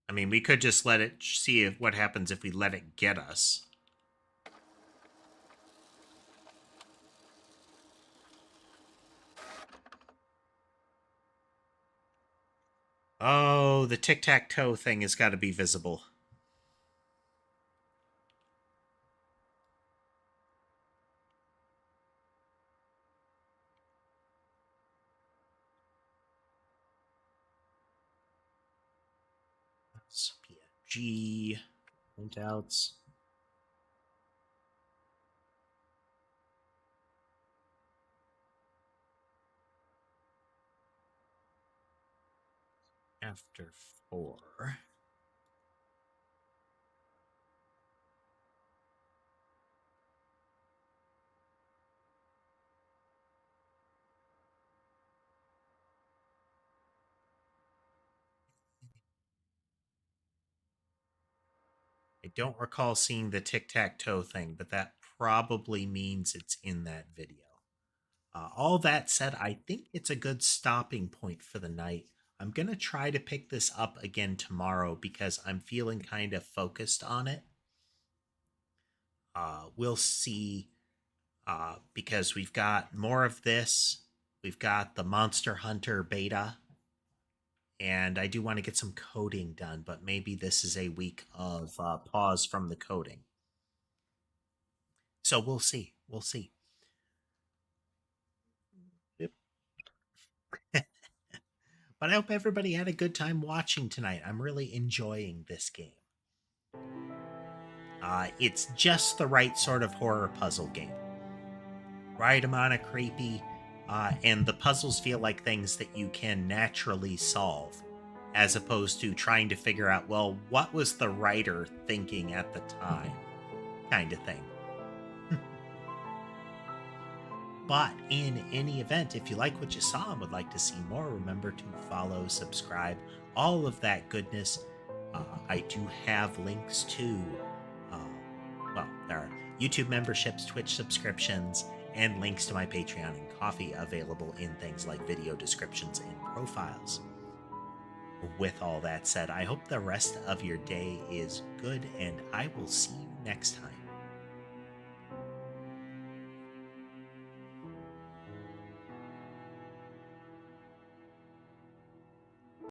I mean, we could just let it see what happens if we let it get us. Oh, the tic-tac-toe thing has got to be visible. G printouts. After 4. I don't recall seeing the tic-tac-toe thing, but that probably means it's in that video. All that said, I think it's a good stopping point for the night. I'm going to try to pick this up again tomorrow because I'm feeling kind of focused on it. We'll see, because we've got more of this. We've got the Monster Hunter beta, and I do want to get some coding done, but maybe this is a week of pause from the coding. So we'll see. We'll see. Yep. But I hope everybody had a good time watching tonight. I'm really enjoying this game. It's just the right sort of horror puzzle game. Right amount of creepy, and the puzzles feel like things that you can naturally solve, as opposed to trying to figure out, well, what was the writer thinking at the time, kind of thing. But in any event, if you like what you saw and would like to see more, remember to follow, subscribe, all of that goodness. I do have links to, there are YouTube memberships, Twitch subscriptions, and links to my Patreon and Coffee available in things like video descriptions and profiles. With all that said, I hope the rest of your day is good, and I will see you next time.